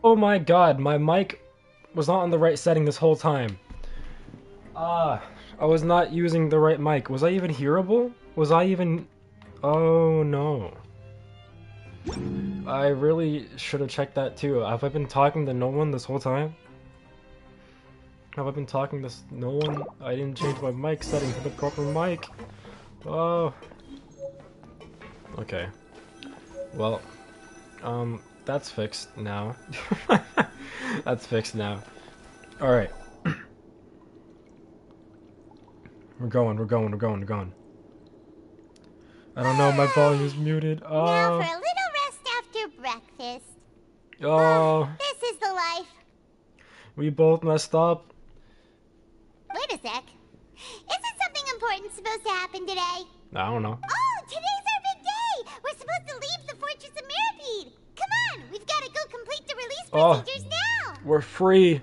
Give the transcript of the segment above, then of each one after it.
Oh my god, my mic was not on the right setting this whole time. I was not using the right mic. Was I even hearable? Was I even... Oh no. I really should have checked that too. Have I been talking to no one this whole time? Have I been talking to no one? I didn't change my mic setting to the proper mic. Oh. Okay. Well, that's fixed now. That's fixed now. Alright. We're going. I don't know, my volume's muted. Now for a little rest after breakfast. Oh. This is the life. We both messed up. Wait a sec. Isn't something important supposed to happen today? I don't know. Oh, today's our big day! We're supposed to leave the Fortress of Mirapede! Come on, we've got to go complete the release procedures now! We're free!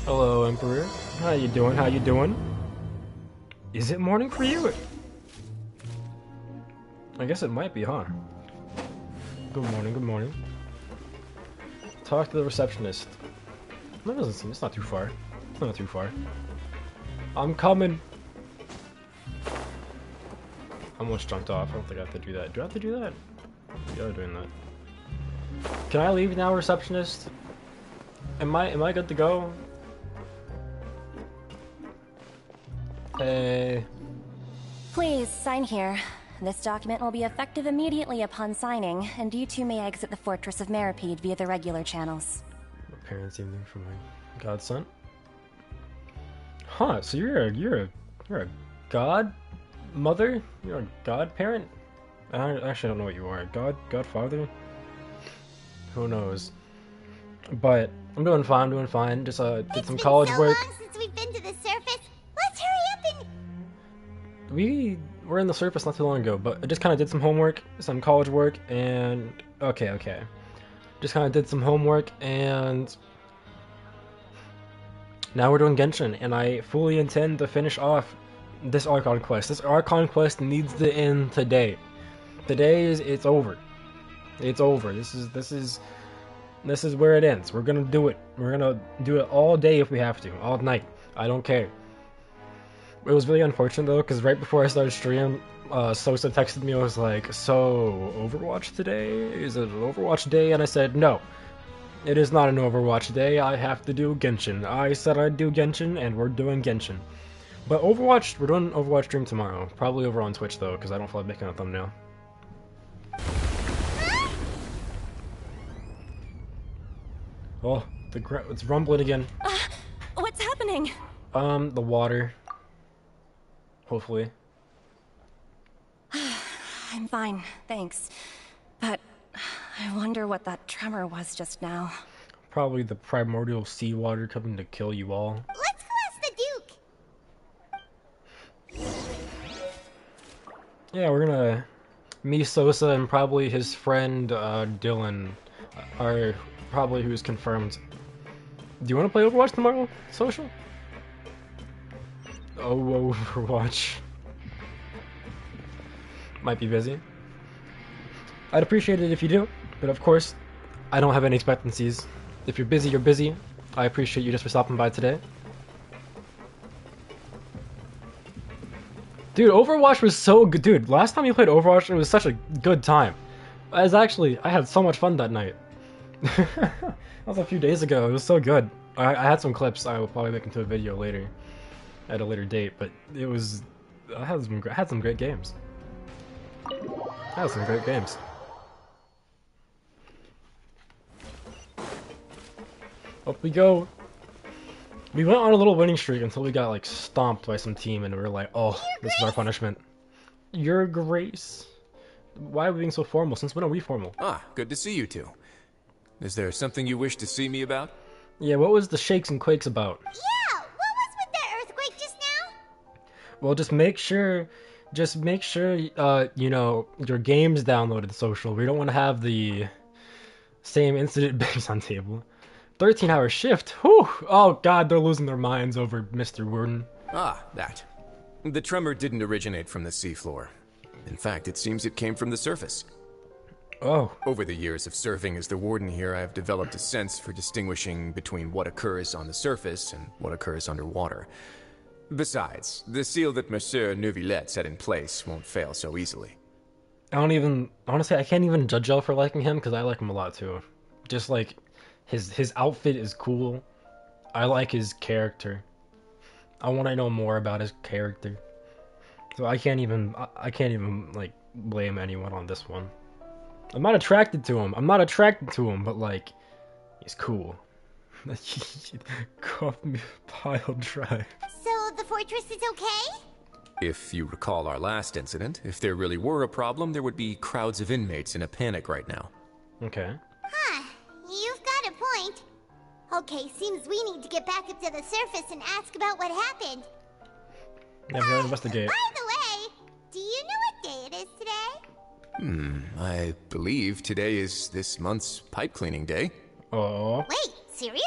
Hello, Emperor. How you doing? How you doing? Is it morning for you? I guess it might be, huh? Good morning, good morning. Talk to the receptionist. That doesn't seem, it's not too far. It's not too far. I'm coming. I almost jumped off. I don't think I have to do that. Do I have to do that? Yeah, I'm doing that. Can I leave now, receptionist? Am I good to go? Hey. Please, sign here. This document will be effective immediately upon signing, and you two may exit the Fortress of Meripede via the regular channels. My parents evening for my godson. Huh, so you're a godmother? You're a godparent? I actually don't know what you are. Godfather? Who knows? But I'm doing fine, I'm doing fine. Just did some college work. It's been so long since we've been to the surface. Let's hurry up and... We were in the surface not too long ago, but I just kind of did some homework, some college work, and... Okay. Just kind of did some homework, and... Now we're doing Genshin, and I fully intend to finish off this Archon quest. This Archon quest needs to end today. Today it's over. It's over. This is where it ends. We're gonna do it. We're gonna do it all day if we have to. All night. I don't care. It was really unfortunate though, because right before I started stream, Sosa texted me. I was like, "So Overwatch today? Is it an Overwatch day?" And I said, "No, it is not an Overwatch day. I have to do Genshin. I said I'd do Genshin, and we're doing Genshin. But Overwatch, we're doing Overwatch stream tomorrow. Probably over on Twitch though, because I don't feel like making a thumbnail." Oh, it's rumbling again. What's happening? The water. Hopefully. I'm fine, thanks. But I wonder what that tremor was just now. Probably the primordial seawater coming to kill you all. Let's go ask the Duke. Yeah, we're gonna... Me, Sosa, and probably his friend, Dylan, are probably who's confirmed. Do you want to play Overwatch tomorrow, Social? Oh, Overwatch. Might be busy. I'd appreciate it if you do, but of course, I don't have any expectancies. If you're busy, you're busy. I appreciate you just for stopping by today. Dude, Overwatch was so good. Dude, last time you played Overwatch, it was such a good time. I had so much fun that night. That was a few days ago. It was so good. I had some clips I will probably make into a video later, at a later date, but it was... I had some great games. Up we go. We went on a little winning streak until we got, like, stomped by some team, and we were like, oh, this is our punishment. Your Grace. Why are we being so formal? Since when are we formal? Ah, good to see you two. Is there something you wish to see me about? Yeah, what was the shakes and quakes about? Yeah, what was with that earthquake just now? Well, just make sure, you know, your game's downloaded Social. We don't want to have the same incident based on table. 13-hour shift. Whew. Oh god, they're losing their minds over Mr. Worden. Ah, that. The tremor didn't originate from the seafloor. In fact, it seems it came from the surface. Oh. Over the years of serving as the warden here, I have developed a sense for distinguishing between what occurs on the surface and what occurs underwater. Besides, the seal that Monsieur Neuvillette set in place won't fail so easily. Honestly, I can't even judge y'all for liking him, because I like him a lot too. Just like, his outfit is cool. I like his character. I want to know more about his character. So I can't even like blame anyone on this one. I'm not attracted to him, but like, he's cool. Cough me pile drive. So the fortress is okay? If you recall our last incident, if there really were a problem, there would be crowds of inmates in a panic right now. Okay. Huh, you've got a point. Okay, seems we need to get back up to the surface and ask about what happened. Never investigate. By the way, do you know what day it is today? I believe today is this month's pipe cleaning day. Oh. Wait, seriously?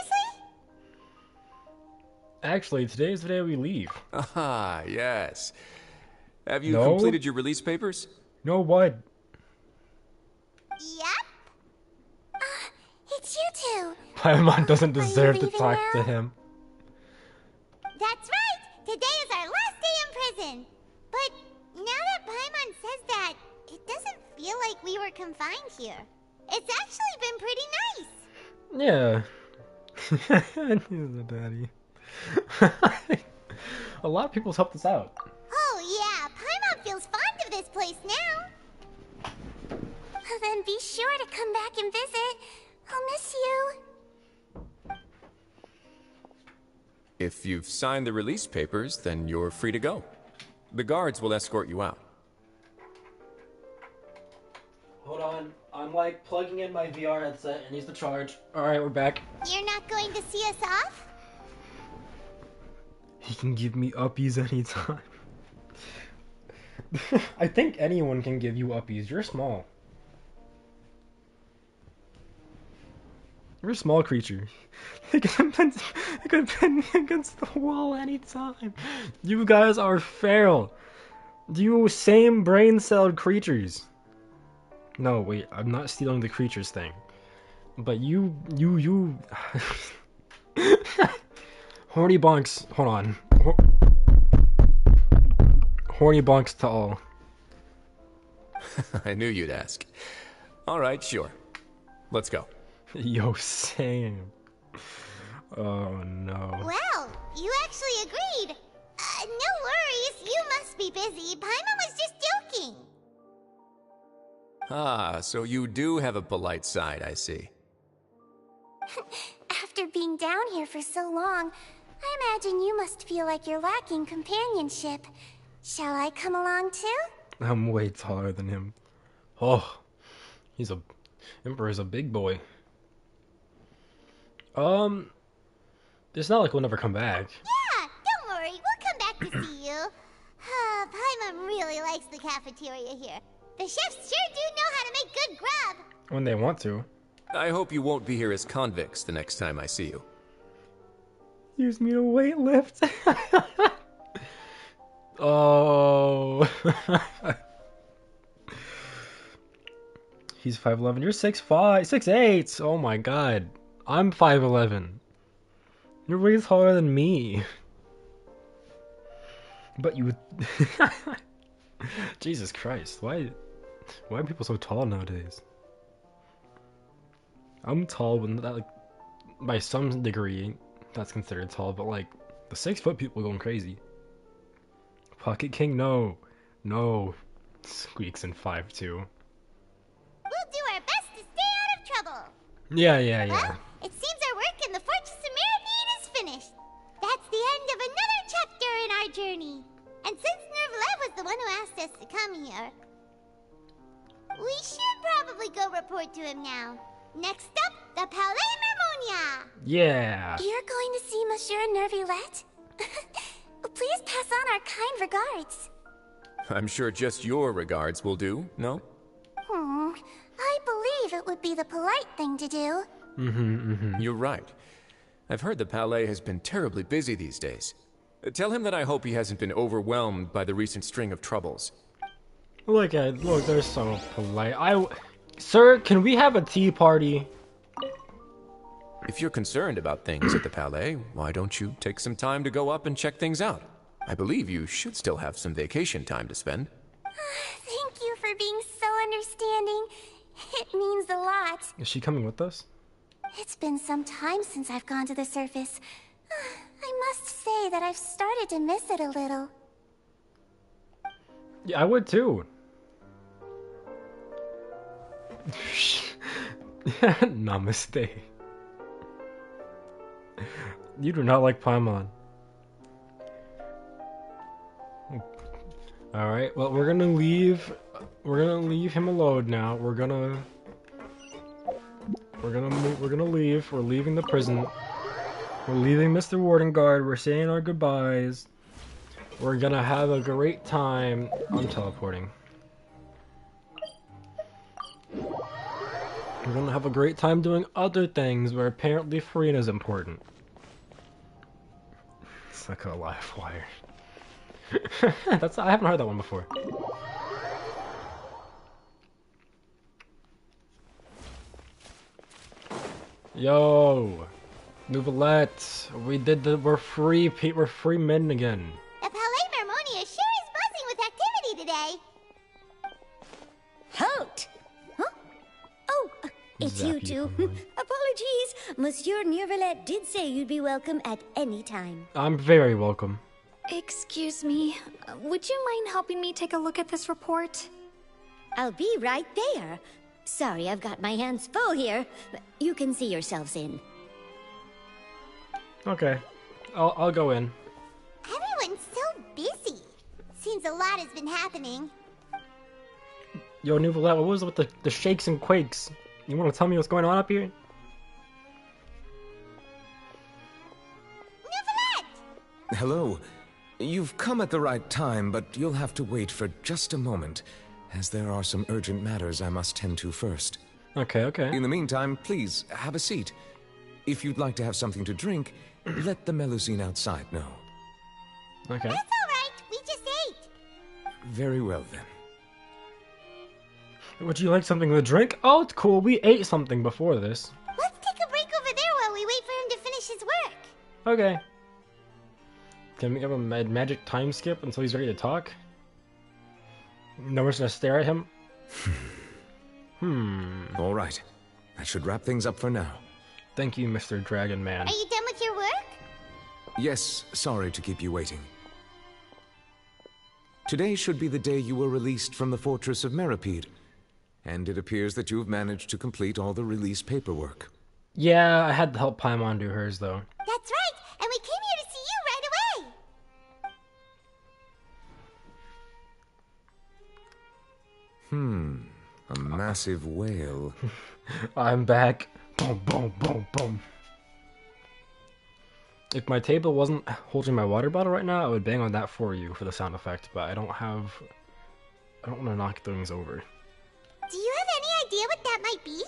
Actually, today is the day we leave. Ah, yes. Have you No? completed your release papers? No, what? Yep. It's you two. Paimon doesn't Are you deserve to leaving talk to now? him. That's right. Today is our last day in prison. But now that Paimon says that, it doesn't feel like we were confined here. It's actually been pretty nice. Yeah. He's a daddy. A lot of people's helped us out. Oh yeah, Paimon feels fond of this place now. Then be sure to come back and visit. I'll miss you. If you've signed the release papers, then you're free to go. The guards will escort you out. Hold on, I'm like plugging in my VR headset. It needs to charge. Alright, we're back. You're not going to see us off? He can give me uppies anytime. I think anyone can give you uppies. You're small. You're a small creature. It can pin me against the wall anytime. You guys are feral. You same brain-celled creatures. No, wait, I'm not stealing the creatures thing. But you... Horny bonks, hold on. Horny bonks to all. I knew you'd ask. Alright, sure. Let's go. Yo, same. Oh no. Well, you actually agreed. No worries, you must be busy. Paimon was just joking. Ah, so you do have a polite side, I see. After being down here for so long, I imagine you must feel like you're lacking companionship. Shall I come along too? I'm way taller than him. Oh, Emperor's a big boy. It's not like we'll never come back. Yeah, don't worry, we'll come back to see you. Paimon really likes the cafeteria here. The chefs sure do know how to make good grub. When they want to. I hope you won't be here as convicts the next time I see you. Use me to weight lift. Oh. He's 5'11". You're 6'5", 6'8". Oh my god. I'm 5'11". You're way taller than me. But you... Jesus Christ. Why are people so tall nowadays? I'm tall, but that, like, by some degree, that's considered tall. But like, the 6-foot people going crazy. Pocket King, no. No. Squeaks in 5'2". We'll do our best to stay out of trouble. Yeah. Well, it seems our work in the Fortress of Mirapede is finished. That's the end of another chapter in our journey. And since Nervlet was the one who asked us to come here, we should probably go report to him now. Next up, the Palais Mermonia. Yeah. You're going to see Monsieur Nervlet? Please pass on our kind regards. I'm sure just your regards will do, no? I believe it would be the polite thing to do. You're right. I've heard the Palais has been terribly busy these days. Tell him that I hope he hasn't been overwhelmed by the recent string of troubles. Look, they're so polite. Sir, can we have a tea party? If you're concerned about things at the Palais, why don't you take some time to go up and check things out? I believe you should still have some vacation time to spend. Thank you for being so understanding. It means a lot. Is she coming with us? It's been some time since I've gone to the surface. I must say that I've started to miss it a little. Yeah, I would too. Namaste. You do not like Paimon. Alright, well, we're gonna leave him alone now. We're gonna leave. We're leaving the prison. We're leaving Mr. Warden Guard. We're saying our goodbyes. We're gonna have a great time. I'm teleporting. We're gonna have a great time doing other things where apparently Farina's important. like a live wire. I haven't heard that one before. Yo, Nouvellette, we're free men again. The Palais Mermonia sure is buzzing with activity today. Halt! Huh? Oh, it's you Zappy two. Pokemon. Apologies. Monsieur Neuvillette did say you'd be welcome at any time. I'm very welcome. Excuse me, would you mind helping me take a look at this report? I'll be right there. Sorry, I've got my hands full here. You can see yourselves in. Okay, I'll go in. Everyone's so busy. Seems a lot has been happening. Yo, Nouvellette, what was it with the shakes and quakes? You want to tell me what's going on up here? Nouvellette! Hello. You've come at the right time, but you'll have to wait for just a moment, as there are some urgent matters I must tend to first. Okay. In the meantime, please, have a seat. If you'd like to have something to drink, let the Melusine outside know. Okay. That's alright, we just ate. Very well, then. Would you like something to drink? Oh, it's cool. We ate something before this. Let's take a break over there while we wait for him to finish his work. Okay. Can we have a magic time skip until he's ready to talk? No one's gonna stare at him? All right. That should wrap things up for now. Thank you, Mr. Dragon Man. Are you done with your work? Yes, sorry to keep you waiting. Today should be the day you were released from the Fortress of Meripede, and it appears that you've managed to complete all the release paperwork. Yeah, I had to help Paimon do hers, though. That's right, and we came here to see you right away. A massive whale. I'm back. Boom, boom, boom, boom. If my table wasn't holding my water bottle right now, I would bang on that for you for the sound effect, but I don't want to knock things over. Do you have any idea what that might be?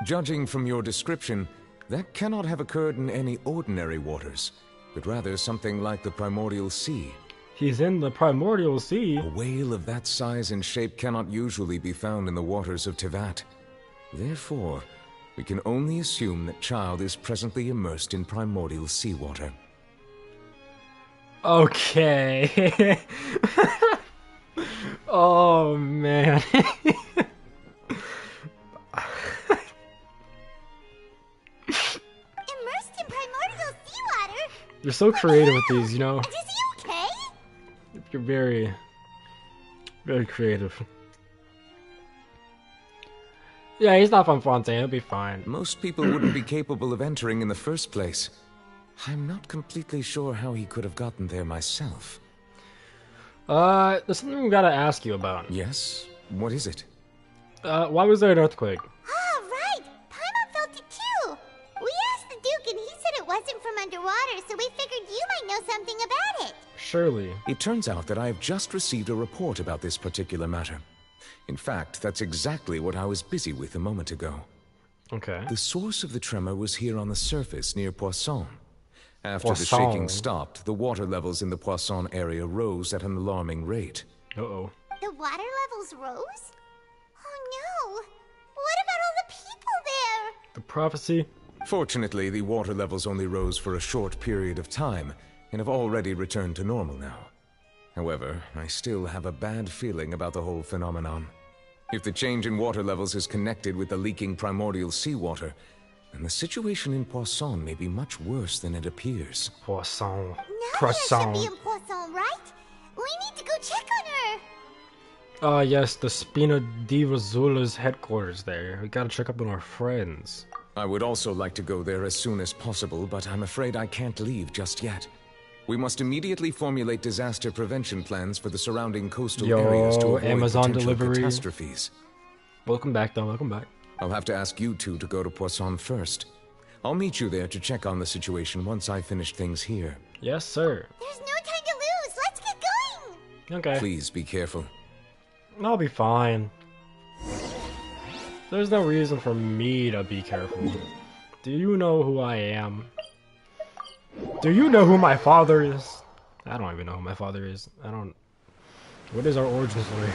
Judging from your description, that cannot have occurred in any ordinary waters, but rather something like the primordial sea. He's in the primordial sea. A whale of that size and shape cannot usually be found in the waters of Tevat. Therefore, we can only assume that Child is presently immersed in primordial seawater. Okay. Oh, man. Immersed in primordial seawater? You're so creative with these, you know? And is he okay? You're very, very creative. Yeah, he's not from Fontaine. He'll be fine. Most people wouldn't be capable of entering in the first place. I'm not completely sure how he could have gotten there myself. There's something we gotta ask you about. Yes? What is it? Why was there an earthquake? Ah, right. Paimon felt it too. We asked the Duke and he said it wasn't from underwater, so we figured you might know something about it. Surely. It turns out that I have just received a report about this particular matter. In fact, that's exactly what I was busy with a moment ago. Okay. The source of the tremor was here on the surface near Poisson. After the Poisson. shaking stopped, the water levels in the Poisson area rose at an alarming rate. Uh-oh. The water levels rose? Oh no. What about all the people there? The prophecy? Fortunately, the water levels only rose for a short period of time and have already returned to normal now. However, I still have a bad feeling about the whole phenomenon. If the change in water levels is connected with the leaking primordial seawater, then the situation in Poisson may be much worse than it appears. Poisson. Nadia should be in Poisson, right? We need to go check on her. Ah, yes, the Spina Diva Zula's headquarters there. We gotta check up on our friends. I would also like to go there as soon as possible, but I'm afraid I can't leave just yet. We must immediately formulate disaster prevention plans for the surrounding coastal areas to avoid Amazon potential delivery. catastrophes. Welcome back, though. Welcome back. I'll have to ask you two to go to Poisson first. I'll meet you there to check on the situation once I finish things here. Yes, sir. There's no time to lose. Let's get going. Okay. Please be careful. I'll be fine. There's no reason for me to be careful. Do you know who I am? Do you know who my father is? I don't even know who my father is. I don't... What is our origin story?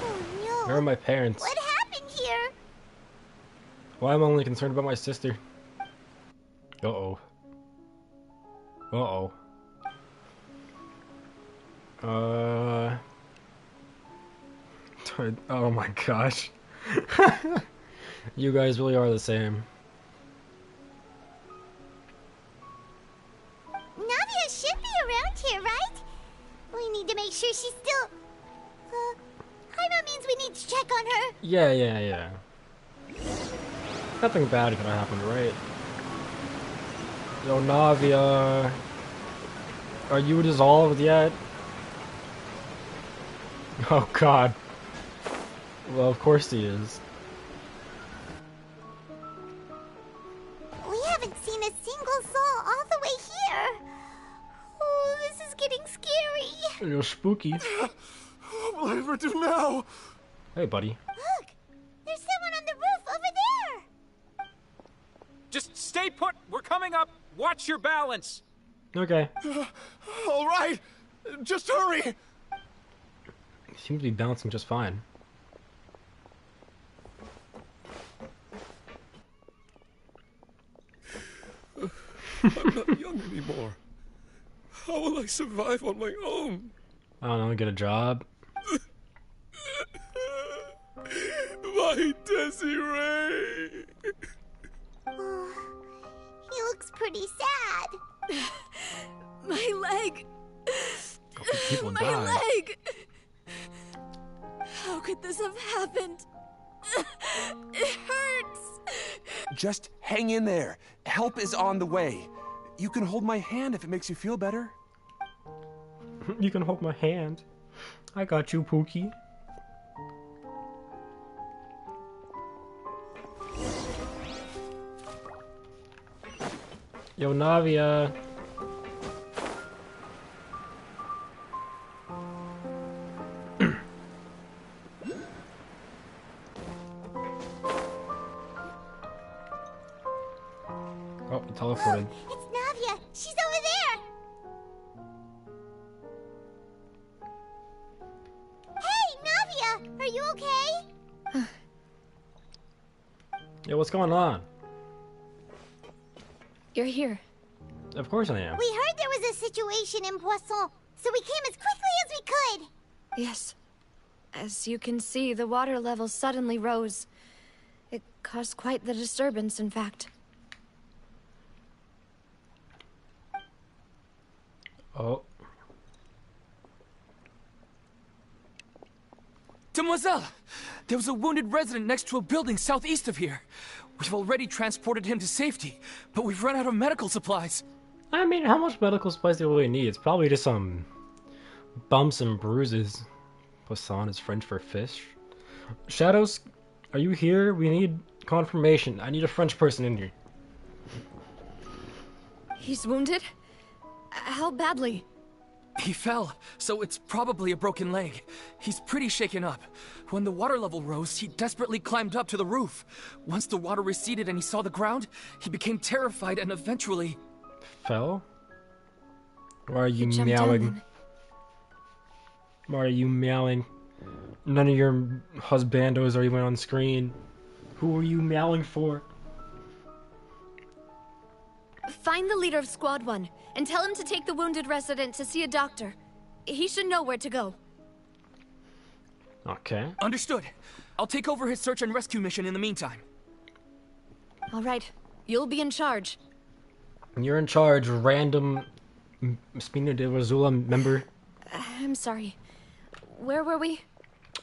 Oh no. Where are my parents? What happened here? Why am I only concerned about my sister? Uh-oh. Uh-oh. Oh my gosh. You guys really are the same. Navia should be around here, right? We need to make sure she's still... Paimon means we need to check on her. Yeah. Nothing bad could have happened, right? Yo, Navia... Are you dissolved yet? Oh god. Well, of course he is. We haven't seen a single soul all the way here. Oh, this is getting scary. You're spooky. What will I ever do now? Hey, buddy. Look, there's someone on the roof over there. Just stay put. We're coming up. Watch your balance. Okay. All right, just hurry. He seems to be bouncing just fine. I'm not young anymore. How will I survive on my own? I don't know, get a job. My Desiree. He looks pretty sad. My leg! People My die. leg! How could this have happened? It hurts! Just hang in there. Help is on the way. You can hold my hand if it makes you feel better. You can hold my hand. I got you, Pookie. Yo, Navia. Oh, he teleported. It's Navia. She's over there. Hey, Navia. Are you okay? Yo, what's going on? You're here. Of course I am. We heard there was a situation in Poisson, so we came as quickly as we could. Yes. As you can see, the water level suddenly rose. It caused quite the disturbance, in fact. Oh. Demoiselle! There was a wounded resident next to a building southeast of here. We've already transported him to safety, but we've run out of medical supplies. I mean, how much medical supplies do we really need? It's probably just some bumps and bruises. Poisson is French for fish. Shadows, are you here? We need confirmation. I need a French person in here. He's wounded? How badly? He fell, so it's probably a broken leg. He's pretty shaken up. When the water level rose, he desperately climbed up to the roof. Once the water receded and he saw the ground, he became terrified and eventually... Fell? Why are you He jumped down meowing? then. Why are you meowing? None of your husbandos are even on screen. Who are you meowing for? Find the leader of Squad 1 and tell him to take the wounded resident to see a doctor. He should know where to go. Okay. Understood. I'll take over his search and rescue mission in the meantime. All right. You'll be in charge. You're in charge, random Spina de Razula member. I'm sorry. Where were we?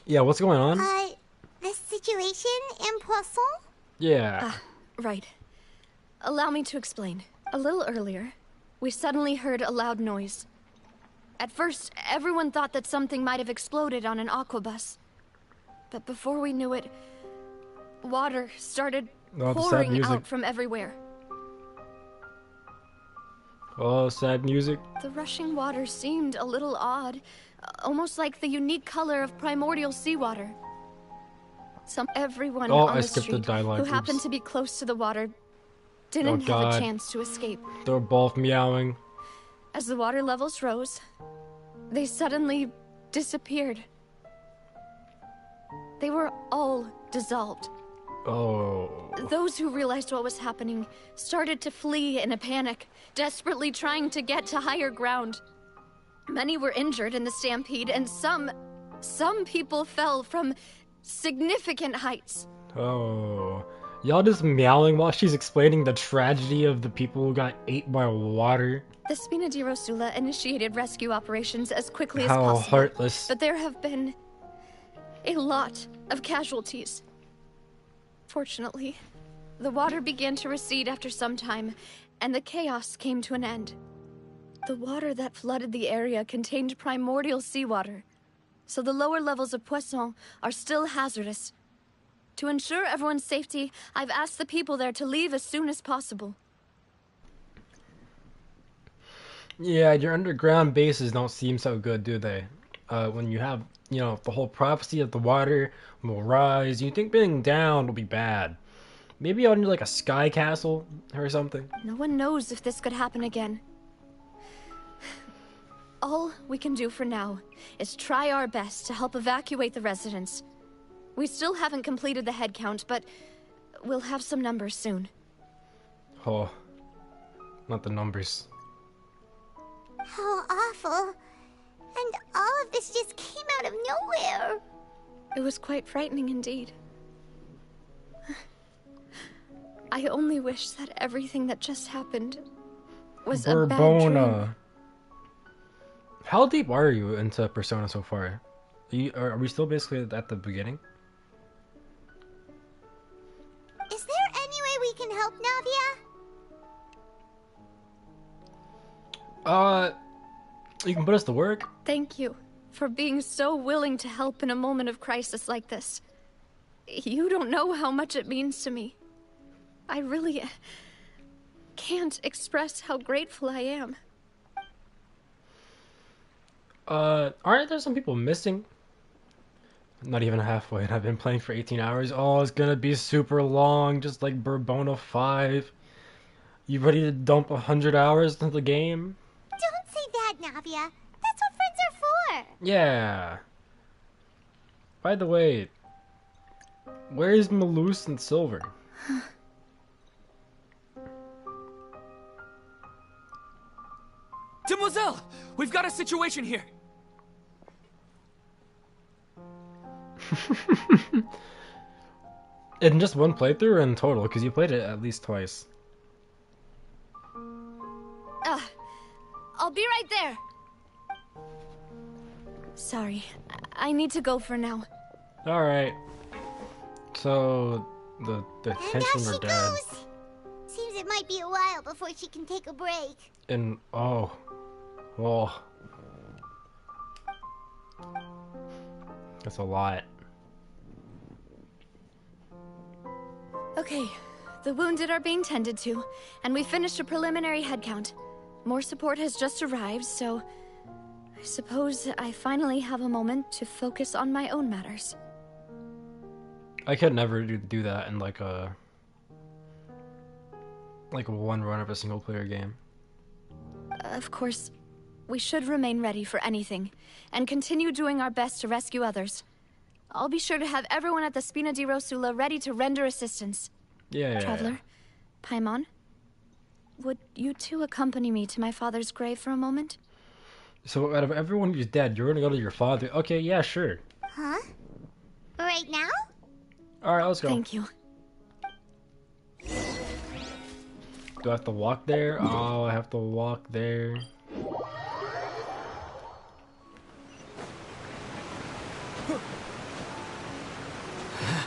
Yeah, what's going on? The situation in Poisson? Yeah. Right. Allow me to explain. A little earlier, we suddenly heard a loud noise. At first, everyone thought that something might have exploded on an aquabus. But before we knew it, water started Oh, the sad pouring music. out from everywhere. Oh, sad music. The rushing water seemed a little odd, almost like the unique color of primordial seawater. Everyone Oh, on I the skipped the street dialogue, who happened oops. to be close to the water didn't have God. a chance to escape. They're both meowing. As the water levels rose, they suddenly disappeared. They were all dissolved. Oh. Those who realized what was happening started to flee in a panic, desperately trying to get to higher ground. Many were injured in the stampede, and some people fell from significant heights. Oh. Y'all just meowing while she's explaining the tragedy of the people who got ate by water. The Spina di Rosula initiated rescue operations as quickly as How possible. heartless. But there have been a lot of casualties. Fortunately, the water began to recede after some time, and the chaos came to an end. The water that flooded the area contained primordial seawater, so the lower levels of Poisson are still hazardous. To ensure everyone's safety, I've asked the people there to leave as soon as possible. Yeah, your underground bases don't seem so good, do they? When you have, the whole prophecy of the water will rise, you think being down will be bad. Maybe I'll need like a sky castle or something. No one knows if this could happen again. All we can do for now is try our best to help evacuate the residents. We still haven't completed the head count, but we'll have some numbers soon. Oh, not the numbers. How awful. And all of this just came out of nowhere. It was quite frightening indeed. I only wish that everything that just happened was a bad dream. How deep are you into Persona so far? Are we still basically at the beginning? Is there any way we can help Navia? You can put us to work? Thank you for being so willing to help in a moment of crisis like this. You don't know how much it means to me. I really can't express how grateful I am. Aren't there some people missing? Not even halfway, and I've been playing for 18 hours. Oh, it's gonna be super long, just like Burbona 5. You ready to dump 100 hours into the game? Don't say that, Navia. That's what friends are for. Yeah. By the way, where is Malus and Silver? Demoiselle! We've got a situation here! In just one playthrough or in total? Because you played it at least twice. I'll be right there. Sorry, I need to go for now. Alright. So, the henchmen are dead. Goes. Seems it might be a while before she can take a break. And, oh. That's a lot. Okay, the wounded are being tended to, and we finished a preliminary head count. More support has just arrived, so I suppose I finally have a moment to focus on my own matters. I could never do that in like a one run of a single player game. Of course, we should remain ready for anything, and continue doing our best to rescue others. I'll be sure to have everyone at the Spina di Rosula ready to render assistance. Yeah. Traveler, Paimon, would you two accompany me to my father's grave for a moment? So out of everyone who's dead, you're gonna go to your father? Okay, yeah, sure. Huh? Right now? Alright, let's go. Thank you. Do I have to walk there? Oh, I have to walk there.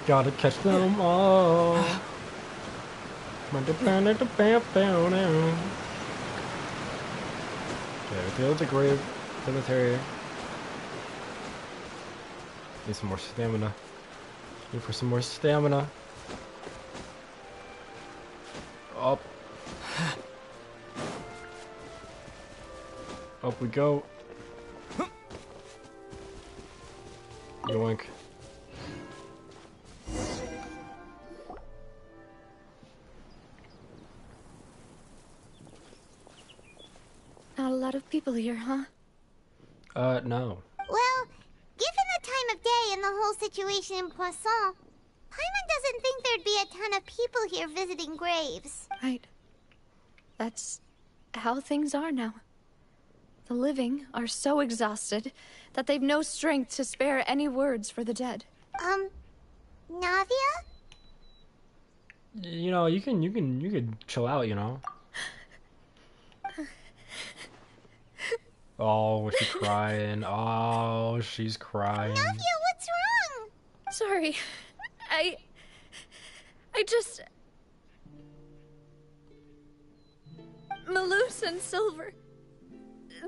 Gotta catch them all. Okay, we go to the grave cemetery. Need some more stamina. Need for some more stamina. Up. Up we go. Yoink. lot of people here, huh? No. Well, given the time of day and the whole situation in Poisson, Paimon doesn't think there'd be a ton of people here visiting graves. Right. That's how things are now. The living are so exhausted that they've no strength to spare any words for the dead. Navia? You know, you could chill out, you know. Oh, she's crying. Oh, she's crying. Navia, what's wrong? Sorry. I just... Malus and Silver.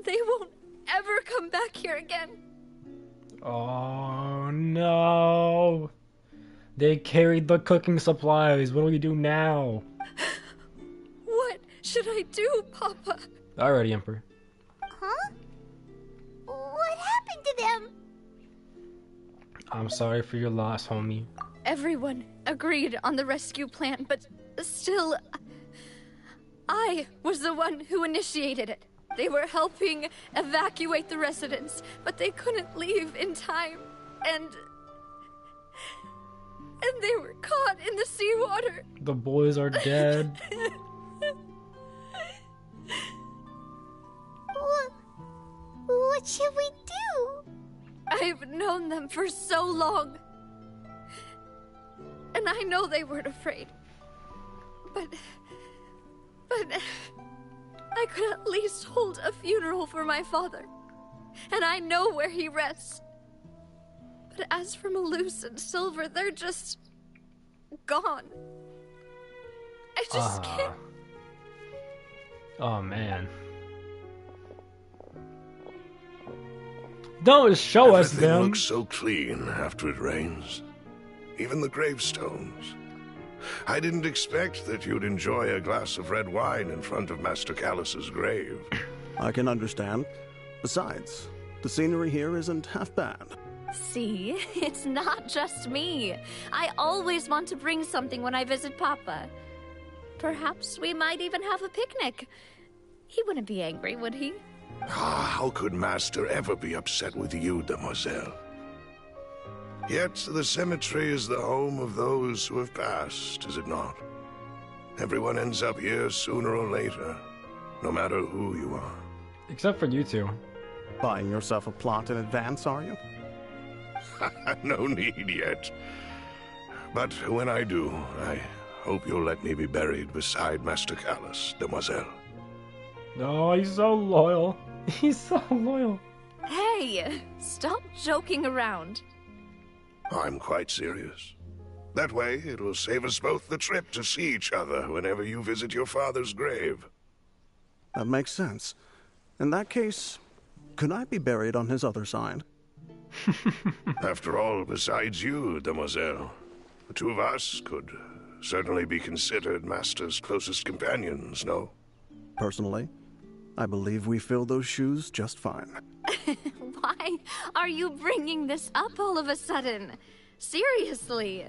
They won't ever come back here again. Oh, no. They carried the cooking supplies. What do we do now? What should I do, Papa? Alrighty, Emperor. Huh? What happened to them? I'm sorry for your loss, homie. Everyone agreed on the rescue plan, but still, I was the one who initiated it. They were helping evacuate the residents, but they couldn't leave in time, and they were caught in the seawater. The boys are dead. What should we do? I've known them for so long, and I know they weren't afraid. But I could at least hold a funeral for my father, and I know where he rests. But as for Malus and Silver, they're just gone. I just can't. Oh, man. Don't show us Everything them. looks so clean after it rains. Even the gravestones. I didn't expect that you'd enjoy a glass of red wine in front of Master Callus's grave. I can understand. Besides, the scenery here isn't half bad. See, it's not just me. I always want to bring something when I visit Papa. Perhaps we might even have a picnic. He wouldn't be angry, would he? How could Master ever be upset with you, demoiselle? Yet the cemetery is the home of those who have passed, is it not? Everyone ends up here sooner or later, no matter who you are. Except for you two. Buying yourself a plot in advance, are you? No need yet. But when I do, I hope you'll let me be buried beside Master Callus, demoiselle. Oh, he's so loyal. He's so loyal. Hey, stop joking around. I'm quite serious. That way, it will save us both the trip to see each other whenever you visit your father's grave. That makes sense. In that case, could I be buried on his other side? After all, besides you, demoiselle, the two of us could certainly be considered Master's closest companions, no? Personally, I believe we fill those shoes just fine. Why are you bringing this up all of a sudden? Seriously.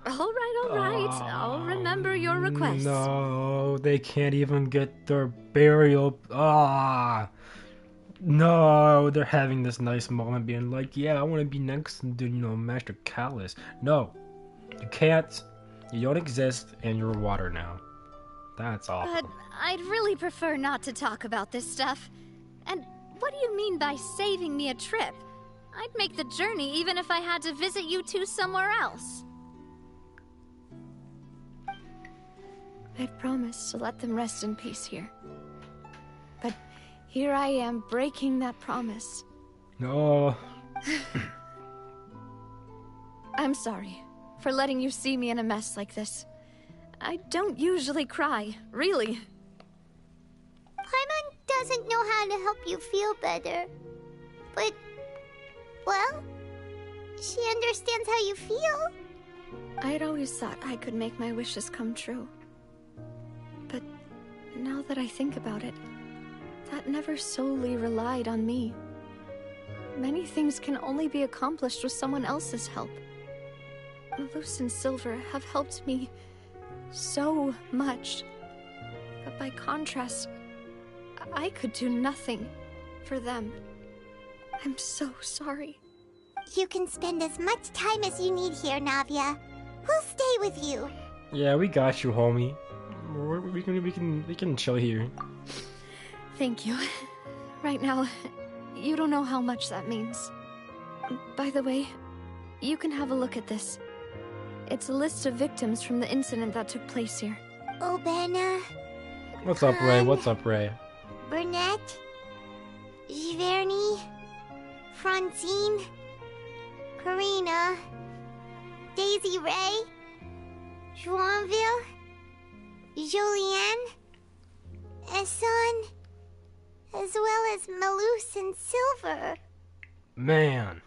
All right. I'll remember your request. No, they can't even get their burial. No, they're having this nice moment being like, yeah, I want to be next to, Master Callus. No, you can't. You don't exist, and you're water now. That's awful. But I'd really prefer not to talk about this stuff. And what do you mean by saving me a trip? I'd make the journey even if I had to visit you two somewhere else. I'd promised to let them rest in peace here. But here I am breaking that promise. No. I'm sorry for letting you see me in a mess like this. I don't usually cry, really. Paimon doesn't know how to help you feel better. But, well, she understands how you feel. I'd always thought I could make my wishes come true. But now that I think about it, that never solely relied on me. Many things can only be accomplished with someone else's help. Malus and Silver have helped me so much. But by contrast, I could do nothing for them. I'm so sorry. You can spend as much time as you need here, Navia. We'll stay with you. Yeah, we got you, homie. We can chill here. Thank you. Right now, you don't know how much that means. By the way, you can have a look at this. It's a list of victims from the incident that took place here. Obena. What's up, Ray? What's up, Ray? Burnett. Giverny. Francine. Karina. Daisy Ray. Joinville. Julianne. Esson. As well as Malus and Silver. Man.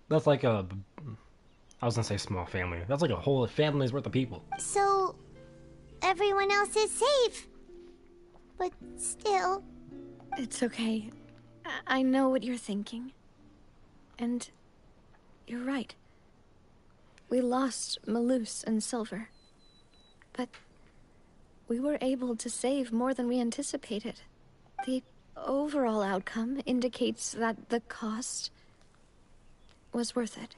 That's like a... I was gonna say small family. That's like a whole family's worth of people. So, everyone else is safe. But still... It's okay. I know what you're thinking. And you're right. We lost Malus and Silver. But we were able to save more than we anticipated. The overall outcome indicates that the cost was worth it.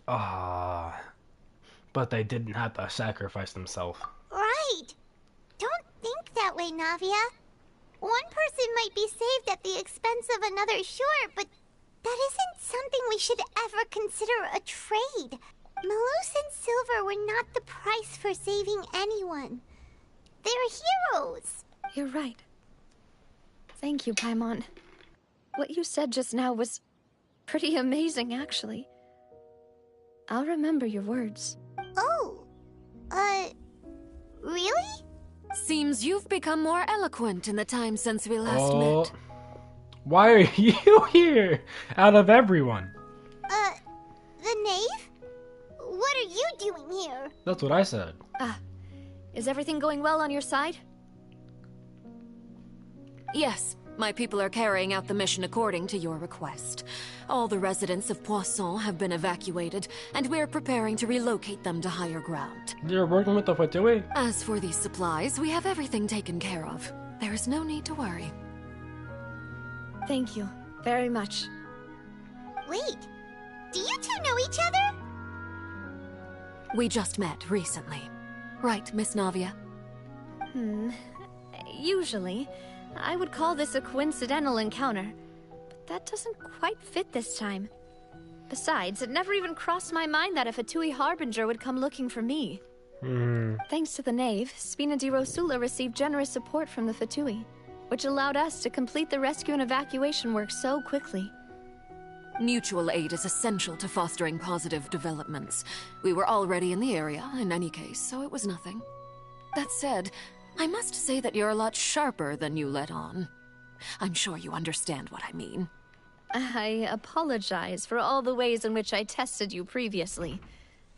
But they didn't have to sacrifice themselves. Right! Don't think that way, Navia. One person might be saved at the expense of another, sure, but that isn't something we should ever consider a trade. Malus and Silver were not the price for saving anyone. They're heroes. You're right. Thank you, Paimon. What you said just now was pretty amazing, actually. I'll remember your words. Oh, really? Seems you've become more eloquent in the time since we last met. Why are you here? Out of everyone. The knave? What are you doing here? That's what I said. Is everything going well on your side? Yes, my people are carrying out the mission according to your request. All the residents of Poisson have been evacuated, and we're preparing to relocate them to higher ground. You're working with the Fatui? As for these supplies, we have everything taken care of. There is no need to worry. Thank you very much. Wait, do you two know each other? We just met recently. Right, Miss Navia? Usually, I would call this a coincidental encounter, but that doesn't quite fit this time. Besides, it never even crossed my mind that a Fatui Harbinger would come looking for me. Thanks to the knave, Spina di Rosula received generous support from the Fatui, which allowed us to complete the rescue and evacuation work so quickly. Mutual aid is essential to fostering positive developments. We were already in the area, in any case, so it was nothing. That said, I must say that you're a lot sharper than you let on. I'm sure you understand what I mean. I apologize for all the ways in which I tested you previously.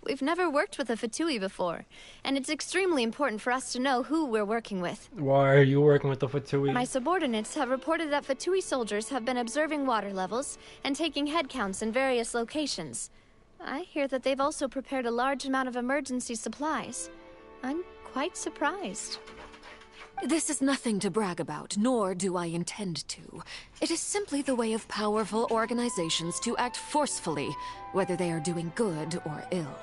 We've never worked with a Fatui before, and it's extremely important for us to know who we're working with. Why are you working with the Fatui? My subordinates have reported that Fatui soldiers have been observing water levels and taking head counts in various locations. I hear that they've also prepared a large amount of emergency supplies. I'm quite surprised. This is nothing to brag about, nor do I intend to. It is simply the way of powerful organizations to act forcefully, whether they are doing good or ill.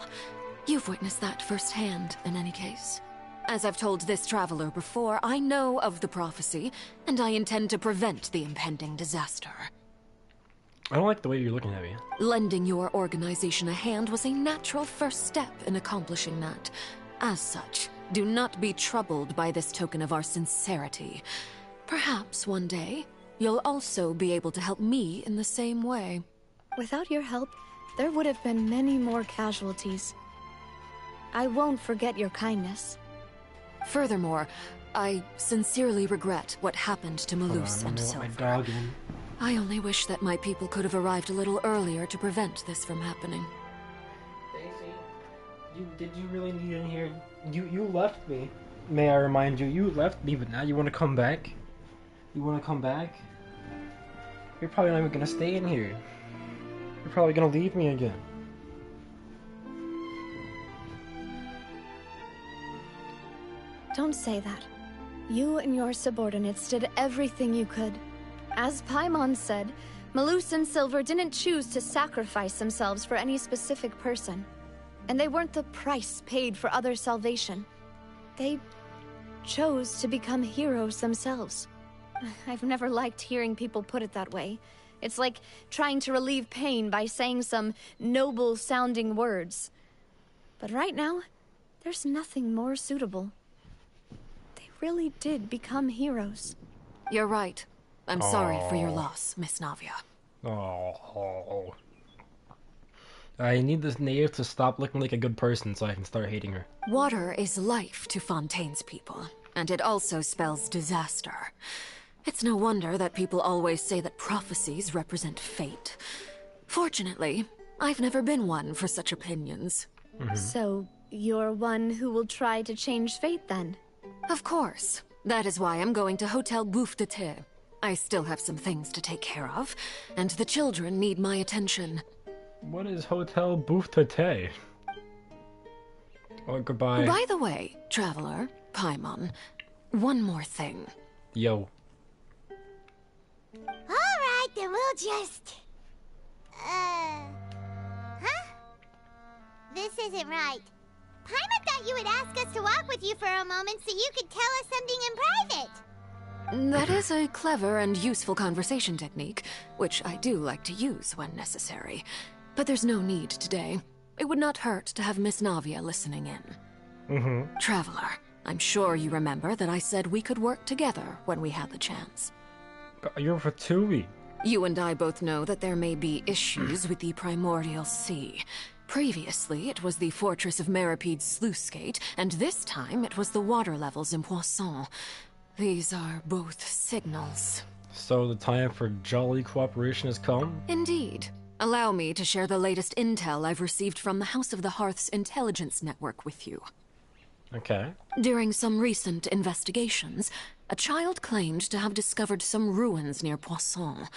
You've witnessed that firsthand, in any case. As I've told this traveler before, I know of the prophecy, and I intend to prevent the impending disaster. I don't like the way you're looking at me. Lending your organization a hand was a natural first step in accomplishing that. As such, do not be troubled by this token of our sincerity. Perhaps one day, you'll also be able to help me in the same way. Without your help, there would have been many more casualties. I won't forget your kindness. Furthermore, I sincerely regret what happened to Malus and Silver. I only wish that my people could have arrived a little earlier to prevent this from happening. Did you really need in here? You left me. May I remind you, you left me, but now you want to come back? You want to come back? You're probably not even going to stay in here. You're probably going to leave me again. Don't say that. You and your subordinates did everything you could. As Paimon said, Malus and Silver didn't choose to sacrifice themselves for any specific person. And they weren't the price paid for other salvation. They chose to become heroes themselves. I've never liked hearing people put it that way. It's like trying to relieve pain by saying some noble-sounding words. But right now, there's nothing more suitable. They really did become heroes. You're right. I'm sorry for your loss, Miss Navia. Oh. I need this knave to stop looking like a good person so I can start hating her. Water is life to Fontaine's people, and it also spells disaster. It's no wonder that people always say that prophecies represent fate. Fortunately, I've never been one for such opinions. So, you're one who will try to change fate then? Of course. That is why I'm going to Hotel Bouffe de Thé. I still have some things to take care of, and the children need my attention. What is Hotel Bouffe de Thé? Oh, goodbye. By the way, Traveler, Paimon, one more thing. Yo. Alright, then we'll just... Huh? This isn't right. Paimon thought you would ask us to walk with you for a moment so you could tell us something in private. That is a clever and useful conversation technique, which I do like to use when necessary. But there's no need today. It would not hurt to have Miss Navia listening in. Traveler, I'm sure you remember that I said we could work together when we had the chance. You're Fatui. You and I both know that there may be issues with the Primordial Sea. Previously, it was the Fortress of Meripede's sluice gate, and this time it was the water levels in Poisson. These are both signals. So the time for jolly cooperation has come? Indeed. Allow me to share the latest intel I've received from the House of the Hearth's intelligence network with you. Okay. During some recent investigations, a child claimed to have discovered some ruins near Poisson.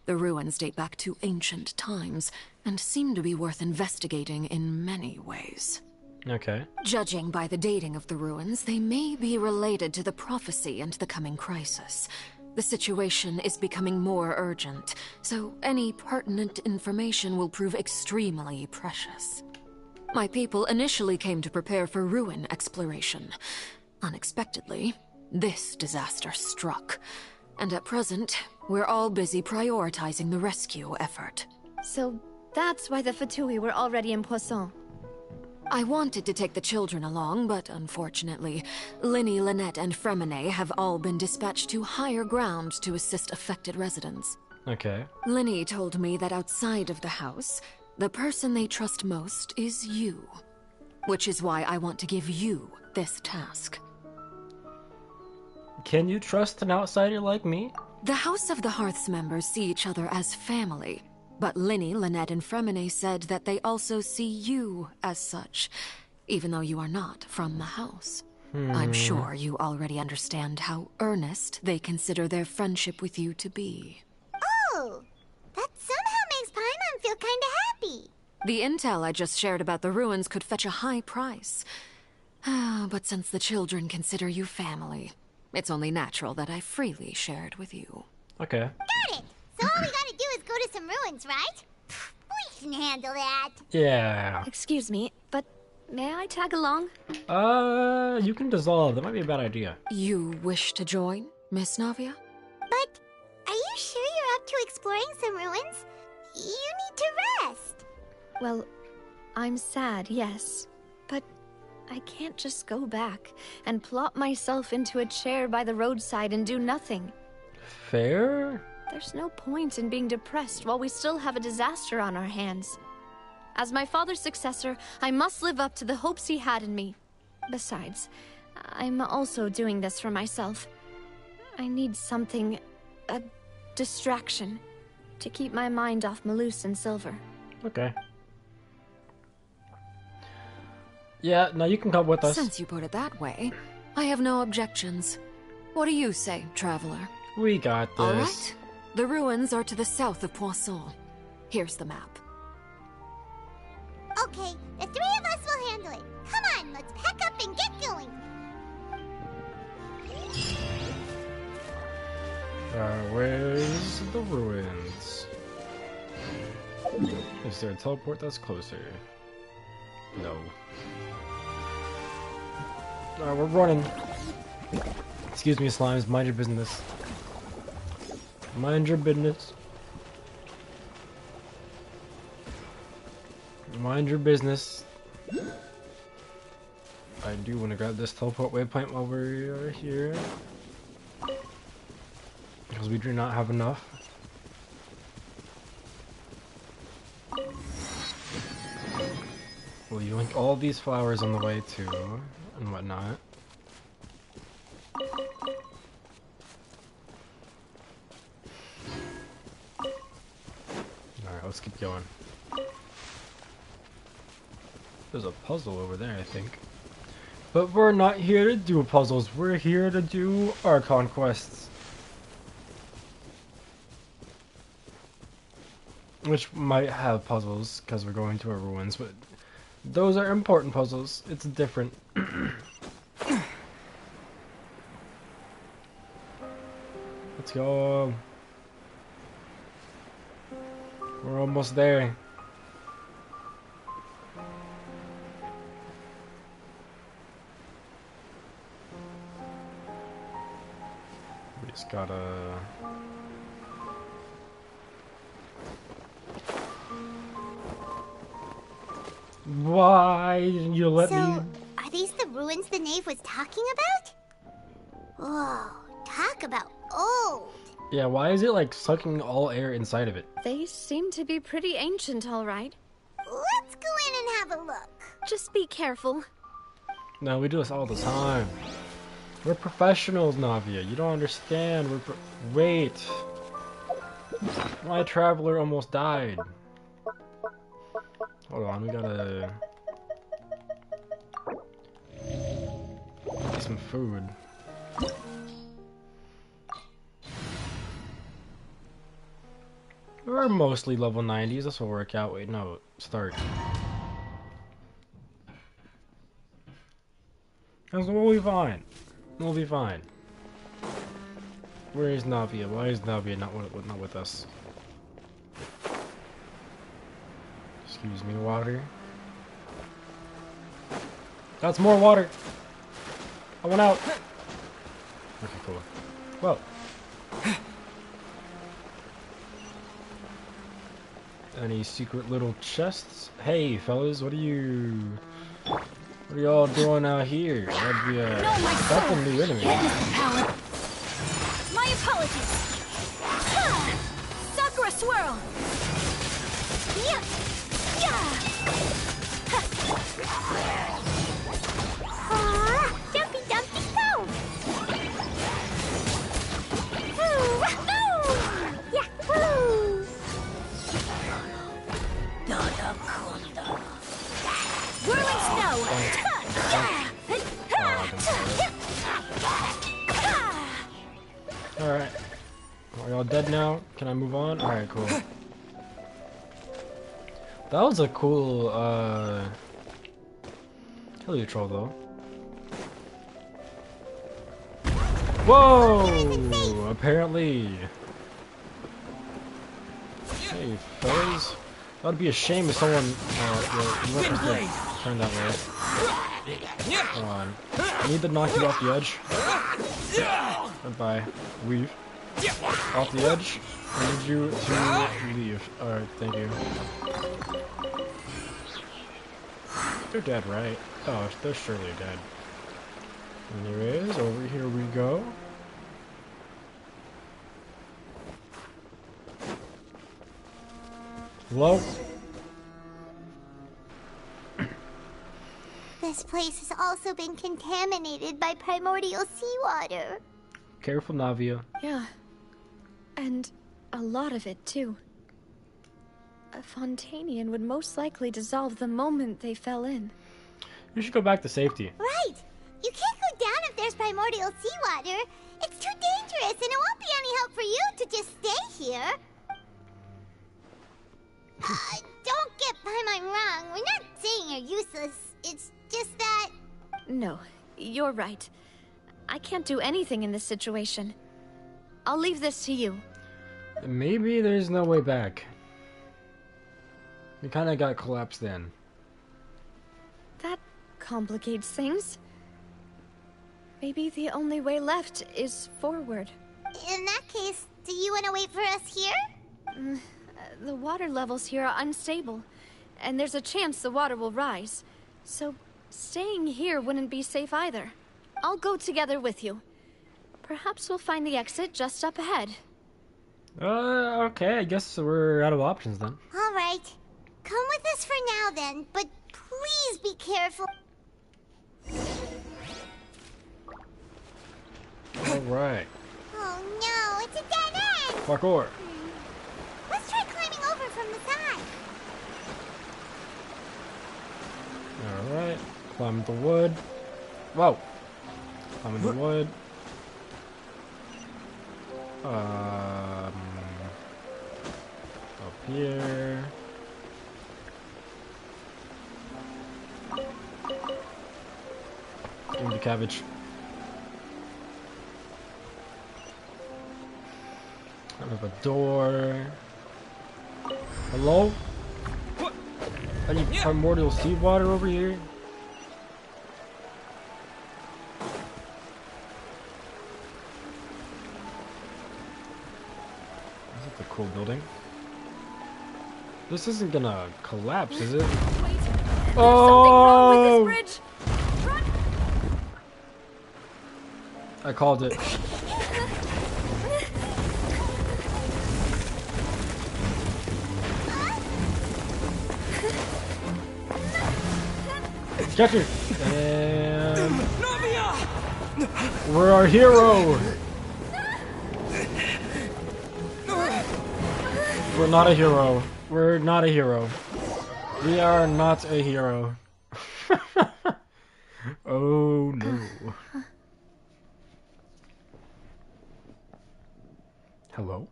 The ruins date back to ancient times, and seem to be worth investigating in many ways. Okay. Judging by the dating of the ruins, they may be related to the prophecy and the coming crisis. The situation is becoming more urgent, so any pertinent information will prove extremely precious. My people initially came to prepare for ruin exploration. Unexpectedly, this disaster struck. And at present, we're all busy prioritizing the rescue effort. So that's why the Fatui were already in Poisson. I wanted to take the children along, but unfortunately, Linny, Lynette, and Fremine have all been dispatched to higher ground to assist affected residents. Okay. Linny told me that outside of the house, the person they trust most is you. Which is why I want to give you this task. Can you trust an outsider like me? The House of the Hearth's members see each other as family. But Linny, Lynette, and Fremine said that they also see you as such, even though you are not from the house. I'm sure you already understand how earnest they consider their friendship with you to be. Oh, that somehow makes Paimon feel kinda happy. The intel I just shared about the ruins could fetch a high price. But since the children consider you family, it's only natural that I freely share it with you. Okay. Got it! So all we gotta do is go to some ruins, right? We can handle that. Yeah. Excuse me, but may I tag along? You can dissolve. That might be a bad idea. You wish to join, Miss Navia? But are you sure you're up to exploring some ruins? You need to rest. Well, I'm sad, yes. But I can't just go back and plop myself into a chair by the roadside and do nothing. Fair? There's no point in being depressed while we still have a disaster on our hands. As my father's successor, I must live up to the hopes he had in me. Besides, I'm also doing this for myself. I need something, a distraction, to keep my mind off Malus and Silver. Okay. Yeah, no, you can come with us. Since you put it that way, I have no objections. What do you say, Traveler? We got this. All right. The ruins are to the south of Poisson. Here's the map. Okay, the three of us will handle it. Come on, let's pack up and get going. Where's the ruins? Is there a teleport that's closer? No. We're running. Excuse me, slimes. Mind your business. Mind your business. Mind your business. I do want to grab this teleport waypoint while we're here. Because we do not have enough. We'll yoink all these flowers on the way too, and whatnot. Alright, let's keep going. There's a puzzle over there, I think. But we're not here to do puzzles, we're here to do our conquests. Which might have puzzles, because we're going to our ruins, but those are important puzzles. It's different. Let's go. We're almost there. We just gotta... Why didn't you let me... Are these the ruins the knave was talking about? Whoa, talk about old. Yeah, why is it like sucking all air inside of it? They seem to be pretty ancient, all right. Let's go in and have a look. Just be careful. No, we do this all the time. We're professionals, Navia. You don't understand. Wait. My traveler almost died. Hold on, we gotta get some food. We're mostly level 90s, this will work out. Wait, no, start. We'll be fine. We'll be fine. Where is Navia? Why is Navia not with us? Excuse me, water. That's more water. I went out. Okay, cool. Well. Any secret little chests? Hey, fellas, what are y'all doing out here? That'd be that's a new enemy. My apologies. Sakura swirl. Yeah. Jumpy dumpy go! Yahoo! Whirling snow. Alright. Are y'all dead now? Can I move on? Alright, cool. That was a cool, Heliotroll, though. Whoa! Apparently. Hey, fellas. That would be a shame if someone, you weren't supposed to turn that way. Come on. I need to knock you off the edge. Goodbye. Weave. Off the edge. I need you to leave. Alright, thank you. They're dead, right? Oh, they're surely dead. Anyways, over here we go. Hello? This place has also been contaminated by primordial seawater. Careful, Navia. Yeah. And a lot of it, too. A Fontainian would most likely dissolve the moment they fell in. You should go back to safety. Right! You can't go down if there's primordial seawater. It's too dangerous, and it won't be any help for you to just stay here. Don't get by my wrong. We're not saying you're useless. It's just that... No, you're right. I can't do anything in this situation. I'll leave this to you. Maybe there's no way back. We kind of got collapsed in. That complicates things. Maybe the only way left is forward. In that case, do you want to wait for us here? The water levels here are unstable, and there's a chance the water will rise. So, staying here wouldn't be safe either. I'll go together with you. Perhaps we'll find the exit just up ahead. Okay, I guess we're out of options then. All right. Come with us for now then, but please be careful. Alright. Oh no, it's a dead end! Parkour. Let's try climbing over from the side. Alright. Climb the wood. Whoa. Climbing the wood. Up here. Give me the cabbage. I have a door. Hello? What? Any primordial seawater over here? Is it the cool building? This isn't gonna collapse, is it? Wait, Oh! something wrong with this bridge. Run! I called it. Catch her! And we're our hero! We're not a hero. We're not a hero. We are not a hero. Oh no. Hello?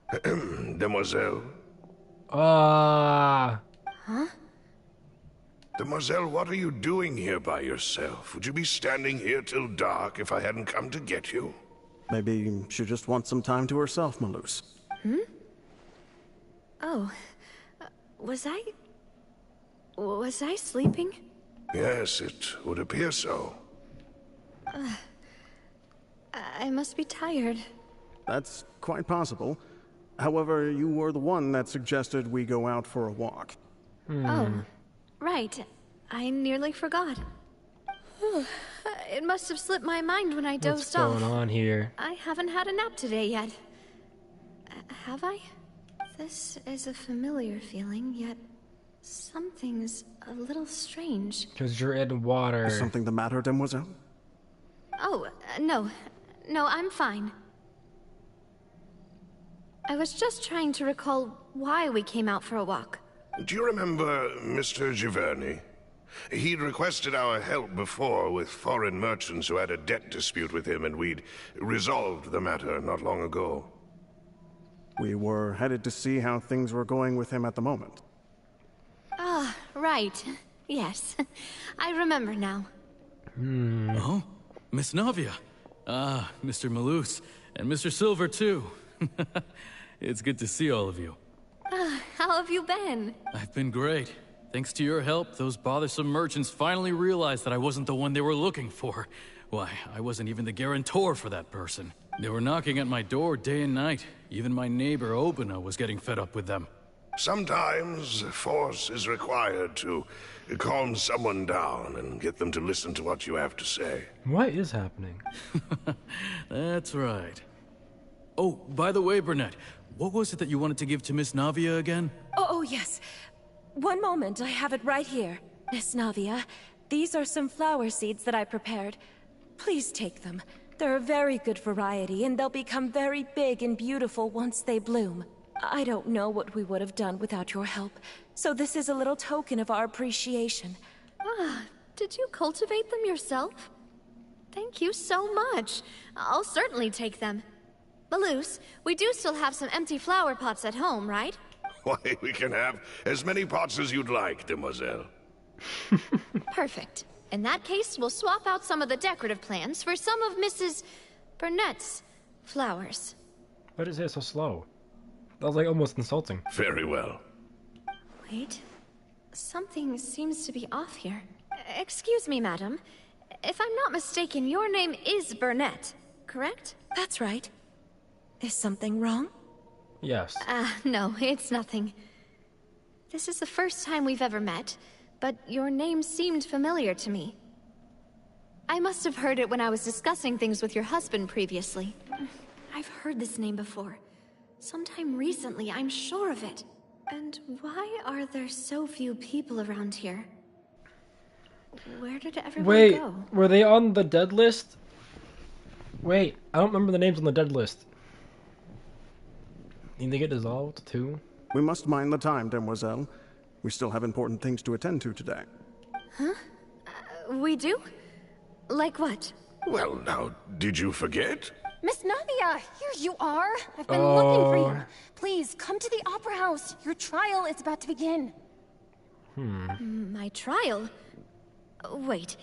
Demoiselle? Huh? Demoiselle, what are you doing here by yourself? Would you be standing here till dark if I hadn't come to get you? Maybe she just wants some time to herself, Malus. Oh, was I sleeping? Yes, it would appear so. I must be tired. That's quite possible. However, you were the one that suggested we go out for a walk. Oh, right. I nearly forgot. It must have slipped my mind when I dozed off. What's going on here? I haven't had a nap today yet. Have I? This is a familiar feeling, yet something's a little strange. Because you're in water. Is something the matter, Demoiselle? Oh, no. No, I'm fine. I was just trying to recall why we came out for a walk. Do you remember Mr. Giverny? He'd requested our help before with foreign merchants who had a debt dispute with him, and we'd resolved the matter not long ago. We were headed to see how things were going with him at the moment. Ah, right. Yes. I remember now. Oh? Miss Navia. Ah, Mr. Malus. And Mr. Silver, too. It's good to see all of you. How have you been? I've been great. Thanks to your help, those bothersome merchants finally realized that I wasn't the one they were looking for. Why, I wasn't even the guarantor for that person. They were knocking at my door day and night. Even my neighbor, Obina, was getting fed up with them. Sometimes force is required to calm someone down and get them to listen to what you have to say. What is happening? That's right. Oh, by the way, Burnett, what was it that you wanted to give to Miss Navia again? Oh, yes. One moment, I have it right here. Miss Navia, these are some flower seeds that I prepared. Please take them. They're a very good variety, and they'll become very big and beautiful once they bloom. I don't know what we would have done without your help, so this is a little token of our appreciation. Ah, did you cultivate them yourself? Thank you so much. I'll certainly take them. Malus, we do still have some empty flower pots at home, right? Why, we can have as many pots as you'd like, Demoiselle. Perfect. In that case, we'll swap out some of the decorative plants for some of Mrs. Burnett's flowers. Why did it say so slow? That was like almost insulting. Very well. Wait. Something seems to be off here. Excuse me, madam. If I'm not mistaken, your name is Burnett, correct? That's right. Is something wrong? Yes. No, it's nothing. This is the first time we've ever met, but your name seemed familiar to me. I must have heard it when I was discussing things with your husband previously. I've heard this name before. Sometime recently, I'm sure of it. And why are there so few people around here? Where did everyone go? Were they on the dead list? Wait, I don't remember the names on the dead list. Did they get dissolved too? We must mind the time, demoiselle. We still have important things to attend to today. Huh? We do? Like what? Well, now, did you forget? Miss Navia, here you are. I've been looking for you. Please, come to the Opera House. Your trial is about to begin. My trial? Wait,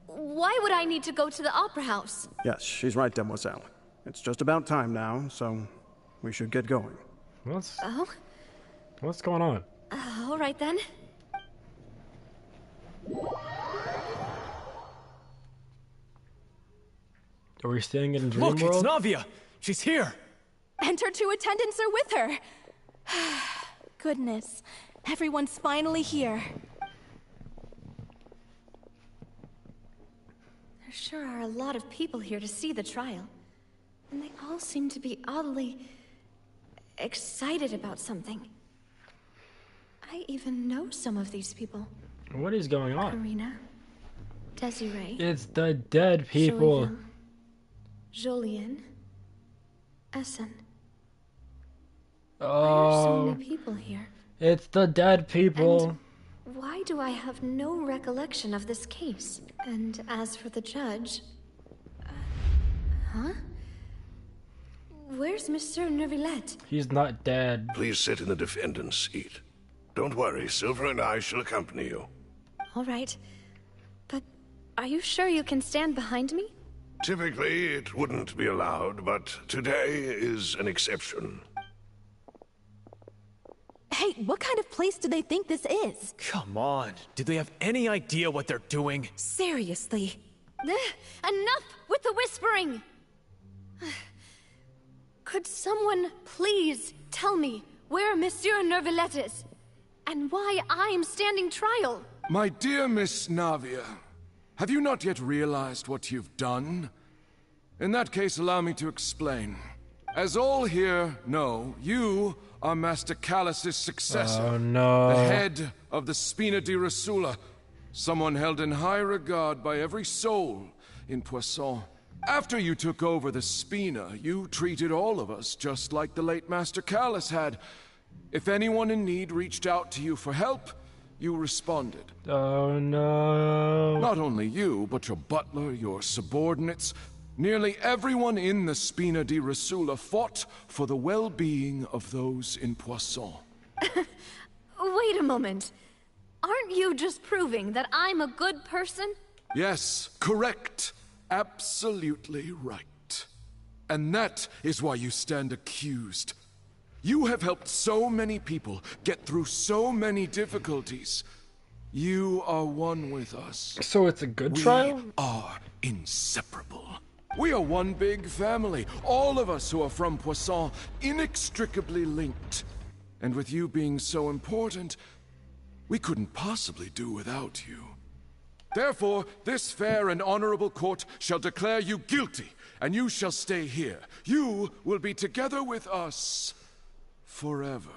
why would I need to go to the Opera House? Yes, she's right, demoiselle. It's just about time now, so we should get going. What's going on? All right then. Are we staying in a dream Look, world? it's Navia! She's here! And her two attendants are with her. Goodness, everyone's finally here. There sure are a lot of people here to see the trial. And they all seem to be oddly excited about something. I even know some of these people. What is going on? Karina, Desiree. It's the dead people. Julien, Essen. Oh. Why are so many people here? It's the dead people. And why do I have no recollection of this case? And as for the judge... huh? Where's Monsieur Neuvillette? He's not dead. Please sit in the defendant's seat. Don't worry, Silver and I shall accompany you. All right. But are you sure you can stand behind me? Typically, it wouldn't be allowed, but today is an exception. Hey, what kind of place do they think this is? Come on, do they have any idea what they're doing? Seriously. Enough with the whispering! Could someone please tell me where Monsieur Neuvillette is? And why I'm standing trial? My dear Miss Navia, have you not yet realized what you've done? In that case, allow me to explain. As all here know, you are Master Callus's successor. Oh no. The head of the Spina di Rosula. Someone held in high regard by every soul in Poisson. After you took over the Spina, you treated all of us just like the late Master Callus had. If anyone in need reached out to you for help, you responded. Oh no. Not only you, but your butler, your subordinates, nearly everyone in the Spina di Rosula fought for the well-being of those in Poisson. Wait a moment. Aren't you just proving that I'm a good person? Yes, correct. Absolutely right. And that is why you stand accused. You have helped so many people get through so many difficulties. You are one with us. So it's a good trial? We are inseparable. We are one big family. All of us who are from Poisson, inextricably linked. And with you being so important, we couldn't possibly do without you. Therefore, this fair and honorable court shall declare you guilty, and you shall stay here. You will be together with us forever.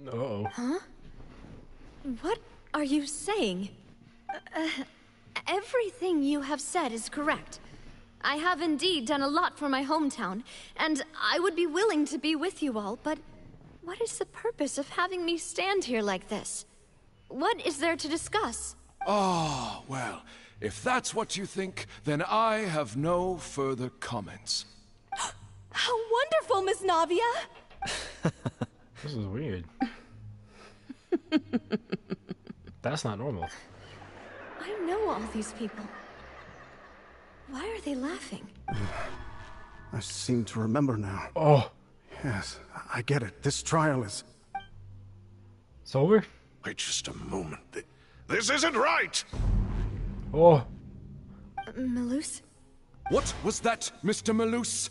Uh-oh. Huh? What are you saying? Everything you have said is correct. I have indeed done a lot for my hometown, and I would be willing to be with you all, but what is the purpose of having me stand here like this? What is there to discuss? Ah, well, if that's what you think, then I have no further comments. How wonderful, Miss Navia! This is weird. That's not normal. I know all these people. Why are they laughing? I seem to remember now. Oh. Yes, I get it. This trial is... It's over? Wait just a moment. This isn't right! Oh. Malus? What was that, Mr. Malus?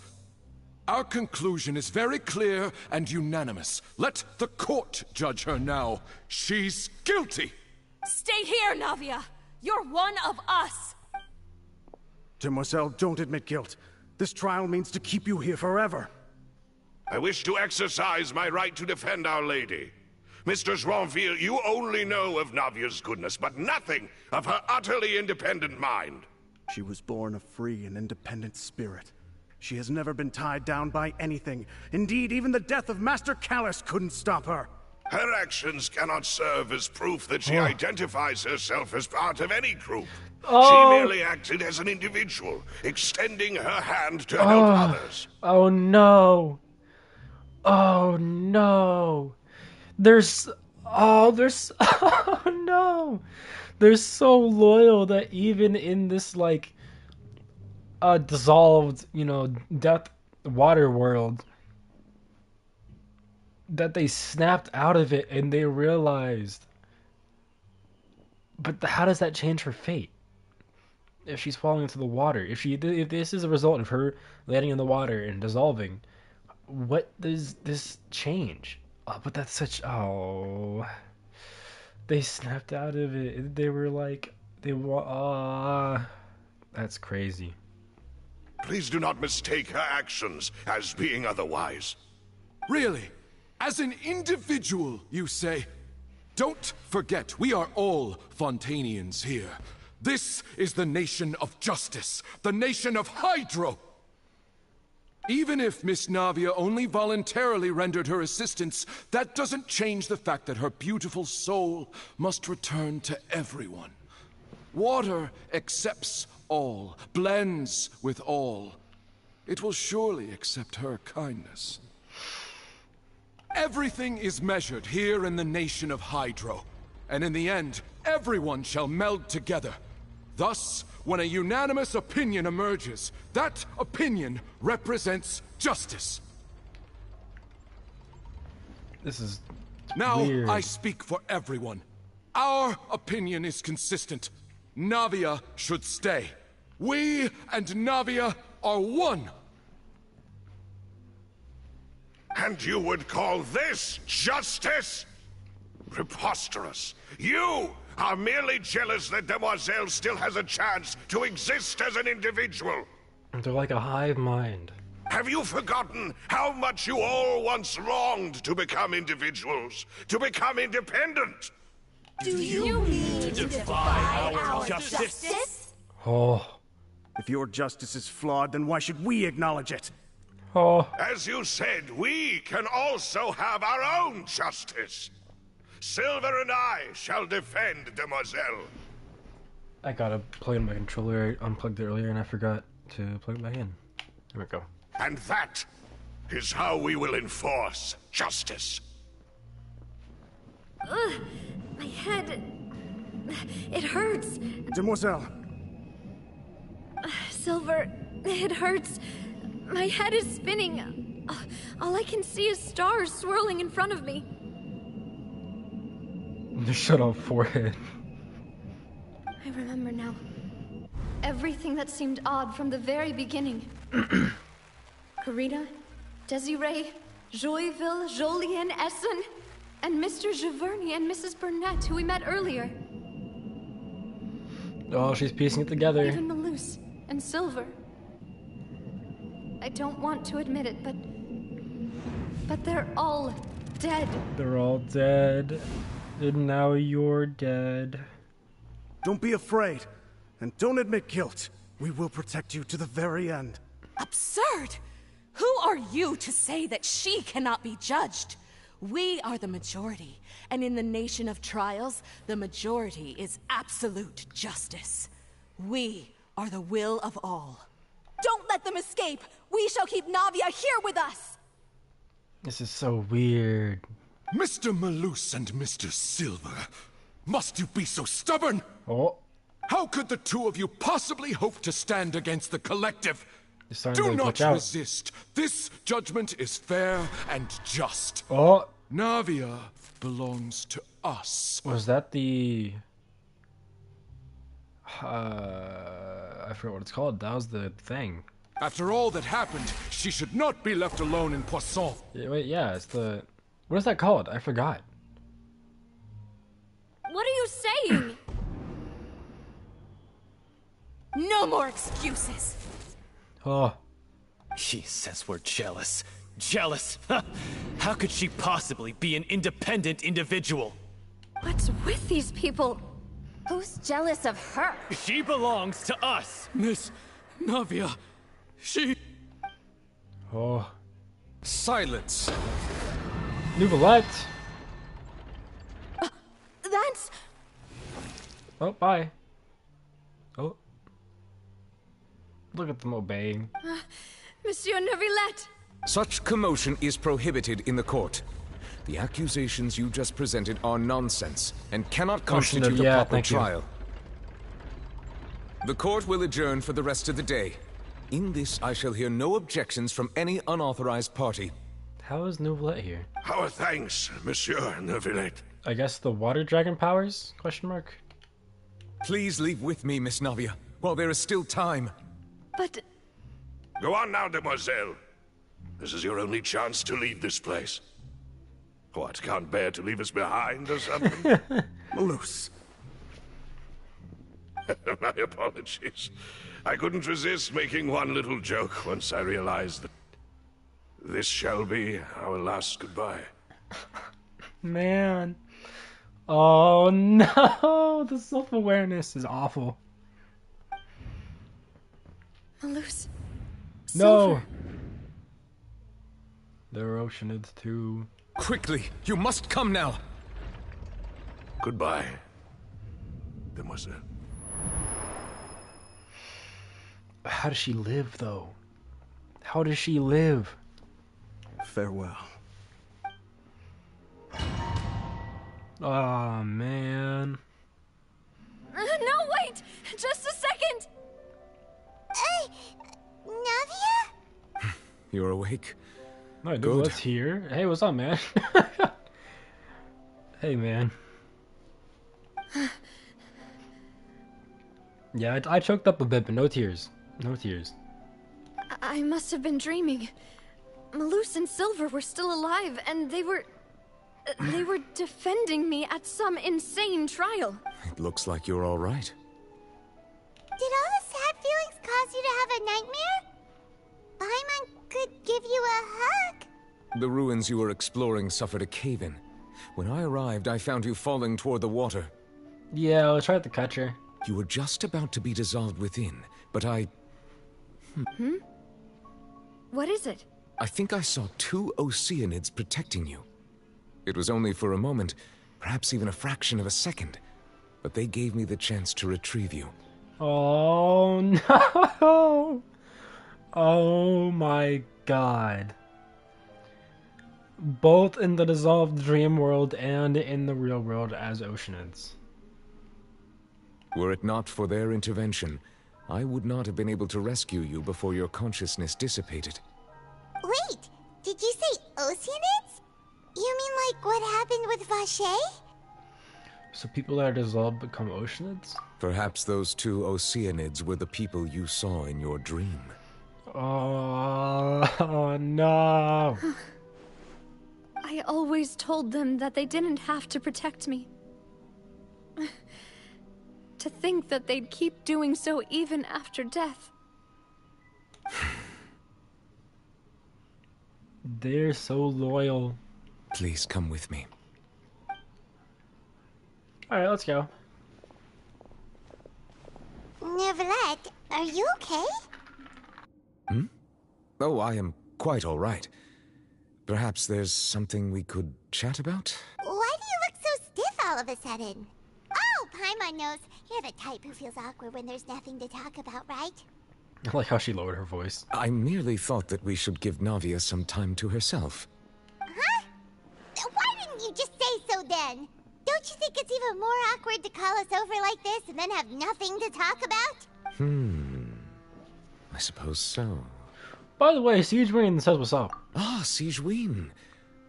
Our conclusion is very clear and unanimous. Let the court judge her now. She's guilty! Stay here, Navia! You're one of us! Demoiselle, don't admit guilt. This trial means to keep you here forever. I wish to exercise my right to defend Our Lady. Mr. Joinville, you only know of Navia's goodness, but nothing of her utterly independent mind. She was born a free and independent spirit. She has never been tied down by anything. Indeed, even the death of Master Callus couldn't stop her. Her actions cannot serve as proof that she identifies herself as part of any group. She merely acted as an individual, extending her hand to help others. Oh no. Oh no. Oh no. They're so loyal that even in this, like, dissolved, death water world, that they snapped out of it and they realized. But how does that change her fate? If she's falling into the water, if this is a result of her landing in the water and dissolving, what does this change? Oh, but that's such... Oh... They snapped out of it. They were like... That's crazy. Please do not mistake her actions as being otherwise. Really? As an individual, you say? Don't forget, we are all Fontainians here. This is the nation of justice, the nation of Hydro. Even if Miss Navia only voluntarily rendered her assistance, that doesn't change the fact that her beautiful soul must return to everyone. Water accepts all, blends with all. It will surely accept her kindness. Everything is measured here in the nation of Hydro, and in the end, everyone shall meld together. Thus, when a unanimous opinion emerges, that opinion represents justice. This is now weird. I speak for everyone. Our opinion is consistent. Navia should stay. We and Navia are one. And you would call this justice? Preposterous. You are merely jealous that Demoiselle still has a chance to exist as an individual. They're like a hive mind. Have you forgotten how much you all once longed to become individuals, to become independent? Do you mean to defy our justice? Oh. If your justice is flawed, then why should we acknowledge it? Oh. As you said, we can also have our own justice. Silver and I shall defend Demoiselle. I gotta plug in my controller. I unplugged it earlier and I forgot to plug it back in. There we go. And that is how we will enforce justice. Ugh, my head... It hurts. Demoiselle. Silver, it hurts. My head is spinning. All I can see is stars swirling in front of me. Shut up, forehead. I remember now. Everything that seemed odd from the very beginning. Karina, Desiree, Joyville, Jolien, Essen, and Mr. Giverny and Mrs. Burnett, who we met earlier. Oh, she's piecing it together. Even Malus and Silver. I don't want to admit it, but they're all dead. They're all dead. And now you're dead. Don't be afraid. And don't admit guilt. We will protect you to the very end. Absurd! Who are you to say that she cannot be judged? We are the majority, and in the nation of trials, the majority is absolute justice. We are the will of all. Don't let them escape! We shall keep Navia here with us! This is so weird. Mr. Malus and Mr. Silver, must you be so stubborn? Oh. How could the two of you possibly hope to stand against the collective? You're starting Do to not glitch out. resist. This judgment is fair and just. Oh, Navia belongs to us. was that the... I forget what it's called. That was the thing. After all that happened, she should not be left alone in Poisson. Yeah, wait, yeah, it's the... What is that called? I forgot. What are you saying? No more excuses. Oh. She says we're jealous. Jealous? How could she possibly be an independent individual? What's with these people? Who's jealous of her? She belongs to us. Miss Navia, she... Oh. Silence. Nouvellette. That's... Oh, bye. Oh. Look at them obeying. Monsieur Neuvillette! Such commotion is prohibited in the court. The accusations you just presented are nonsense and cannot constitute a proper trial. The court will adjourn for the rest of the day. In this, I shall hear no objections from any unauthorized party. How is Nouvellette here? Our thanks, Monsieur Neuvillette. I guess the water dragon powers? Question mark. Please leave with me, Miss Navia, while there is still time. But... Go on now, demoiselle. This is your only chance to leave this place. What, can't bear to leave us behind or something? Loose. My apologies. I couldn't resist making one little joke once I realized that this shall be our last goodbye. Man. Oh no! The self-awareness is awful. Malus. No! There are Oceanids too. Quickly! You must come now! Goodbye, demoiselle. How does she live, though? How does she live? Farewell. Oh, man. No, wait! Just a second! Navia? You're awake? No, Nouvlette's here. Hey, what's up, man? Hey, man. Yeah, I choked up a bit, but no tears. No tears. I must have been dreaming. Malus and Silver were still alive, and they were defending me at some insane trial. It looks like you're all right. Did all the sad feelings cause you to have a nightmare? Paimon could give you a hug. The ruins you were exploring suffered a cave-in. When I arrived, I found you falling toward the water. Yeah, I tried to catch her. You were just about to be dissolved within, but I... What is it? I think I saw 2 Oceanids protecting you. It was only for a moment, perhaps even a fraction of a second, but they gave me the chance to retrieve you. Oh no! Oh my god. Both in the dissolved dream world and in the real world as Oceanids. Were it not for their intervention, I would not have been able to rescue you before your consciousness dissipated. Wait, did you say Oceanids? You mean like what happened with Vache? So people that are dissolved become Oceanids? Perhaps those 2 Oceanids were the people you saw in your dream. Oh no! I always told them that they didn't have to protect me. To think that they'd keep doing so even after death. They're so loyal. Please come with me. Alright, let's go. Neuvillette, are you okay? Oh, I am quite all right. Perhaps there's something we could chat about? Why do you look so stiff all of a sudden? Oh, Paimon knows. You're the type who feels awkward when there's nothing to talk about, right? I like how she lowered her voice. I merely thought that we should give Navia some time to herself. Huh? Why didn't you just say so then? Don't you think it's even more awkward to call us over like this and then have nothing to talk about? I suppose so. By the way, Siegeween says what's up. Ah, Siegeween.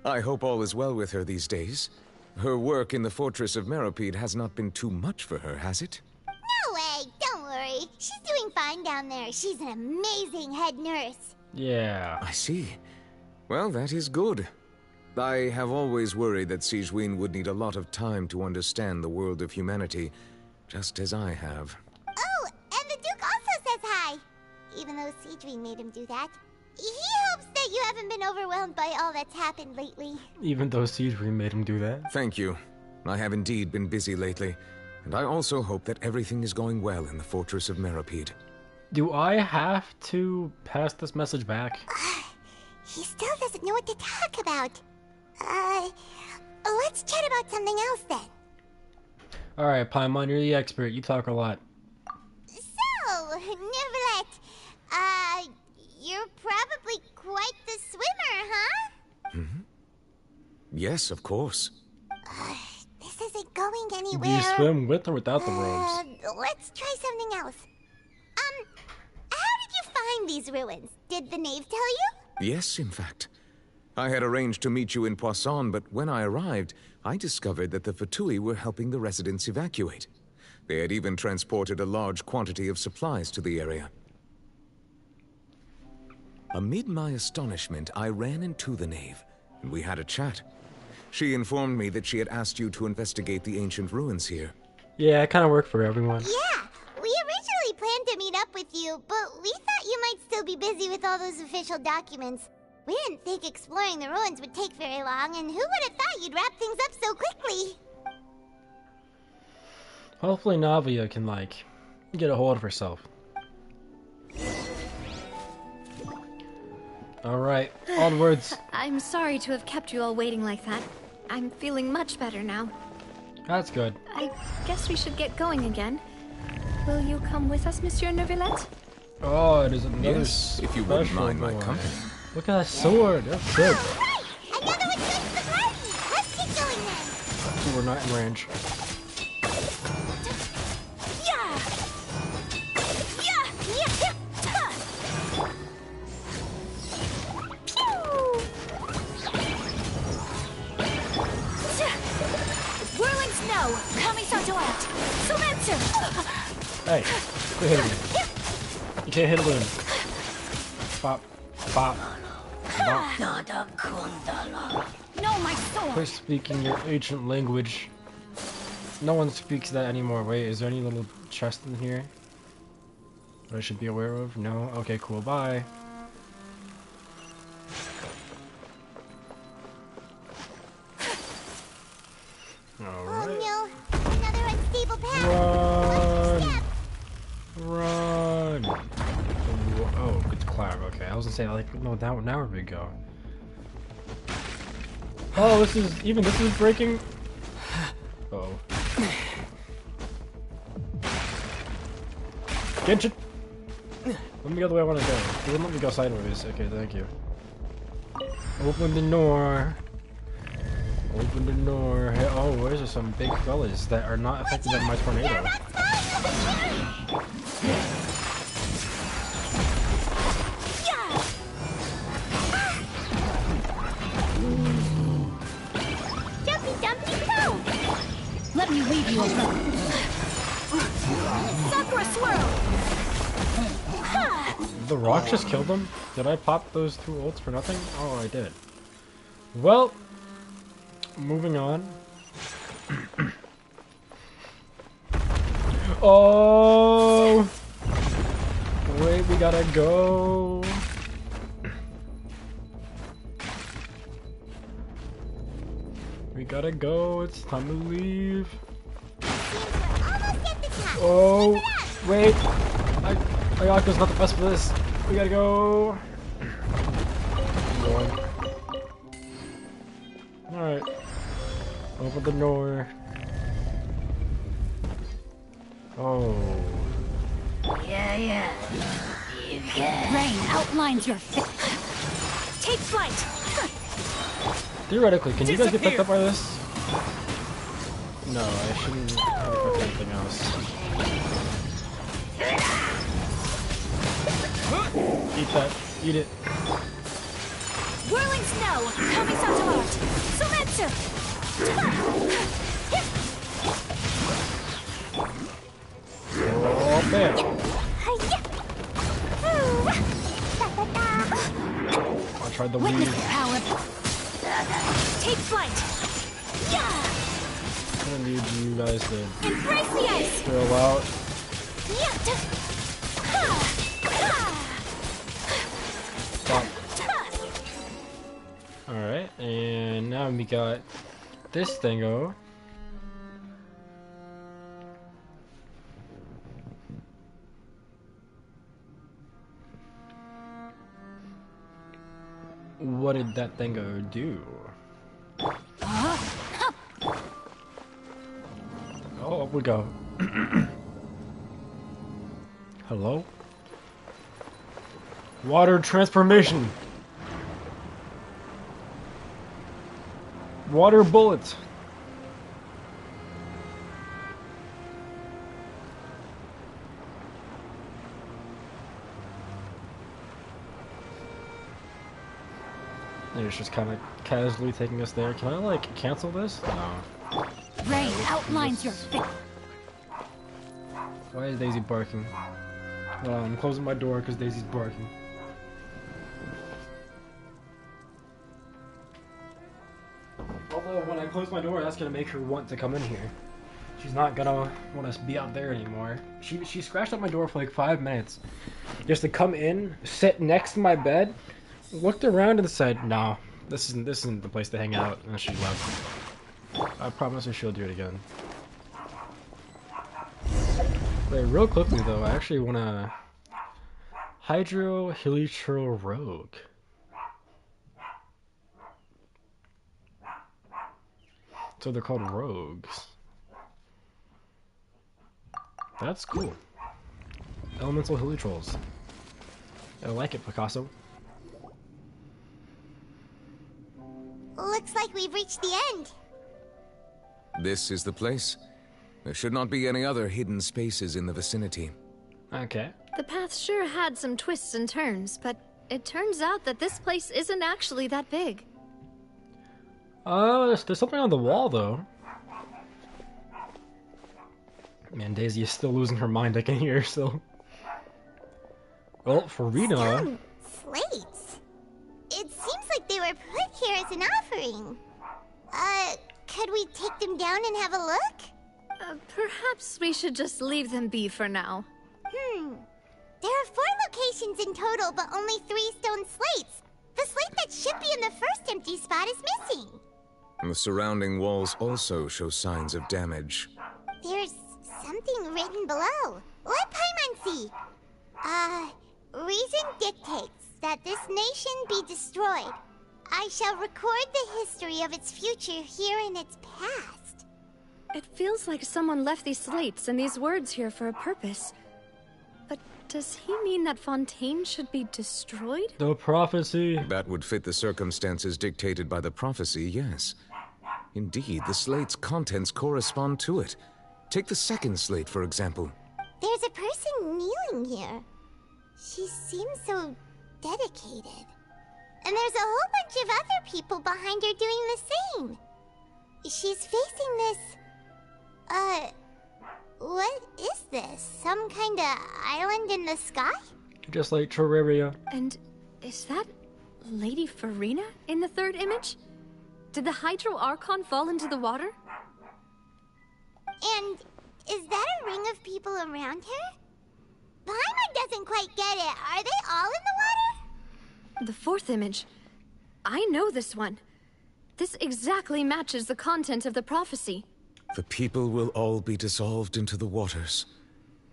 I hope all is well with her these days. Her work in the Fortress of Meropide has not been too much for her, has it? No way, don't worry. She's doing fine down there. She's an amazing head nurse. Yeah. I see. Well, that is good. I have always worried that Siegeween would need a lot of time to understand the world of humanity, just as I have. Oh, and the Duke also says hi. Even though Siegeween made him do that. He hopes that you haven't been overwhelmed by all that's happened lately. Even though Siegeween made him do that. Thank you. I have indeed been busy lately, and I also hope that everything is going well in the Fortress of Meropide. Do I have to pass this message back? He still doesn't know what to talk about. Let's chat about something else then. Alright, Paimon, you're the expert. You talk a lot. So, Neuvillette, you're probably quite the swimmer, huh? Mm-hmm. Yes, of course. This isn't going anywhere. Do you swim with or without the robes? Let's try something else. How did you find these ruins? Did the knave tell you? Yes, in fact. I had arranged to meet you in Poisson, but when I arrived, I discovered that the Fatui were helping the residents evacuate. They had even transported a large quantity of supplies to the area. Amid my astonishment, I ran into the knave, and we had a chat. She informed me that she had asked you to investigate the ancient ruins here. Yeah, it kind of worked for everyone. Yeah, we originally planned to meet up with you, but we thought you might still be busy with all those official documents. We didn't think exploring the ruins would take very long, and who would have thought you'd wrap things up so quickly? Hopefully Navia can, like, get a hold of herself. Alright, onwards. I'm sorry to have kept you all waiting like that. I'm feeling much better now. That's good. I guess we should get going again. Will you come with us, Monsieur Neuvillette? Oh, it is another Yes, if you wouldn't mind my company. Look at that sword. That's good. Right! Another one joins the party! Let's get going then! So we're not in range. Yeah! Yeah! Yeah! Whirling snow! Kami-Santoat! Sumetsu! Hey, quit hitting me. You can't hit a balloon. Pop. Pop. Pop. No, my sword! Quit speaking your ancient language. No one speaks that anymore. Wait, is there any little chest in here that I should be aware of? No? Okay, cool. Bye. Alright. Oh no, another unstable path! Run! Run! Oh, good climb. Okay, I was gonna say, like, no, now where do we go? Oh, this is breaking. Uh-oh. Genshin! Let me go the way I want to go. It wouldn't let me go sideways. Okay, thank you. Open the door. Open the door. Hey, oh, where's there some big fellas that are not affected by my tornado? Jumpy Dumpty Go! Let me leave you alone. Sakura Swirl! The rock just killed them? Did I pop those two ults for nothing? Oh, I did. Well, moving on. Oh! Wait, we gotta go. We gotta go. It's time to leave. Oh, wait. Ayaka's not the best for this. We gotta go. Alright. Open the door. Oh. Yeah. You can. Rain outlines your face. Take flight. Theoretically, can you guys get picked up by this? No, I shouldn't have equipped anything else. Eat that. Eat it. Whirling snow! Kami-sato art! Sumetsu! Oh, bam. I tried the Witness weave. the power. Take flight! I'm gonna need you guys to Embrace the ice! throw out. Stop. Alright, and now we got this thingo. What did that thingo do? Oh, up we go. Hello? Water transformation. Water bullets. And it's just kind of casually taking us there. Can I, like, cancel this? No. Rain outlines your face. Why is Daisy barking? Hold on, I'm closing my door because Daisy's barking. Although, when I close my door, that's gonna make her want to come in here. She's not gonna want us to be out there anymore. She scratched up my door for like 5 minutes. Just to come in, sit next to my bed, looked around and said, no, this isn't the place to hang out, and she left. I promise her she'll do it again. Wait, real quickly though, I actually wanna Hydrohelichurl Rogue. So they're called rogues. That's cool. Elemental Helitrolls. I like it, Picasso. Looks like we've reached the end. This is the place. There should not be any other hidden spaces in the vicinity. Okay. The path sure had some twists and turns, but it turns out that this place isn't actually that big. There's something on the wall though. Man, Daisy is still losing her mind. I can hear her still. Well, Farina. Stone slates. It seems like they were put here as an offering. Could we take them down and have a look? Perhaps we should just leave them be for now. There are 4 locations in total, but only 3 stone slates. The slate that should be in the first empty spot is missing. The surrounding walls also show signs of damage. There's something written below. Let Paimon see. Reason dictates that this nation be destroyed. I shall record the history of its future here in its past. It feels like someone left these slates and these words here for a purpose. But does he mean that Fontaine should be destroyed? The prophecy. That would fit the circumstances dictated by the prophecy, yes. Indeed, the slate's contents correspond to it. Take the second slate, for example. There's a person kneeling here. She seems so dedicated. And there's a whole bunch of other people behind her doing the same. She's facing this... what is this? Some kind of island in the sky? Just like Terraria. And is that Lady Farina in the third image? Did the Hydro Archon fall into the water? And is that a ring of people around her? Paimon doesn't quite get it. Are they all in the water? The fourth image. I know this one. This exactly matches the content of the prophecy. The people will all be dissolved into the waters,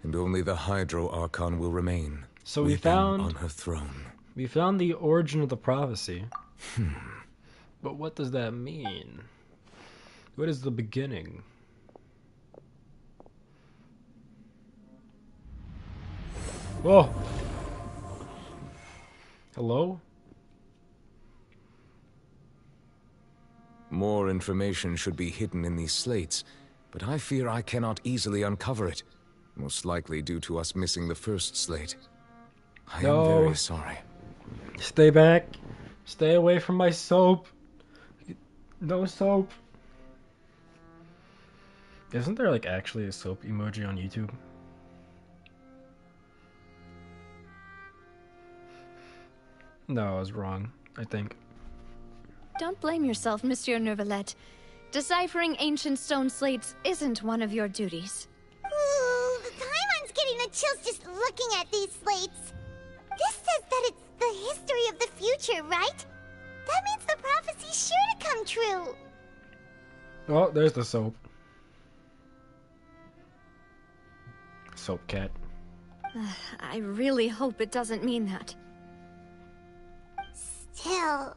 and only the Hydro Archon will remain. So we found on her throne. We found the origin of the prophecy. But what does that mean? What is the beginning? Whoa! Hello? More information should be hidden in these slates, but I fear I cannot easily uncover it. Most likely due to us missing the first slate. I am very sorry. Stay back. Stay away from my soap. No soap. Isn't there like actually a soap emoji on YouTube? No, I was wrong, I think. Don't blame yourself, Monsieur Neuvillette. Deciphering ancient stone slates isn't one of your duties. Ooh, Paimon's getting the chills just looking at these slates. This says that it's the history of the future, right? That means the prophecy's sure to come true. Oh, there's the soap. Soap cat. I really hope it doesn't mean that. Still,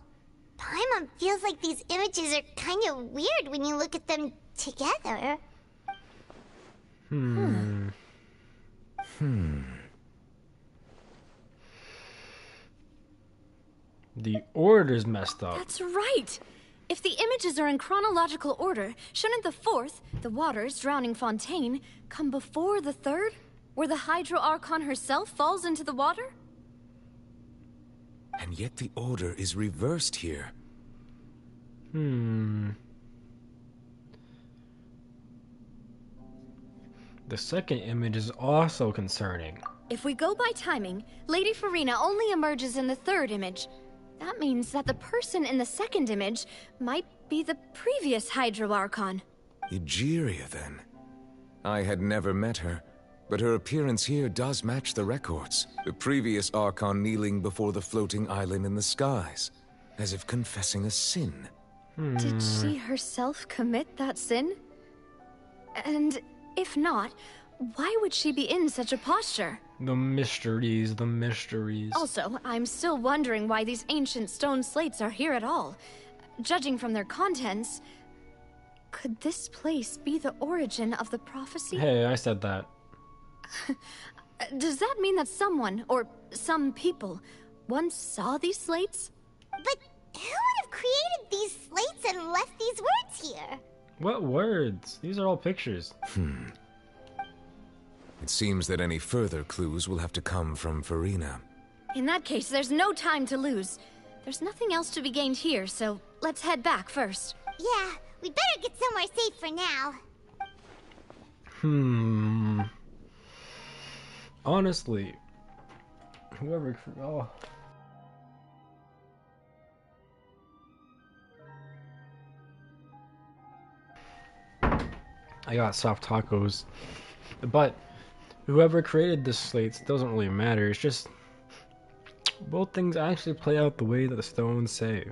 Paimon feels like these images are kind of weird when you look at them together. The order's messed up. That's right! If the images are in chronological order, shouldn't the fourth, the waters drowning Fontaine, come before the third? Where the Hydro Archon herself falls into the water? And yet the order is reversed here. The second image is also concerning. If we go by timing, Lady Farina only emerges in the third image. That means that the person in the second image might be the previous Hydro Archon. Egeria, then. I had never met her, but her appearance here does match the records. The previous Archon kneeling before the floating island in the skies, as if confessing a sin. Did she herself commit that sin? And if not, why would she be in such a posture? The mysteries, the mysteries. Also, I'm still wondering why these ancient stone slates are here at all. Judging from their contents, could this place be the origin of the prophecy? Hey, I said that. Does that mean that someone, or some people, once saw these slates? But who would have created these slates and left these words here? What words? These are all pictures. It seems that any further clues will have to come from Farina. In that case, there's no time to lose. There's nothing else to be gained here, so let's head back first. Yeah, we'd better get somewhere safe for now. Honestly, whoever... Oh. I got soft tacos. But whoever created this slates doesn't really matter. It's just both things actually play out the way that the stones say.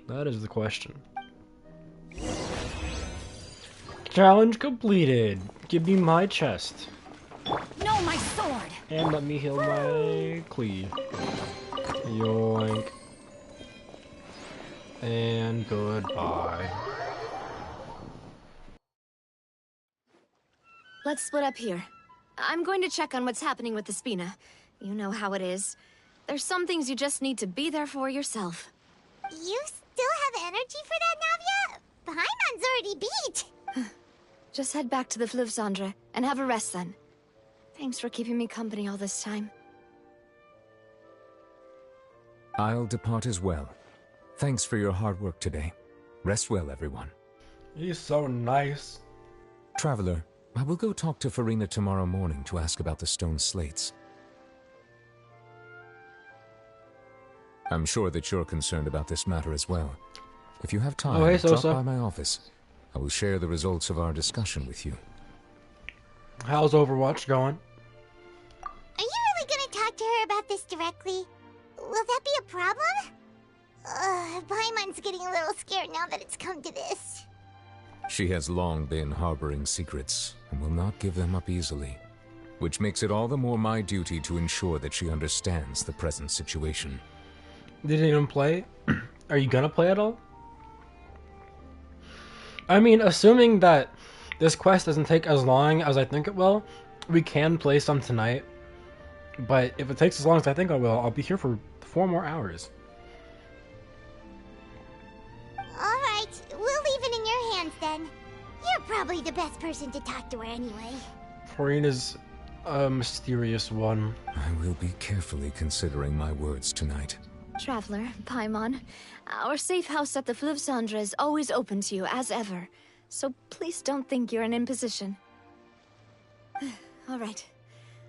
That is the question. Challenge completed. Give me my chest. No, my sword. And let me heal my cleave. Yoink. And goodbye. Let's split up here. I'm going to check on what's happening with the Spina. You know how it is. There's some things you just need to be there for yourself. You still have energy for that, Navia? Paimon's already beat. Just head back to the Fleuve Cendre and have a rest then. Thanks for keeping me company all this time. I'll depart as well. Thanks for your hard work today. Rest well, everyone. He's so nice. Traveler, I will go talk to Farina tomorrow morning to ask about the stone slates. I'm sure that you're concerned about this matter as well. If you have time, drop by my office. I will share the results of our discussion with you. How's Overwatch going? Are you really gonna talk to her about this directly? Will that be a problem? Paimon's getting a little scared now that it's come to this. She has long been harboring secrets and will not give them up easily, which makes it all the more my duty to ensure that she understands the present situation. Did you even play? Are you gonna play at all? I mean, assuming that this quest doesn't take as long as I think it will, we can play some tonight. But if it takes as long as I think I will, I'll be here for 4 more hours. Alright, we'll leave it in your hands then. You're probably the best person to talk to her anyway. Farina's a mysterious one. I will be carefully considering my words tonight. Traveler, Paimon, our safe house at the Fleuve Cendre is always open to you, as ever. So please don't think you're an imposition. All right.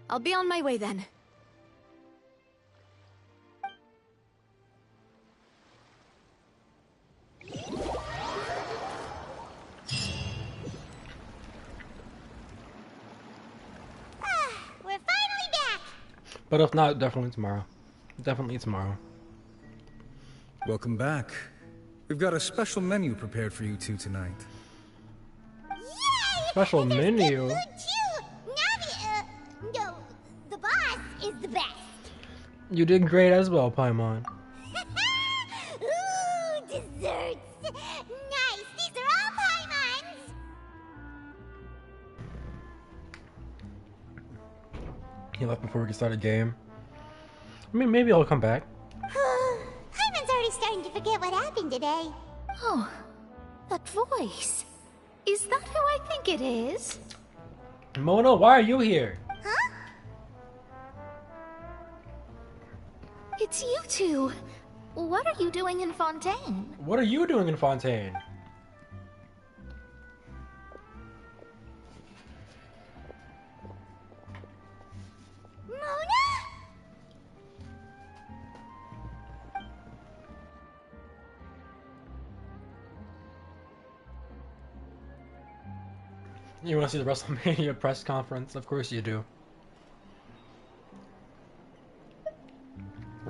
I'll be on my way then. We're finally back! But if not, definitely tomorrow. Definitely tomorrow. Welcome back. We've got a special menu prepared for you two tonight. Yay! Special menu? Food too! Navi, no, the boss is the best. You did great as well, Paimon. Ooh, desserts! Nice! These are all Paimon's! He left before we could start a game. I mean, maybe I'll come back. Paimon's already starting to forget what happened today. Oh, that voice. Is that who I think it is? Mona, why are you here? Huh? It's you two. What are you doing in Fontaine? What are you doing in Fontaine? Mona? You want to see the WrestleMania press conference? Of course you do.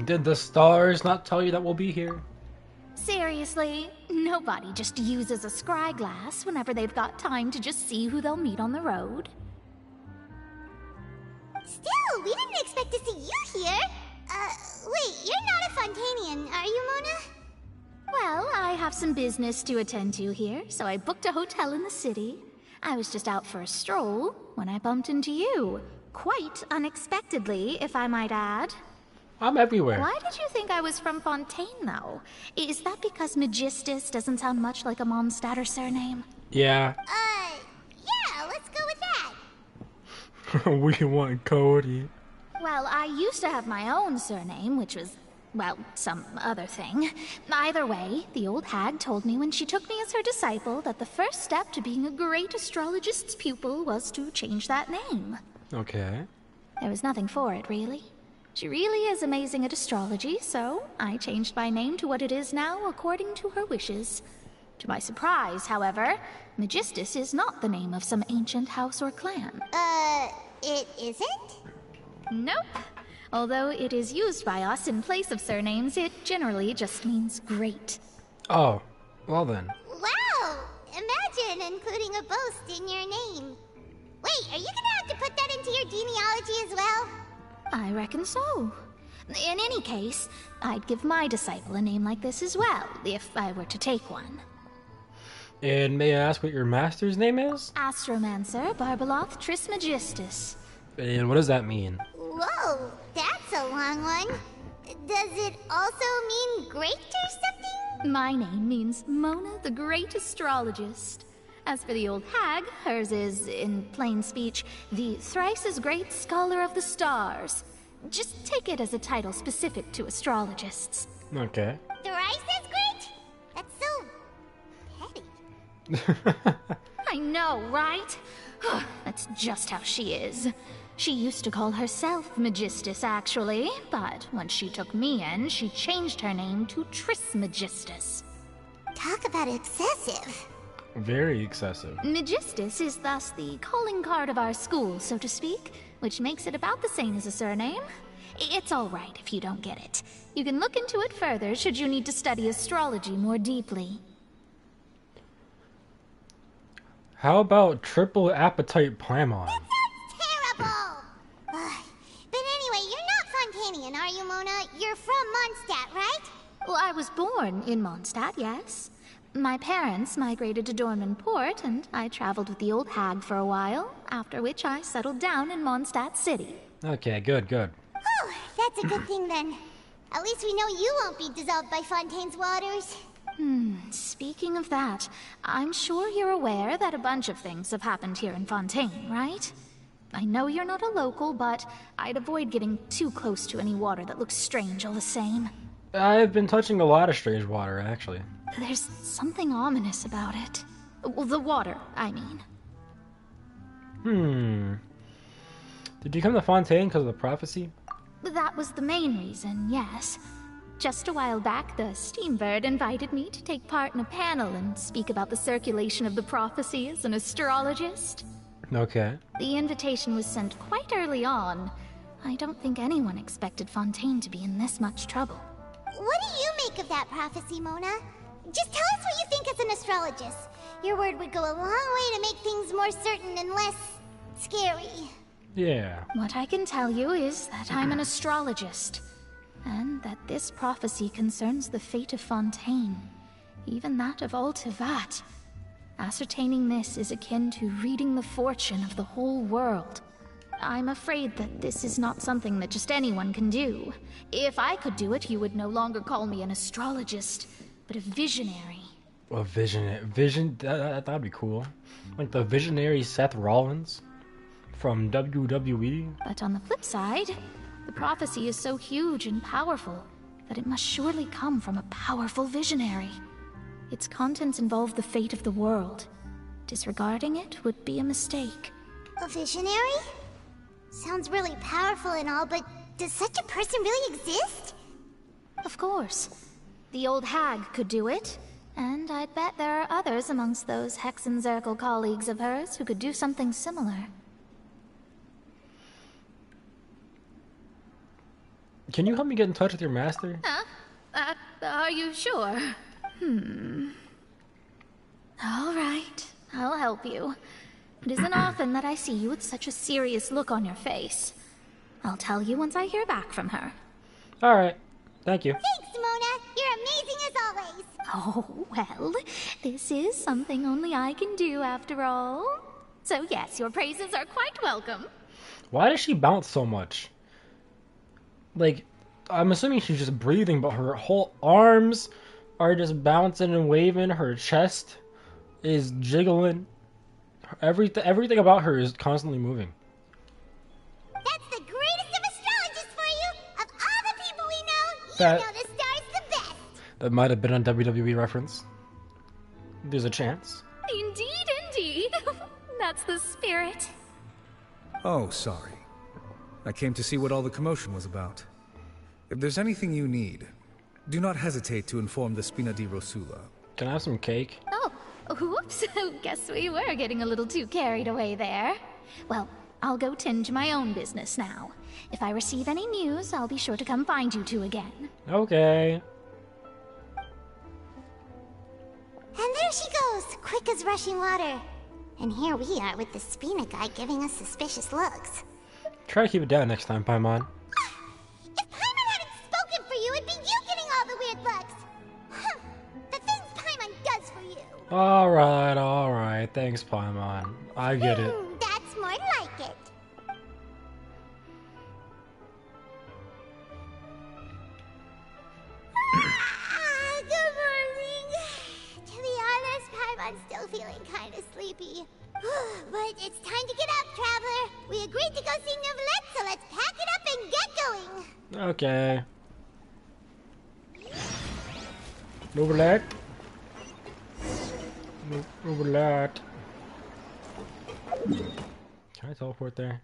Did the stars not tell you that we'll be here? Seriously, nobody just uses a scry glass whenever they've got time to just see who they'll meet on the road. Still, we didn't expect to see you here. Wait, you're not a Fontainian, are you, Mona? Well, I have some business to attend to here, so I booked a hotel in the city. I was just out for a stroll when I bumped into you. Quite unexpectedly, if I might add. I'm everywhere. Why did you think I was from Fontaine, though? Is that because Magistus doesn't sound much like a Mondstadter surname? Yeah. Yeah, let's go with that. We want Cody. Well, I used to have my own surname, which was, well, some other thing. Either way, the old hag told me when she took me as her disciple that the first step to being a great astrologist's pupil was to change that name. Okay. There was nothing for it, really. She really is amazing at astrology, so I changed my name to what it is now according to her wishes. To my surprise, however, Magistus is not the name of some ancient house or clan. It isn't? Nope. Although it is used by us in place of surnames, it generally just means great. Oh, well then. Wow! Imagine including a boast in your name. Wait, are you gonna have to put that into your genealogy as well? I reckon so. In any case, I'd give my disciple a name like this as well, if I were to take one. And may I ask what your master's name is? Astromancer Barbeloth Trismegistus. And what does that mean? Whoa, that's a long one. Does it also mean great or something? My name means Mona the Great Astrologist. As for the old hag, hers is, in plain speech, the thrice-as-great Scholar of the Stars. Just take it as a title specific to astrologists. Okay. Thrice as great? That's so petty. I know, right? That's just how she is. She used to call herself Magistus, actually, but when she took me in, she changed her name to Trismegistus. Talk about excessive. Very excessive. Magistus is thus the calling card of our school, so to speak, which makes it about the same as a surname. It's all right if you don't get it. You can look into it further should you need to study astrology more deeply. How about triple appetite Paimon? That sounds terrible! But anyway, you're not Fontainian, are you, Mona? You're from Mondstadt, right? Well, I was born in Mondstadt, yes. My parents migrated to Dornman Port, and I traveled with the old hag for a while, after which I settled down in Mondstadt City. Okay, good. Oh, that's a good thing then. At least we know you won't be dissolved by Fontaine's waters. Speaking of that, I'm sure you're aware that a bunch of things have happened here in Fontaine, right? I know you're not a local, but I'd avoid getting too close to any water that looks strange all the same. I've been touching a lot of strange water, actually. There's something ominous about it. Well, the water, I mean. Did you come to Fontaine because of the prophecy? That was the main reason, yes. Just a while back, the Steambird invited me to take part in a panel and speak about the circulation of the prophecy as an astrologist. Okay. The invitation was sent quite early on. I don't think anyone expected Fontaine to be in this much trouble. What do you make of that prophecy, Mona? Just tell us what you think as an astrologist. Your word would go a long way to make things more certain and less scary. Yeah. What I can tell you is that I'm an astrologist, and that this prophecy concerns the fate of Fontaine, even that of Ultivat. Ascertaining this is akin to reading the fortune of the whole world. I'm afraid that this is not something that just anyone can do. If I could do it, you would no longer call me an astrologist, but a visionary. A that'd be cool. Like the visionary Seth Rollins from WWE. But on the flip side, the prophecy is so huge and powerful that it must surely come from a powerful visionary. Its contents involve the fate of the world. Disregarding it would be a mistake. A visionary? Sounds really powerful and all, but does such a person really exist? Of course. The old hag could do it, and I'd bet there are others amongst those Hexenzirkel colleagues of hers who could do something similar. Can you help me get in touch with your master? Are you sure? All right, I'll help you. It isn't often that I see you with such a serious look on your face. I'll tell you once I hear back from her. All right. Thank you. Thanks, Mona. You're amazing as always. Oh, well, this is something only I can do after all. So yes, your praises are quite welcome. Why does she bounce so much? Like, I'm assuming she's just breathing, but her whole arms are just bouncing and waving. Her chest is jiggling. Everything about her is constantly moving. That's the greatest of astrologists for you! Of all the people we know, you know the star's the best! That might have been a WWE reference. There's a chance. Indeed. That's the spirit. Oh, sorry. I came to see what all the commotion was about. If there's anything you need, do not hesitate to inform the Spina di Rosula. Can I have some cake? Oh, whoops. Guess we were getting a little too carried away there. Well, I'll go tend to my own business now. If I receive any news, I'll be sure to come find you two again. Okay. And there she goes, quick as rushing water. And here we are with the Spina guy giving us suspicious looks. Try to keep it down next time, Paimon. If Paimon hadn't spoken for you, it'd be you getting all the weird looks. The things Paimon does for you. Alright. Thanks, Paimon. I get it. That's more like it. Good morning. To be honest, Paimon's still feeling kind of sleepy. But it's time to get up, traveler. We agreed to go see Neuvillette, so let's pack it up and get going. Okay. Neuvillette. Neuvillette. Can I teleport there?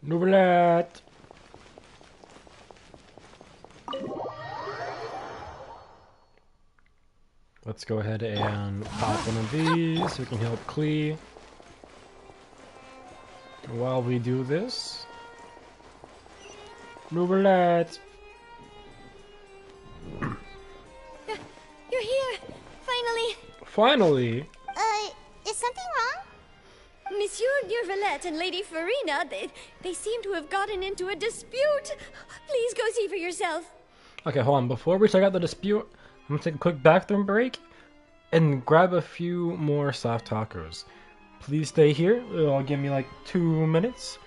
Neuvillette. Let's go ahead and pop one of these so we can help Klee. While we do this, Neuvillette. You're here! Finally! Finally! Is something wrong? Monsieur Neuvillette and Lady Farina, they seem to have gotten into a dispute. Please go see for yourself. Okay, hold on. Before we check out the dispute, I'm gonna take a quick bathroom break and grab a few more soft tacos. Please stay here. It'll give me like 2 minutes.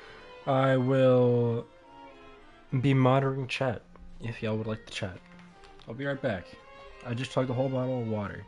I will be monitoring chat if y'all would like to chat. I'll be right back. I just chugged a whole bottle of water.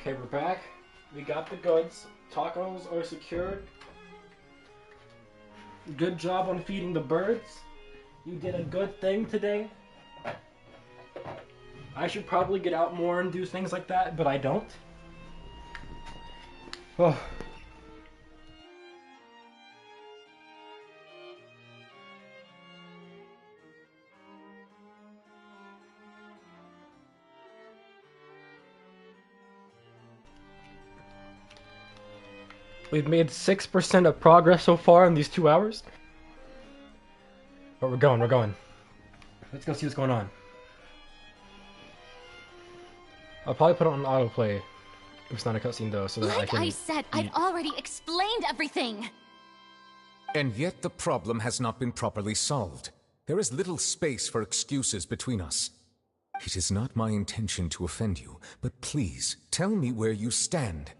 Okay, we're back. We got the goods. Tacos are secured. Good job on feeding the birds. You did a good thing today. I should probably get out more and do things like that, but I don't. Oh. We've made 6% of progress so far in these 2 hours. But we're going. Let's go see what's going on. I'll probably put it on autoplay if it's not a cutscene though, so that Like I said, I've already explained everything. And yet the problem has not been properly solved. There is little space for excuses between us. It is not my intention to offend you, but please, tell me where you stand.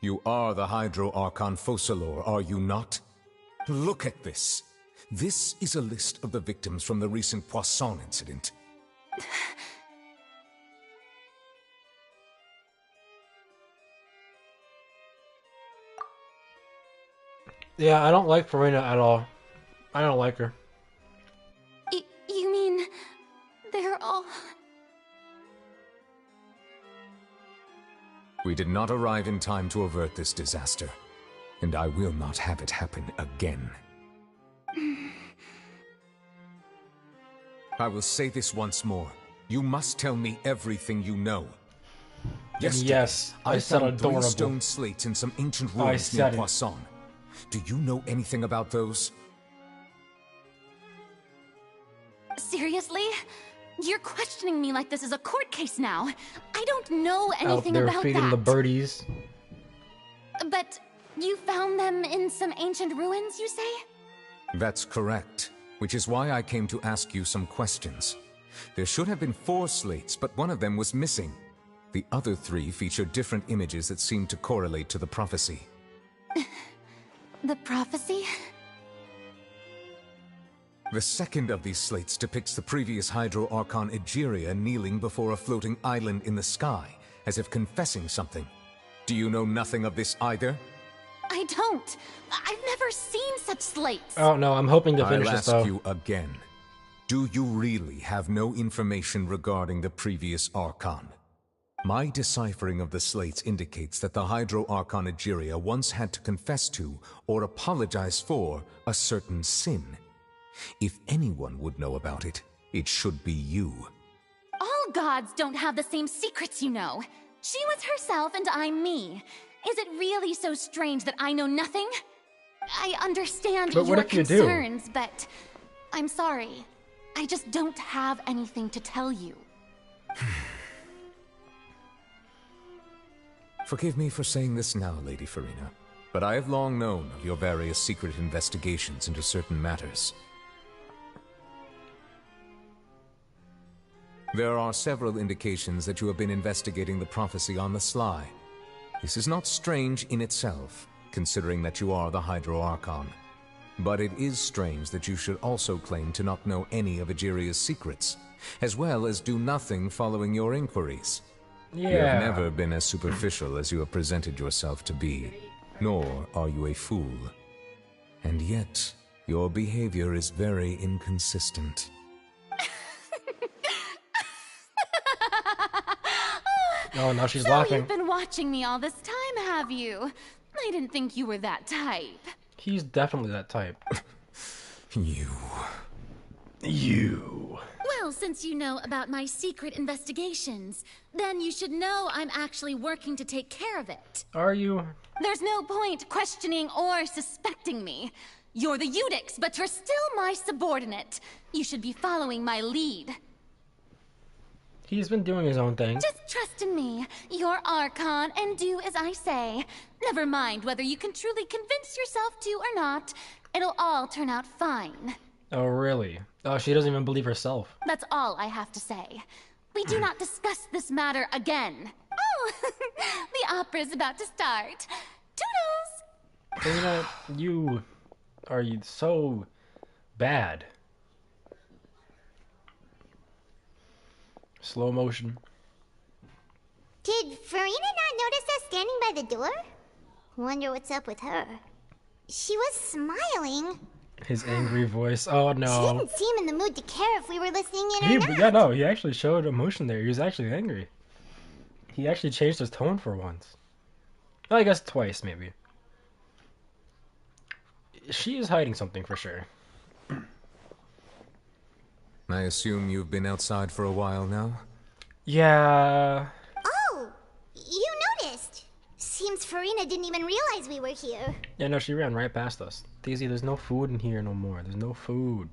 You are the Hydro Archon Focalor, are you not? Look at this. This is a list of the victims from the recent Poisson incident. Yeah, I don't like Farina at all. I don't like her. You mean they're all... We did not arrive in time to avert this disaster, and I will not have it happen again. I will say this once more. You must tell me everything you know. Yes, I said found adorable. 3 stone slates in some ancient ruins near Poisson. Do you know anything about those? Seriously? You're questioning me like this is a court case now. I don't know anything Out there about feeding that. the birdies. But you found them in some ancient ruins, you say? That's correct, which is why I came to ask you some questions. There should have been 4 slates, but one of them was missing. The other 3 feature different images that seem to correlate to the prophecy. The prophecy? The second of these slates depicts the previous Hydro Archon Egeria kneeling before a floating island in the sky, as if confessing something. Do you know nothing of this either? I don't. I've never seen such slates. Oh no, I'm hoping to finish I'll this ask though. you again. Do you really have no information regarding the previous Archon? My deciphering of the slates indicates that the Hydro Archon Egeria once had to confess to, or apologize for, a certain sin. If anyone would know about it, it should be you. All gods don't have the same secrets, you know. She was herself and I'm me. Is it really so strange that I know nothing? I understand But what your if you do? concerns, but I'm sorry. I just don't have anything to tell you. Forgive me for saying this now, Lady Farina, but I have long known of your various secret investigations into certain matters. There are several indications that you have been investigating the prophecy on the sly. This is not strange in itself, considering that you are the Hydro Archon. But it is strange that you should also claim to not know any of Egeria's secrets, as well as do nothing following your inquiries. You have never been as superficial as you have presented yourself to be, nor are you a fool. And yet, your behavior is very inconsistent. Oh, now she's So laughing. you've been watching me all this time, have you? I didn't think you were that type. He's definitely that type. You. Well, since you know about my secret investigations, then you should know I'm actually working to take care of it. Are you? There's no point questioning or suspecting me. You're the Eudix, but you're still my subordinate. You should be following my lead. He's been doing his own thing. Just trust in me. You're Archon, and do as I say. Never mind whether you can truly convince yourself to or not. It'll all turn out fine. Oh, really? Oh, she doesn't even believe herself. That's all I have to say. We do not discuss this matter again. Oh, the opera's about to start. Toodles! Farina, you are so bad. Slow motion. Did Farina not notice us standing by the door? Wonder what's up with her. She was smiling. His angry voice. Oh She no. didn't seem in the mood to care if we were listening in or not. Yeah, no, he actually showed emotion there. He was actually angry. He actually changed his tone for once. Well, I guess twice, maybe. She is hiding something for sure. I assume you've been outside for a while now? Yeah. Oh, you noticed. Seems Farina didn't even realize we were here. Yeah, no, she ran right past us. Daisy, there's no food in here no more. There's no food.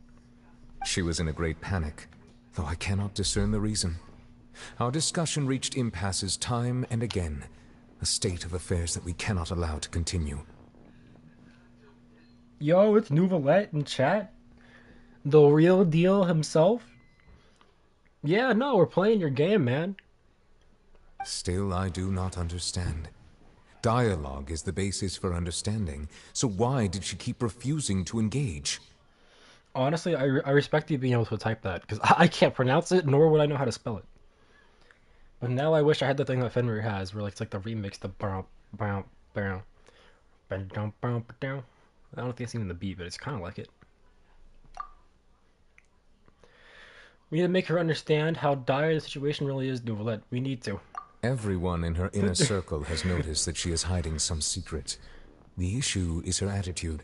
She was in a great panic, though I cannot discern the reason. Our discussion reached impasses time and again, a state of affairs that we cannot allow to continue. Yo, it's Nouvelette in chat. The real deal himself. Yeah, no, we're playing your game, man. Still, I do not understand. Dialogue is the basis for understanding, so why did she keep refusing to engage? Honestly, I respect you being able to type that, because I can't pronounce it, nor would I know how to spell it. But now I wish I had the thing that Fenrir has, where it's like the remix, the brown, brown, brown, brown, brown, brown. I don't think it's even the beat, but it's kind of like it. We need to make her understand how dire the situation really is, Nouvelette. We need to. Everyone in her inner circle has noticed that she is hiding some secret. The issue is her attitude.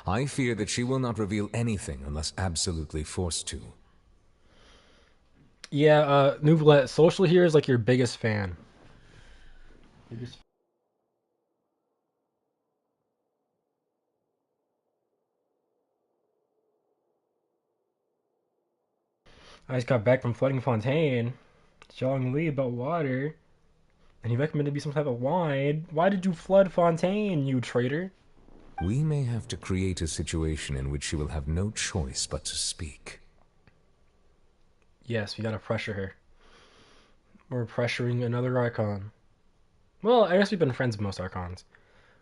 I fear that she will not reveal anything unless absolutely forced to. Yeah, Nouvelette, Social here is like your biggest fan. I just got back from flooding Fontaine, telling Lee about water, and he recommended me some type of wine. Why did you flood Fontaine, you traitor? We may have to create a situation in which she will have no choice but to speak. Yes, we gotta pressure her. We're pressuring another Archon. Well, I guess we've been friends with most Archons.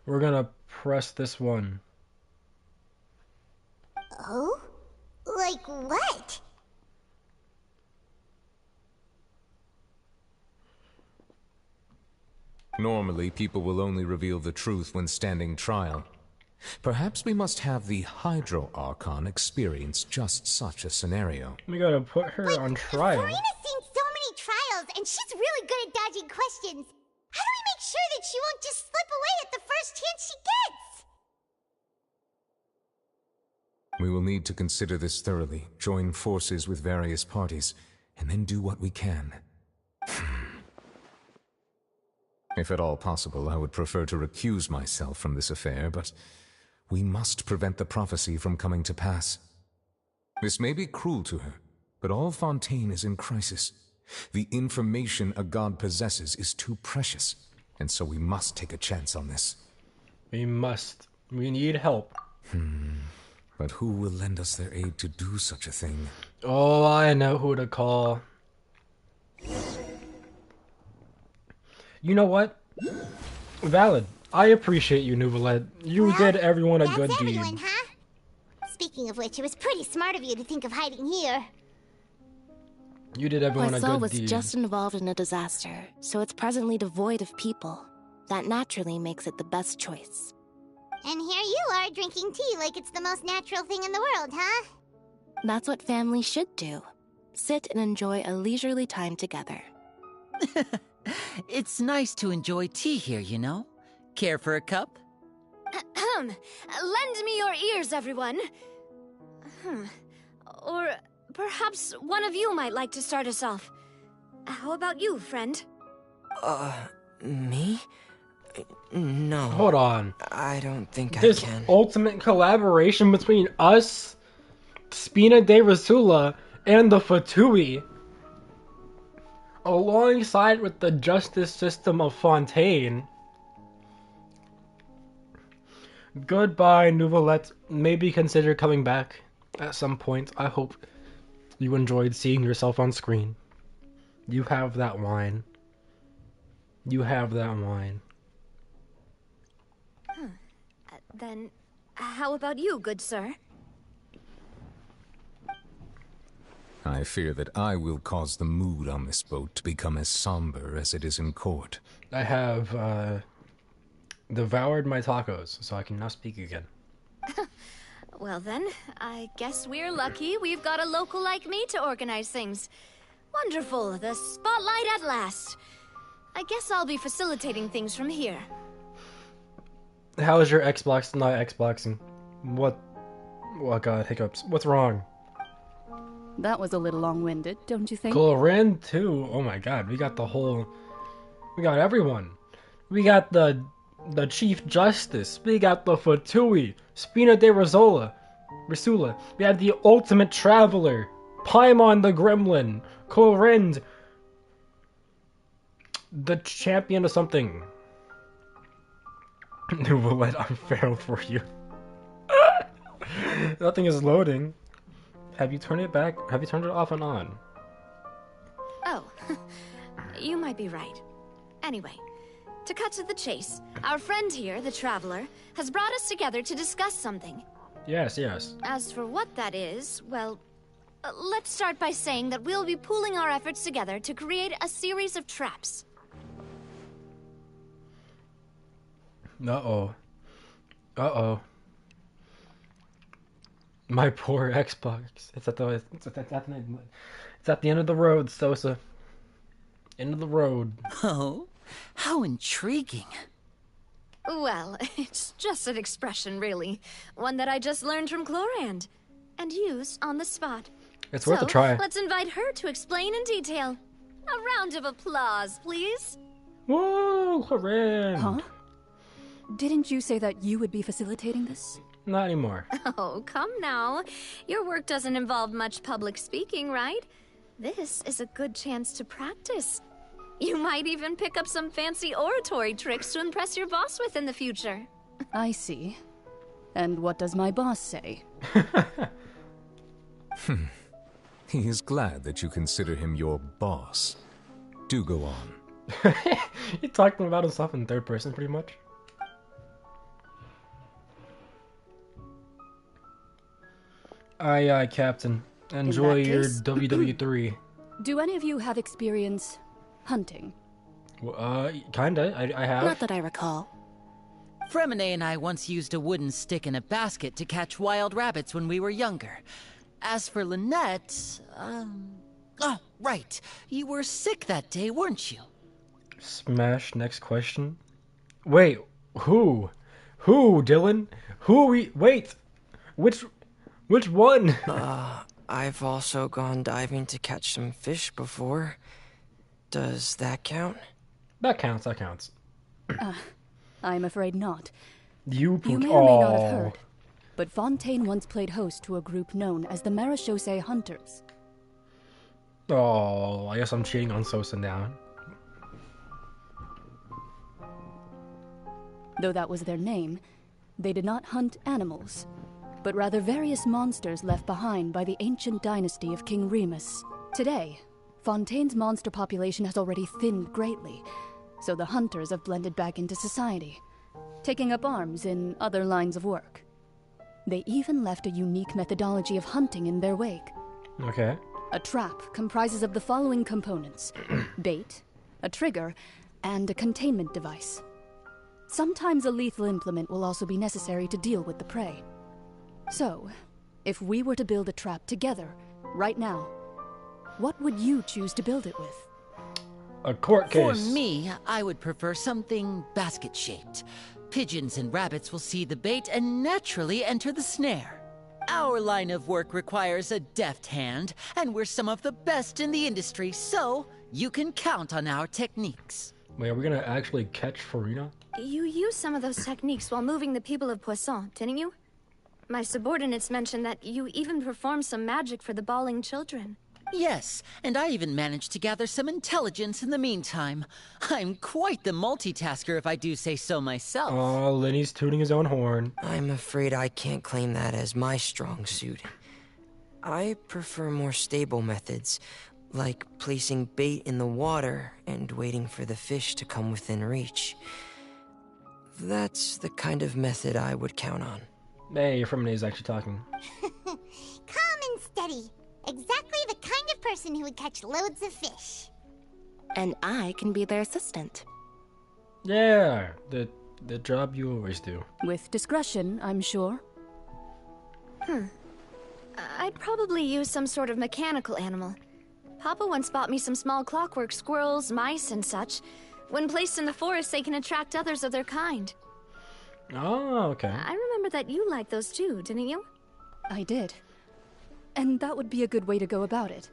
We're gonna press this one. Oh? Like what? Normally, people will only reveal the truth when standing trial. Perhaps we must have the Hydro Archon experience just such a scenario. We gotta put her on trial. Farina's seen so many trials, and she's really good at dodging questions. How do we make sure that she won't just slip away at the first chance she gets? We will need to consider this thoroughly, join forces with various parties, and then do what we can. If at all possible, I would prefer to recuse myself from this affair, but we must prevent the prophecy from coming to pass. This may be cruel to her, but all Fontaine is in crisis. The information a god possesses is too precious, and so we must take a chance on this. We must. We need help. But who will lend us their aid to do such a thing? Oh, I know who to call. You know what? Valid. I appreciate you, Nouvelette. You did everyone a good deed. Huh? Speaking of which, it was pretty smart of you to think of hiding here. You did everyone a Poisson good deed. was just involved in a disaster, so it's presently devoid of people. That naturally makes it the best choice. And here you are drinking tea like it's the most natural thing in the world, huh? That's what families should do. Sit and enjoy a leisurely time together. It's nice to enjoy tea here, you know? Care for a cup? Lend me your ears, everyone. Or perhaps one of you might like to start us off. How about you, friend? Me? No. Hold on. I don't think This I can. ultimate collaboration between us, Spina de Rasula, and the Fatui, alongside with the justice system of Fontaine. Goodbye, Nouvelette. Maybe consider coming back at some point. I hope you enjoyed seeing yourself on screen. You have that wine. You have that wine. Then, how about you, good sir? I fear that I will cause the mood on this boat to become as somber as it is in court. I have, devoured my tacos, so I can now speak again. Well then, I guess we're lucky we've got a local like me to organize things. Wonderful, the spotlight at last. I guess I'll be facilitating things from here. How is your Xbox not Xboxing? What? Oh god, hiccups. What's wrong? That was a little long-winded, don't you think? Clorin too. Oh my god, we got the whole... We got everyone. We got the Chief Justice. We got the Fatui. Spina de Risula. We had the Ultimate Traveler. Paimon the Gremlin. Clorin. The Champion of something. Nouvellette, I'm feral for you. Nothing is loading. Have you turned it back? Have you turned it off and on? Oh, you might be right. Anyway, to cut to the chase, our friend here, the Traveler, has brought us together to discuss something. Yes, yes. As for what that is, well, let's start by saying that we'll be pooling our efforts together to create a series of traps. Uh-oh. Uh-oh. My poor Xbox. It's at the end of the road, Sosa. End of the road. Oh, how intriguing. Well, it's just an expression, really. One that I just learned from Clorand. And used on the spot. It's worth a try. Let's invite her to explain in detail. A round of applause, please. Whoa, Clorand! Huh? Didn't you say that you would be facilitating this? Not anymore. Oh, come now. Your work doesn't involve much public speaking, right? This is a good chance to practice. You might even pick up some fancy oratory tricks to impress your boss with in the future. I see. And what does my boss say? He is glad that you consider him your boss. Do go on. He talking about himself in third person, pretty much. Aye, aye, Captain. Enjoy your case, WW3. Do any of you have experience hunting? Kinda. I have. Not that I recall. Fremine and I once used a wooden stick in a basket to catch wild rabbits when we were younger. As for Lynette, oh, right. You were sick that day, weren't you? Smash, next question. Wait, who? Who, Dylan? Who are we... Wait! Which one? I've also gone diving to catch some fish before. Does that count? That counts, that counts. I'm afraid not. You may or may not have heard, but Fontaine once played host to a group known as the Marechaussee Hunters. Oh, I guess I'm cheating on Sosa now. Though that was their name, they did not hunt animals, but rather various monsters left behind by the ancient dynasty of King Remus. Today, Fontaine's monster population has already thinned greatly, so the hunters have blended back into society, taking up arms in other lines of work. They even left a unique methodology of hunting in their wake. Okay. A trap comprises of the following components: bait, a trigger, and a containment device. Sometimes a lethal implement will also be necessary to deal with the prey. So, if we were to build a trap together, right now, what would you choose to build it with? A court case. For me, I would prefer something basket-shaped. Pigeons and rabbits will see the bait and naturally enter the snare. Our line of work requires a deft hand, and we're some of the best in the industry, so you can count on our techniques. Wait, are we gonna actually catch Farina? You used some of those techniques while moving the people of Poisson, didn't you? My subordinates mentioned that you even performed some magic for the bawling children. Yes, and I even managed to gather some intelligence in the meantime. I'm quite the multitasker if I do say so myself. Oh, Lenny's tooting his own horn. I'm afraid I can't claim that as my strong suit. I prefer more stable methods, like placing bait in the water and waiting for the fish to come within reach. That's the kind of method I would count on. Hey, Fremine is actually talking. Calm and steady. Exactly the kind person who would catch loads of fish. And I can be their assistant. Yeah, the job you always do. With discretion, I'm sure. I'd probably use some sort of mechanical animal. Papa once bought me some small clockwork squirrels, mice, and such. When placed in the forest, they can attract others of their kind. Oh, okay. I remember that you liked those too, didn't you? I did. And that would be a good way to go about it.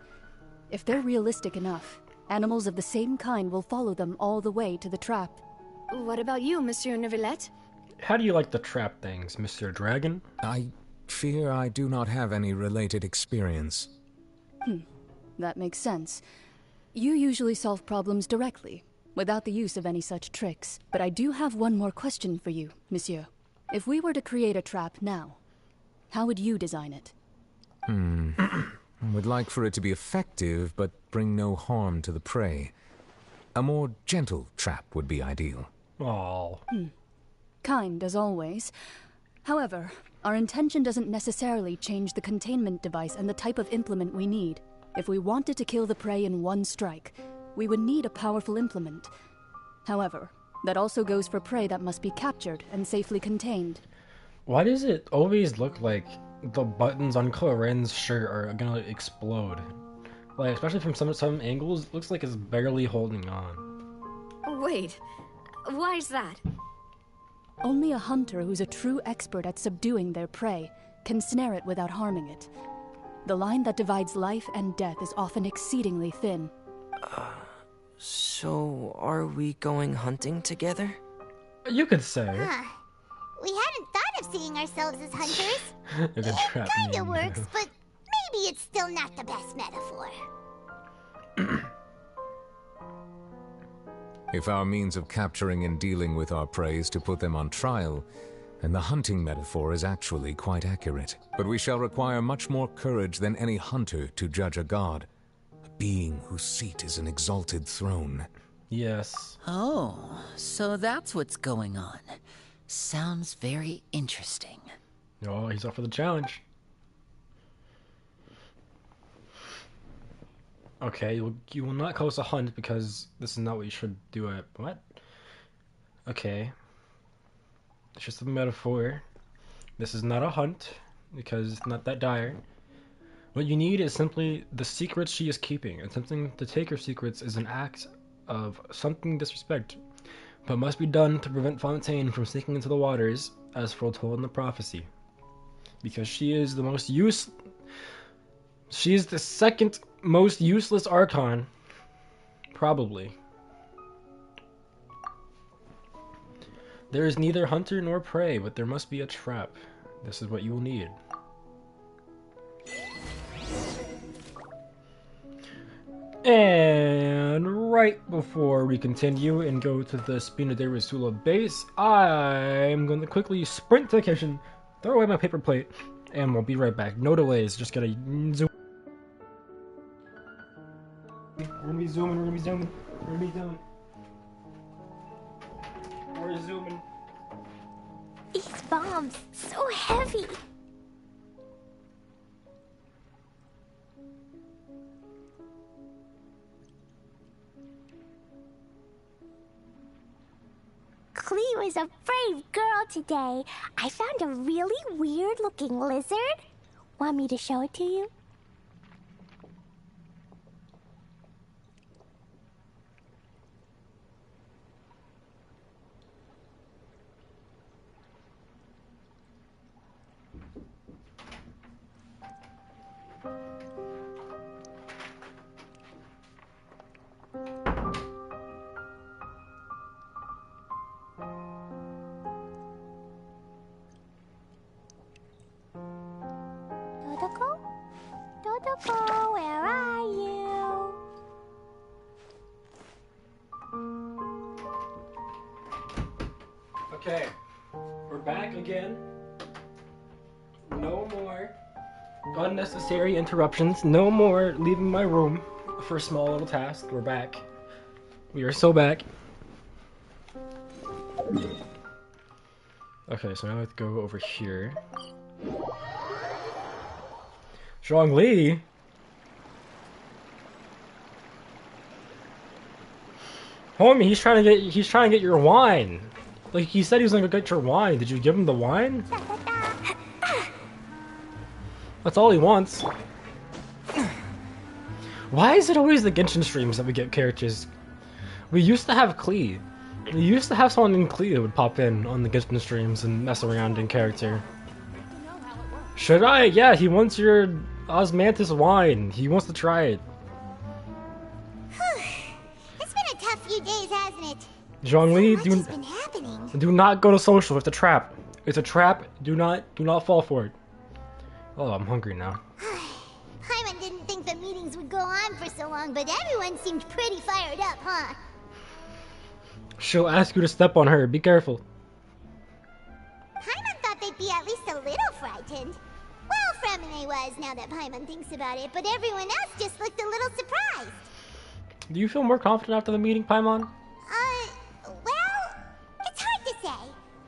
If they're realistic enough, animals of the same kind will follow them all the way to the trap. What about you, Monsieur Neuvillette? How do you like the trap things, Mr. Dragon? I fear I do not have any related experience. That makes sense. You usually solve problems directly, without the use of any such tricks. But I do have one more question for you, monsieur. If we were to create a trap now, how would you design it? I would like for it to be effective, but bring no harm to the prey. A more gentle trap would be ideal. Oh. Kind, as always. However, our intention doesn't necessarily change the containment device and the type of implement we need. If we wanted to kill the prey in one strike, we would need a powerful implement. However, that also goes for prey that must be captured and safely contained. Why does it always look like the buttons on Claren's shirt are gonna explode? Like, especially from some angles, it looks like it's barely holding on. Wait, why is that? Only a hunter who's a true expert at subduing their prey can snare it without harming it. The line that divides life and death is often exceedingly thin. So are we going hunting together? You could say. Huh. We hadn't thought of seeing ourselves as hunters. It kinda works, but maybe it's still not the best metaphor. If our means of capturing and dealing with our prey is to put them on trial, then the hunting metaphor is actually quite accurate. But we shall require much more courage than any hunter to judge a god, a being whose seat is an exalted throne. Yes. Oh, so that's what's going on. Sounds very interesting. Oh, he's up for the challenge. Okay, you will not call us a hunt because this is not what you should do at... What? Okay. It's just a metaphor. This is not a hunt because it's not that dire. What you need is simply the secrets she is keeping. Attempting to take her secrets is an act of something disrespect, but must be done to prevent Fontaine from sinking into the waters as foretold in the prophecy. Because she is the most She's the second most useless Archon. Probably. There is neither hunter nor prey, but there must be a trap. This is what you will need. And right before we continue and go to the Spina de Risula base, I'm going to quickly sprint to the kitchen, throw away my paper plate, and we'll be right back. No delays, just gotta zoom. We're gonna be zooming, we're gonna be zooming, we're gonna be zooming. We're zooming. These bombs, so heavy. Clee was a brave girl today. I found a really weird-looking lizard. Want me to show it to you? Dodoko? Dodoko, where are you? Okay, we're back again. No more unnecessary interruptions. No more leaving my room for a small little task. We're back. We are so back. Okay, so now I have to go over here. Zhongli! Homie, he's trying to get your wine. Like, he said he was gonna get your wine. Did you give him the wine? That's all he wants. Why is it always the Genshin streams that we get characters? We used to have Klee. We used to have someone named Klee that would pop in on the Genshin streams and mess around in character. Should I? Yeah, he wants your osmanthus wine. He wants to try it. It's been a tough few days, hasn't it? Zhongli, do not go to social. It's a trap. It's a trap. Do not fall for it. Oh, I'm hungry now. Paimon didn't think the meetings would go on for so long, but everyone seemed pretty fired up, huh? She'll ask you to step on her. Be careful. Paimon thought they'd be at least a little frightened. Well, Fremine was, now that Paimon thinks about it, but everyone else just looked a little surprised. Do you feel more confident after the meeting, Paimon? Well, it's hard to say.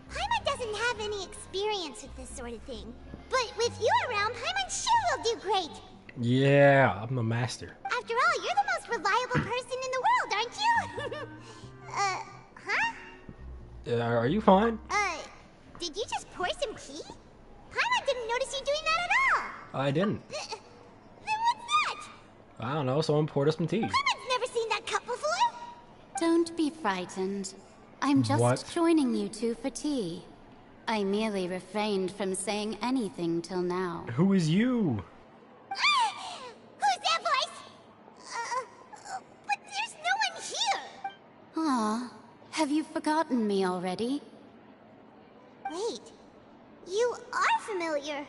Paimon doesn't have any experience with this sort of thing. But with you around, Paimon sure will do great. Yeah, I'm the master. After all, you're the most reliable person in the world, aren't you? Huh? Are you fine? Did you just pour some tea? Paimon didn't notice you doing that at all. I didn't. Then what's that? I don't know, someone poured us some tea. Paimon's never seen that cup before. Don't be frightened. I'm just What? joining you two for tea. I merely refrained from saying anything till now. Who is you? Who's that voice? But there's no one here. Aw, have you forgotten me already? Wait, you are familiar.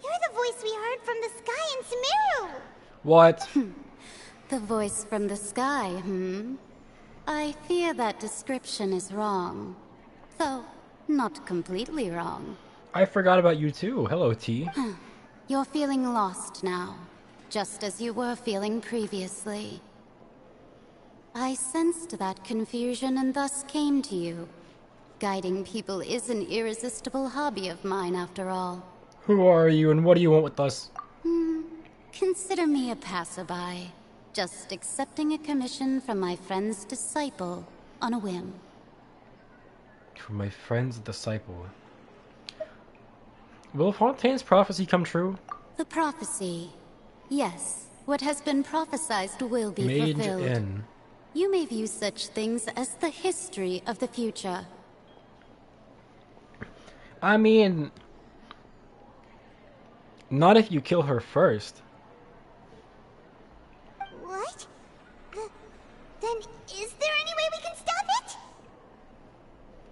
You're the voice we heard from the sky in Sumeru. What? The voice from the sky, I fear that description is wrong. Though, not completely wrong. I forgot about you too. Hello, T. You're feeling lost now, just as you were feeling previously. I sensed that confusion and thus came to you. Guiding people is an irresistible hobby of mine, after all. Who are you and what do you want with us? Consider me a passerby, just accepting a commission from my friend's disciple on a whim. From my friend's disciple. Will Fontaine's prophecy come true? The prophecy. Yes, what has been prophesied will be Mage fulfilled. in. You may view such things as the history of the future. I mean, not if you kill her first. What? Then is there any way we can stop it?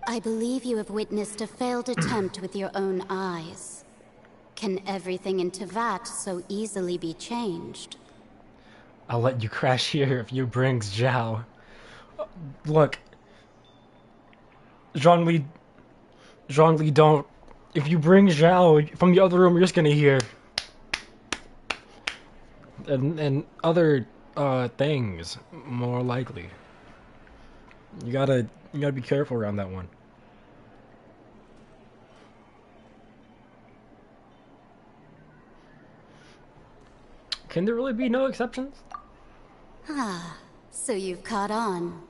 I believe you have witnessed a failed attempt with your own eyes. Can everything in Tevat so easily be changed? I'll let you crash here if you bring Zhao. Look, Zhongli, don't. If you bring Zhao from the other room, you're just gonna hear and other things, more likely. You gotta be careful around that one. Can there really be no exceptions? Ah, so you've caught on.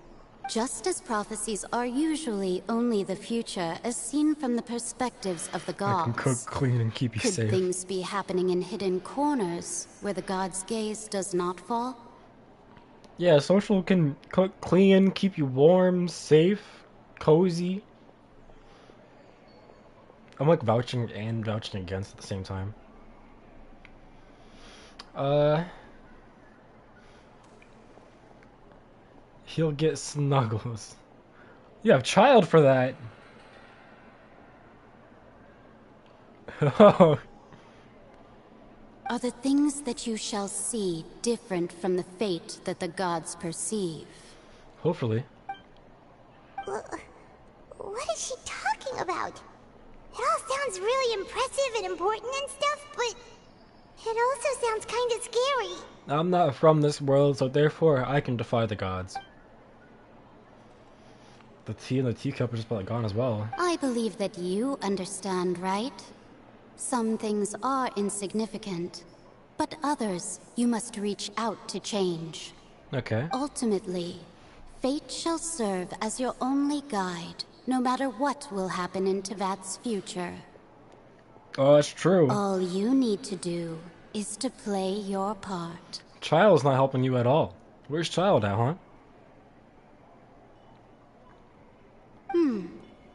Just as prophecies are usually only the future as seen from the perspectives of the gods. I can cook, clean, and keep you Could safe. things be happening in hidden corners where the god's gaze does not fall? Yeah, social can cook, clean, keep you warm, safe, cozy. I'm like vouching and vouching against at the same time. He'll get snuggles. You have child for that. Oh. Are the things that you shall see different from the fate that the gods perceive? Hopefully. What is she talking about? It all sounds really impressive and important and stuff, but it also sounds kind of scary. I'm not from this world, so therefore I can defy the gods. The tea in the teacup are just about gone as well. I believe that you understand, right? Some things are insignificant, but others you must reach out to change. Okay. Ultimately, Fate shall serve as your only guide, no matter what will happen in Tevat's future. Oh, that's true. All you need to do is to play your part. Child's not helping you at all. Where's Child at, huh?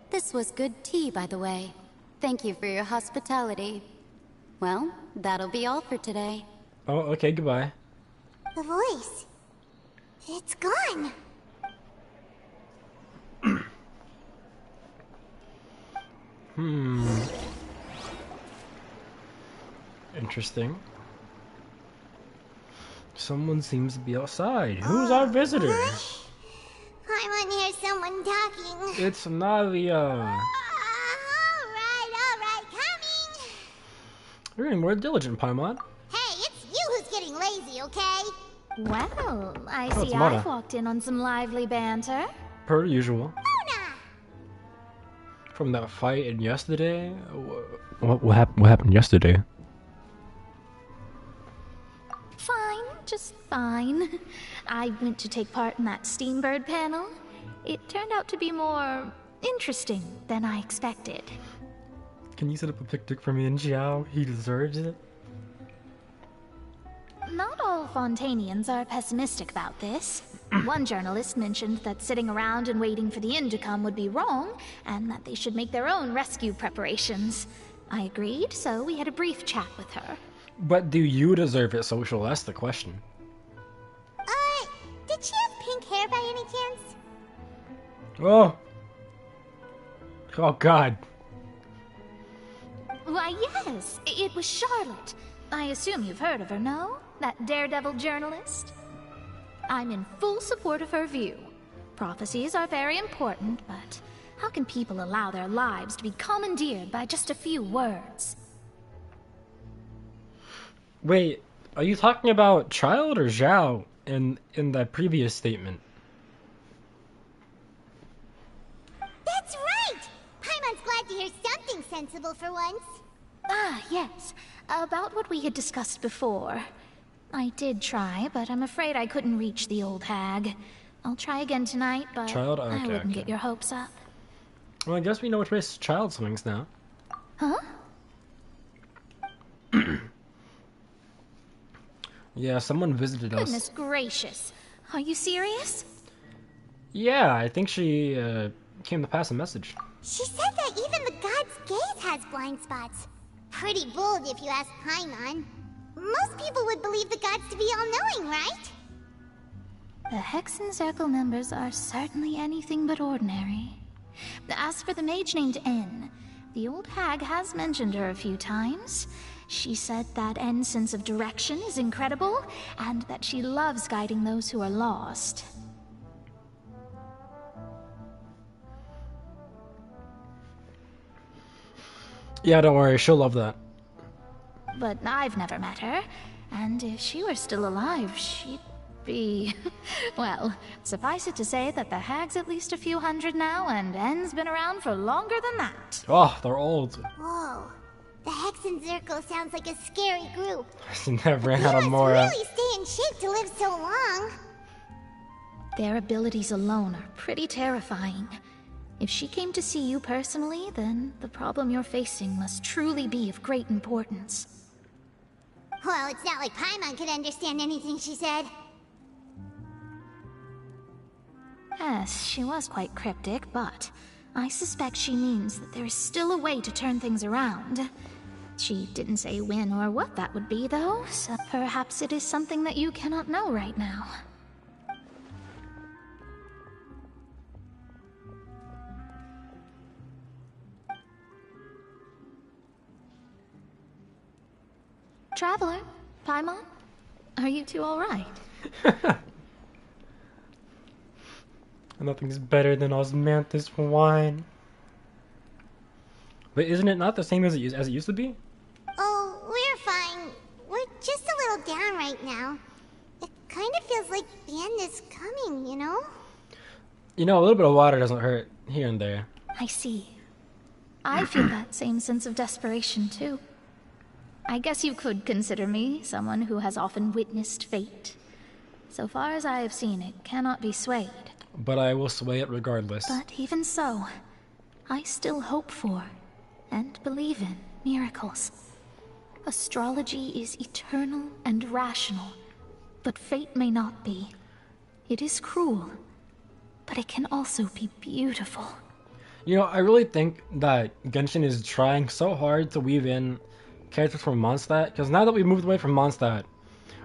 This was good tea, by the way. Thank you for your hospitality. Well, that'll be all for today. Oh, okay, goodbye. The voice. It's gone. Interesting. Someone seems to be outside. Who's our visitor? I want to hear someone talking. It's Navia. Alright, coming. You're getting more diligent, Paimon. Hey, it's you who's getting lazy, okay? Well, I Oh, it's see Mana. I've walked in on some lively banter. Per usual. From that fight in yesterday? What happened yesterday? Fine, just fine. I went to take part in that Steambird panel. It turned out to be more interesting than I expected. Can you set up a picnic for me and Xiao? He deserves it. Not all Fontainians are pessimistic about this. One journalist mentioned that sitting around and waiting for the end to come would be wrong, and that they should make their own rescue preparations. I agreed, so we had a brief chat with her. But do you deserve it, Social? That's the question. Did she have pink hair by any chance? Oh! Oh, God. Why, yes, it was Charlotte. I assume you've heard of her, no? That daredevil journalist? I'm in full support of her view. Prophecies are very important, but how can people allow their lives to be commandeered by just a few words? Wait, are you talking about Child or Zhao in that previous statement? That's right! Paimon's glad to hear something sensible for once. Ah, yes. About what we had discussed before. I did try, but I'm afraid I couldn't reach the old hag. I'll try again tonight, but Child? I Okay, wouldn't okay. get your hopes up. Well, I guess we know which way Child swings now. Huh? Yeah, someone visited us. Goodness gracious. Are you serious? Yeah, I think she came to pass a message. She said that even the god's gaze has blind spots. Pretty bold if you ask Paimon. Most people would believe the gods to be all-knowing, right? The Hexen Circle members are certainly anything but ordinary. As for the mage named N, the old hag has mentioned her a few times. She said that N's sense of direction is incredible, and that she loves guiding those who are lost. Yeah, don't worry, she'll love that. But I've never met her, and if she were still alive, she'd be... Well, suffice it to say that the hag's at least a few hundred now, and N's been around for longer than that. Oh, they're old. Whoa. The Hexen Circle sounds like a scary group. She never ran out of They more. must really stay in shape to live so long. Their abilities alone are pretty terrifying. If she came to see you personally, then the problem you're facing must truly be of great importance. Well, it's not like Paimon could understand anything she said. Yes, she was quite cryptic, but I suspect she means that there is still a way to turn things around. She didn't say when or what that would be, though, so perhaps it is something that you cannot know right now. Traveler, Paimon, are you two all right? Nothing's better than osmanthus wine. But isn't it not the same as it used to be? Oh, we're fine. We're just a little down right now. It kind of feels like the end is coming, you know? You know, a little bit of water doesn't hurt here and there. I see. I feel that same sense of desperation, too. I guess you could consider me someone who has often witnessed fate. So far as I have seen, it cannot be swayed. but I will sway it regardless. But even so, I still hope for, and believe in, miracles. Astrology is eternal and rational, but fate may not be. It is cruel, but it can also be beautiful. You know, I really think that Genshin is trying so hard to weave in characters from Mondstadt, because now that we've moved away from Mondstadt...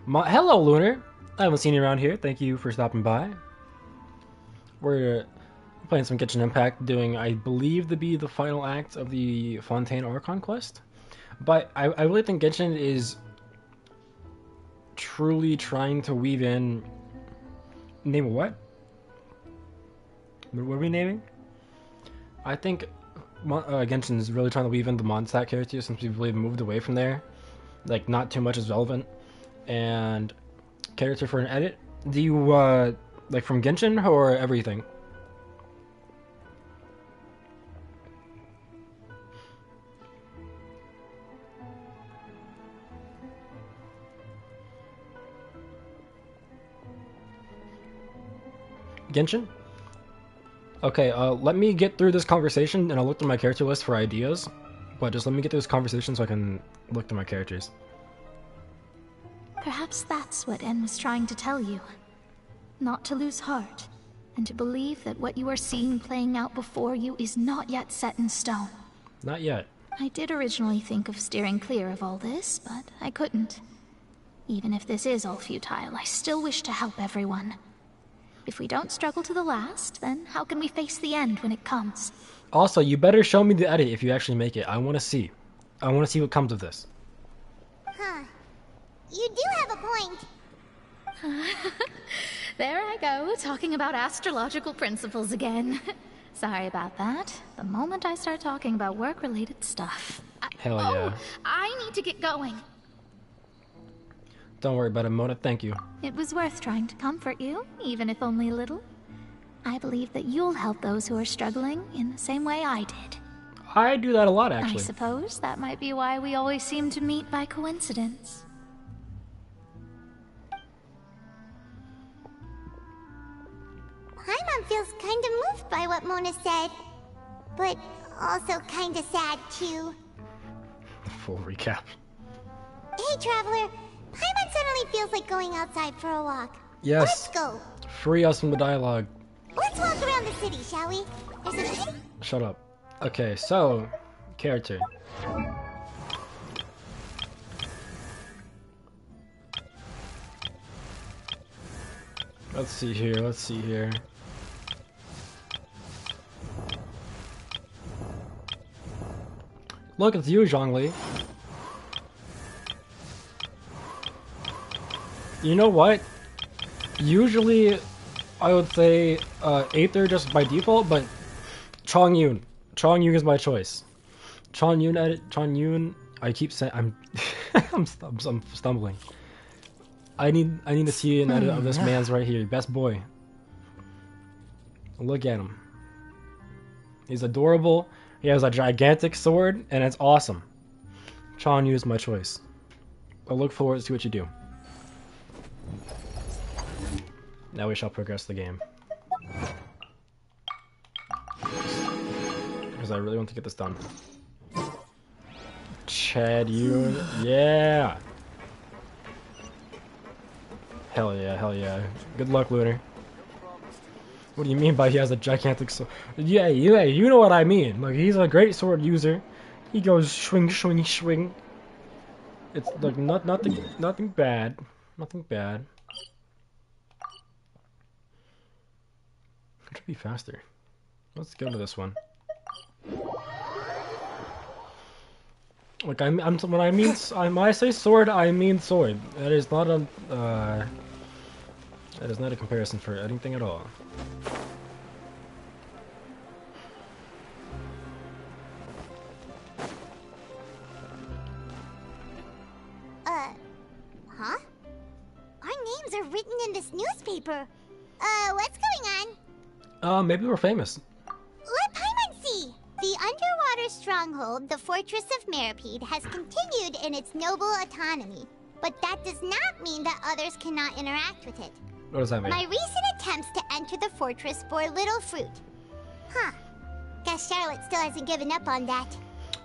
Hello, Lunar! I haven't seen you around here. Thank you for stopping by. We're playing some Genshin Impact, doing, I believe, to be the final act of the Fontaine Archon quest. But I really think Genshin is truly trying to weave in... Name what? What are we naming? I think Genshin is really trying to weave in the Mondstadt characters since we've really moved away from there. Like, not too much is relevant. And character for an edit? Do you, like from Genshin or everything? Genshin? Okay, let me get through this conversation and I'll look through my character list for ideas. But just let me get through this conversation so I can look through my characters. Perhaps that's what En was trying to tell you. Not to lose heart, and to believe that what you are seeing playing out before you is not yet set in stone. Not yet. I did originally think of steering clear of all this, but I couldn't. Even if this is all futile, I still wish to help everyone. If we don't struggle to the last, then how can we face the end when it comes? Also, you better show me the edit if you actually make it. I want to see. I want to see what comes of this. Huh. You do have a point. There I go, talking about astrological principles again. Sorry about that. The moment I start talking about work-related stuff... Hell yeah. Oh, I need to get going. Don't worry about it, Mona. Thank you. It was worth trying to comfort you, even if only a little. I believe that you'll help those who are struggling in the same way I did. I do that a lot, actually. I suppose that might be why we always seem to meet by coincidence. Paimon feels kind of moved by what Mona said, but also kind of sad, too. Full recap. Hey, Traveler. Paimon suddenly feels like going outside for a walk. Yes. Let's go. Free us from the dialogue. Let's walk around the city, shall we? There's a... Shut up. Okay, so... Character. Let's see here, let's see here. Look, it's you, Zhongli. You know what? Usually, I would say Aether just by default, but Chongyun. Chongyun is my choice. Chongyun edit. Chongyun. I keep saying I'm I'm stumbling. I need to see an edit of this man's right here. Best boy. Look at him. He's adorable. He has a gigantic sword, and it's awesome. Chongyun is my choice. I look forward to see what you do. Now we shall progress the game. Because I really want to get this done. Chad Yoon, yeah! Hell yeah, hell yeah. Good luck, Lunar. What do you mean by he has a gigantic sword? Yeah, you know what I mean. Like, he's a great sword user. He goes swing, swing, swing. It's like nothing bad. Nothing bad. It should be faster. Let's go to this one. Like when I say sword, I mean sword. That is not a comparison for anything at all. Huh? Our names are written in this newspaper. What's going on? Maybe we're famous. Let Paimon see! The underwater stronghold, the Fortress of Meripede, has continued in its noble autonomy. But that does not mean that others cannot interact with it. What does that mean? My recent attempts to enter the fortress bore little fruit. Huh. Guess Charlotte still hasn't given up on that.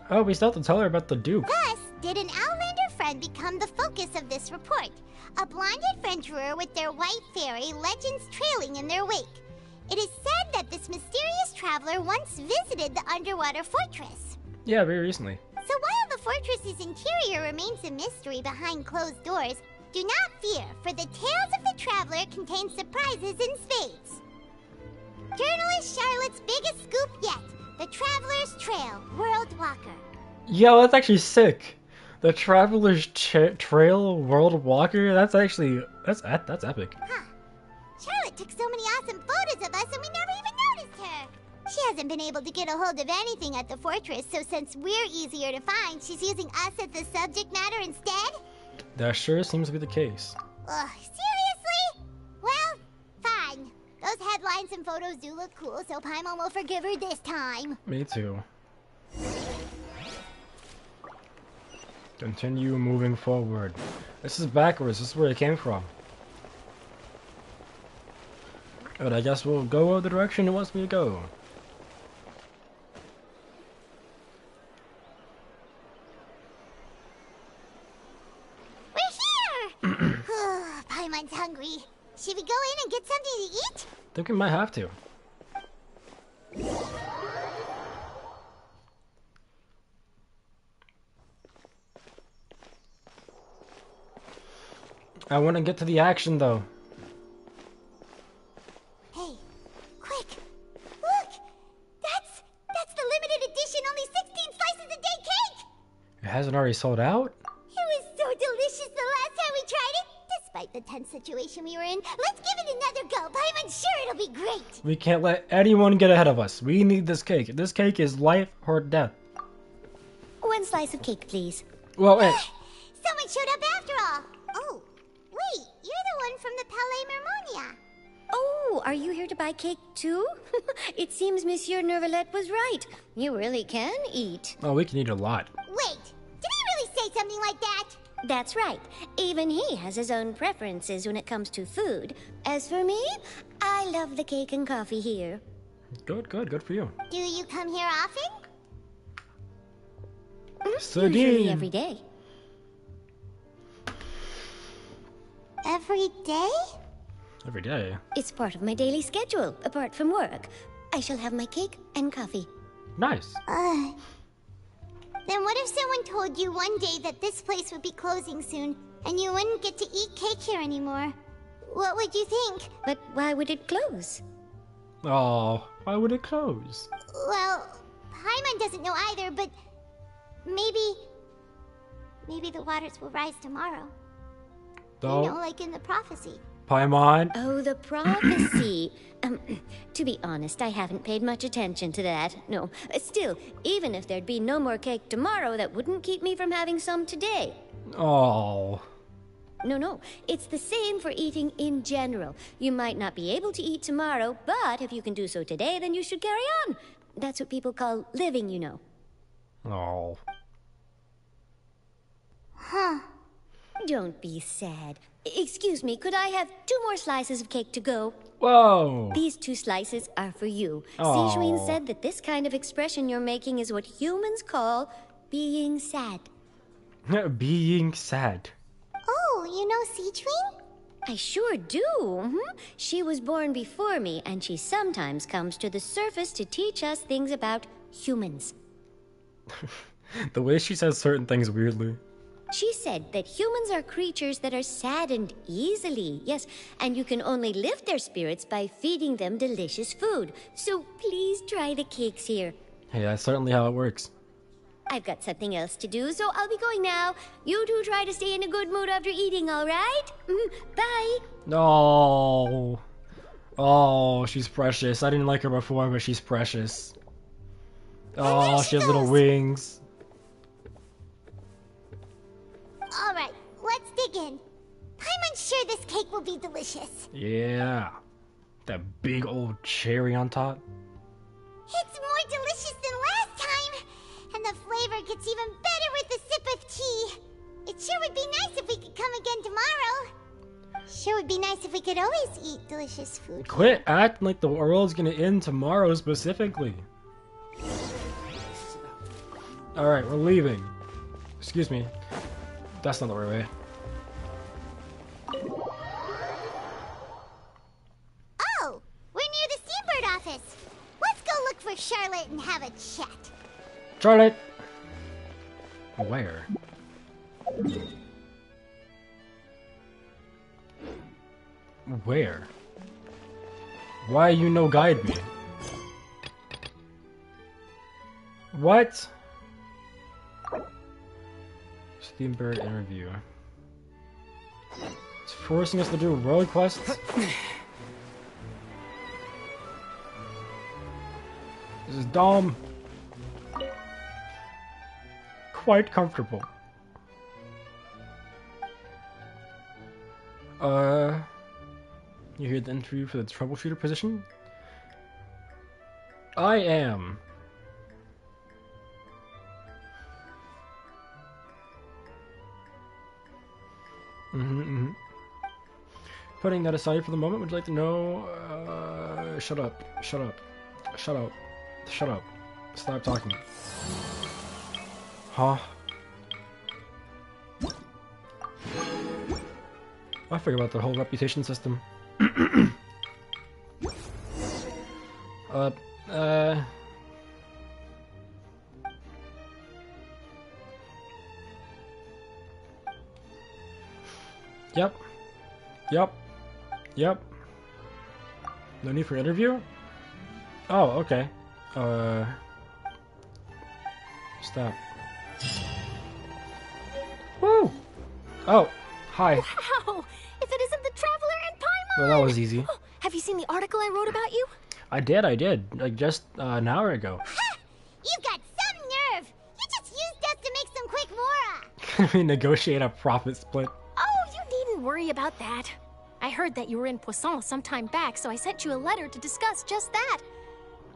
Oh, we still have to tell her about the Duke. Thus, did an Outlander friend become the focus of this report. A blonde adventurer with their white fairy, legends trailing in their wake. It is said that this mysterious traveler once visited the underwater fortress. Yeah, very recently. So while the fortress's interior remains a mystery behind closed doors, do not fear, for the tales of the traveler contain surprises in spades. Journalist Charlotte's biggest scoop yet, the Traveler's Trail, World Walker. Yo, that's actually sick. The Traveler's Trail World Walker? That's actually, that's epic. Huh. Charlotte took so many awesome photos of us and we never even noticed her. She hasn't been able to get a hold of anything at the fortress, so since we're easier to find, she's using us as the subject matter instead? That sure seems to be the case. Ugh, seriously? Well, fine. Those headlines and photos do look cool, so Paimon will forgive her this time. Me too. Continue moving forward. This is backwards. This is where it came from. But I guess we'll go the direction it wants me to go. We're here! Paimon's hungry. Should we go in and get something to eat? I think we might have to. I want to get to the action though. Hey, quick! Look! That's the limited edition only 16 slices a day cake! It hasn't already sold out? It was so delicious the last time we tried it! Despite the tense situation we were in, let's give it another go. Paimon's sure it'll be great! We can't let anyone get ahead of us. We need this cake. This cake is life or death. One slice of cake, please. Well, wait. Someone showed up after all! Oh, wait, you're the one from the Palais Mermonia. Oh, are you here to buy cake too? It seems Monsieur Nervalette was right. You really can eat. Oh, we can eat a lot. Wait, did he really say something like that? That's right. Even he has his own preferences when it comes to food. As for me, I love the cake and coffee here. Good for you. Do you come here often? Usually every day. Every day? Every day? It's part of my daily schedule, apart from work. I shall have my cake and coffee. Nice. Then what if someone told you one day that this place would be closing soon, and you wouldn't get to eat cake here anymore? What would you think? But why would it close? Oh, why would it close? Well, Paimon doesn't know either, but maybe the waters will rise tomorrow. Oh. You know, like in the prophecy. Paimon? Oh, the prophecy. To be honest, I haven't paid much attention to that. No. Still, even if there'd be no more cake tomorrow, that wouldn't keep me from having some today. Oh. No. It's the same for eating in general. You might not be able to eat tomorrow, but if you can do so today, then you should carry on. That's what people call living, you know. Oh. Huh. Don't be sad. Excuse me, could I have 2 more slices of cake to go? Whoa! These 2 slices are for you. Aww. Sijuin said that this kind of expression you're making is what humans call being sad. Being sad. Oh, you know Sijuin? I sure do. She was born before me, and she sometimes comes to the surface to teach us things about humans. The way she says certain things weirdly. She said that humans are creatures that are saddened easily, yes, and you can only lift their spirits by feeding them delicious food. So please try the cakes here. Hey, that's certainly how it works. I've got something else to do, so I'll be going now. You two try to stay in a good mood after eating, all right? Bye. No. Oh, she's precious. I didn't like her before, but she's precious. Oh, she has little wings. Alright, let's dig in. Paimon's sure this cake will be delicious. Yeah. That big old cherry on top. It's more delicious than last time. And the flavor gets even better with a sip of tea. It sure would be nice if we could come again tomorrow. Sure would be nice if we could always eat delicious food. Quit acting like the world's gonna end tomorrow specifically. Alright, we're leaving. Excuse me. That's not the right way. Oh, we're near the Steambird office. Let's go look for Charlotte and have a chat. Charlotte! Where? Where? Why you no guide me? What? Steambird interview. It's forcing us to do world quests? This is dumb. Quite comfortable. You hear the interview for the troubleshooter position? I am. Putting that aside for the moment, would you like to know? Shut up. Shut up. Shut up. Shut up. Stop talking. Huh? I forget about the whole reputation system. Yep. Yep. Yep. No need for interview? Oh, okay. Stop. Woo! Oh, hi. Wow! If it isn't the Traveler and Paimon! Well, that was easy. Have you seen the article I wrote about you? I did. Like, just an hour ago. Ha! You've got some nerve! You just used us to make some quick mora! We negotiate a profit split. Oh, you needn't worry about that. I heard that you were in Poisson some time back, so I sent you a letter to discuss just that.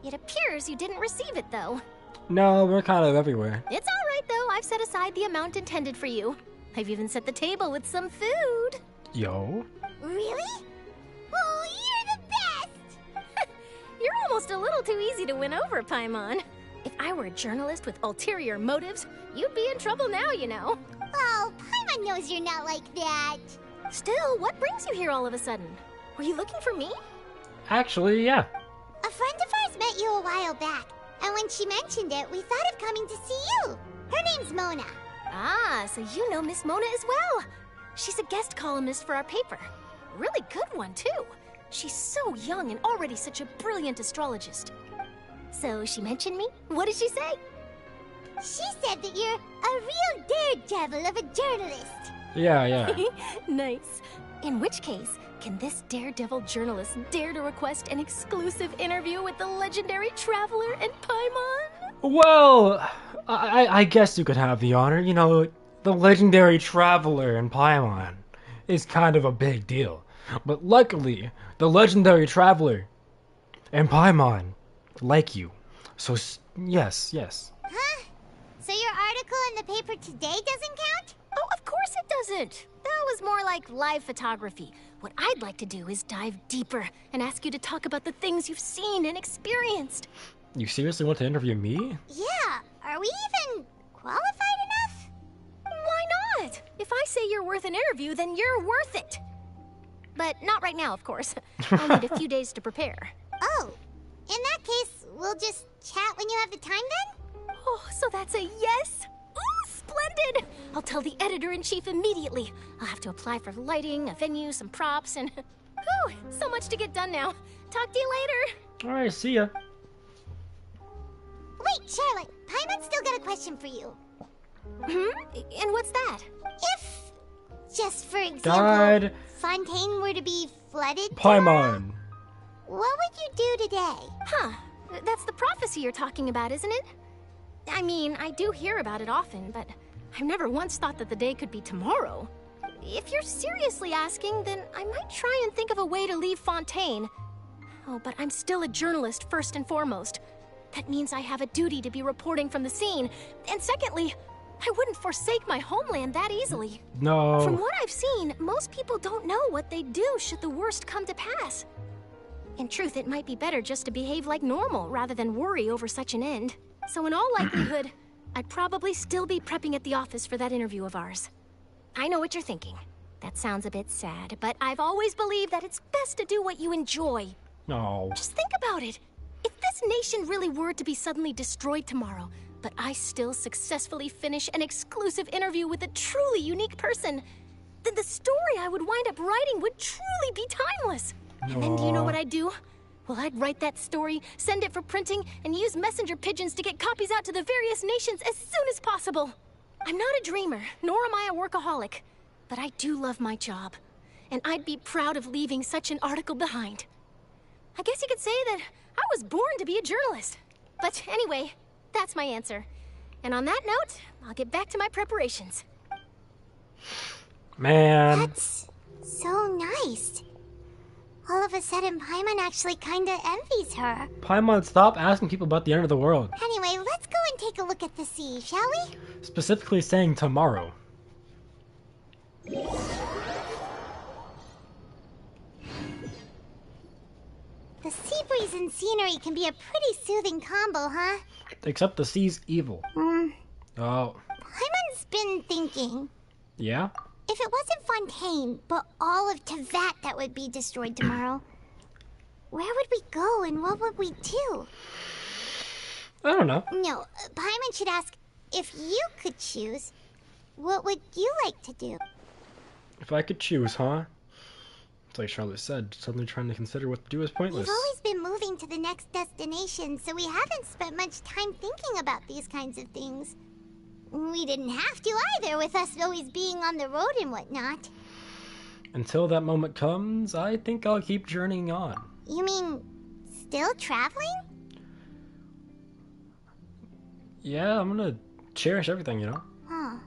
It appears you didn't receive it, though. No, we're kind of everywhere. It's all right, though. I've set aside the amount intended for you. I've even set the table with some food. Yo. Really? Oh, you're the best! You're almost a little too easy to win over, Paimon. If I were a journalist with ulterior motives, you'd be in trouble now, you know. Oh, Paimon knows you're not like that. Still, what brings you here all of a sudden? Were you looking for me? Actually, yeah. A friend of ours met you a while back, and when she mentioned it, we thought of coming to see you. Her name's Mona. Ah, so you know Miss Mona as well. She's a guest columnist for our paper. Really good one, too. She's so young and already such a brilliant astrologist. So she mentioned me? What did she say? She said that you're a real daredevil of a journalist. Yeah. Nice. In which case, can this daredevil journalist dare to request an exclusive interview with the legendary Traveler and Paimon? Well, I guess you could have the honor. You know, the legendary Traveler and Paimon is kind of a big deal. But luckily, the legendary Traveler and Paimon like you. So, yes. Huh? So your article in the paper today doesn't count? Oh, of course it doesn't. That was more like live photography. What I'd like to do is dive deeper and ask you to talk about the things you've seen and experienced. You seriously want to interview me? Yeah. Are we even qualified enough? Why not? If I say you're worth an interview, then you're worth it. But not right now, of course. I'll need a few days to prepare. Oh, in that case, we'll just chat when you have the time then? Oh, so that's a yes? Ooh, splendid! I'll tell the editor-in-chief immediately. I'll have to apply for lighting, a venue, some props, and... Whew, so much to get done now. Talk to you later. Alright, see ya. Wait, Charlotte, Paimon's still got a question for you. And what's that? If, just for example, God. Fontaine were to be flooded Paimon. what would you do today? Huh. That's the prophecy you're talking about, isn't it? I mean, I do hear about it often, but I've never once thought that the day could be tomorrow. If you're seriously asking, then I might try and think of a way to leave Fontaine. Oh, but I'm still a journalist first and foremost. That means I have a duty to be reporting from the scene. And secondly, I wouldn't forsake my homeland that easily. No. From what I've seen, most people don't know what they'd do should the worst come to pass. In truth, it might be better just to behave like normal rather than worry over such an end. So in all likelihood, I'd probably still be prepping at the office for that interview of ours. I know what you're thinking. That sounds a bit sad, but I've always believed that it's best to do what you enjoy. No. Just think about it. If this nation really were to be suddenly destroyed tomorrow, but I still successfully finish an exclusive interview with a truly unique person, then the story I would wind up writing would truly be timeless. And then do you know what I'd do? Well, I'd write that story, send it for printing, and use messenger pigeons to get copies out to the various nations as soon as possible. I'm not a dreamer, nor am I a workaholic, but I do love my job, and I'd be proud of leaving such an article behind. I guess you could say that I was born to be a journalist. But anyway, that's my answer. And on that note, I'll get back to my preparations. Man. That's so nice. All of a sudden, Paimon actually kinda envies her. Paimon, stop asking people about the end of the world. Anyway, let's go and take a look at the sea, shall we? Specifically saying tomorrow. The sea breeze and scenery can be a pretty soothing combo, huh? Except the sea's evil. Oh. Paimon's been thinking. Yeah? If it wasn't Fontaine, but all of Tevat that would be destroyed tomorrow, where would we go and what would we do? I don't know. No, Paimon should ask, if you could choose, what would you like to do? If I could choose, huh? It's like Charlotte said, suddenly trying to consider what to do is pointless. We've always been moving to the next destination, so we haven't spent much time thinking about these kinds of things. We didn't have to either, with us always being on the road and whatnot. Until that moment comes, I think I'll keep journeying on. You mean, still traveling? Yeah, I'm gonna cherish everything, you know? Huh.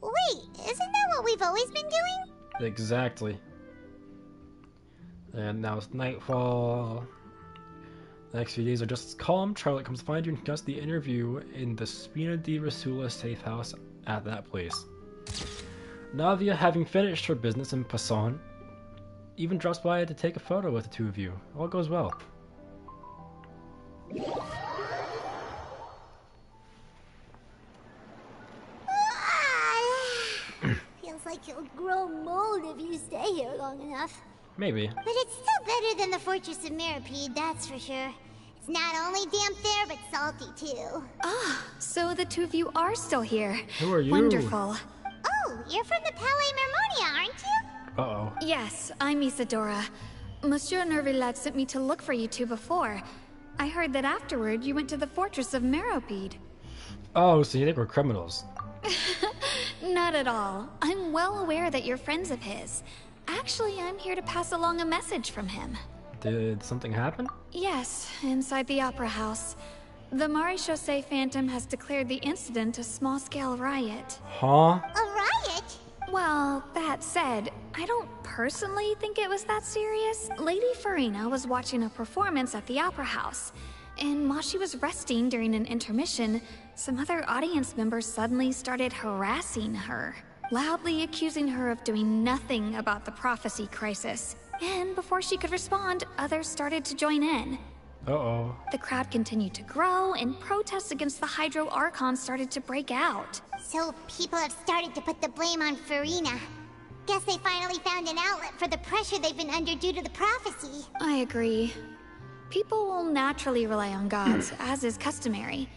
Wait, isn't that what we've always been doing? Exactly. And now it's nightfall. The next few days are just as calm. Charlotte comes to find you and conducts the interview in the Spina di Rasula safe house at that place. Navia, having finished her business in Fontaine, even drops by to take a photo with the two of you. All goes well. Feels like you'll grow mold if you stay here long enough. Maybe. But it's still better than the Fortress of Mirapede, that's for sure. It's not only damp there, but salty too. Ah, so the two of you are still here. Who are you? Wonderful. Oh, you're from the Palais Mermonia, aren't you? Uh-oh. Yes, I'm Isadora. Monsieur Nervillet sent me to look for you two before. I heard that afterward you went to the Fortress of Mirapede. Oh, so you think we're criminals? Not at all. I'm well aware that you're friends of his. Actually, I'm here to pass along a message from him. Did something happen? Yes, inside the Opera House. The Maréchaussée Phantom has declared the incident a small-scale riot. Huh? A riot? Well, that said, I don't personally think it was that serious. Lady Farina was watching a performance at the Opera House, and while she was resting during an intermission, some other audience members suddenly started harassing her, loudly accusing her of doing nothing about the prophecy crisis. And before she could respond, others started to join in. Uh-oh. The crowd continued to grow, and protests against the Hydro Archon started to break out. So people have started to put the blame on Farina. Guess they finally found an outlet for the pressure they've been under due to the prophecy. I agree. People will naturally rely on gods, as is customary.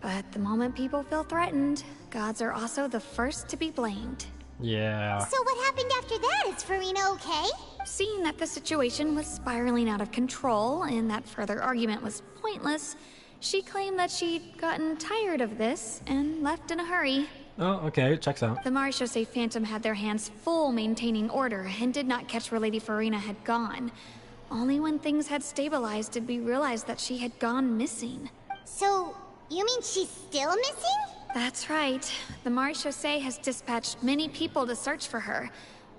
But the moment people feel threatened, gods are also the first to be blamed. Yeah. So what happened after that? Is Farina okay? Seeing that the situation was spiraling out of control and that further argument was pointless, she claimed that she'd gotten tired of this and left in a hurry. Oh, okay, checks out. The Maréchaussée Phantom had their hands full maintaining order and did not catch where Lady Farina had gone. Only when things had stabilized did we realize that she had gone missing. So, you mean she's still missing? That's right. The Maréchaussée has dispatched many people to search for her,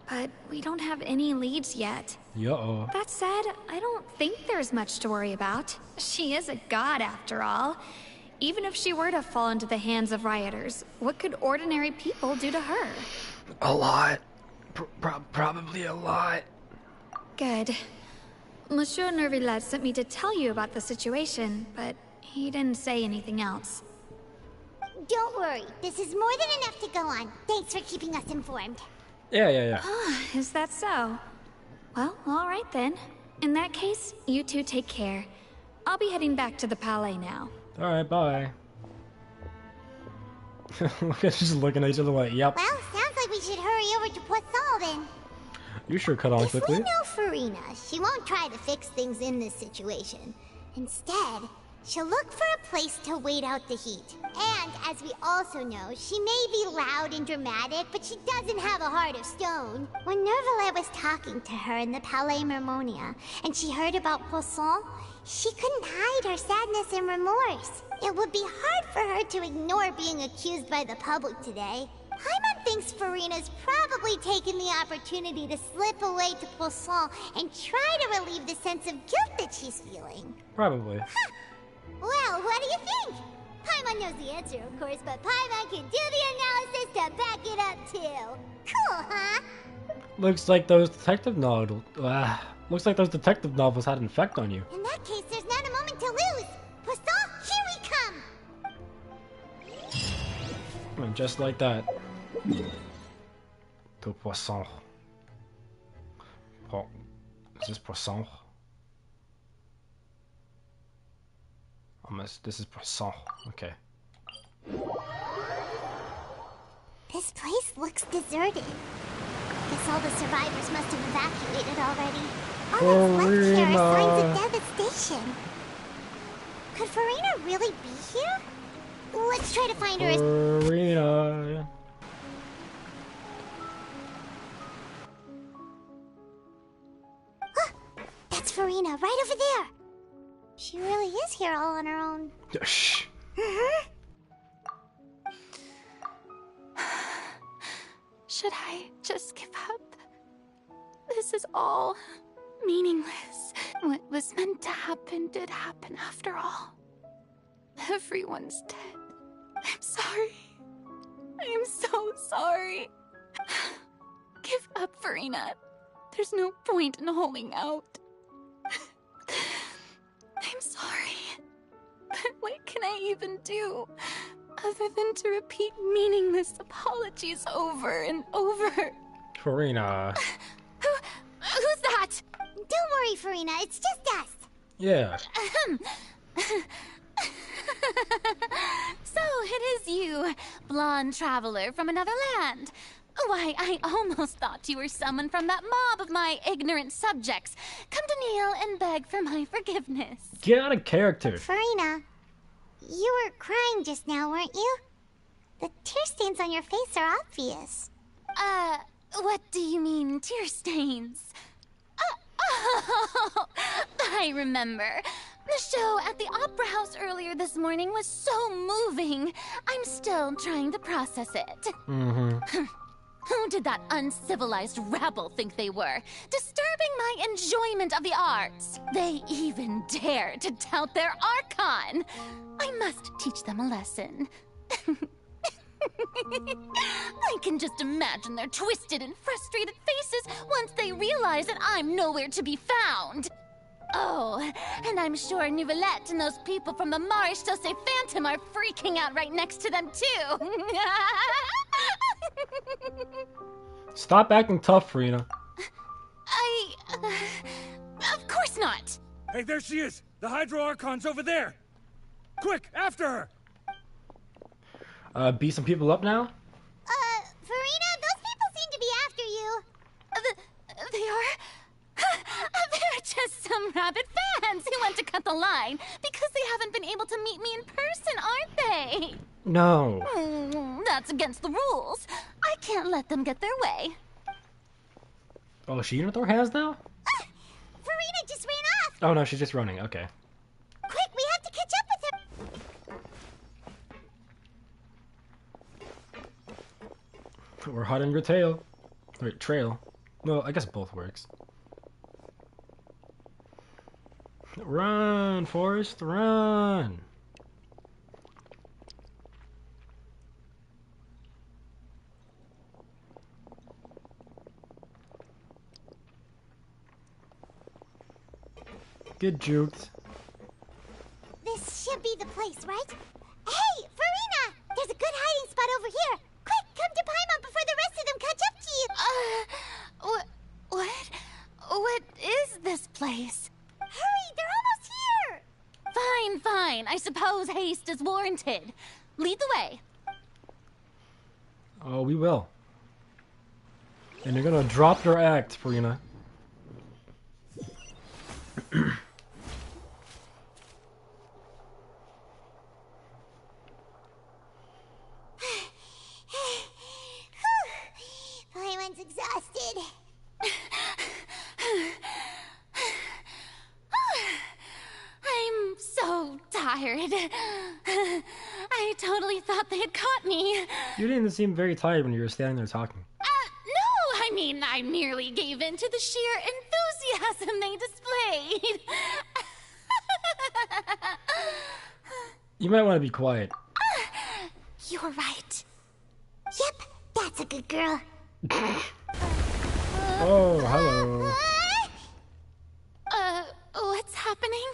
but we don't have any leads yet. Uh-oh. That said, I don't think there's much to worry about. She is a god after all. even if she were to fall into the hands of rioters, what could ordinary people do to her? A lot. Probably a lot. Good. Monsieur Nervillet sent me to tell you about the situation, but he didn't say anything else. Don't worry, this is more than enough to go on. Thanks for keeping us informed. Yeah. Is that so? Well, alright then. In that case, you two take care. I'll be heading back to the Palais now. Alright, bye. Look at just looking at each other like, yep. Well, sounds like we should hurry over to Poisson then. You sure cut on quickly. If we know Farina, she won't try to fix things in this situation. Instead, she'll look for a place to wait out the heat. And, as we also know, she may be loud and dramatic, but she doesn't have a heart of stone. When Nervillet was talking to her in the Palais Mermonia, and she heard about Poisson, she couldn't hide her sadness and remorse. It would be hard for her to ignore being accused by the public today. Paimon thinks Farina's probably taken the opportunity to slip away to Poisson and try to relieve the sense of guilt that she's feeling. Probably. Huh. Well, what do you think? Paimon knows the answer, of course, but Paimon can do the analysis to back it up, too. Cool, huh? Looks like those detective novels had an effect on you. In that case, there's not a moment to lose. Poisson, here we come! And just like that. To Poisson. Oh, is this Poisson? This is Poisson. Okay. This place looks deserted. Guess all the survivors must have evacuated already. All that's left here are signs of devastation. Could Farina really be here? Let's try to find her. Farina. That's Farina, right over there. She really is here all on her own. Shh. Should I just give up? This is all meaningless. What was meant to happen did happen after all. Everyone's dead. I'm sorry. I am so sorry. Give up, Farina. There's no point in holding out. I'm sorry. But what can I even do other than to repeat meaningless apologies over and over? Farina. Who's that? Don't worry, Farina. It's just us. Yeah. So it is you, blonde traveler from another land. Why, I almost thought you were someone from that mob of my ignorant subjects. Come to kneel and beg for my forgiveness. Get out of character. Farina, you were crying just now, weren't you? The tear stains on your face are obvious. What do you mean, tear stains? Oh, I remember. The show at the Opera House earlier this morning was so moving. I'm still trying to process it. Who did that uncivilized rabble think they were? Disturbing my enjoyment of the arts. They even dare to tout their Archon. I must teach them a lesson. I can just imagine their twisted and frustrated faces once they realize that I'm nowhere to be found. Oh, and I'm sure Neuvillette and those people from the Maréchaussée Phantom are freaking out right next to them, too. Stop acting tough, Farina. Of course not. Hey, there she is! The Hydro Archon's over there! Quick, after her! Beat some people up now? Farina, those people seem to be after you. They are? They're just some rabid fans who want to cut the line because they haven't been able to meet me in person, aren't they? No. That's against the rules. I can't let them get their way. Oh, is she gonna throw hands now? Farina just ran off. Oh no, she's just running. Okay. Quick, we have to catch up with her. We're hot on your tail. Wait, trail. Well, I guess both works. Run, Forrest, run! Get juked. This should be the place, right? Hey, Farina! There's a good hiding spot over here. Quick, come to Paimon before the rest of them catch up to you. What is this place? Hurry, they're almost here! Fine. I suppose haste is warranted. Lead the way. Oh, we will. And you're gonna drop your act, Farina. Paimon's exhausted. I'm so tired. I totally thought they had caught me. You didn't seem very tired when you were standing there talking. No, I mean, I merely gave in to the sheer enthusiasm they displayed. You might want to be quiet. You're right. Yep, that's a good girl. Oh, hello. What's happening?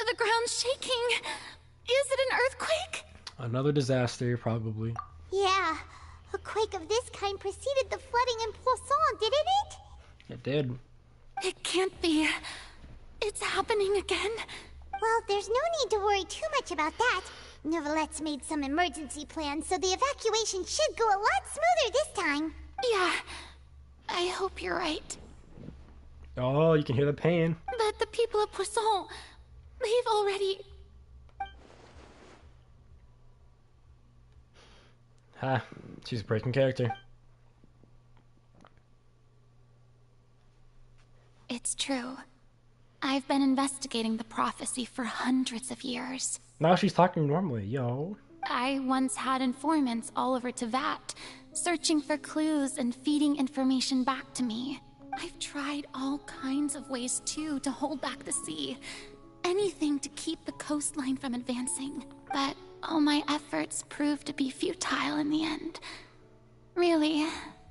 The ground's shaking. Is it an earthquake? Another disaster, probably. Yeah, a quake of this kind preceded the flooding in Poisson, didn't it? It did. It can't be. It's happening again. Well, there's no need to worry too much about that. Neuvillettes made some emergency plans, so the evacuation should go a lot smoother this time. Yeah, I hope you're right. Oh, you can hear the pain. But the people of Poisson, they've already... Ha, she's breaking character. It's true. I've been investigating the prophecy for hundreds of years. Now she's talking normally, yo. I once had informants all over Tevat, searching for clues and feeding information back to me. I've tried all kinds of ways, too, to hold back the sea. Anything to keep the coastline from advancing. But all my efforts proved to be futile in the end. Really,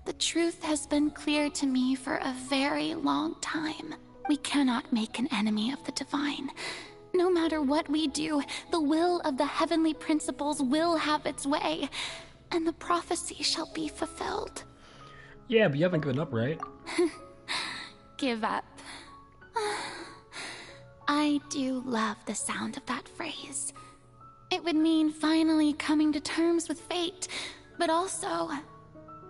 the truth has been clear to me for a very long time. We cannot make an enemy of the divine. No matter what we do, the will of the heavenly principles will have its way, and the prophecy shall be fulfilled. Yeah, but you haven't given up, right? Give up. I do love the sound of that phrase. It would mean finally coming to terms with fate, but also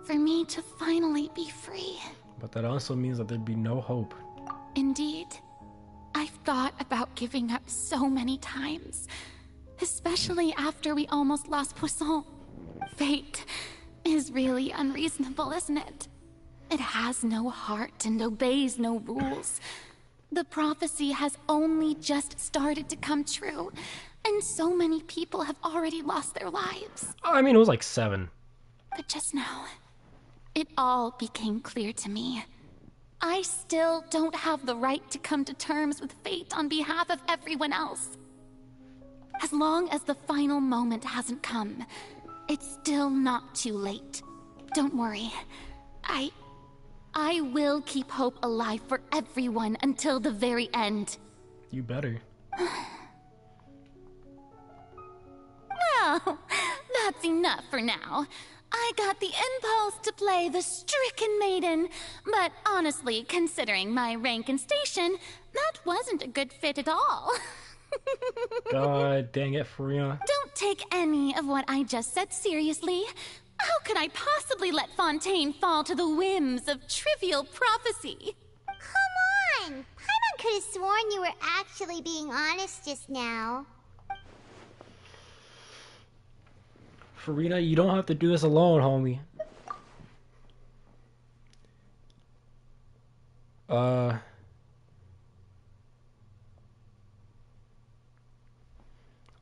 for me to finally be free. But that also means that there'd be no hope. Indeed. I've thought about giving up so many times, especially after we almost lost Poisson. Fate is really unreasonable, isn't it? It has no heart and obeys no rules. The prophecy has only just started to come true, and so many people have already lost their lives. Oh, I mean, it was like 7. But just now, it all became clear to me. I still don't have the right to come to terms with fate on behalf of everyone else. As long as the final moment hasn't come, it's still not too late. Don't worry. I will keep hope alive for everyone until the very end. You better. Well, that's enough for now. I got the impulse to play the stricken maiden, but honestly, considering my rank and station, that wasn't a good fit at all. God dang it, Farina. Don't take any of what I just said seriously. How could I possibly let Fontaine fall to the whims of trivial prophecy? Come on! Paimon could have sworn you were actually being honest just now. Farina, you don't have to do this alone, homie.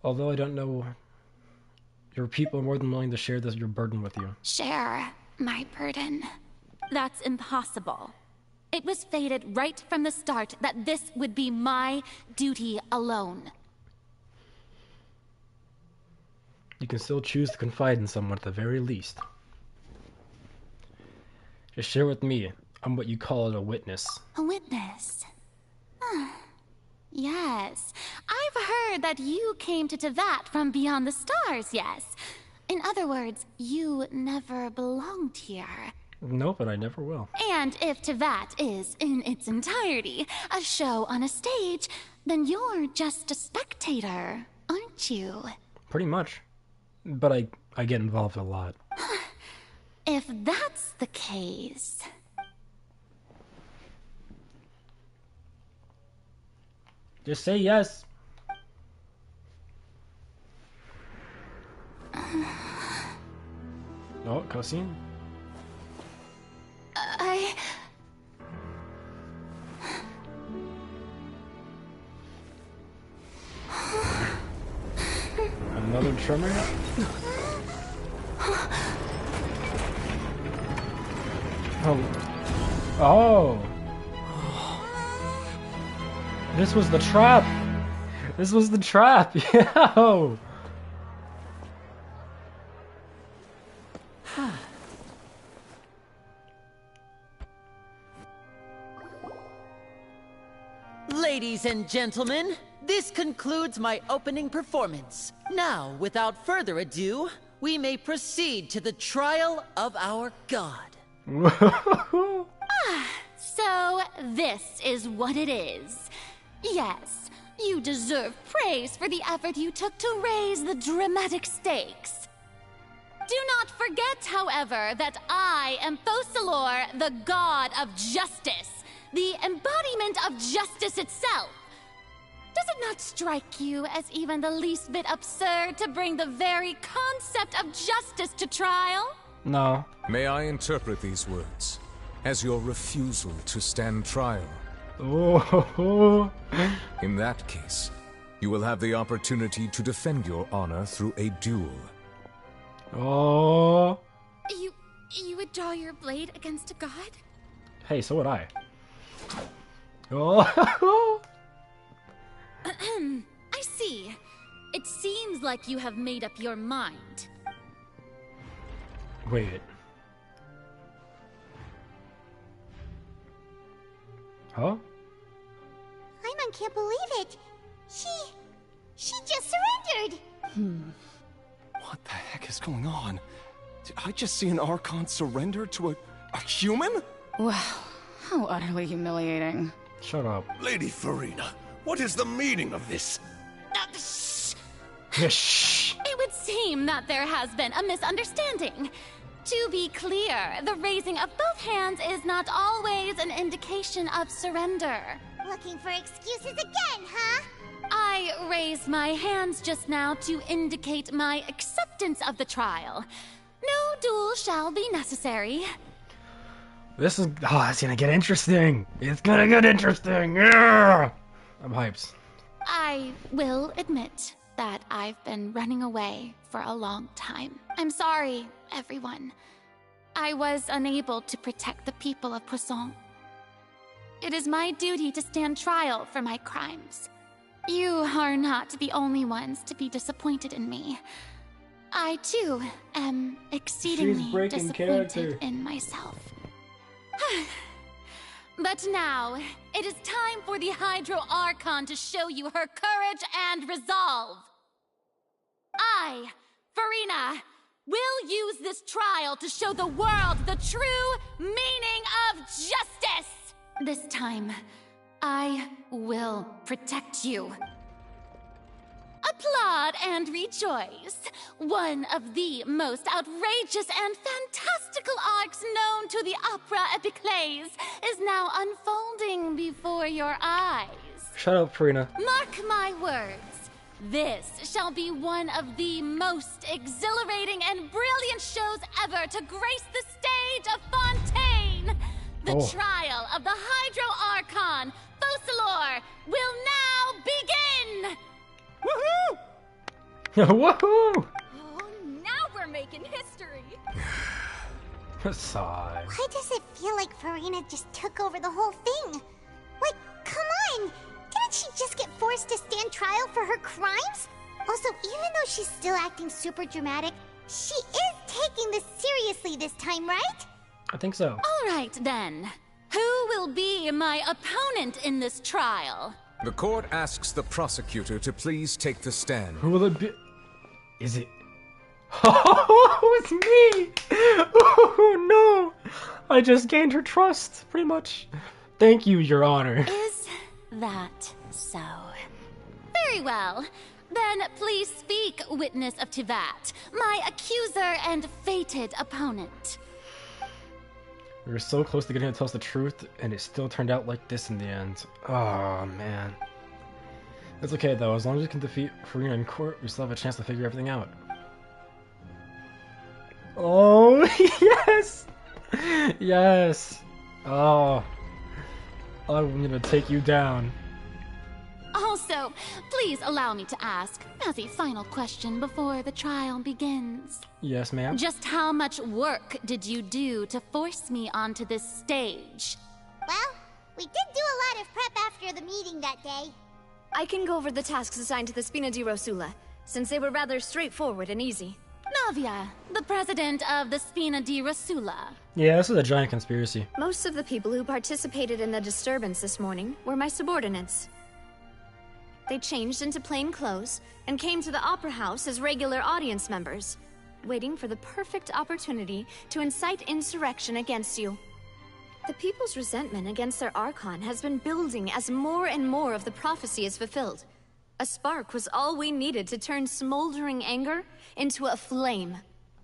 Although I don't know, your people are more than willing to share your burden with you. Share my burden. That's impossible. It was fated right from the start that this would be my duty alone. You can still choose to confide in someone at the very least. Just share with me. I'm what you call a witness. A witness? Yes. I've heard that you came to Tevat from beyond the stars, yes. In other words, you never belonged here. No, but I never will. And if Tevat is, in its entirety, a show on a stage, then you're just a spectator, aren't you? Pretty much. But I get involved a lot. If that's the case... Just say yes. Oh, cutscene. Another tremor? Oh. This was the trap. This was the trap. Yo. Ladies and gentlemen, this concludes my opening performance. Now, without further ado, we may proceed to the trial of our god. So this is what it is. Yes, you deserve praise for the effort you took to raise the dramatic stakes. Do not forget, however, that I am Focalor, the god of justice, the embodiment of justice itself. Does it not strike you as even the least bit absurd to bring the very concept of justice to trial? No. May I interpret these words as your refusal to stand trial? Oh. In that case, you will have the opportunity to defend your honor through a duel. Oh. You would draw your blade against a god? Hey, so would I. Oh. I see. It seems like you have made up your mind. Wait. Huh? Paimon can't believe it. She just surrendered. What the heck is going on? Did I just see an Archon surrender to a human? Wow, how utterly humiliating. Shut up. Lady Farina, what is the meaning of this? Shh. It would seem that there has been a misunderstanding. To be clear, the raising of both hands is not always an indication of surrender. Looking for excuses again, huh? I raised my hands just now to indicate my acceptance of the trial. No duel shall be necessary. This is... Oh, it's gonna get interesting. It's gonna get interesting. Yeah! I'm hyped. I will admit that I've been running away for a long time. I'm sorry, everyone. I was unable to protect the people of Poisson. It is my duty to stand trial for my crimes. You are not the only ones to be disappointed in me. I, too, am exceedingly disappointed in myself. But now, it is time for the Hydro Archon to show you her courage and resolve. I, Farina, will use this trial to show the world the true meaning of justice! This time, I will protect you. Applaud and rejoice. One of the most outrageous and fantastical arcs known to the opera epiclese is now unfolding before your eyes. Shut up, Farina. Mark my words. This shall be one of the most exhilarating and brilliant shows ever to grace the stage of Fontaine. The trial of the Hydro Archon, Focalor, will now begin! Woohoo! Woohoo! Oh, now we're making history. Sigh. Why does it feel like Farina just took over the whole thing? Like, come on! Didn't she just get forced to stand trial for her crimes? Also, even though she's still acting super dramatic, she is taking this seriously this time, right? I think so. All right, then. Who will be my opponent in this trial? The court asks the prosecutor to please take the stand. Who will it be? Is it? Oh, it's me! Oh no! I just gained her trust, pretty much. Thank you, Your Honor. Is that so? Very well. Then please speak, witness of Tivat, my accuser and fated opponent. We were so close to getting her to tell us the truth, and it still turned out like this in the end. Oh, man. It's okay, though. As long as we can defeat Farina in court, we still have a chance to figure everything out. Oh, yes! Yes! Oh. I'm gonna take you down. Also, please allow me to ask, as a final question before the trial begins. Yes, ma'am? Just how much work did you do to force me onto this stage? Well, we did do a lot of prep after the meeting that day. I can go over the tasks assigned to the Spina di Rosula, since they were rather straightforward and easy. Navia, the president of the Spina di Rosula. Yeah, this is a giant conspiracy. Most of the people who participated in the disturbance this morning were my subordinates. They changed into plain clothes and came to the Opera House as regular audience members, waiting for the perfect opportunity to incite insurrection against you. The people's resentment against their Archon has been building as more and more of the prophecy is fulfilled. A spark was all we needed to turn smoldering anger into a flame.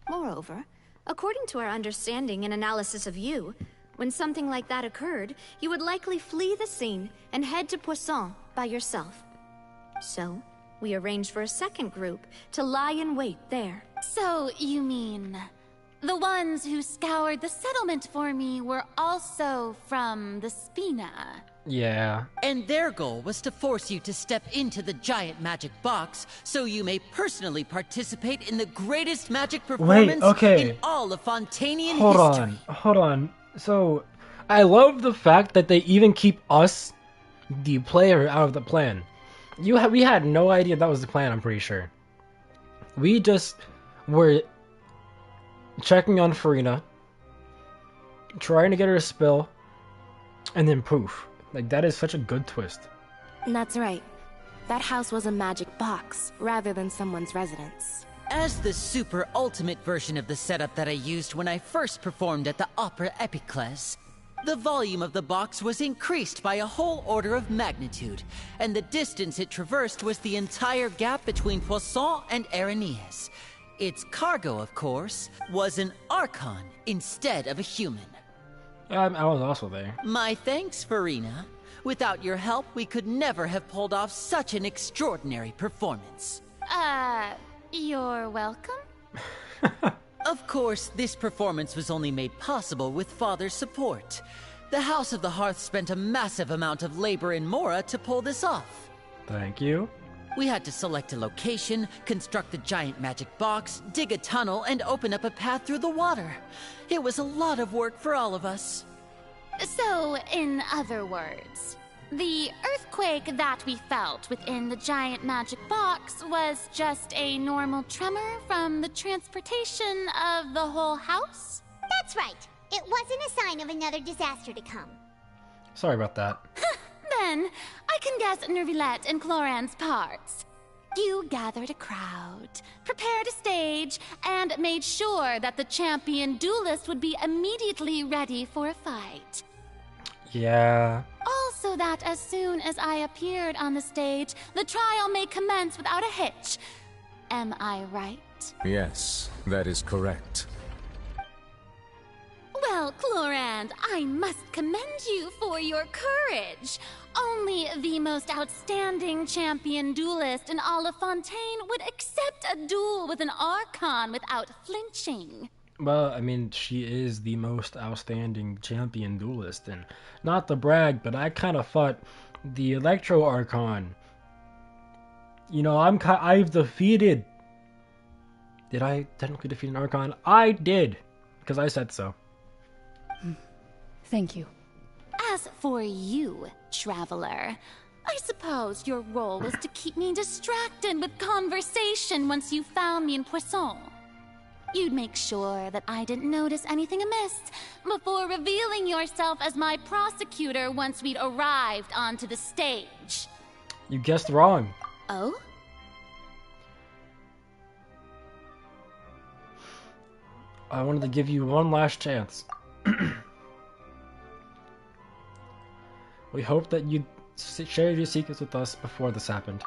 Moreover, according to our understanding and analysis of you, when something like that occurred, you would likely flee the scene and head to Poisson by yourself. So, we arranged for a second group to lie in wait there. So, you mean... the ones who scoured the settlement for me were also from the Spina? Yeah. And their goal was to force you to step into the giant magic box so you may personally participate in the greatest magic performance in all of Fontainian history. Hold on. So, I love the fact that they even keep us, the player, out of the plan. We had no idea that was the plan, I'm pretty sure. We just were checking on Farina, trying to get her to spill, and then poof. Like, that is such a good twist. That's right. That house was a magic box, rather than someone's residence. As the super ultimate version of the setup that I used when I first performed at the Opera Epiclese, the volume of the box was increased by a whole order of magnitude, and the distance it traversed was the entire gap between Poisson and Areneas. Its cargo, of course, was an Archon instead of a human. I was also there. My thanks, Farina. Without your help, we could never have pulled off such an extraordinary performance. You're welcome? Of course, this performance was only made possible with Father's support. The House of the Hearth spent a massive amount of labor in Mora to pull this off. Thank you. We had to select a location, construct the giant magic box, dig a tunnel, and open up a path through the water. It was a lot of work for all of us. So, in other words, the earthquake that we felt within the giant magic box was just a normal tremor from the transportation of the whole house? That's right. It wasn't a sign of another disaster to come. Sorry about that. Then, I can guess Nervilette and Cloran's parts. You gathered a crowd, prepared a stage, and made sure that the champion duelist would be immediately ready for a fight. Yeah. Also that as soon as I appeared on the stage, the trial may commence without a hitch. Am I right? Yes, that is correct. Well, Clorand, I must commend you for your courage. Only the most outstanding champion duelist in all of Fontaine would accept a duel with an Archon without flinching. Well, I mean, she is the most outstanding champion duelist, and not to brag, but I kind of fought the Electro Archon. You know, I've defeated... Did I technically defeat an Archon? I did, because I said so. Thank you. As for you, Traveler, I suppose your role was to keep me distracted with conversation once you found me in Poisson. You'd make sure that I didn't notice anything amiss before revealing yourself as my prosecutor once we'd arrived onto the stage. You guessed wrong. Oh? I wanted to give you one last chance. We hope that you'd share your secrets with us before this happened.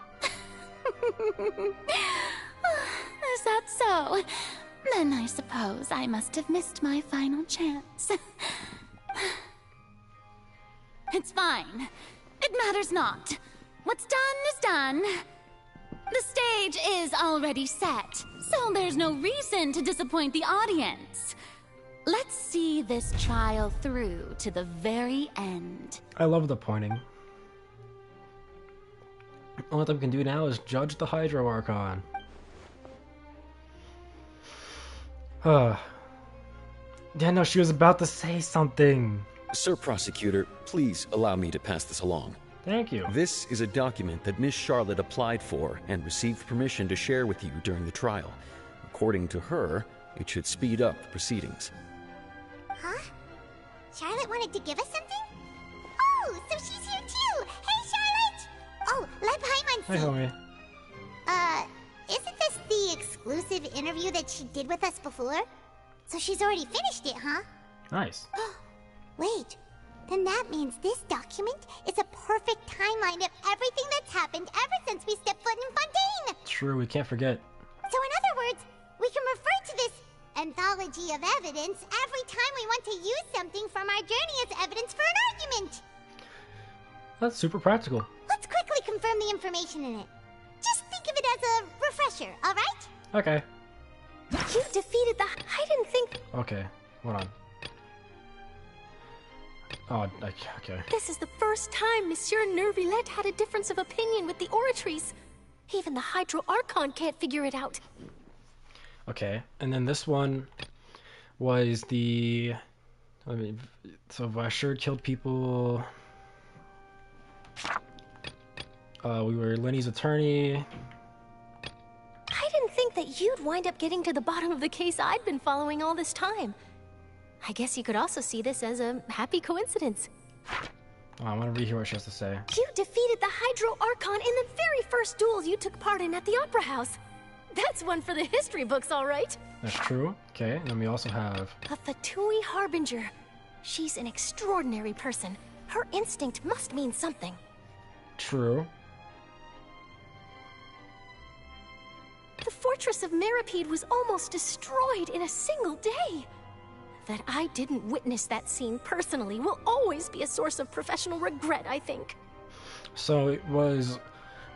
Is that so? Then I suppose I must have missed my final chance. It's fine. It matters not. What's done is done. The stage is already set, so there's no reason to disappoint the audience. Let's see this trial through to the very end. I love the pointing. All that we can do now is judge the Hydro Archon. Yeah, no, she was about to say something. Sir Prosecutor, please allow me to pass this along. Thank you. This is a document that Miss Charlotte applied for and received permission to share with you during the trial. According to her, it should speed up the proceedings. Huh? Charlotte wanted to give us something? Oh, so she's here too! Hey, Charlotte! Oh, let Paimon see. Hi, homie. Isn't this the exclusive interview that she did with us before? So she's already finished it, huh? Nice. Wait, then that means this document is a perfect timeline of everything that's happened ever since we stepped foot in Fontaine! True, we can't forget. So in other words, we can refer to this anthology of evidence every time we want to use something from our journey as evidence for an argument! That's super practical. Let's quickly confirm the information in it. Just think of it as a refresher, alright? Okay. You defeated the... I didn't think... Okay, hold on. Oh, okay. This is the first time Monsieur Neuvillette had a difference of opinion with the oratories. Even the Hydro Archon can't figure it out. Okay, and then this one was the... so Vashur killed people... we were Lenny's attorney. I didn't think that you'd wind up getting to the bottom of the case I'd been following all this time. I guess you could also see this as a happy coincidence. Oh, I want to rehear what she has to say. You defeated the Hydro Archon in the very first duel you took part in at the Opera House. That's one for the history books, all right. That's true. Okay, and then we also have... A Fatui Harbinger. She's an extraordinary person. Her instinct must mean something. True. The fortress of Meripede was almost destroyed in a single day. That I didn't witness that scene personally will always be a source of professional regret, I think. So it was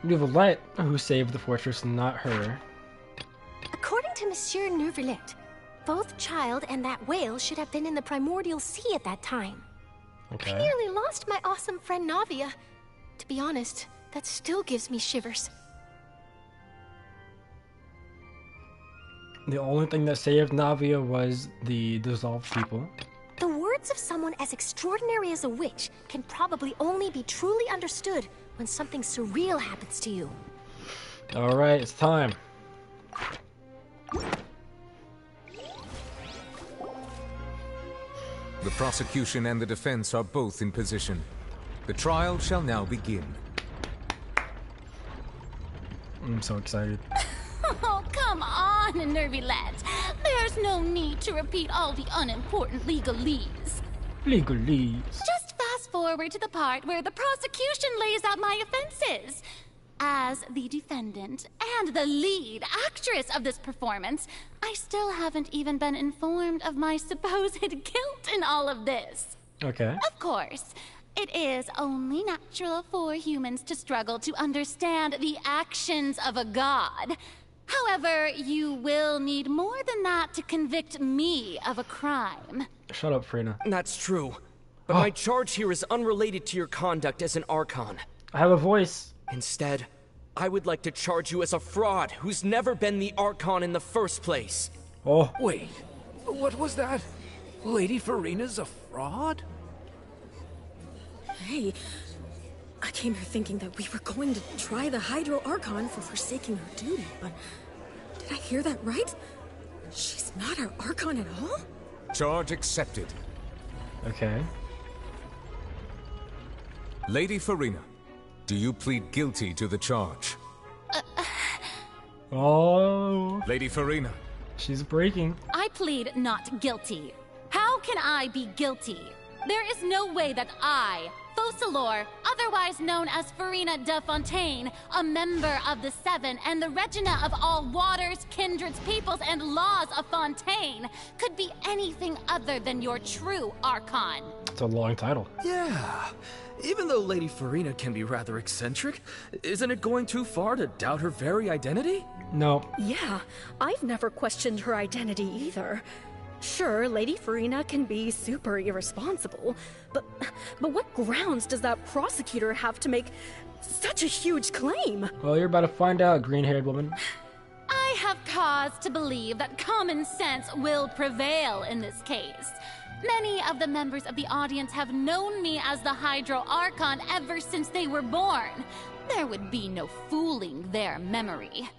Neuvillette who saved the fortress, not her. According to Monsieur Neuvillette, both Child and that whale should have been in the primordial sea at that time. Okay. I nearly lost my awesome friend Navia. To be honest, that still gives me shivers. The only thing that saved Navia was the dissolved people. The words of someone as extraordinary as a witch can probably only be truly understood when something surreal happens to you. Alright, it's time. The prosecution and the defense are both in position. The trial shall now begin. I'm so excited. Oh, come on, Neuvillette. There's no need to repeat all the unimportant legalese. Legalese. Just fast forward to the part where the prosecution lays out my offenses. As the defendant and the lead actress of this performance, I still haven't even been informed of my supposed guilt in all of this. Okay. Of course, it is only natural for humans to struggle to understand the actions of a god. However, you will need more than that to convict me of a crime. Shut up, Frina. That's true. But my charge here is unrelated to your conduct as an Archon. I have a voice. Instead, I would like to charge you as a fraud who's never been the Archon in the first place. Oh. Wait, what was that? Lady Farina's a fraud? Hey, I came here thinking that we were going to try the Hydro Archon for forsaking her duty, but did I hear that right? She's not our Archon at all? Charge accepted. Okay. Lady Farina, Do you plead guilty to the charge? Oh. Lady Farina. She's breaking. I plead not guilty. How can I be guilty? There is no way that I, Focalor, otherwise known as Farina de Fontaine, a member of the Seven and the Regina of all waters, kindreds, peoples, and laws of Fontaine, could be anything other than your true Archon. It's a long title. Yeah. Even though Lady Farina can be rather eccentric, isn't it going too far to doubt her very identity? No. Yeah, I've never questioned her identity either. Sure, Lady Farina can be super irresponsible, but what grounds does that prosecutor have to make such a huge claim? Well, you're about to find out, green-haired woman. I have cause to believe that common sense will prevail in this case. Many of the members of the audience have known me as the Hydro Archon ever since they were born. There would be no fooling their memory.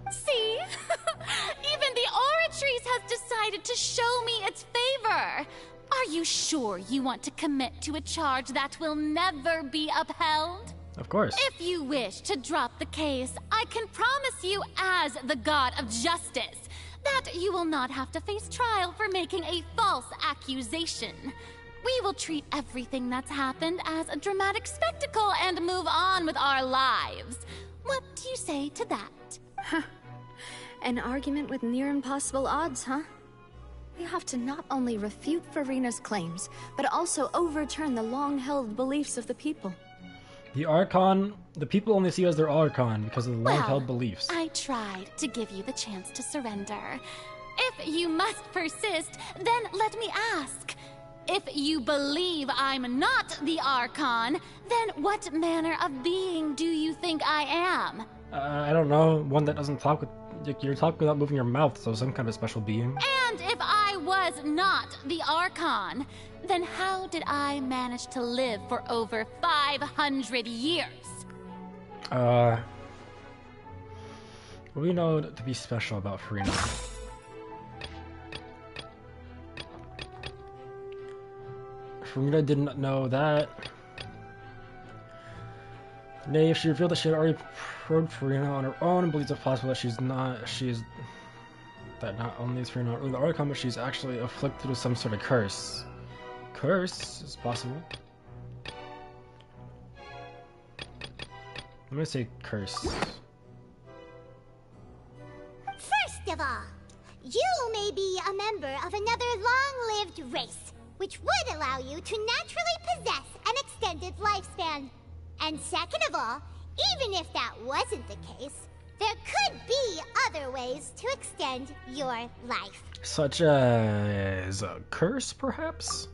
See? Even the Oratrice has decided to show me its favor. Are you sure you want to commit to a charge that will never be upheld? Of course. If you wish to drop the case, I can promise you as the God of Justice that you will not have to face trial for making a false accusation. We will treat everything that's happened as a dramatic spectacle and move on with our lives. What do you say to that? Huh. An argument with near impossible odds, huh? We have to not only refute Farina's claims, but also overturn the long-held beliefs of the people. The Archon, the people only see you as their Archon because of the long-held beliefs. I tried to give you the chance to surrender. If you must persist, then let me ask. If you believe I'm not the Archon, then what manner of being do you think I am? I don't know. One that doesn't talk with... You're talking without moving your mouth, so some kind of special being. And if I was not the Archon, then how did I manage to live for over 500 years? What do we know to be special about Farina? Farina didn't know that. Nay, if she revealed that she had already probed Farina on her own and believes it possible that that not only is Farina not really the Archon, but she's actually afflicted with some sort of curse. Curse is possible. I'm gonna say curse. First of all, you may be a member of another long-lived race, which would allow you to naturally possess an extended lifespan. And second of all, even if that wasn't the case, there could be other ways to extend your life. Such as a curse, perhaps?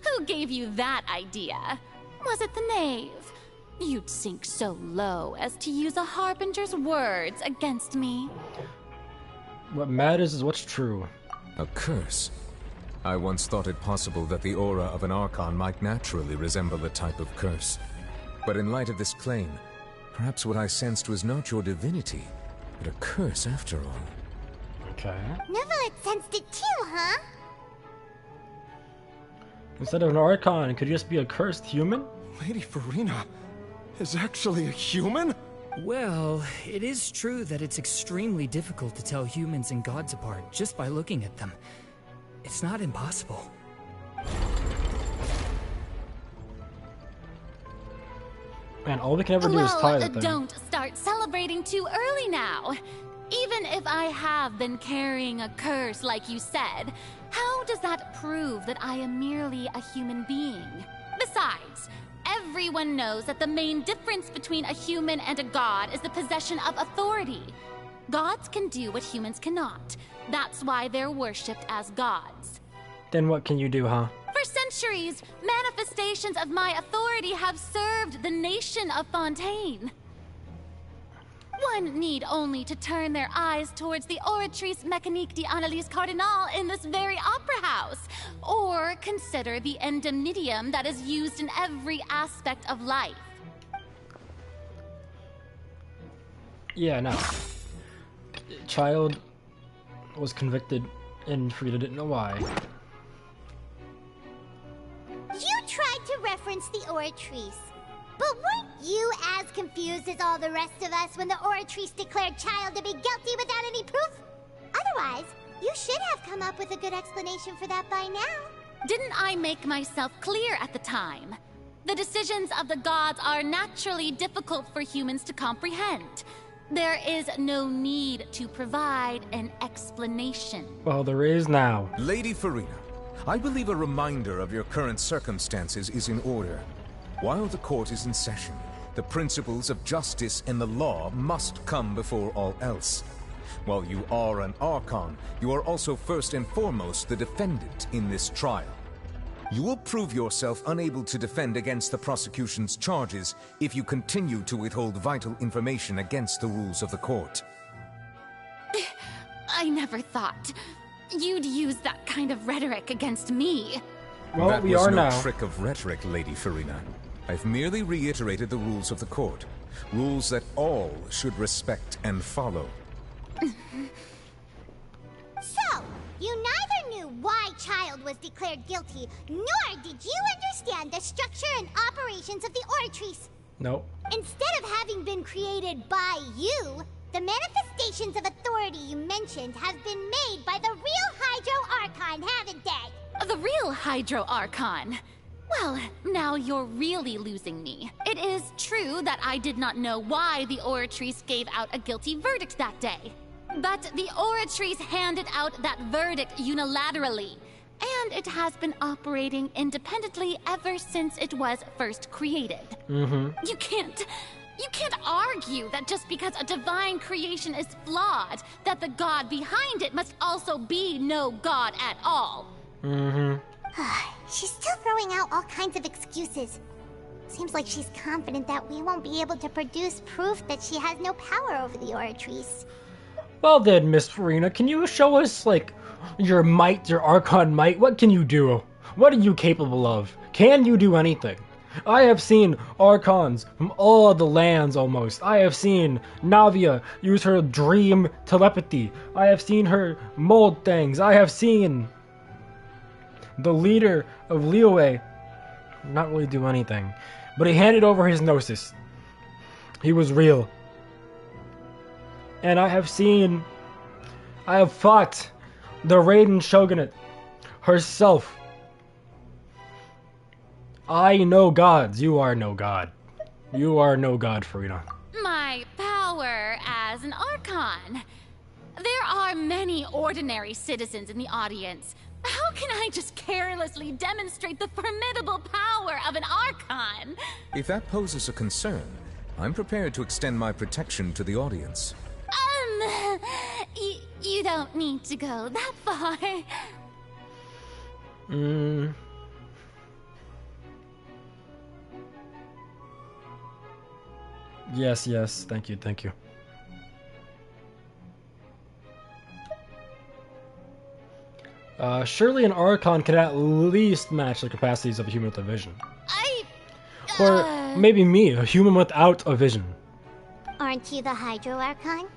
Who gave you that idea? Was it the knave? You'd sink so low as to use a harbinger's words against me. What matters is what's true. A curse? I once thought it possible that the aura of an Archon might naturally resemble a type of curse. But in light of this claim, perhaps what I sensed was not your divinity, but a curse after all. Okay. Neuvillette sensed it too, huh? Instead of an Archon, it could just be a cursed human? Lady Farina is actually a human? Well, it is true that it's extremely difficult to tell humans and gods apart just by looking at them. It's not impossible. Man, all we can ever do is tie the thing. Don't start celebrating too early now. Even if I have been carrying a curse like you said, how does that prove that I am merely a human being? Besides, everyone knows that the main difference between a human and a god is the possession of authority. Gods can do what humans cannot. That's why they're worshipped as gods. Then what can you do, huh? For centuries, manifestations of my authority have served the nation of Fontaine. One need only to turn their eyes towards the Oratrice Mécanique d'Analyse Cardinal in this very opera house, or consider the endemnitium that is used in every aspect of life. Yeah, no. Child was convicted and Frida didn't know why. You tried to reference the Oratrice. But weren't you as confused as all the rest of us when the Oratrice declared Child to be guilty without any proof? Otherwise, you should have come up with a good explanation for that by now. Didn't I make myself clear at the time? The decisions of the gods are naturally difficult for humans to comprehend. There is no need to provide an explanation. Well, there is now. Lady Farina, I believe a reminder of your current circumstances is in order. While the court is in session, the principles of justice and the law must come before all else. While you are an Archon, you are also first and foremost the defendant in this trial. You will prove yourself unable to defend against the prosecution's charges if you continue to withhold vital information against the rules of the court. I never thought you'd use that kind of rhetoric against me. Well, that we was are no now. trick of rhetoric, Lady Farina. I've merely reiterated the rules of the court. Rules that all should respect and follow. So, you neither knew why Child was declared guilty, nor did you understand the structure and operations of the Oratrice. Nope. Instead of having been created by you, the manifestations of authority you mentioned have been made by the real Hydro Archon, haven't they? The real Hydro Archon? Well, now you're really losing me. It is true that I did not know why the Oratrice gave out a guilty verdict that day. But the Oratrice handed out that verdict unilaterally, and it has been operating independently ever since it was first created. You can't argue that just because a divine creation is flawed, that the god behind it must also be no god at all. She's still throwing out all kinds of excuses. Seems like she's confident that we won't be able to produce proof that she has no power over the Oratrice. Well then, Miss Farina, can you show us, like, your might, your Archon might? What can you do? What are you capable of? Can you do anything? I have seen Archons from all the lands, almost. I have seen Navia use her dream telepathy. I have seen her mold things. I have seen the leader of Liyue not really do anything. But he handed over his Gnosis. He was real. And I have fought the Raiden Shogunate herself. I know gods. You are no god. You are no god, Farina. My power as an Archon. There are many ordinary citizens in the audience. How can I just carelessly demonstrate the formidable power of an Archon? If that poses a concern, I'm prepared to extend my protection to the audience. You don't need to go that far. Yes, thank you. Surely an Archon can at least match the capacities of a human with a vision. Or maybe me, a human without a vision. Aren't you the Hydro Archon?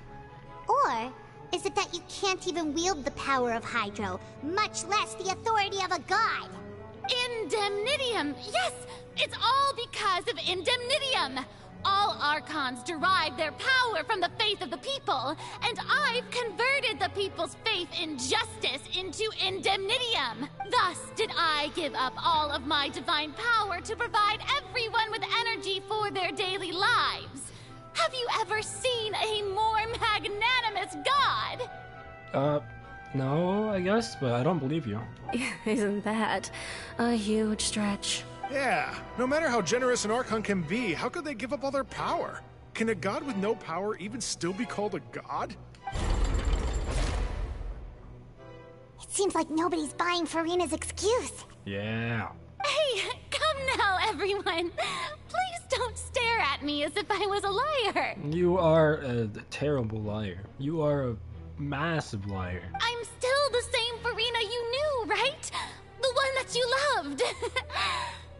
Or is it that you can't even wield the power of Hydro, much less the authority of a god? Indemnitium! Yes! It's all because of Indemnitium! All Archons derive their power from the faith of the people, and I've converted the people's faith in justice into Indemnitium. Thus did I give up all of my divine power to provide everyone with energy for their daily lives. Have you ever seen a more magnanimous god? No, I guess, but I don't believe you. Isn't that a huge stretch? Yeah, no matter how generous an Archon can be, how could they give up all their power? Can a god with no power even still be called a god? It seems like nobody's buying Farina's excuse. Yeah. Hey, come now, everyone. Please don't stare at me as if I was a liar. You are a terrible liar. You are a massive liar. I'm still the same Farina you knew, right? The one that you loved.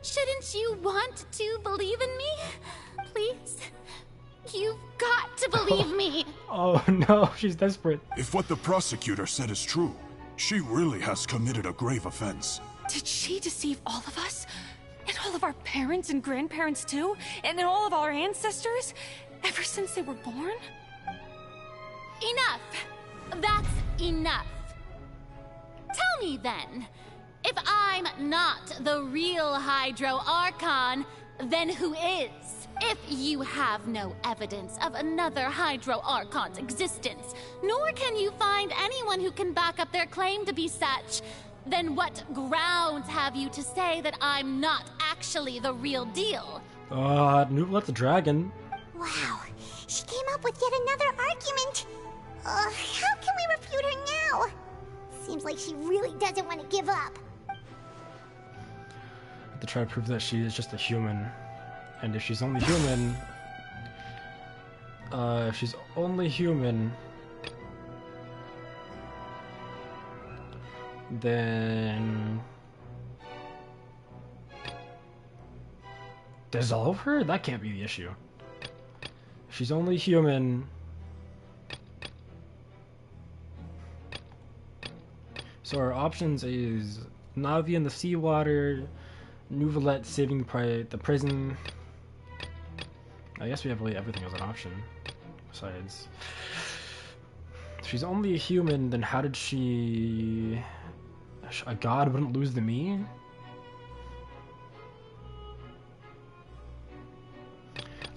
Shouldn't you want to believe in me? Please? You've got to believe me. Oh no, she's desperate. If what the prosecutor said is true, she really has committed a grave offense. Did she deceive all of us? In all of our parents and grandparents too? And then all of our ancestors? Ever since they were born? Enough! That's enough. Tell me then, if I'm not the real Hydro Archon, then who is? If you have no evidence of another Hydro Archon's existence, nor can you find anyone who can back up their claim to be such, then what grounds have you to say that I'm not actually the real deal? Nouvlette's a dragon. Wow, she came up with yet another argument. How can we refute her now? Seems like she really doesn't want to give up. To try to prove that she is just a human. And if she's only human... then... dissolve her? That can't be the issue. If she's only human... So our options is Navi in the seawater, Nouvellette saving the prison. I guess we have really everything as an option. Besides, if she's only a human, then how did she... A god wouldn't lose to me?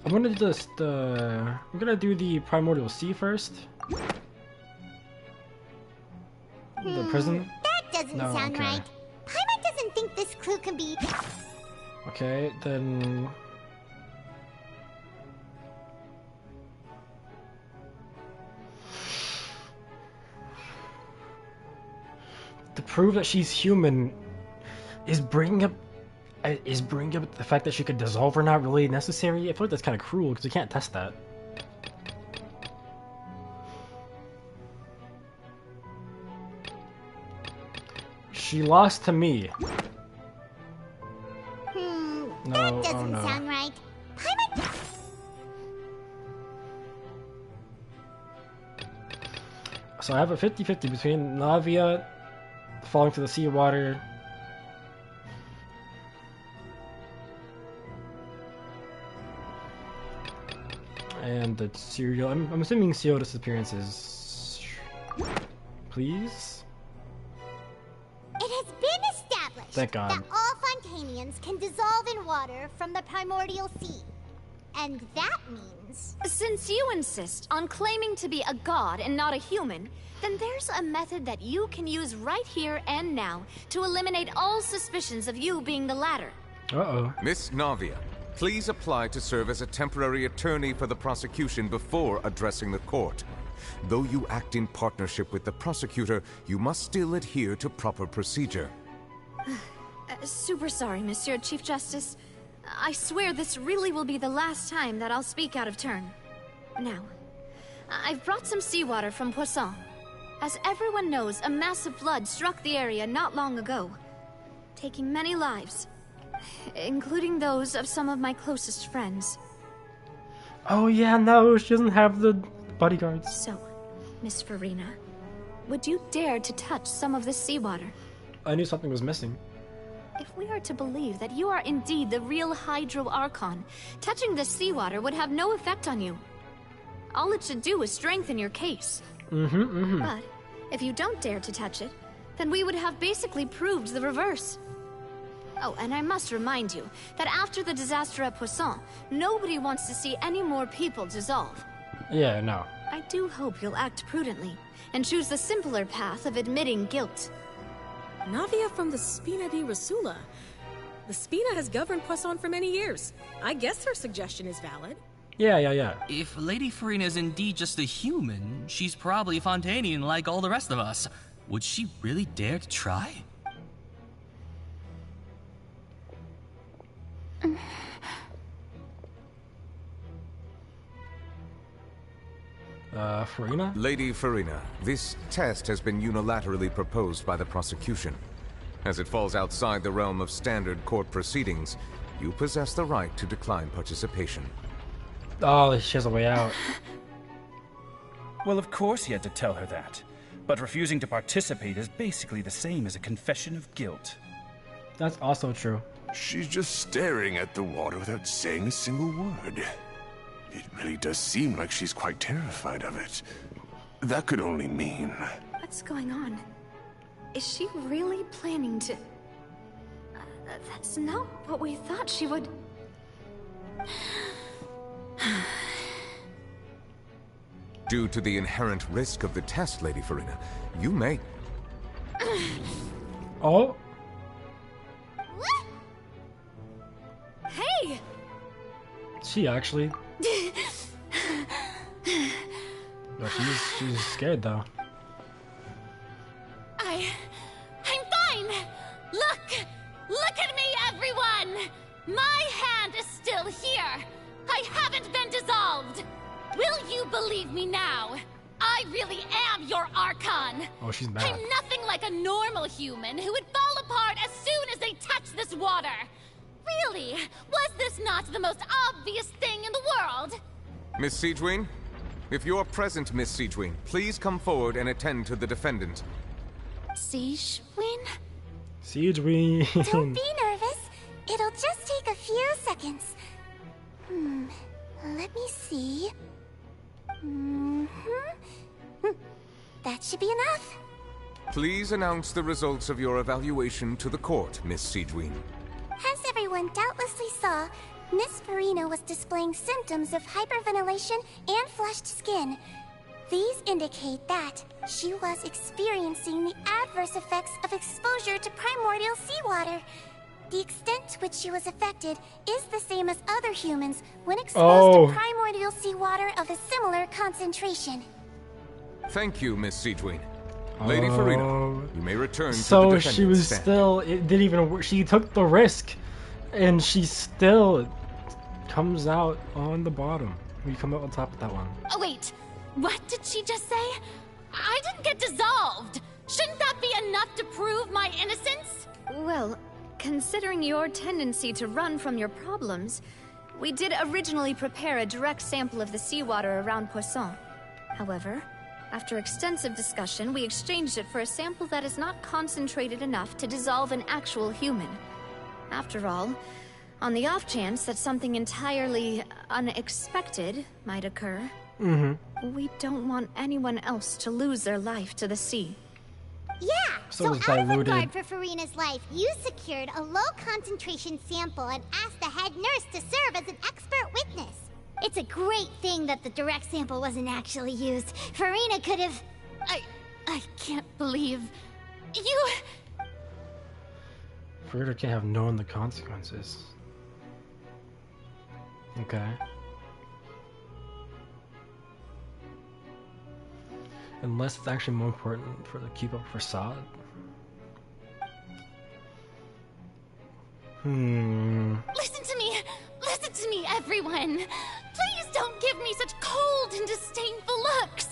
I'm gonna just, I'm gonna do the Primordial Sea first. The prison? That doesn't sound right. Paimon doesn't think this clue can be... Okay, then... To prove that she's human, is bringing up the fact that she could dissolve her not really necessary? I feel like that's kind of cruel because we can't test that. She lost to me. No, that doesn't sound right. Paimon... So I have a 50-50 between Navia falling to the seawater and the serial. I'm assuming serial disappearances. Please? It has been established Thank God. that all Fontainians can dissolve in water from the primordial sea. And that means... Since you insist on claiming to be a god and not a human, then there's a method that you can use right here and now to eliminate all suspicions of you being the latter. Uh-oh. Miss Navia, please apply to serve as a temporary attorney for the prosecution before addressing the court. Though you act in partnership with the prosecutor, you must still adhere to proper procedure. Super sorry, Monsieur Chief Justice. I swear this really will be the last time that I'll speak out of turn. Now, I've brought some seawater from Poisson. As everyone knows, a massive flood struck the area not long ago, taking many lives, including those of some of my closest friends. Oh yeah, no, she doesn't have the bodyguards. So, Miss Farina, would you dare to touch some of this seawater? I knew something was missing. If we are to believe that you are indeed the real Hydro Archon, touching this seawater would have no effect on you. All it should do is strengthen your case. But if you don't dare to touch it, then we would have basically proved the reverse. Oh, and I must remind you that after the disaster at Poisson, nobody wants to see any more people dissolve. Yeah, no. I do hope you'll act prudently and choose the simpler path of admitting guilt. Navia from the Spina di Rasula. The Spina has governed Poisson for many years. I guess her suggestion is valid. Yeah. If Lady Farina is indeed just a human, she's probably Fontainian like all the rest of us. Would she really dare to try? Farina? Lady Farina, this test has been unilaterally proposed by the prosecution. As it falls outside the realm of standard court proceedings, you possess the right to decline participation. Oh, she has a way out. Well, of course he had to tell her that. But refusing to participate is basically the same as a confession of guilt. That's also true. She's just staring at the water without saying a single word. It really does seem like she's quite terrified of it. That could only mean... What's going on? Is she really planning to... that's not what we thought she would... Due to the inherent risk of the test, Lady Farina, you may... Oh? Hey! She actually... No, she's scared though. I'm fine! Look at me, everyone! My hand is still here! I haven't been dissolved! Will you believe me now? I really am your Archon! Oh, she's mad. I'm nothing like a normal human who would fall apart as soon as they touch this water! Really? Was this not the most obvious thing in the world? Miss Siegewien? If you're present, Miss Siegewien, please come forward and attend to the defendant. Siegewien? Siegewien. Don't be nervous. It'll just take a few seconds. Let me see. That should be enough. Please announce the results of your evaluation to the court, Miss Siegewien. As everyone doubtlessly saw, Miss Farina was displaying symptoms of hyperventilation and flushed skin. These indicate that she was experiencing the adverse effects of exposure to primordial seawater. The extent to which she was affected is the same as other humans when exposed to primordial seawater of a similar concentration. Thank you, Miss Siegewien. Lady Farina, you may return to the So defendant's she was stand. still... It didn't even... She took the risk. And she still comes out on the bottom. We come out on top of that one. Oh, wait. What did she just say? I didn't get dissolved. Shouldn't that be enough to prove my innocence? Well, considering your tendency to run from your problems, we did originally prepare a direct sample of the seawater around Poisson. However, after extensive discussion, we exchanged it for a sample that is not concentrated enough to dissolve an actual human. After all, on the off chance that something entirely unexpected might occur, we don't want anyone else to lose their life to the sea. Yeah, So so out of diluted. regard for Farina's life, you secured a low-concentration sample and asked the head nurse to serve as an expert witness. It's a great thing that the direct sample wasn't actually used. Farina could have... I can't believe... You... Farina can't have known the consequences. Okay. Unless it's actually more important for the keep up facade. Listen to me, everyone. Please don't give me such cold and disdainful looks.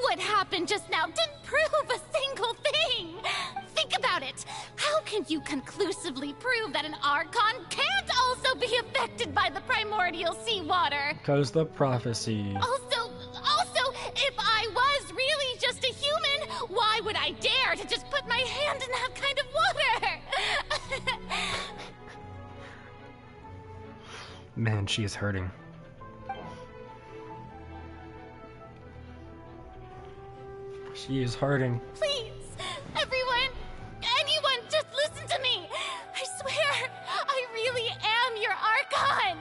What happened just now didn't prove a single thing. Think about it. How can you conclusively prove that an Archon can't also be affected by the primordial seawater? Because the prophecy. Also, if I was really just a human, why would I dare to just put my hand in that kind of water? Man, she is hurting. She is hurting. Please, everyone, anyone, just listen to me. I swear, I really am your Archon.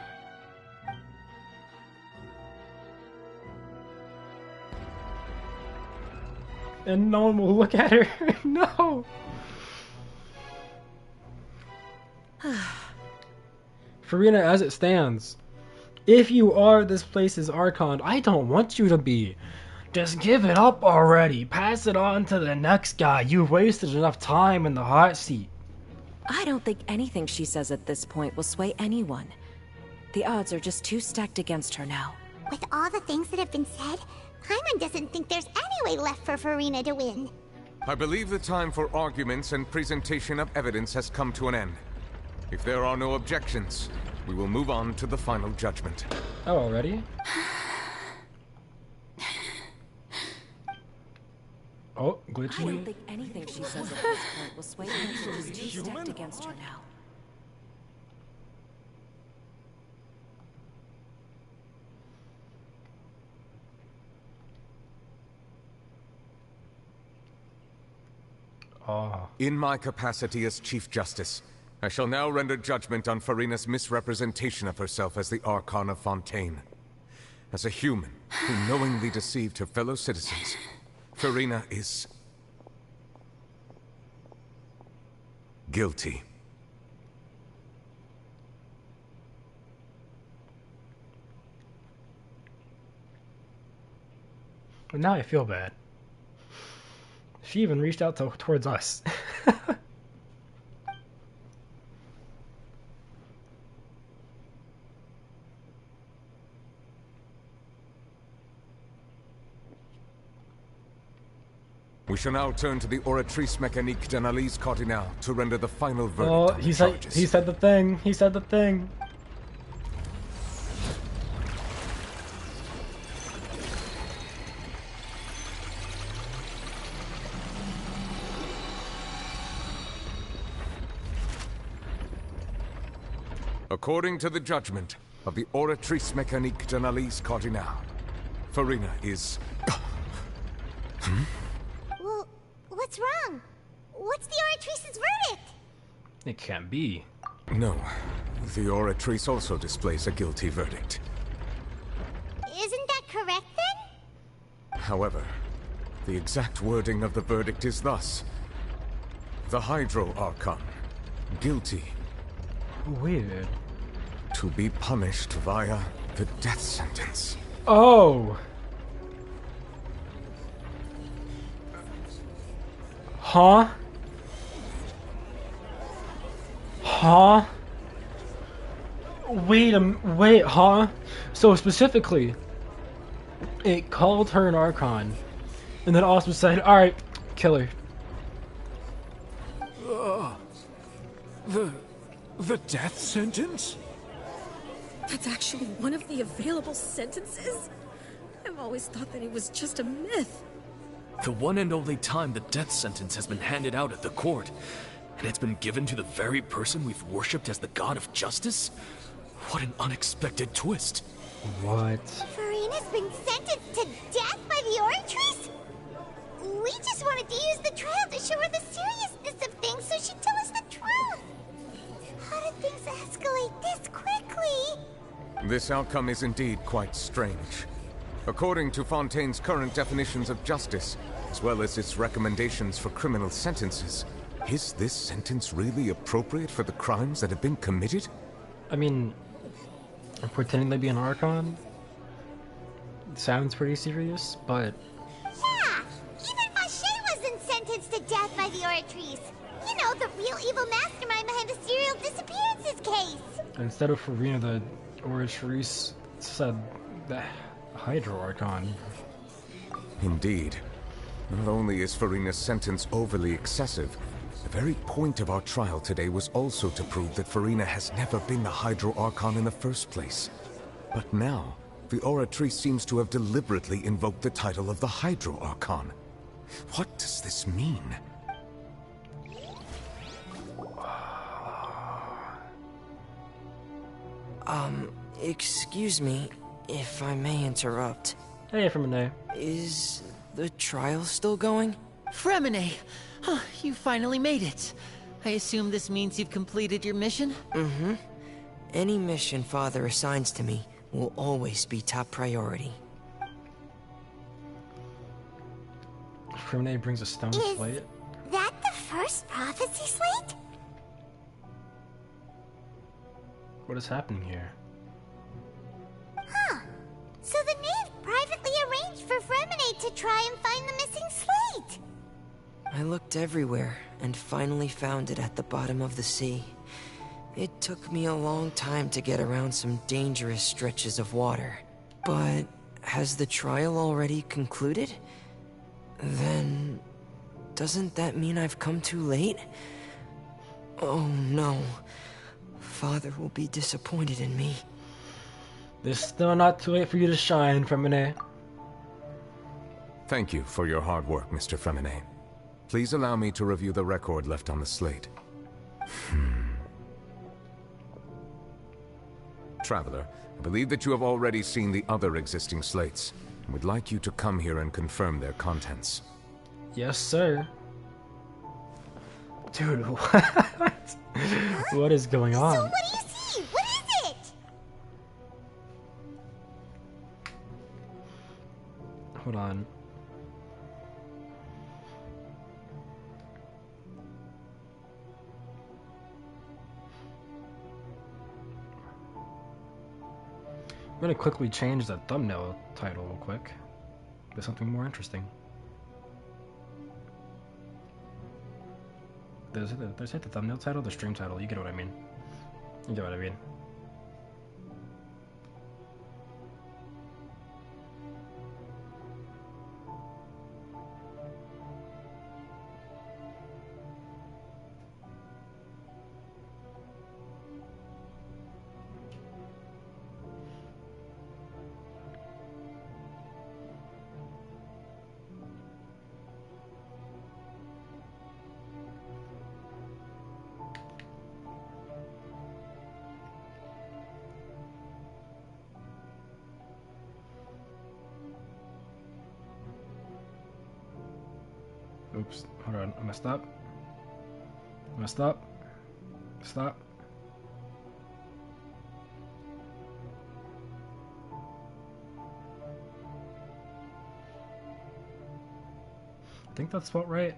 And no one will look at her. No. Farina, as it stands, if you are this place's Archon, I don't want you to be. Just give it up already. Pass it on to the next guy. You've wasted enough time in the hot seat. I don't think anything she says at this point will sway anyone. The odds are just too stacked against her now. With all the things that have been said, Paimon doesn't think there's any way left for Farina to win. I believe the time for arguments and presentation of evidence has come to an end. If there are no objections, we will move on to the final judgment. Oh, already? Oh, glitchy. I don't think anything she says at this point will sway anyone. She's too stacked against her now. Oh. In my capacity as Chief Justice, I shall now render judgment on Farina's misrepresentation of herself as the Archon of Fontaine. As a human who knowingly deceived her fellow citizens, Farina is guilty. But now I feel bad. She even reached out towards us. We shall now turn to the Oratrice Mécanique d'Analyse Cardinale to render the final verdict Oh, on the charges. he said the thing. He said the thing. According to the judgment of the Oratrice Mécanique d'Analyse Cardinale, Farina is... Well, what's wrong? What's the Oratrice's verdict? It can't be. No. The Oratrice also displays a guilty verdict. Isn't that correct then? However, the exact wording of the verdict is thus. The Hydro Archon, guilty. Weird. To be punished via the death sentence. Oh! Huh? Huh? Wait, huh? So specifically, it called her an Archon, and then also said, alright, kill her. The death sentence? That's actually one of the available sentences? I've always thought that it was just a myth. The one and only time the death sentence has been handed out at the court, and it's been given to the very person we've worshipped as the god of justice? What an unexpected twist. What? Farina's been sentenced to death by the Oratrice? We just wanted to use the trial to show her the seriousness of things so she'd tell us the truth. How did things escalate this quickly? This outcome is indeed quite strange. According to Fontaine's current definitions of justice, as well as its recommendations for criminal sentences, is this sentence really appropriate for the crimes that have been committed? I mean, pretending to be an Archon sounds pretty serious, but... Yeah! Even Vacher wasn't sentenced to death by the Oratrice. You know, the real evil mastermind behind the serial disappearances case. Instead of Farina, the Oratrice said the Hydro Archon. Indeed. Not only is Farina's sentence overly excessive, the very point of our trial today was also to prove that Farina has never been the Hydro Archon in the first place. But now, the Oratrice seems to have deliberately invoked the title of the Hydro Archon. What does this mean? Excuse me, if I may interrupt. Hey, Fremine. Is the trial still going? Fremine! Huh, you finally made it. I assume this means you've completed your mission? Mm-hmm. Any mission Father assigns to me will always be top priority. Fremine brings a stone slate. That the first prophecy slate? What is happening here? Huh. So the knave privately arranged for Fremine to try and find the missing slate. I looked everywhere and finally found it at the bottom of the sea. It took me a long time to get around some dangerous stretches of water. But has the trial already concluded? Then doesn't that mean I've come too late? Oh no. Father will be disappointed in me. There's still not too late for you to shine, Fremine. Thank you for your hard work, Mr. Fremine. Please allow me to review the record left on the slate. Traveler, I believe that you have already seen the other existing slates, and would like you to come here and confirm their contents. Yes, sir. Dude, what? What is going on? So what do you see? What is it? Hold on. I'm gonna quickly change the thumbnail title real quick to something more interesting. Did I say the thumbnail title? The stream title? You get what I mean. You get what I mean. Oops, hold on, I messed up. Messed up. Stop. I think that's about right.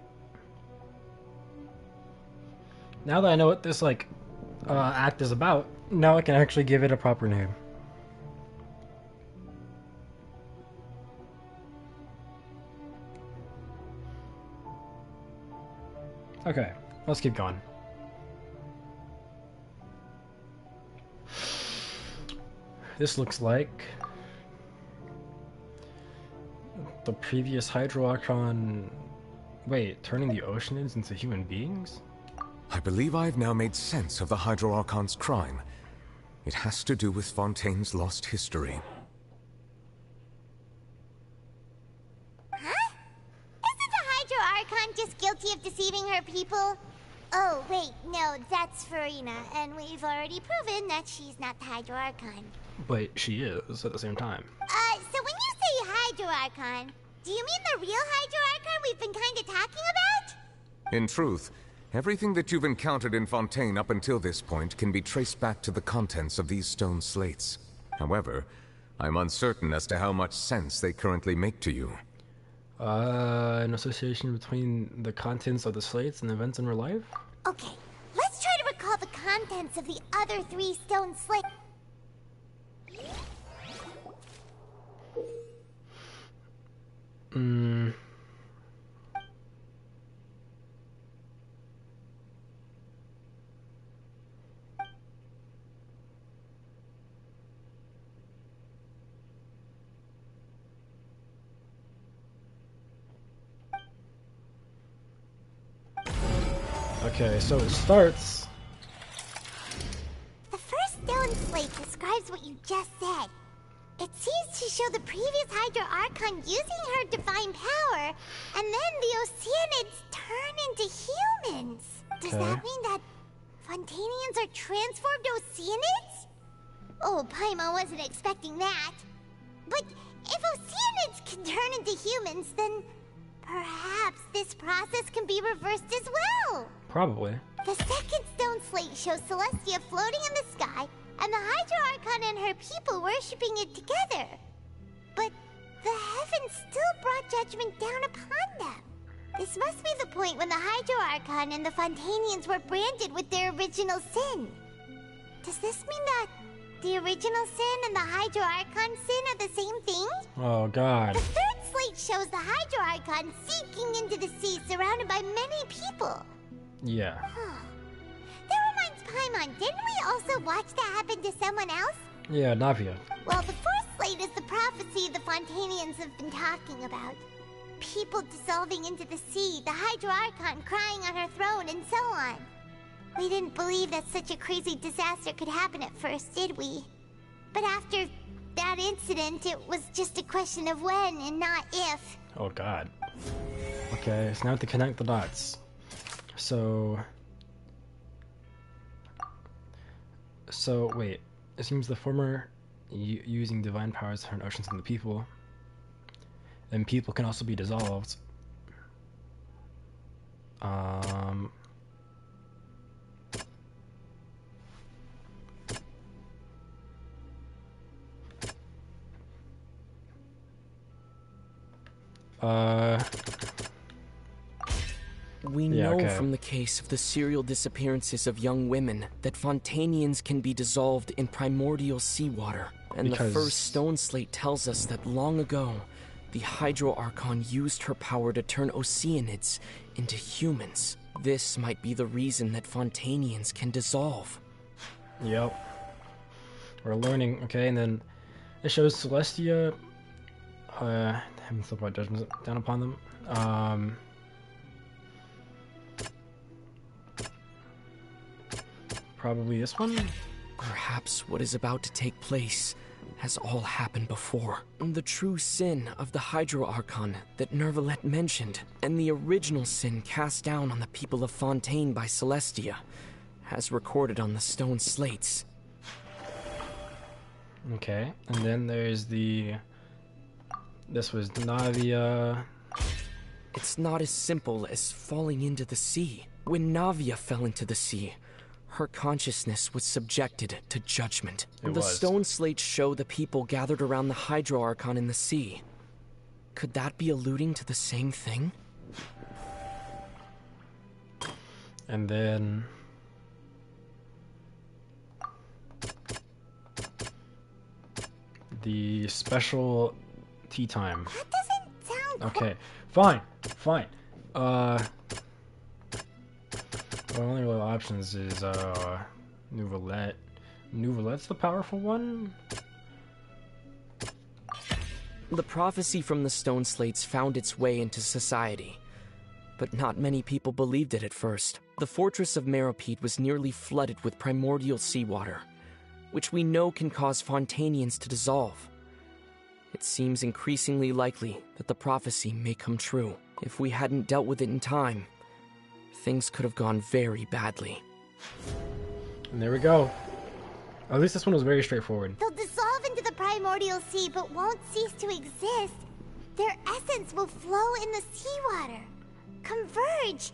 Now that I know what this, like, act is about, now I can actually give it a proper name. Okay, let's keep going. This looks like the previous Hydro Archon. Wait, turning the Oceanids into human beings? I believe I've now made sense of the Hydro Archon's crime. It has to do with Fontaine's lost history. Huh? Isn't the Hydro Archon just guilty of deceiving her people? Oh, wait, no, that's Farina, and we've already proven that she's not the Hydro Archon. But she is at the same time. So when you say Hydro Archon, do you mean the real Hydro Archon we've been kinda talking about? In truth, everything that you've encountered in Fontaine up until this point can be traced back to the contents of these stone slates. However, I'm uncertain as to how much sense they currently make to you. An association between the contents of the slates and events in real life? Okay, let's try to recall the contents of the other 3 stone slates. Okay, so it starts. The first stone slate describes what you just said. It seems to show the previous Hydro Archon using her divine power, and then the Oceanids turn into humans. Does that mean that Fontainians are transformed Oceanids? Oh, Paimon wasn't expecting that. But if Oceanids can turn into humans, then perhaps this process can be reversed as well. Probably. The second stone slate shows Celestia floating in the sky, and the Hydro Archon and her people worshipping it together. But the heavens still brought judgment down upon them. This must be the point when the Hydro Archon and the Fontainians were branded with their original sin. Does this mean that the original sin and the Hydro Archon sin are the same thing? Oh, God. The third slate shows the Hydro Archon sinking into the sea surrounded by many people. Yeah. That reminds Paimon, didn't we also watch that happen to someone else? Yeah, Navia. Well, the fourth slate is the prophecy the Fontainians have been talking about. People dissolving into the sea, the Hydro Archon crying on her throne, and so on. We didn't believe that such a crazy disaster could happen at first, did we? But after that incident, it was just a question of when and not if. Oh, God. Okay, so now to connect the dots. So wait, it seems the former using divine powers to turn oceans into people, and people can also be dissolved. We know from the case of the serial disappearances of young women that Fontainians can be dissolved in primordial seawater. And the first stone slate tells us that long ago, the Hydro Archon used her power to turn Oceanids into humans. This might be the reason that Fontainians can dissolve. Yep. We're learning, okay, and then it shows Celestia having slipped my judgment down upon them. Probably this one? Perhaps what is about to take place has all happened before. The true sin of the Hydro Archon that Nervalette mentioned, and the original sin cast down on the people of Fontaine by Celestia, as recorded on the stone slates. Okay, and then there's the... This was Navia... It's not as simple as falling into the sea. When Navia fell into the sea, her consciousness was subjected to judgment. The stone slates show the people gathered around the Hydro Archon in the sea. Could that be alluding to the same thing? And then... the special tea time. That doesn't sound okay. Fine. Well, only real options is Nouvelette. Nouvelette's the powerful one? The prophecy from the stone slates found its way into society, but not many people believed it at first. The fortress of Meropide was nearly flooded with primordial seawater, which we know can cause Fontainians to dissolve. It seems increasingly likely that the prophecy may come true. If we hadn't dealt with it in time, things could have gone very badly. And there we go. At least this one was very straightforward. They'll dissolve into the primordial sea but won't cease to exist. Their essence will flow in the seawater, converge,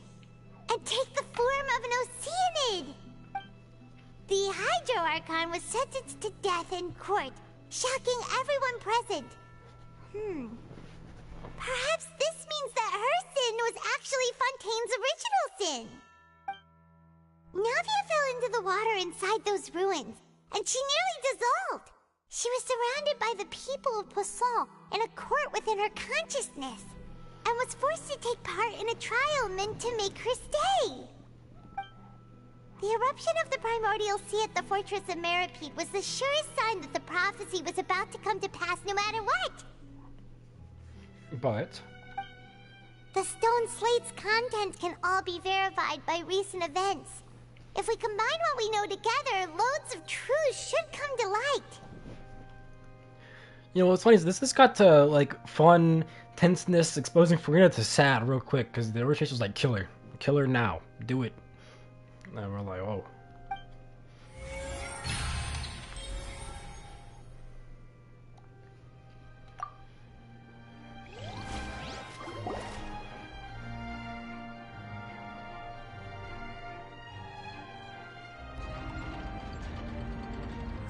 and take the form of an Oceanid. The Hydro Archon was sentenced to death in court, shocking everyone present. Perhaps this means that her sin was actually Fontaine's original sin. Navia fell into the water inside those ruins, and she nearly dissolved. She was surrounded by the people of Poisson in a court within her consciousness, and was forced to take part in a trial meant to make her stay. The eruption of the primordial sea at the fortress of Meropide was the surest sign that the prophecy was about to come to pass no matter what. But the stone slate's contents can all be verified by recent events. If we combine what we know together, loads of truths should come to light. You know what's funny is this got to like fun tenseness, exposing Farina to sad real quick because the original was like kill her now, do it. And we're like, oh.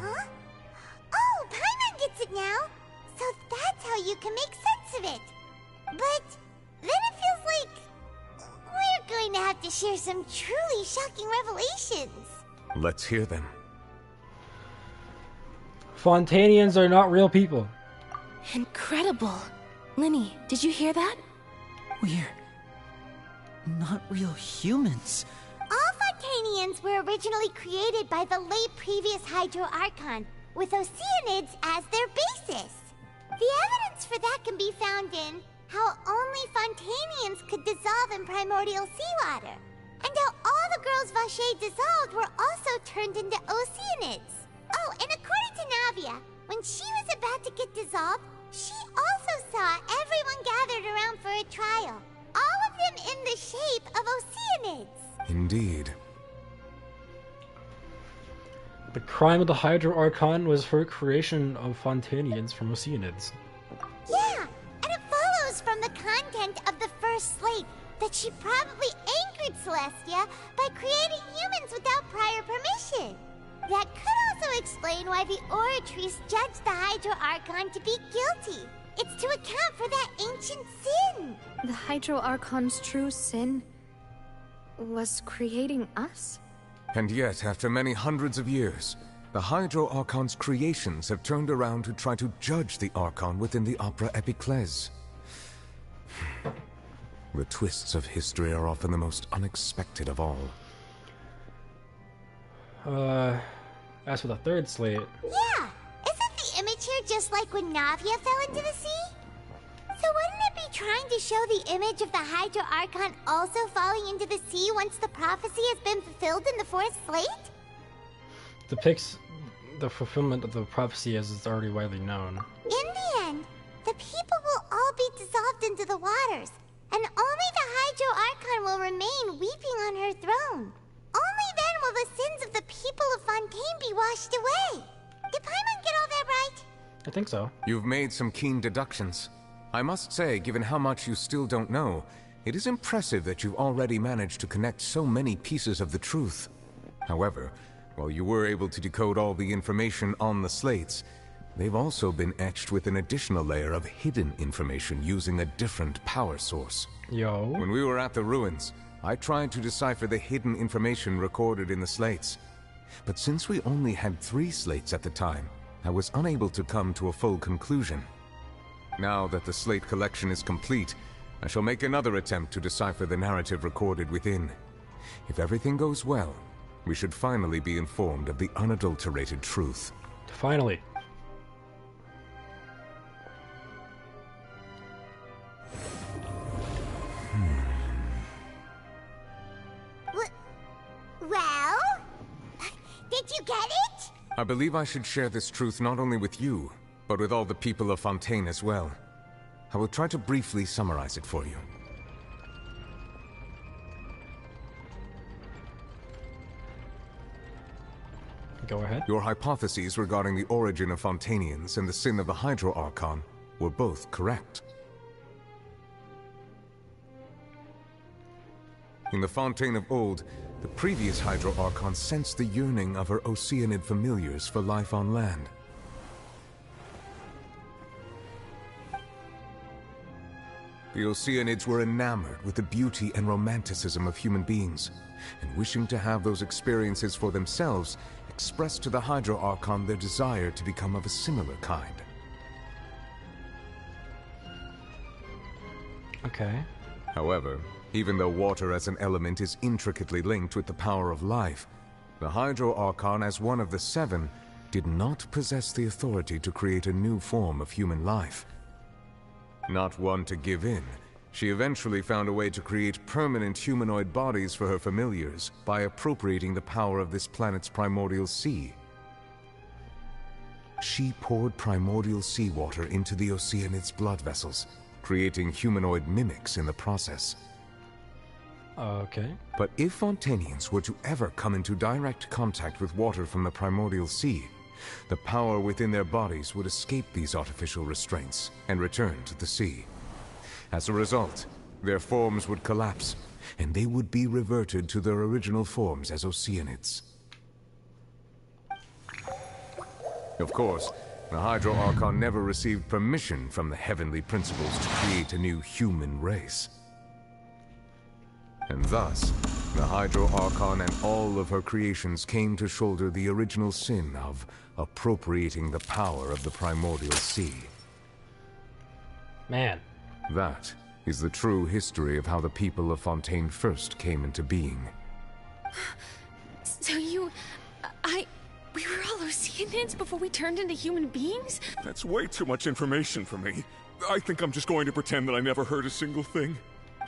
Huh? Oh, Paimon gets it now! So that's how you can make sense of it. But then it feels like we're going to have to share some truly shocking revelations. Let's hear them. Fontainians are not real people. Incredible. Linny, did you hear that? We're not real humans. All Fontainians were originally created by the late previous Hydro Archon, with Oceanids as their basis. The evidence for that can be found in how only Fontainians could dissolve in primordial seawater, and how all the girls Vacher dissolved were also turned into Oceanids. Oh, and according to Navia, when she was about to get dissolved, she also saw everyone gathered around for a trial, all of them in the shape of Oceanids. Indeed. The crime of the Hydro Archon was her creation of Fontainians from Oceanids. Yeah, and it follows from the content of the first slate that she probably angered Celestia by creating humans without prior permission. That could also explain why the Oratrice judged the Hydro Archon to be guilty. It's to account for that ancient sin. The Hydro Archon's true sin was creating us? And yet, after many hundreds of years, the Hydro Archon's creations have turned around to try to judge the Archon within the Opera Epiclese. The twists of history are often the most unexpected of all. As for the third slate... Yeah! Isn't the image here just like when Navia fell into the sea? So wouldn't it be trying to show the image of the Hydro Archon also falling into the sea once the prophecy has been fulfilled in the fourth slate? Depicts the fulfillment of the prophecy as it's already widely known. In the end, the people will all be dissolved into the waters, and only the Hydro Archon will remain weeping on her throne. Only then will the sins of the people of Fontaine be washed away. Did Paimon get all that right? I think so. You've made some keen deductions. I must say, given how much you still don't know, it is impressive that you've already managed to connect so many pieces of the truth. However, while you were able to decode all the information on the slates, they've also been etched with an additional layer of hidden information using a different power source. Yo. When we were at the ruins, I tried to decipher the hidden information recorded in the slates. But since we only had 3 slates at the time, I was unable to come to a full conclusion. Now that the slate collection is complete, I shall make another attempt to decipher the narrative recorded within. If everything goes well, we should finally be informed of the unadulterated truth. Finally. Well? Did you get it? I believe I should share this truth not only with you, but with all the people of Fontaine as well. I will try to briefly summarize it for you. Go ahead. Your hypotheses regarding the origin of Fontainians and the sin of the Hydro Archon were both correct. In the Fontaine of old, the previous Hydro Archon sensed the yearning of her Oceanid familiars for life on land. The Oceanids were enamored with the beauty and romanticism of human beings, and wishing to have those experiences for themselves, expressed to the Hydro Archon their desire to become of a similar kind. Okay. However, even though water as an element is intricately linked with the power of life, the Hydro Archon, as one of the 7, did not possess the authority to create a new form of human life. Not one to give in, she eventually found a way to create permanent humanoid bodies for her familiars by appropriating the power of this planet's primordial sea. She poured primordial seawater into the Oceanid's blood vessels, creating humanoid mimics in the process. Okay. But if Fontainians were to ever come into direct contact with water from the primordial sea, the power within their bodies would escape these artificial restraints and return to the sea. As a result, their forms would collapse, and they would be reverted to their original forms as Oceanids. Of course, the Hydro Archon never received permission from the heavenly principles to create a new human race. And thus, the Hydro Archon and all of her creations came to shoulder the original sin of appropriating the power of the primordial sea. Man. That is the true history of how the people of Fontaine first came into being. So we were all Oceanids before we turned into human beings? That's way too much information for me. I think I'm just going to pretend that I never heard a single thing.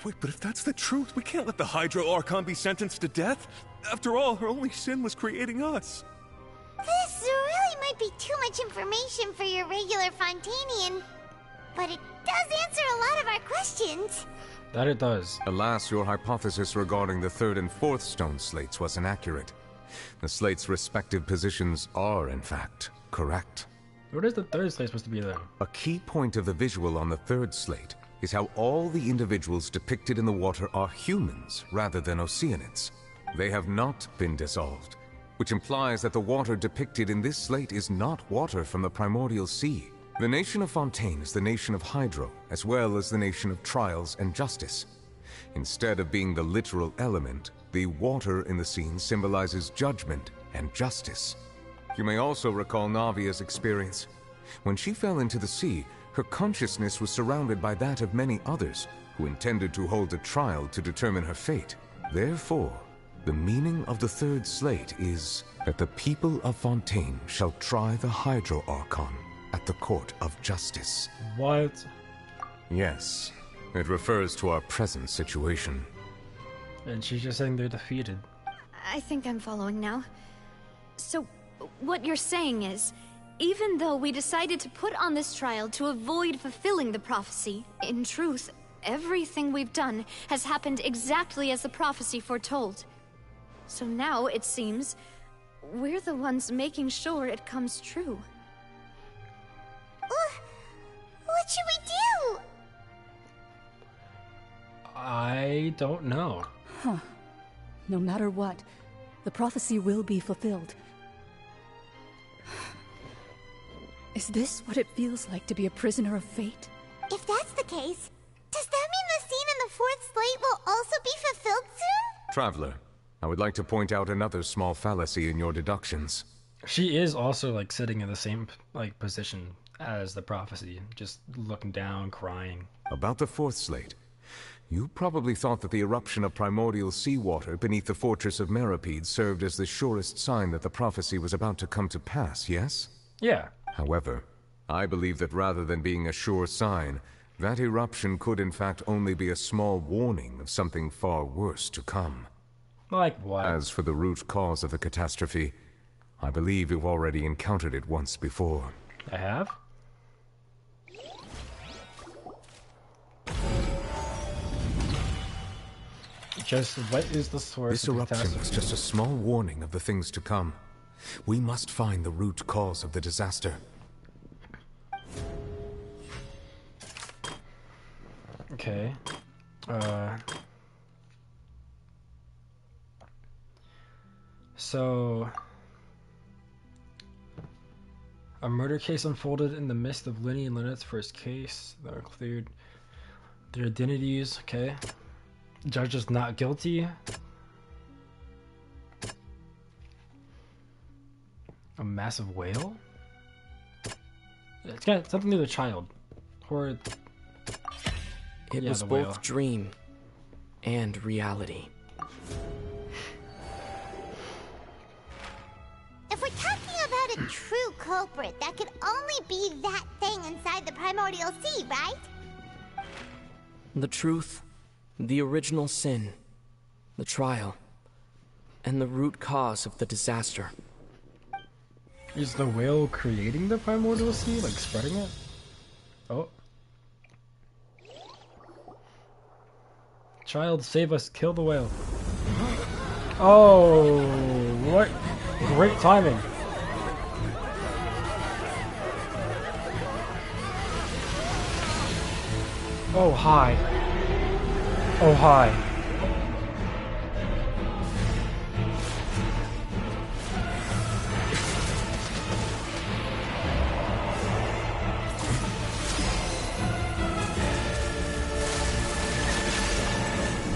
Wait, but if that's the truth, we can't let the Hydro Archon be sentenced to death. After all, her only sin was creating us. This really might be too much information for your regular Fontainian, but it does answer a lot of our questions. That it does. Alas, your hypothesis regarding the 3rd and 4th stone slates was inaccurate. The slates' respective positions are, in fact, correct. What is the 3rd slate supposed to be then? A key point of the visual on the 3rd slate is how all the individuals depicted in the water are humans rather than Oceanids. They have not been dissolved, which implies that the water depicted in this slate is not water from the primordial sea, The nation of Fontaine is the nation of Hydro, as well as the nation of trials and justice. Instead of being the literal element, the water in the scene symbolizes judgment and justice. You may also recall Navia's experience. When she fell into the sea, her consciousness was surrounded by that of many others who intended to hold a trial to determine her fate. Therefore, the meaning of the third slate is that the people of Fontaine shall try the Hydro Archon at the Court of Justice. What? Yes, it refers to our present situation. And she's just saying they're defeated. I think I'm following now. So, what you're saying is, even though we decided to put on this trial to avoid fulfilling the prophecy, in truth, everything we've done has happened exactly as the prophecy foretold. So now, it seems, we're the ones making sure it comes true. What should we do? I don't know. Huh. No matter what, the prophecy will be fulfilled. Is this what it feels like to be a prisoner of fate? If that's the case, does that mean the scene in the fourth slate will also be fulfilled soon? Traveler, I would like to point out another small fallacy in your deductions. She is also like sitting in the same like position as the prophecy, just looking down, crying. About the fourth slate, you probably thought that the eruption of primordial seawater beneath the fortress of Meripede served as the surest sign that the prophecy was about to come to pass, yes? Yeah. However, I believe that rather than being a sure sign, that eruption could in fact only be a small warning of something far worse to come. Like what? As for the root cause of the catastrophe, I believe you've already encountered it once before. I have? Just what is the source This of the eruption catastrophe? was just a small warning of the things to come. We must find the root cause of the disaster. Okay. So... A murder case unfolded in the midst of Lenny and Lynette's first case. They were cleared their identities. Okay. Judge is not guilty. A massive whale? It's got something to do with a child. Or... It yeah, was the both whale. dream and reality. If we're talking about a true culprit, that could only be that thing inside the primordial sea, right? The truth, the original sin, the trial, and the root cause of the disaster. Is the whale creating the primordial sea, like spreading it? Oh. Child, save us, kill the whale. Oh, what great timing. Oh, hi. Oh, hi.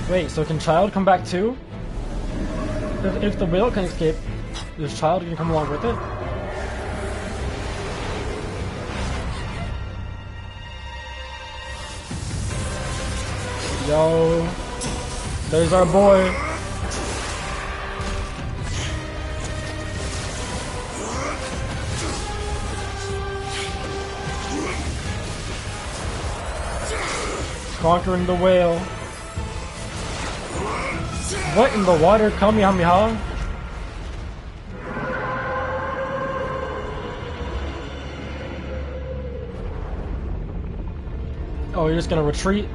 Wait, so can Child come back too? If the whale can escape, is Child gonna come along with it? Yo, there's our boy. Conquering the whale. What in the water? Kamehameha? Oh, you're just gonna retreat?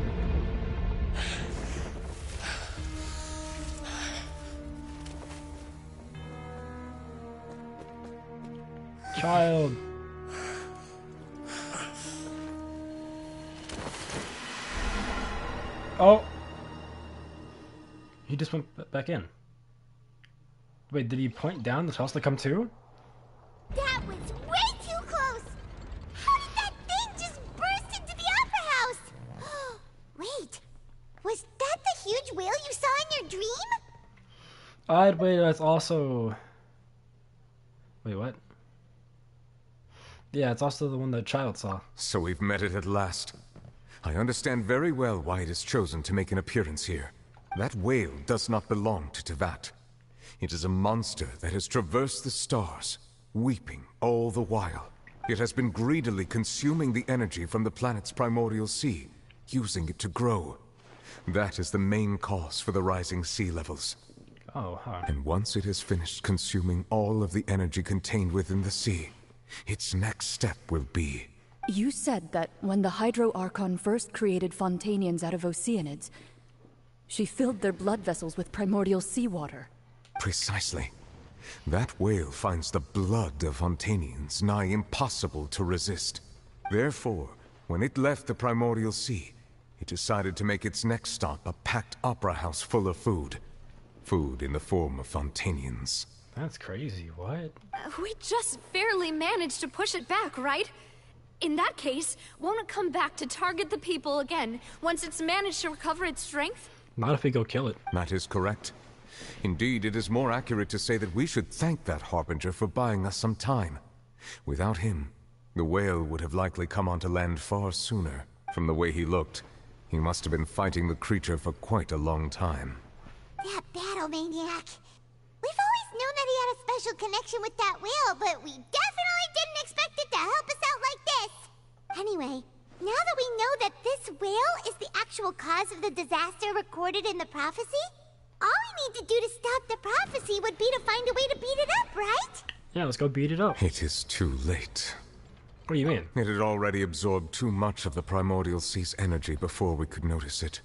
Child. Oh. He just went back in. Wait, did he point down the house to come to? That was way too close! How did that Wait, that's also... Wait, what? Yeah, it's also the one that Child saw. So we've met it at last. I understand very well why it has chosen to make an appearance here. That whale does not belong to Tevat. It is a monster that has traversed the stars, weeping all the while. It has been greedily consuming the energy from the planet's primordial sea, using it to grow. That is the main cause for the rising sea levels. Oh, huh. And once it has finished consuming all of the energy contained within the sea, its next step will be... You said that when the Hydro Archon first created Fontainians out of Oceanids, she filled their blood vessels with primordial seawater. Precisely. That whale finds the blood of Fontainians nigh impossible to resist. Therefore, when it left the primordial sea, it decided to make its next stop a packed opera house full of food. Food in the form of Fontainians. That's crazy, what? We just barely managed to push it back, right? In that case, won't it come back to target the people again once it's managed to recover its strength? Not if we go kill it. That is correct. Indeed, it is more accurate to say that we should thank that Harbinger for buying us some time. Without him, the whale would have likely come onto land far sooner. From the way he looked, he must have been fighting the creature for quite a long time. That battle maniac. We've always known that he had a special connection with that whale, but we definitely didn't expect it to help us out like this. Anyway, now that we know that this whale is the actual cause of the disaster recorded in the prophecy, all we need to do to stop the prophecy would be to find a way to beat it up, right? Yeah, let's go beat it up. It is too late. What do you mean? It had already absorbed too much of the primordial sea's energy before we could notice it.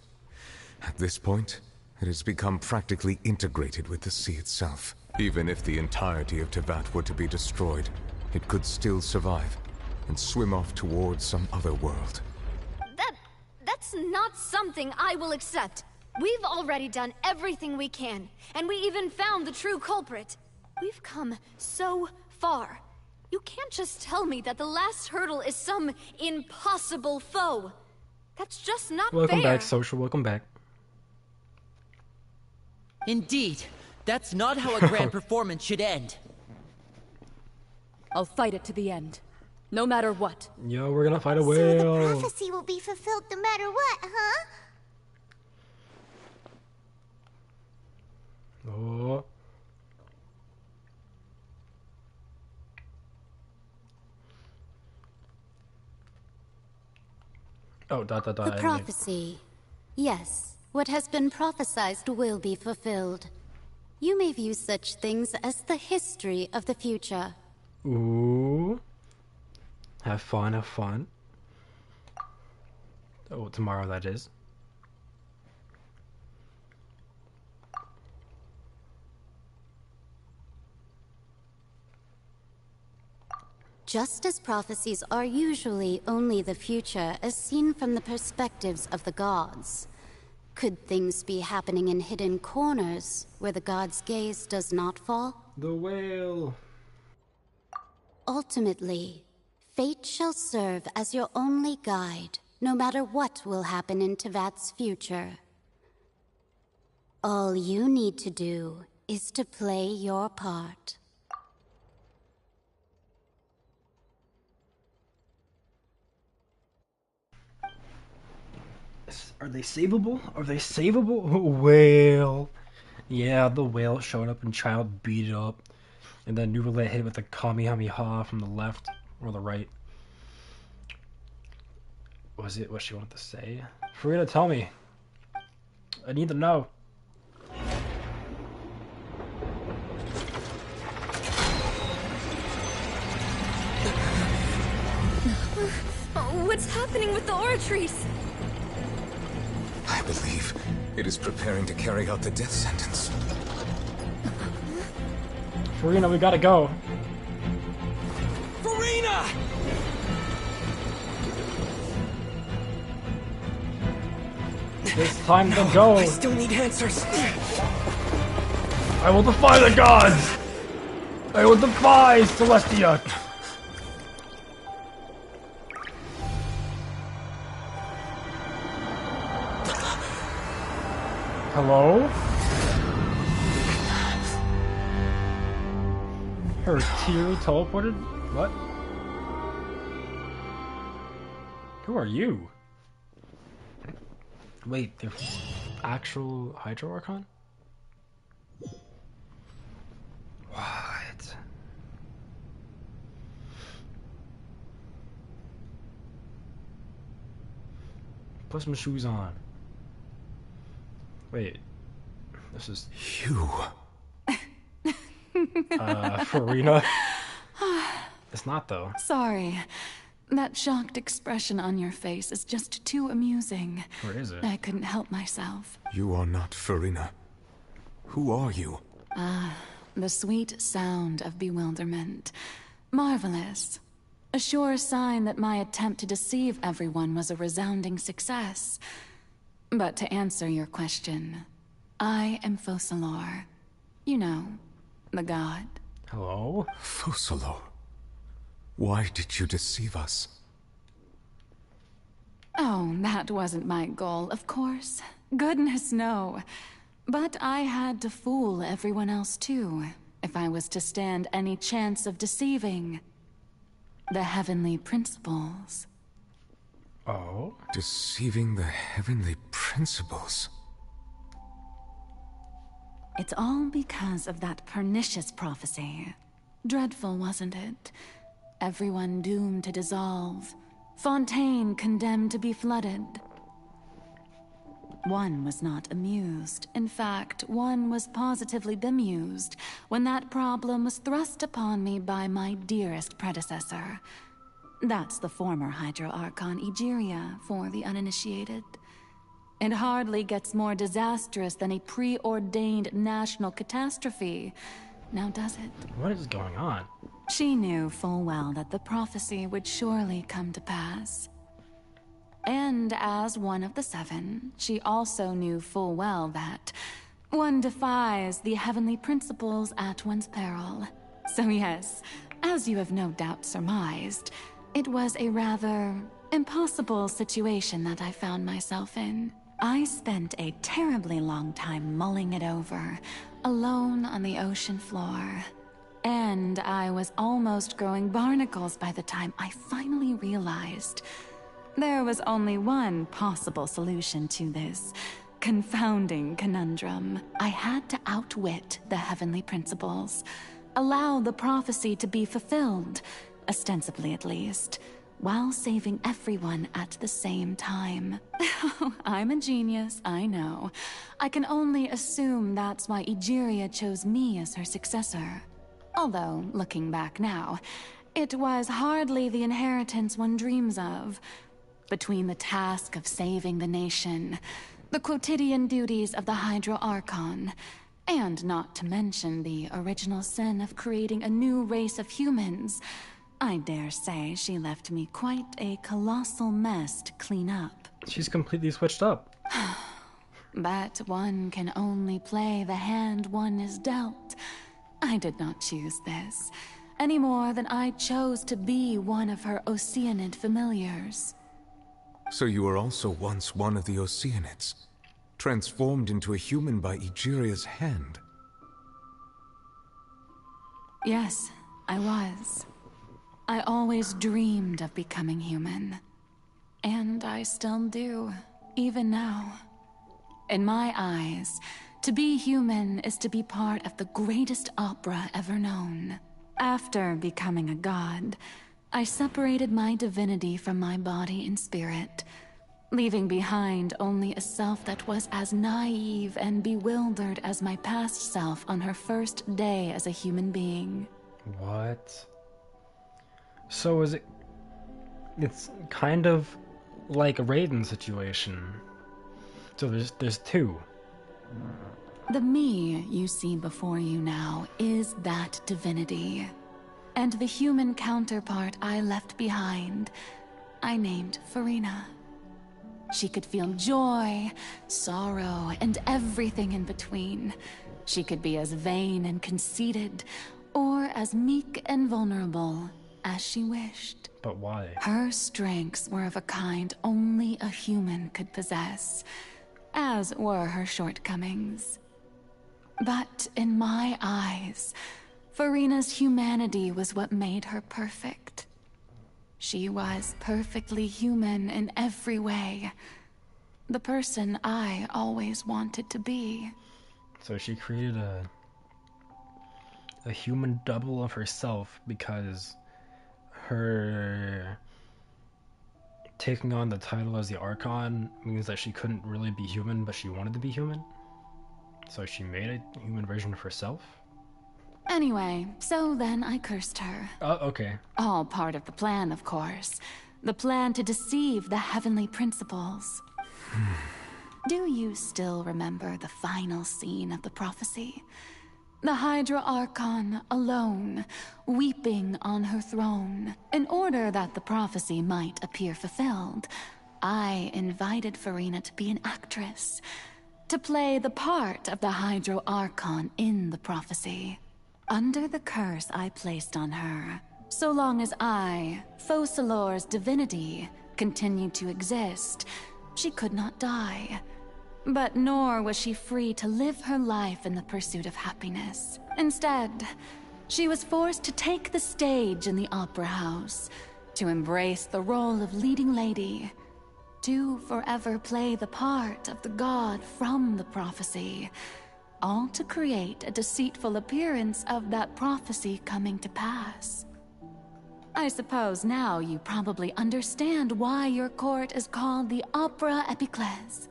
At this point, it has become practically integrated with the sea itself. Even if the entirety of Tevat were to be destroyed, it could still survive and swim off towards some other world. That's not something I will accept. We've already done everything we can, and we even found the true culprit. We've come so far. You can't just tell me that the last hurdle is some impossible foe. That's just not Welcome fair. back, Social. Welcome back. Indeed. That's not how a grand performance should end. I'll fight it to the end. No matter what. Yo, we're gonna fight a So whale. the prophecy will be fulfilled no matter what, huh? Oh. Oh, dot. The prophecy. Yes, what has been prophesied will be fulfilled. You may view such things as the history of the future. Ooh. Have fun, have fun. Oh, tomorrow that is. Just as prophecies are usually only the future as seen from the perspectives of the gods, could things be happening in hidden corners where the gods' gaze does not fall? The whale. Ultimately, fate shall serve as your only guide, no matter what will happen in Tevat's future. All you need to do is to play your part. Are they savable? Are they savable? Whale. Yeah, the whale showed up and Child beat it up. And then Nuvalet hit it with a Kamehameha from the left or the right. Was it what she wanted to say? Farina, tell me. I need to know. What's happening with the oratories? I believe it is preparing to carry out the death sentence. Farina, we gotta go. Farina! It's time to go. I still need answers. I will defy the gods. I will defy Celestia. Hello? Her tear teleported? What? Who are you? Wait, the actual Hydro Archon? What? Put some shoes on. Wait. This is... You... Furina? It's not, though. Sorry. That shocked expression on your face is just too amusing. Where is it? I couldn't help myself. You are not Furina. Who are you? The sweet sound of bewilderment. Marvelous. A sure sign that my attempt to deceive everyone was a resounding success. But to answer your question, I am Focalor. You know, the god. Hello? Focalor. Why did you deceive us? Oh, that wasn't my goal, of course. Goodness, no. But I had to fool everyone else too, if I was to stand any chance of deceiving the heavenly principles. Oh? Deceiving the heavenly principles? It's all because of that pernicious prophecy. Dreadful, wasn't it? Everyone doomed to dissolve. Fontaine condemned to be flooded. One was not amused. In fact, one was positively bemused when that problem was thrust upon me by my dearest predecessor. That's the former Hydro Archon Egeria, for the uninitiated. It hardly gets more disastrous than a preordained national catastrophe. Now does it? What is going on? She knew full well that the prophecy would surely come to pass. And as one of the seven, she also knew full well that one defies the heavenly principles at one's peril. So yes, as you have no doubt surmised, it was a rather impossible situation that I found myself in. I spent a terribly long time mulling it over, alone on the ocean floor. And I was almost growing barnacles by the time I finally realized there was only one possible solution to this confounding conundrum. I had to outwit the heavenly principles, allow the prophecy to be fulfilled, ostensibly at least, while saving everyone at the same time. I'm a genius, I know. I can only assume that's why Egeria chose me as her successor. Although, looking back now, it was hardly the inheritance one dreams of. Between the task of saving the nation, the quotidian duties of the Hydro Archon, and not to mention the original sin of creating a new race of humans, I dare say she left me quite a colossal mess to clean up. She's completely switched up. But one can only play the hand one is dealt. I did not choose this, any more than I chose to be one of her Oceanid familiars. So you were also once one of the Oceanids, transformed into a human by Egeria's hand. Yes, I was. I always dreamed of becoming human. And I still do, even now. In my eyes, to be human is to be part of the greatest opera ever known. After becoming a god, I separated my divinity from my body and spirit, leaving behind only a self that was as naive and bewildered as my past self on her first day as a human being. What? So is it... It's kind of like a Raiden's situation. So there's two. The me you see before you now is that divinity. And the human counterpart I left behind, I named Furina. She could feel joy, sorrow, and everything in between. She could be as vain and conceited, or as meek and vulnerable as she wished. But why? Her strengths were of a kind only a human could possess, as were her shortcomings. But in my eyes, Furina's humanity was what made her perfect. She was perfectly human in every way. The person I always wanted to be. So she created a human double of herself because her taking on the title as the Archon means that she couldn't really be human, but she wanted to be human. So she made a human version of herself. Anyway, so then I cursed her. Oh, okay. All part of the plan, of course. The plan to deceive the heavenly principles. Do you still remember the final scene of the prophecy? The Hydra Archon, alone, weeping on her throne. In order that the prophecy might appear fulfilled, I invited Furina to be an actress, to play the part of the Hydra Archon in the prophecy. Under the curse I placed on her, so long as I, Focalor's divinity, continued to exist, she could not die. But nor was she free to live her life in the pursuit of happiness. Instead, she was forced to take the stage in the opera house, to embrace the role of leading lady, to forever play the part of the god from the prophecy, all to create a deceitful appearance of that prophecy coming to pass. I suppose now you probably understand why your court is called the Opera Epiclese.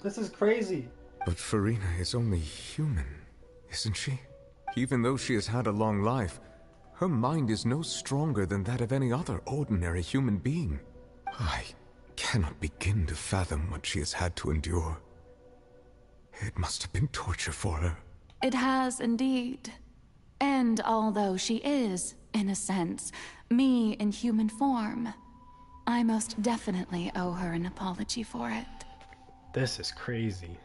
This is crazy. But Furina is only human, isn't she? Even though she has had a long life, her mind is no stronger than that of any other ordinary human being. I cannot begin to fathom what she has had to endure. It must have been torture for her. It has indeed. And although she is, in a sense, me in human form, I most definitely owe her an apology for it. This is crazy.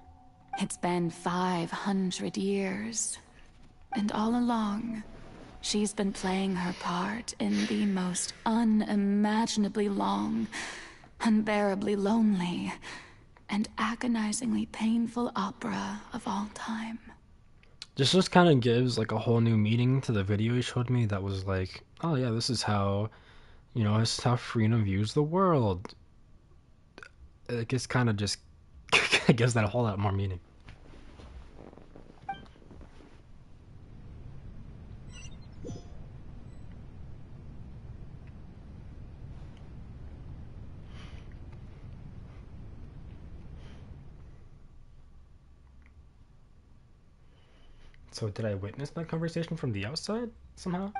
It's been 500 years. And all along, she's been playing her part in the most unimaginably long, unbearably lonely, and agonizingly painful opera of all time. This just kind of gives like a whole new meaning to the video he showed me that was like, oh yeah, this is how, this is how Furina views the world. It just kind of just gives that a whole lot more meaning. So did I witness that conversation from the outside somehow?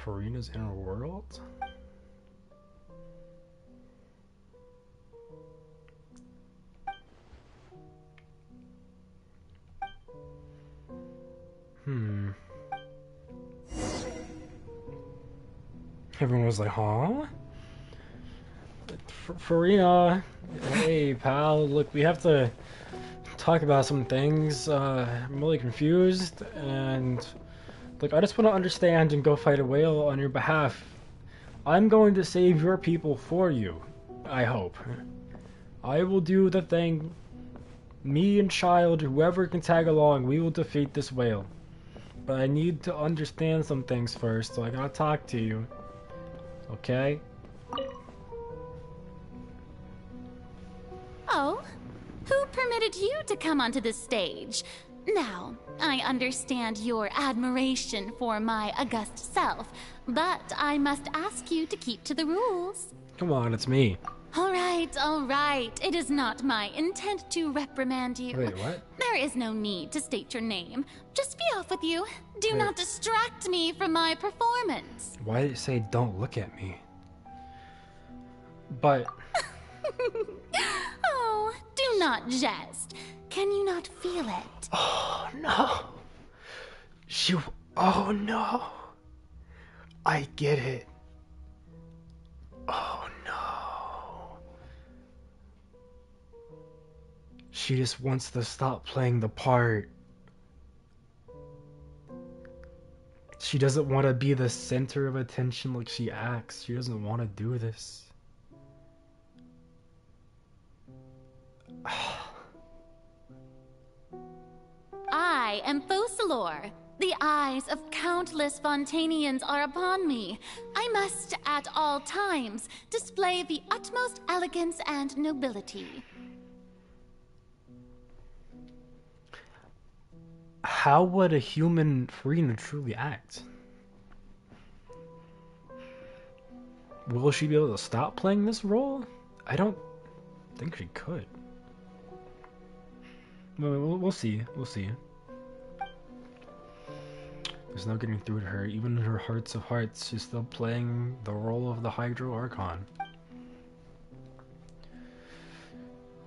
Furina's inner world? Everyone was like, huh? Furina, hey pal, look, we have to talk about some things. I'm really confused, and look, I just want to understand and go fight a whale on your behalf. I'm going to save your people for you, I hope. I will do the thing. Me and Child, whoever can tag along, we will defeat this whale. But I need to understand some things first, so I gotta talk to you. Okay? Oh, who permitted you to come onto the stage? Now, I understand your admiration for my august self, but I must ask you to keep to the rules. Come on, it's me. All right. It is not my intent to reprimand you. Wait, what? There is no need to state your name. Just be off with you. Do Wait. not distract me from my performance. Why did it say don't look at me? But... Oh, do not jest. Can you not feel it? Oh, no. Oh, no. I get it. Oh, no. She just wants to stop playing the part. She doesn't want to be the center of attention like she acts. She doesn't want to do this. I am Focalor. The eyes of countless Fontainians are upon me. I must, at all times, display the utmost elegance and nobility. How would a human Furina truly act? Will she be able to stop playing this role? I don't think she could. We'll see. We'll see. There's no getting through to her. Even in her hearts of hearts, she's still playing the role of the Hydro Archon.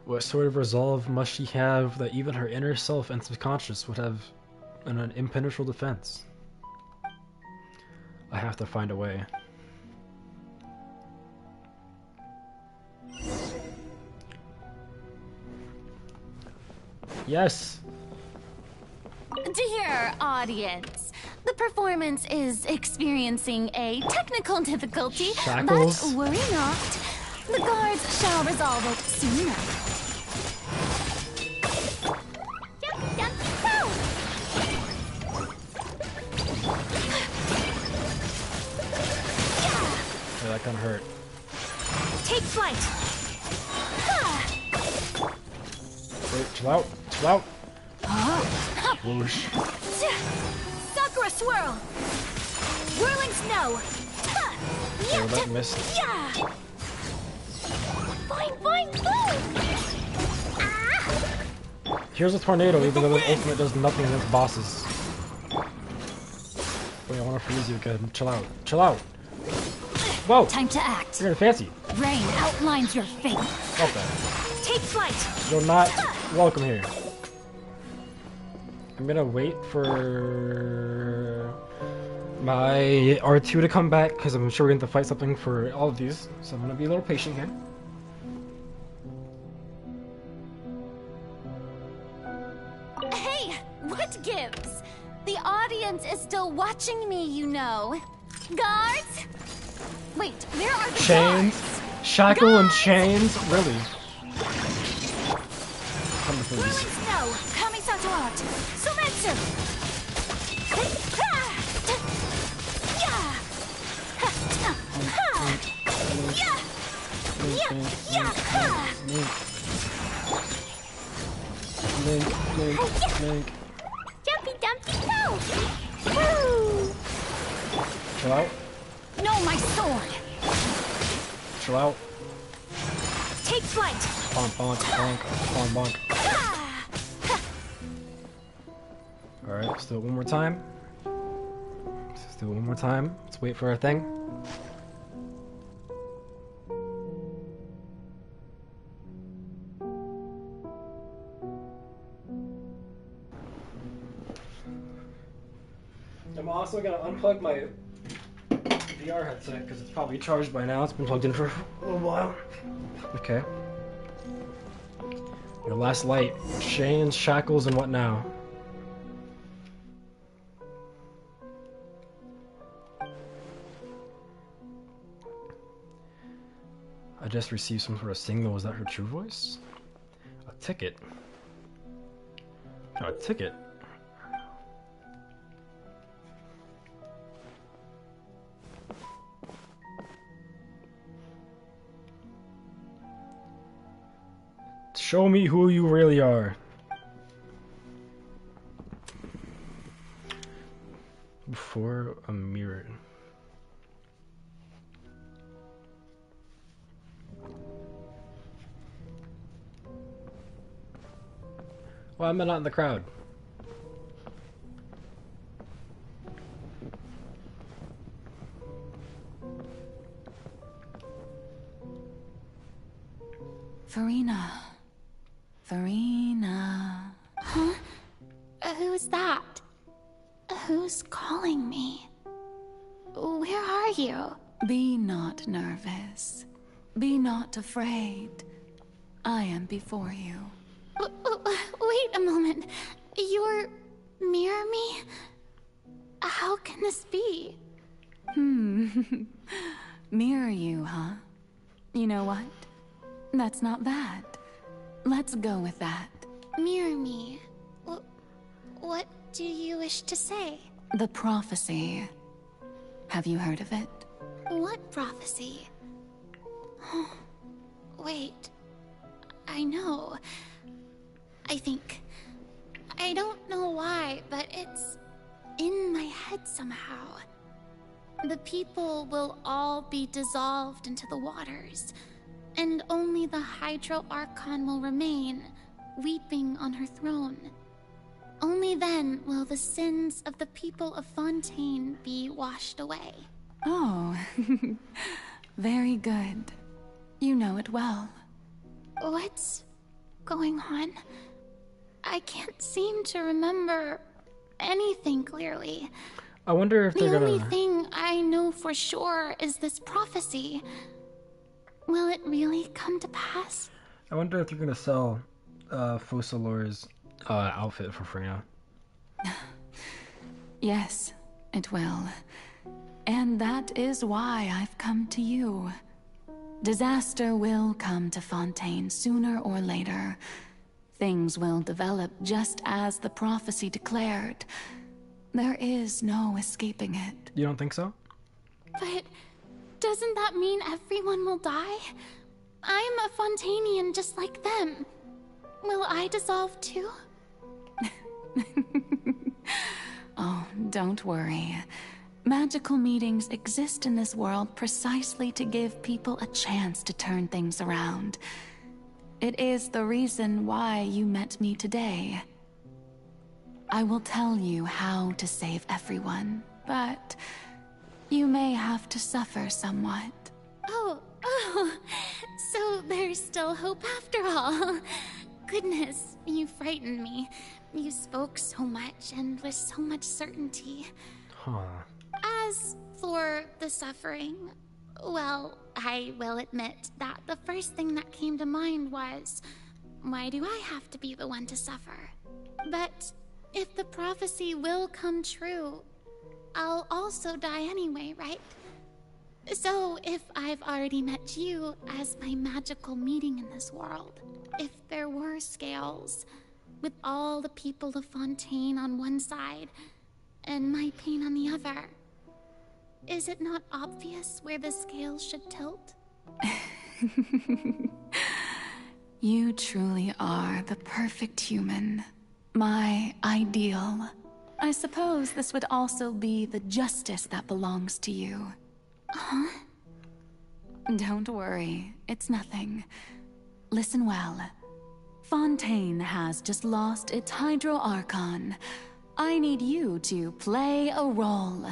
What sort of resolve must she have that even her inner self and subconscious would have an impenetrable defense? I have to find a way. Yes! Dear audience, the performance is experiencing a technical difficulty, Shackles. but worry not. The guards shall resolve it soon enough. Yeah, that kinda hurt. Take flight. Wait, chill out. Chill out. Whoosh. Sakura swirl. Whirling snow. Oh, that missed. Yeah. Fine, fine, fine. Here's a tornado, even though the ultimate does nothing against bosses. Wait, I wanna freeze you again. Chill out. Chill out. Whoa! Time to act. You're getting fancy. Rain outlines your fate. Okay. Take flight. You're not welcome here. I'm gonna wait for my R2 to come back because I'm sure we're going to fight something for all of these. So I'm gonna be a little patient here. Hey, what gives? The audience is still watching me, you know. Guards? Wait, where are the Chains? guards? Shackle and chains? Really? Come to Whirling freeze. snow. Kamisato art. Sumetsu. Link. Jumpy dumpy go! Woo! Chill out. No, my sword. Chill out. Take flight. Bonk, bonk, bonk, bonk, bonk. Alright, let's do it one more time. Let's do it one more time. Let's wait for our thing. I'm also gonna unplug my VR headset because it's probably charged by now. It's been plugged in for a little while. Okay. Your last light. Chains, shackles, and what now? I just received some sort of signal. Was that her true voice? A ticket. A ticket. Show me who you really are. Before a mirror. Why am I not in the crowd? Furina. Furina. Huh? Who's that? Who's calling me? Where are you? Be not nervous. Be not afraid. I am before you. Wait a moment. You're mirror me? How can this be? Mirror you, huh? You know what? That's not bad. let's go with that. Mirror me. What do you wish to say? The prophecy. Have you heard of it? What prophecy? Wait. I know. I think. I don't know why, but it's in my head somehow. The people will all be dissolved into the waters, and only the Hydro Archon will remain, weeping on her throne. Only then will the sins of the people of Fontaine be washed away. Oh, very good. You know it well. What's going on? I can't seem to remember anything clearly. I wonder if they're The gonna... only thing I know for sure is this prophecy. Will it really come to pass? I wonder if they're gonna sell Focalor's outfit for Frina. Yes, it will. And that is why I've come to you. Disaster will come to Fontaine sooner or later. Things will develop just as the prophecy declared. There is no escaping it. You don't think so? But doesn't that mean everyone will die? I'm a Fontainian just like them. Will I dissolve too? Oh, don't worry. Magical meetings exist in this world precisely to give people a chance to turn things around. It is the reason why you met me today. I will tell you how to save everyone, but you may have to suffer somewhat. Oh, so there's still hope after all. Goodness, you frightened me. You spoke so much and with so much certainty. Huh. As for the suffering, well, I will admit that the first thing that came to mind was, why do I have to be the one to suffer? But if the prophecy will come true, I'll also die anyway, right? So if I've already met you as my magical meeting in this world, if there were scales, with all the people of Fontaine on one side and my pain on the other, is it not obvious where the scales should tilt? You truly are the perfect human. My ideal. I suppose this would also be the justice that belongs to you. Huh? Don't worry, it's nothing. Listen well. Fontaine has just lost its Hydro Archon. I need you to play a role.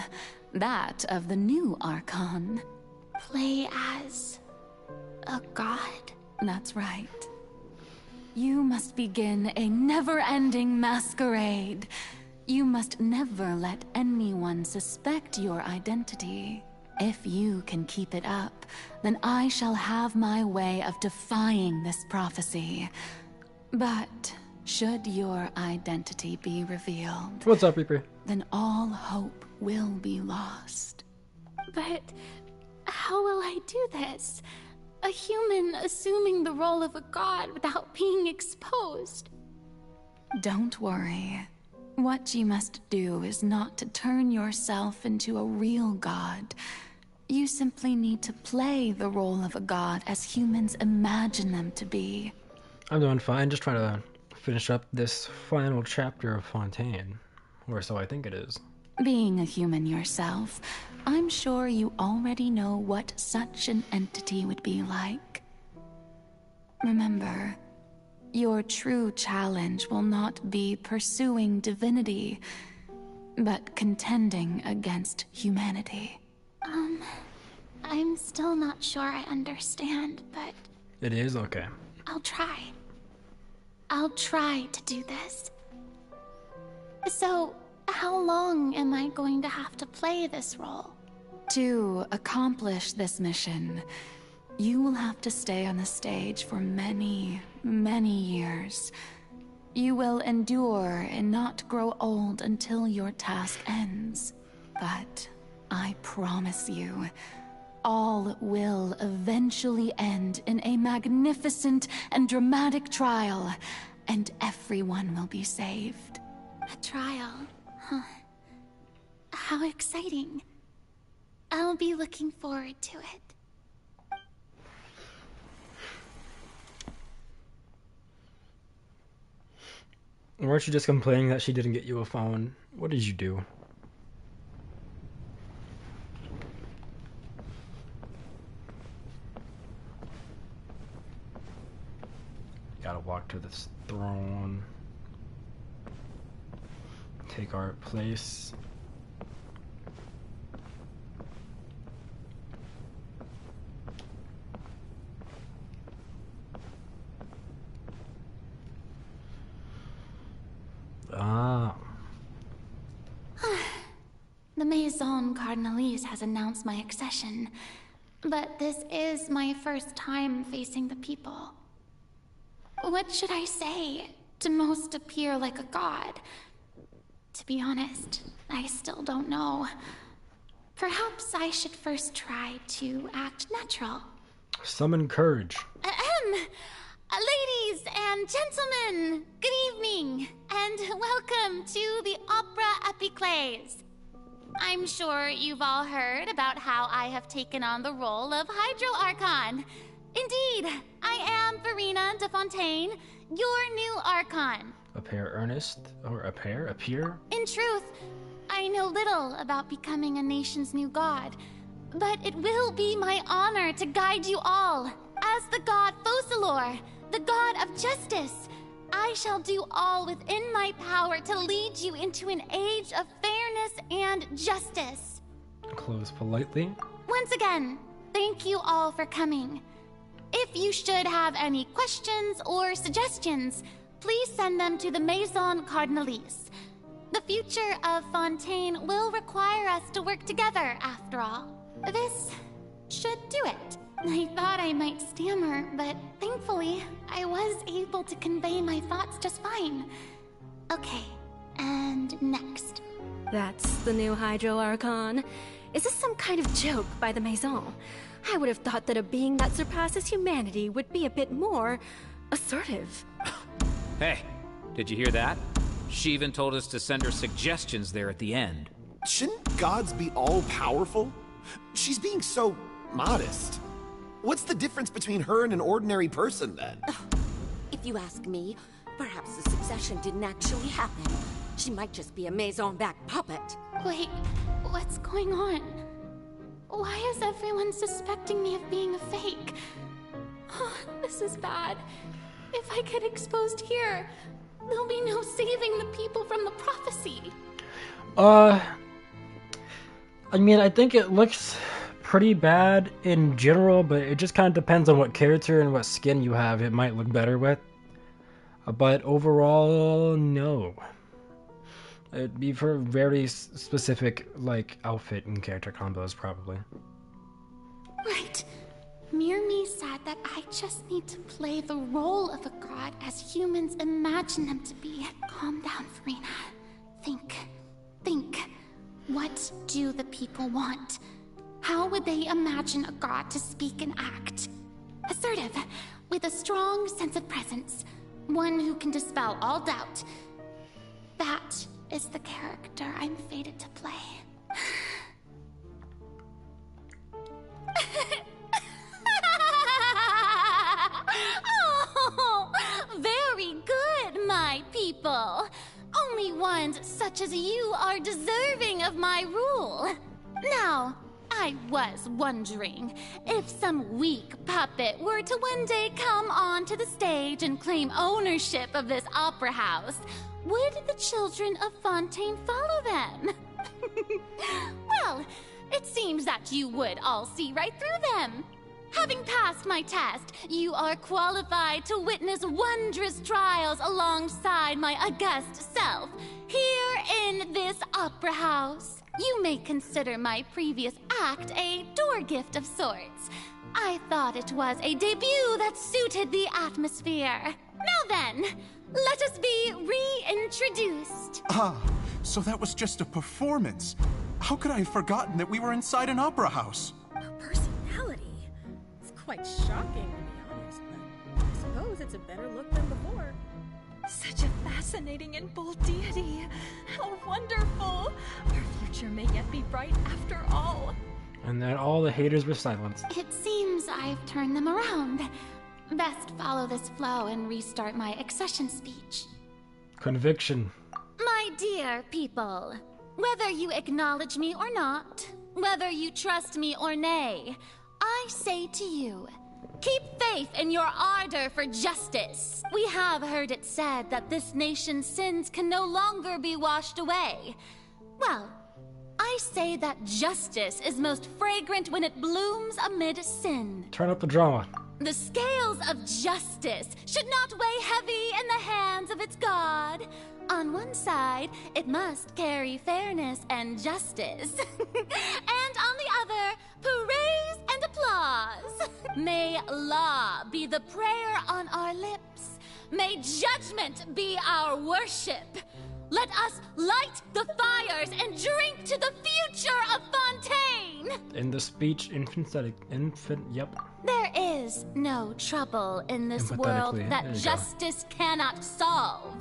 That of the new Archon. Play as a god? That's right. You must begin a never-ending masquerade. You must never let anyone suspect your identity. If you can keep it up, then I shall have my way of defying this prophecy. But should your identity be revealed... What's up, Reaper? ...then all hope will be lost. But how will I do this? A human assuming the role of a god without being exposed. Don't worry. What you must do is not to turn yourself into a real god. You simply need to play the role of a god as humans imagine them to be. I'm doing fine, just trying to finish up this final chapter of Fontaine. Or so I think it is. Being a human yourself, I'm sure you already know what such an entity would be like. Remember, your true challenge will not be pursuing divinity, but contending against humanity. I'm still not sure I understand, but... It is? Okay. I'll try. I'll try to do this. So, how long am I going to have to play this role? To accomplish this mission, you will have to stay on the stage for many, many years. You will endure and not grow old until your task ends. But I promise you, all will eventually end in a magnificent and dramatic trial, and everyone will be saved. A trial? Huh. How exciting. I'll be looking forward to it. Weren't you just complaining that she didn't get you a phone? What did you do? Gotta walk to this throne. Take our place. The Maison Cardinalise has announced my accession, but this is my first time facing the people. What should I say to most appear like a god? To be honest, I still don't know. Perhaps I should first try to act natural. Summon courage. Ladies and gentlemen, good evening, and welcome to the Opera Epiclese. I'm sure you've all heard about how I have taken on the role of Hydro Archon. Indeed, I am Verena de Fontaine, your new Archon. A pair Ernest? Or a pair? A peer? In truth, I know little about becoming a nation's new god, but it will be my honor to guide you all. As the god Focalor, the god of justice, I shall do all within my power to lead you into an age of fairness and justice. Close politely. Once again, thank you all for coming. If you should have any questions or suggestions, please send them to the Maison Cardinalise. The future of Fontaine will require us to work together, after all. This should do it. I thought I might stammer, but thankfully, I was able to convey my thoughts just fine. Okay, and next. That's the new Hydro Archon. Is this some kind of joke by the Maison? I would have thought that a being that surpasses humanity would be a bit more assertive. Hey, did you hear that? She even told us to send her suggestions there at the end. Shouldn't gods be all-powerful? She's being so modest. What's the difference between her and an ordinary person, then? If you ask me, perhaps the succession didn't actually happen. She might just be a Maison-backed puppet. Wait, what's going on? Why is everyone suspecting me of being a fake? Oh, this is bad. If I get exposed here, there'll be no saving the people from the prophecy. I mean, I think it looks pretty bad in general, but it just kind of depends on what character and what skin you have. It might look better with. But overall, no. It'd be for very specific, like, outfit and character combos, probably. Right. Mirmi said that I just need to play the role of a god as humans imagine them to be. Calm down, Verena. Think. What do the people want? How would they imagine a god to speak and act? Assertive, with a strong sense of presence. One who can dispel all doubt. That is the character I'm fated to play. Oh, very good, my people. Only ones such as you are deserving of my rule. Now, I was wondering if some weak puppet were to one day come onto the stage and claim ownership of this opera house, would the children of Fontaine follow them? Well, it seems that you would all see right through them. Having passed my test, you are qualified to witness wondrous trials alongside my august self, here in this opera house. You may consider my previous act a door gift of sorts. I thought it was a debut that suited the atmosphere. Now then, let us be reintroduced. Ah, so that was just a performance. How could I have forgotten that we were inside an opera house? Percy, quite shocking, to be honest, but I suppose it's a better look than before. Such a fascinating and bold deity. How wonderful! Our future may yet be bright after all. And then all the haters were silenced. It seems I've turned them around. Best follow this flow and restart my accession speech. Conviction. My dear people, whether you acknowledge me or not, whether you trust me or nay, I say to you, keep faith in your ardor for justice. We have heard it said that this nation's sins can no longer be washed away. Well, I say that justice is most fragrant when it blooms amid sin. Turn up the drama. The scales of justice should not weigh heavy in the hands of its God. On one side, it must carry fairness and justice. And on the other, praise and applause. May law be the prayer on our lips. May judgment be our worship. Let us light the fires and drink to the future of Fontaine! In the speech, yep. There is no trouble in this world that justice cannot solve.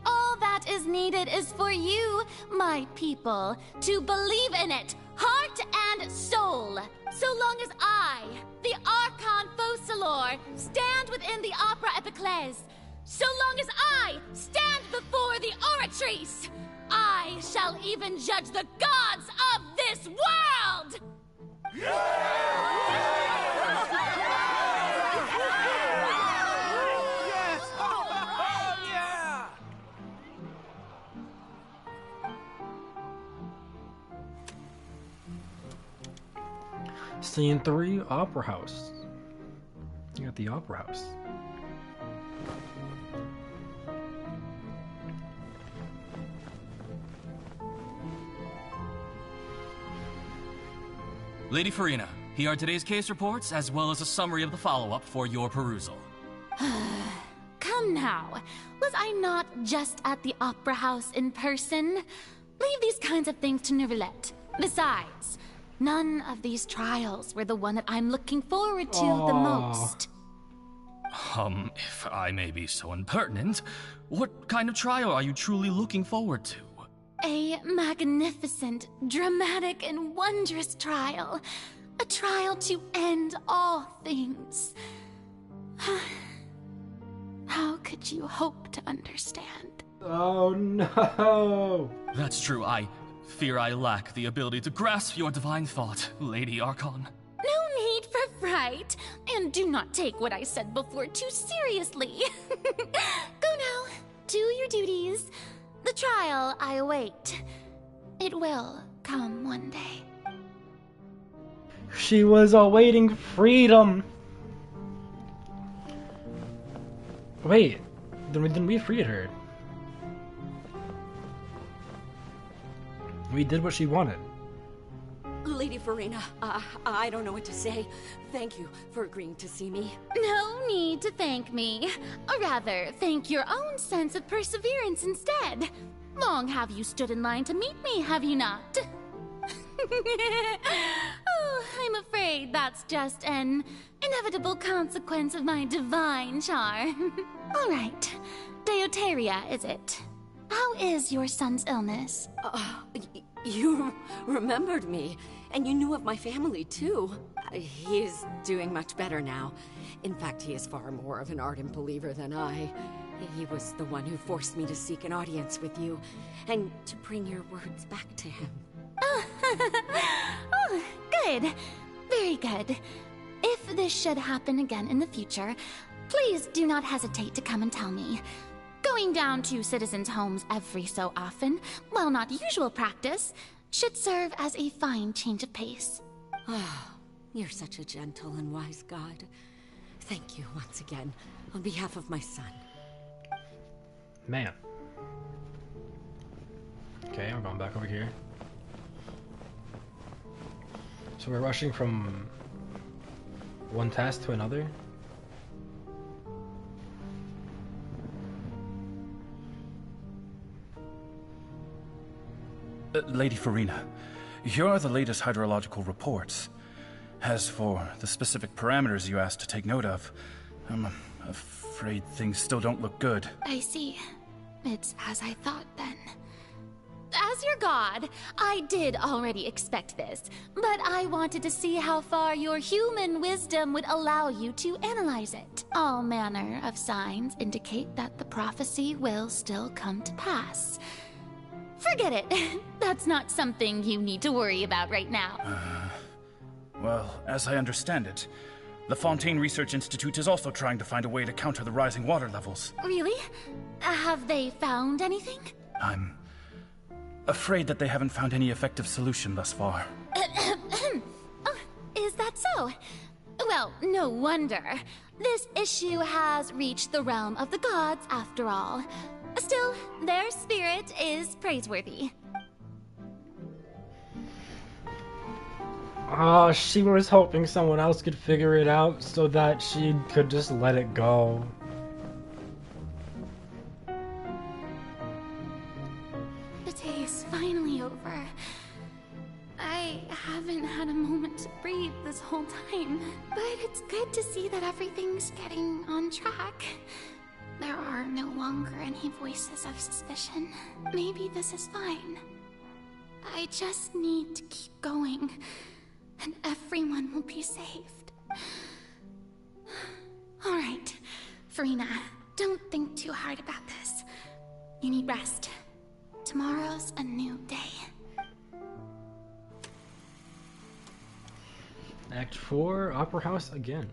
All that is needed is for you, my people, to believe in it, heart and soul. So long as I, the Archon Focalor, stand within the Opera Epiclese, so long as I stand before the Oratrice, I shall even judge the gods of this world! Scene 3, Opera House. You got the Opera House. Lady Farina, here are today's case reports, as well as a summary of the follow-up for your perusal. Come now, was I not just at the Opera House in person? Leave these kinds of things to Neuvillette. Besides, none of these trials were the one that I'm looking forward to the most. If I may be so impertinent, what kind of trial are you truly looking forward to? A magnificent, dramatic, and wondrous trial. A trial to end all things. How could you hope to understand? Oh no! That's true, I fear I lack the ability to grasp your divine thought, Lady Archon. No need for fright, and do not take what I said before too seriously. Go now, do your duties. The trial I await. It will come one day. She was awaiting freedom. Wait, then we freed her. We did what she wanted. Lady Farina, I don't know what to say. Thank you for agreeing to see me. No need to thank me. Or rather, thank your own sense of perseverance instead. Long have you stood in line to meet me, have you not? Oh, I'm afraid that's just an inevitable consequence of my divine charm. All right, Deoteria, is it? How is your son's illness? You remembered me, and you knew of my family, too. He is doing much better now. In fact, he is far more of an ardent believer than I. He was the one who forced me to seek an audience with you, and to bring your words back to him. Oh, good. Very good. If this should happen again in the future, please do not hesitate to come and tell me. Going down to citizens' homes every so often, while not usual practice, should serve as a fine change of pace. Oh, you're such a gentle and wise god. Thank you once again, on behalf of my son. Man. Okay, we're going back over here. So we're rushing from one task to another? Lady Farina, here are the latest hydrological reports. As for the specific parameters you asked to take note of, I'm afraid things still don't look good. I see. It's as I thought then. As your god, I did already expect this, but I wanted to see how far your human wisdom would allow you to analyze it. All manner of signs indicate that the prophecy will still come to pass. Forget it. That's not something you need to worry about right now. Well, as I understand it, the Fontaine Research Institute is also trying to find a way to counter the rising water levels. Really? Have they found anything? I'm afraid that they haven't found any effective solution thus far. Oh, is that so? Well, no wonder. This issue has reached the realm of the gods, after all. Still, their spirit is praiseworthy. She was hoping someone else could figure it out so that she could just let it go. The day is finally over. I haven't had a moment to breathe this whole time, but it's good to see that everything's getting on track. There are no longer any voices of suspicion. Maybe this is fine. I just need to keep going, and everyone will be saved. Alright, Farina, don't think too hard about this. You need rest. Tomorrow's a new day. Act 4, Opera House again.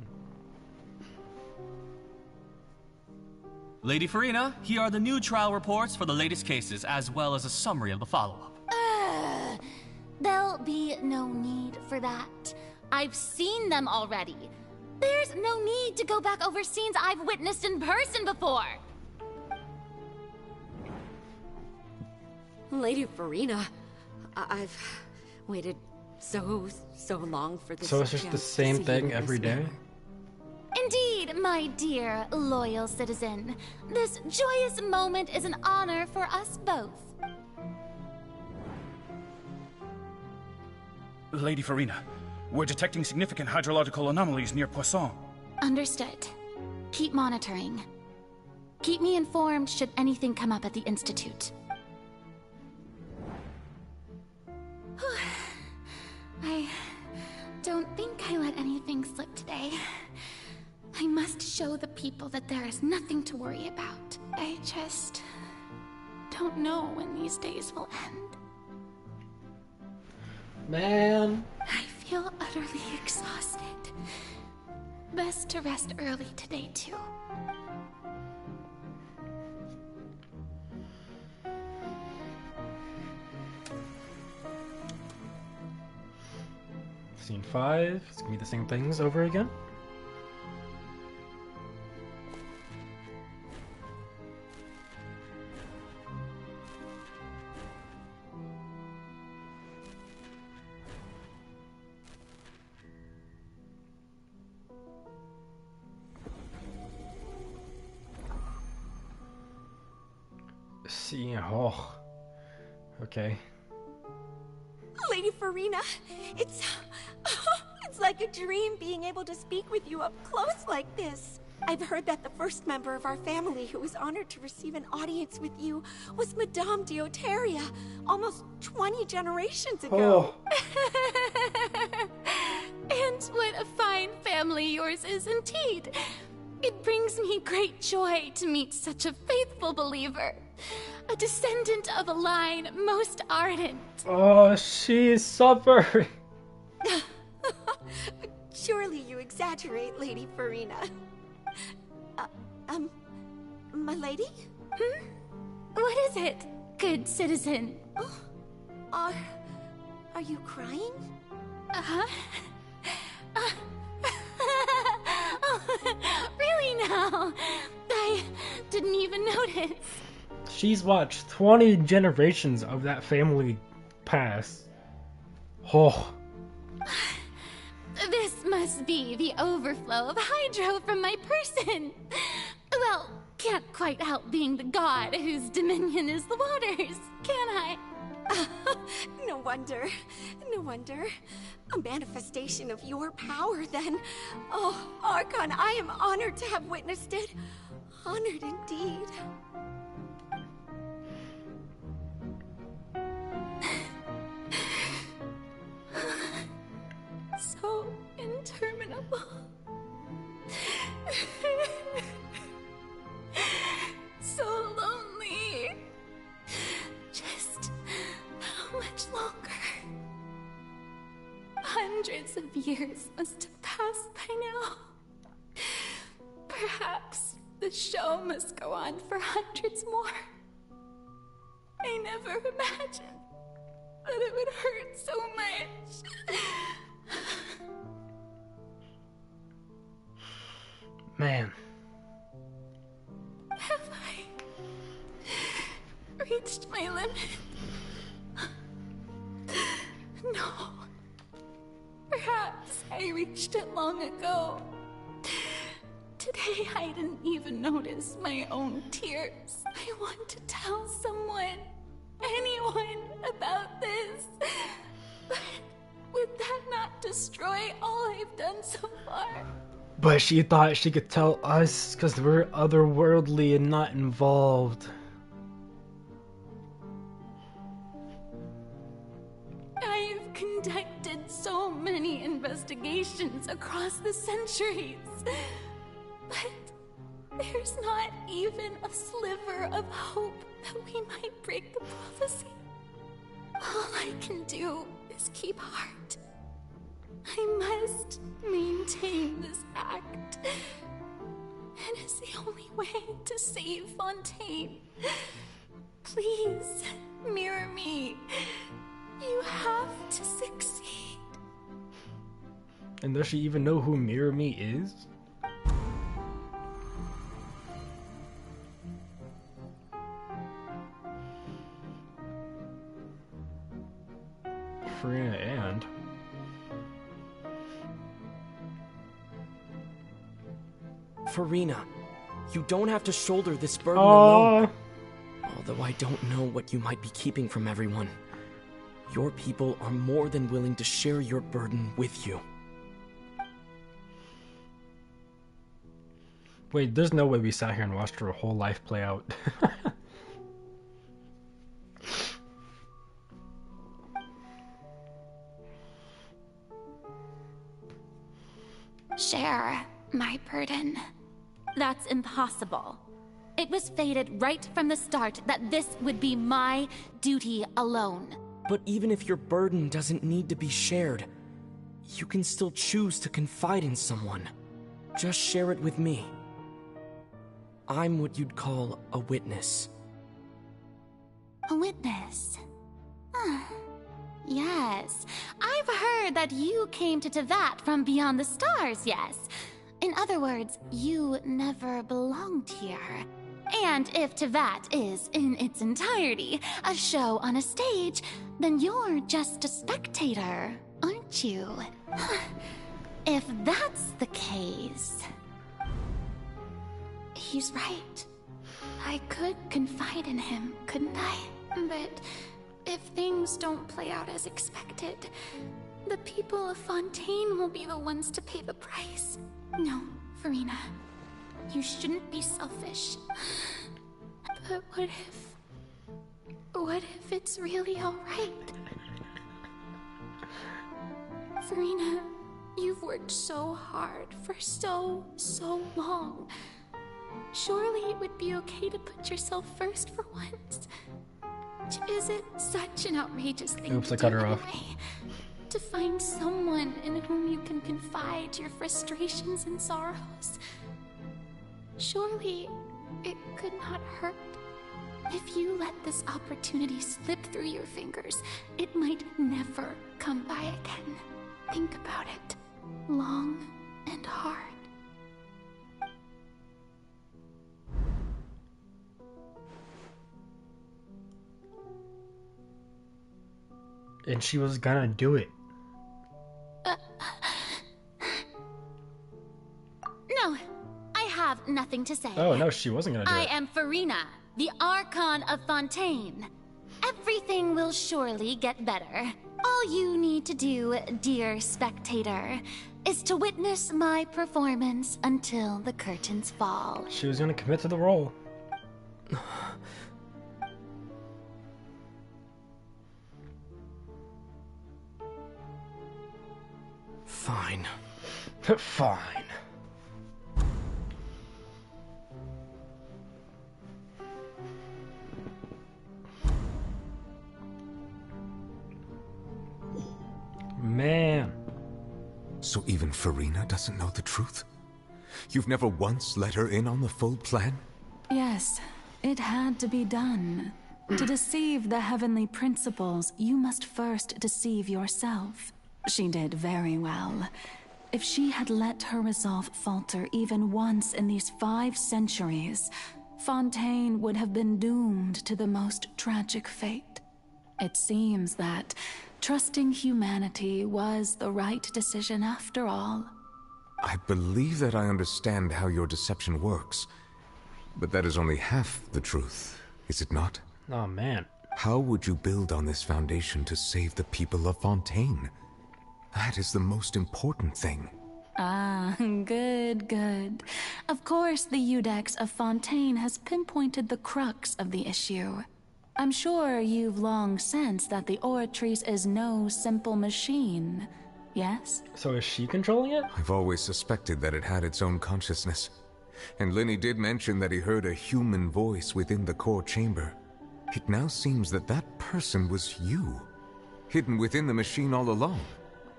Lady Farina, here are the new trial reports for the latest cases, as well as a summary of the follow-up. There'll be no need for that. I've seen them already. There's no need to go back over scenes I've witnessed in person before. Lady Farina, I've waited so long for this. So it's just the same thing every day? Indeed, my dear, loyal citizen. This joyous moment is an honor for us both. Lady Farina, we're detecting significant hydrological anomalies near Poisson. Understood. Keep monitoring. Keep me informed should anything come up at the Institute. I don't think I let anything slip today. I must show the people that there is nothing to worry about. I just don't know when these days will end. Man. I feel utterly exhausted. Best to rest early today, too. Scene 5. It's gonna be the same things over again. Oh, okay. Lady Farina, it's like a dream being able to speak with you up close like this. I've heard that the first member of our family who was honored to receive an audience with you was Madame Dioteria, almost 20 generations ago. Oh. And what a fine family yours is indeed. It brings me great joy to meet such a faithful believer. A descendant of a line most ardent. Oh, she is suffering. Surely you exaggerate, Lady Farina. My lady? What is it, good citizen? Oh, are you crying? Uh-huh. Really now? I didn't even notice. She's watched 20 generations of that family pass. Oh. This must be the overflow of hydro from my person. Well, can't quite help being the god whose dominion is the waters, can I? No wonder. No wonder. a manifestation of your power, then. Oh, Archon, I am honored to have witnessed it. Honored indeed. So interminable. So lonely. Just how much longer? Hundreds of years must have passed by now. Perhaps the show must go on for hundreds more. I never imagined that it would hurt so much. Man. Have I reached my limit? No. Perhaps I reached it long ago. Today I didn't even notice my own tears. I want to tell someone, anyone, about this. But would that not destroy all I've done so far? But she thought she could tell us because we're otherworldly and not involved. I've conducted so many investigations across the centuries. But there's not even a sliver of hope that we might break the prophecy. All I can do is keep heart. I must maintain this act. It is the only way to save Fontaine. Please, mirror me. You have to succeed. And does she even know who Mirror Me is? Farina and... Farina, you don't have to shoulder this burden alone. Although I don't know what you might be keeping from everyone. Your people are more than willing to share your burden with you. Wait, there's no way we sat here and watched her whole life play out. Share my burden. That's impossible. It was fated right from the start that this would be my duty alone. But even if your burden doesn't need to be shared, you can still choose to confide in someone. Just share it with me. I'm what you'd call a witness. A witness? Yes. I've heard that you came to Tevat from beyond the stars, yes. In other words, you never belonged here. And if Tevat is, in its entirety, a show on a stage, then you're just a spectator, aren't you? If that's the case... He's right. I could confide in him, couldn't I? But if things don't play out as expected, the people of Fontaine will be the ones to pay the price. No, Farina. You shouldn't be selfish. But what if it's really alright? Farina, you've worked so hard for so long. Surely it would be okay to put yourself first for once. Is it such an outrageous thing Oops, to I cut do her off. anyway? To find someone in whom you can confide your frustrations and sorrows? Surely it could not hurt. If you let this opportunity slip through your fingers, it might never come by again. Think about it long and hard. And she was gonna do it. No, I have nothing to say. Oh, no, she wasn't gonna do I it. am Farina, the Archon of Fontaine. Everything will surely get better. All All you need to do, dear spectator, is to witness my performance until the curtains fall. She was gonna commit to the role. Fine. Fine. Man. So even Farina doesn't know the truth? You've never once let her in on the full plan? Yes, it had to be done. To deceive the heavenly principles, you must first deceive yourself. She did very well. If she had let her resolve falter even once in these 5 centuries, Fontaine would have been doomed to the most tragic fate. It seems that trusting humanity was the right decision after all. I believe that I understand how your deception works, but that is only half the truth, is it not? Oh, man. How would you build on this foundation to save the people of Fontaine? That is the most important thing. Ah, good, good. Of course, the Iudex of Fontaine has pinpointed the crux of the issue. I'm sure you've long sensed that the Oratrice is no simple machine, yes? So is she controlling it? I've always suspected that it had its own consciousness. And Lenny did mention that he heard a human voice within the core chamber. It now seems that that person was you, hidden within the machine all along.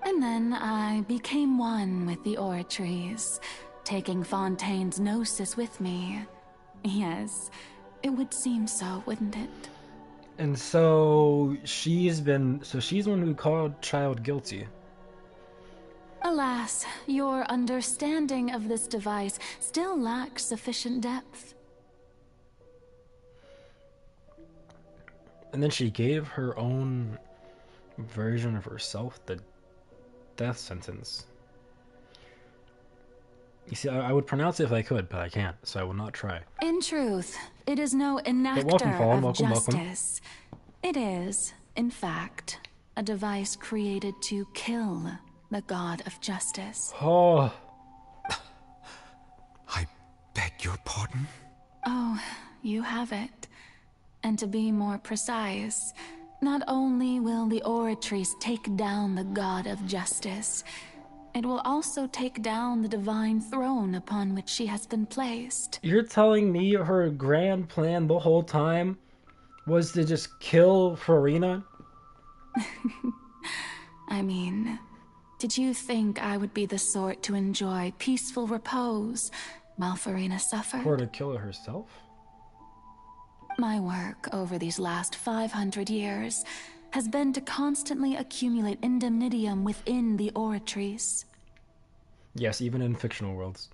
And then I became one with the Oratrice, taking Fontaine's gnosis with me. Yes, it would seem so, wouldn't it? And so she's the one who called Child guilty. Alas, your understanding of this device still lacks sufficient depth. And then she gave her own version of herself the death sentence. You see, I would pronounce it if I could, but I can't, so I will not try. In truth, it is no enactor welcome, of welcome. justice. It is, in fact, a device created to kill the god of justice. Oh. I beg your pardon? Oh, you have it. And to be more precise, not only will the Oratrice take down the god of justice, it will also take down the divine throne upon which she has been placed. You're telling me her grand plan the whole time was to just kill Farina? I mean, did you think I would be the sort to enjoy peaceful repose while Farina suffered? Or to kill her herself? My work over these last 500 years has been to constantly accumulate indemnitium within the Oratrice. Yes, even in fictional worlds.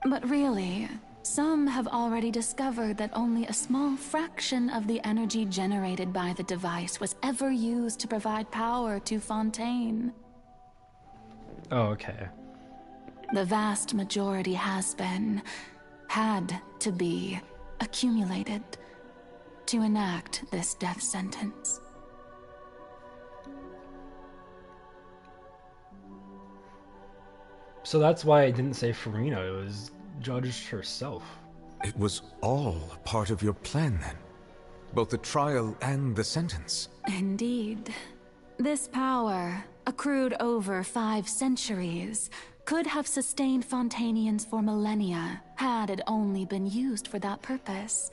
But really, some have already discovered that only a small fraction of the energy generated by the device was ever used to provide power to Fontaine. Oh, okay. The vast majority had to be accumulated to enact this death sentence. So that's why I didn't say Farina, it was Judge herself. It was all part of your plan then? Both the trial and the sentence? Indeed. This power, accrued over 5 centuries, could have sustained Fontainians for millennia, had it only been used for that purpose.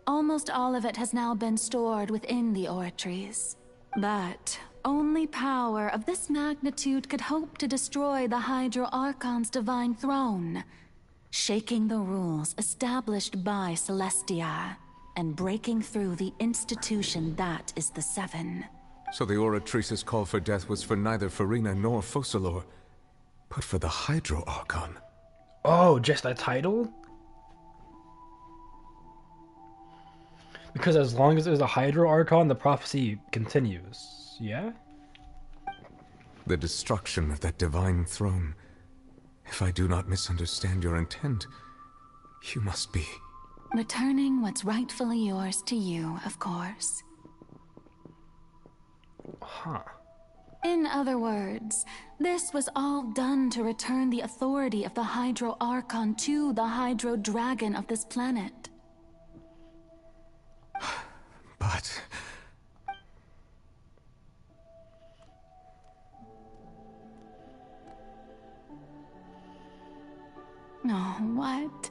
Almost all of it has now been stored within the Oratrice. But only power of this magnitude could hope to destroy the Hydro Archon's divine throne, shaking the rules established by Celestia, and breaking through the institution that is the Seven. So the Oratrice's call for death was for neither Farina nor Focalor, but for the Hydro Archon. Oh, just a title? Because as long as there's a Hydro Archon, the prophecy continues. Yeah? The destruction of that divine throne. If I do not misunderstand your intent, you must be... Returning what's rightfully yours to you, of course. Huh. In other words, this was all done to return the authority of the Hydro Archon to the Hydro Dragon of this planet. But... Oh, what?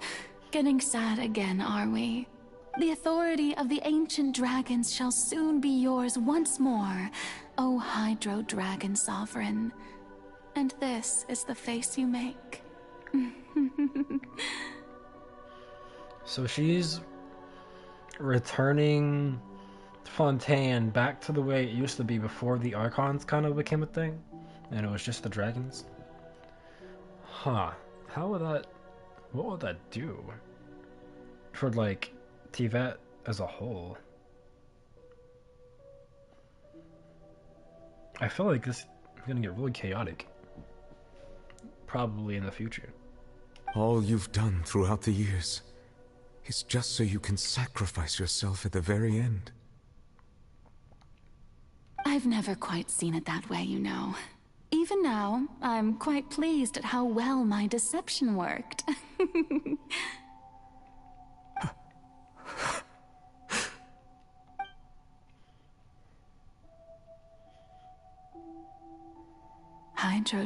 Getting sad again, are we? The authority of the ancient dragons shall soon be yours once more, O Hydro Dragon Sovereign. And this is the face you make. So she's returning Fontaine back to the way it used to be before the Archons kind of became a thing, and it was just the dragons. Huh. How would that... What would that do? For, like, Tivat as a whole? I feel like this is gonna get really chaotic. Probably in the future. All you've done throughout the years is just so you can sacrifice yourself at the very end. I've never quite seen it that way, you know. Even now, I'm quite pleased at how well my deception worked. Hydro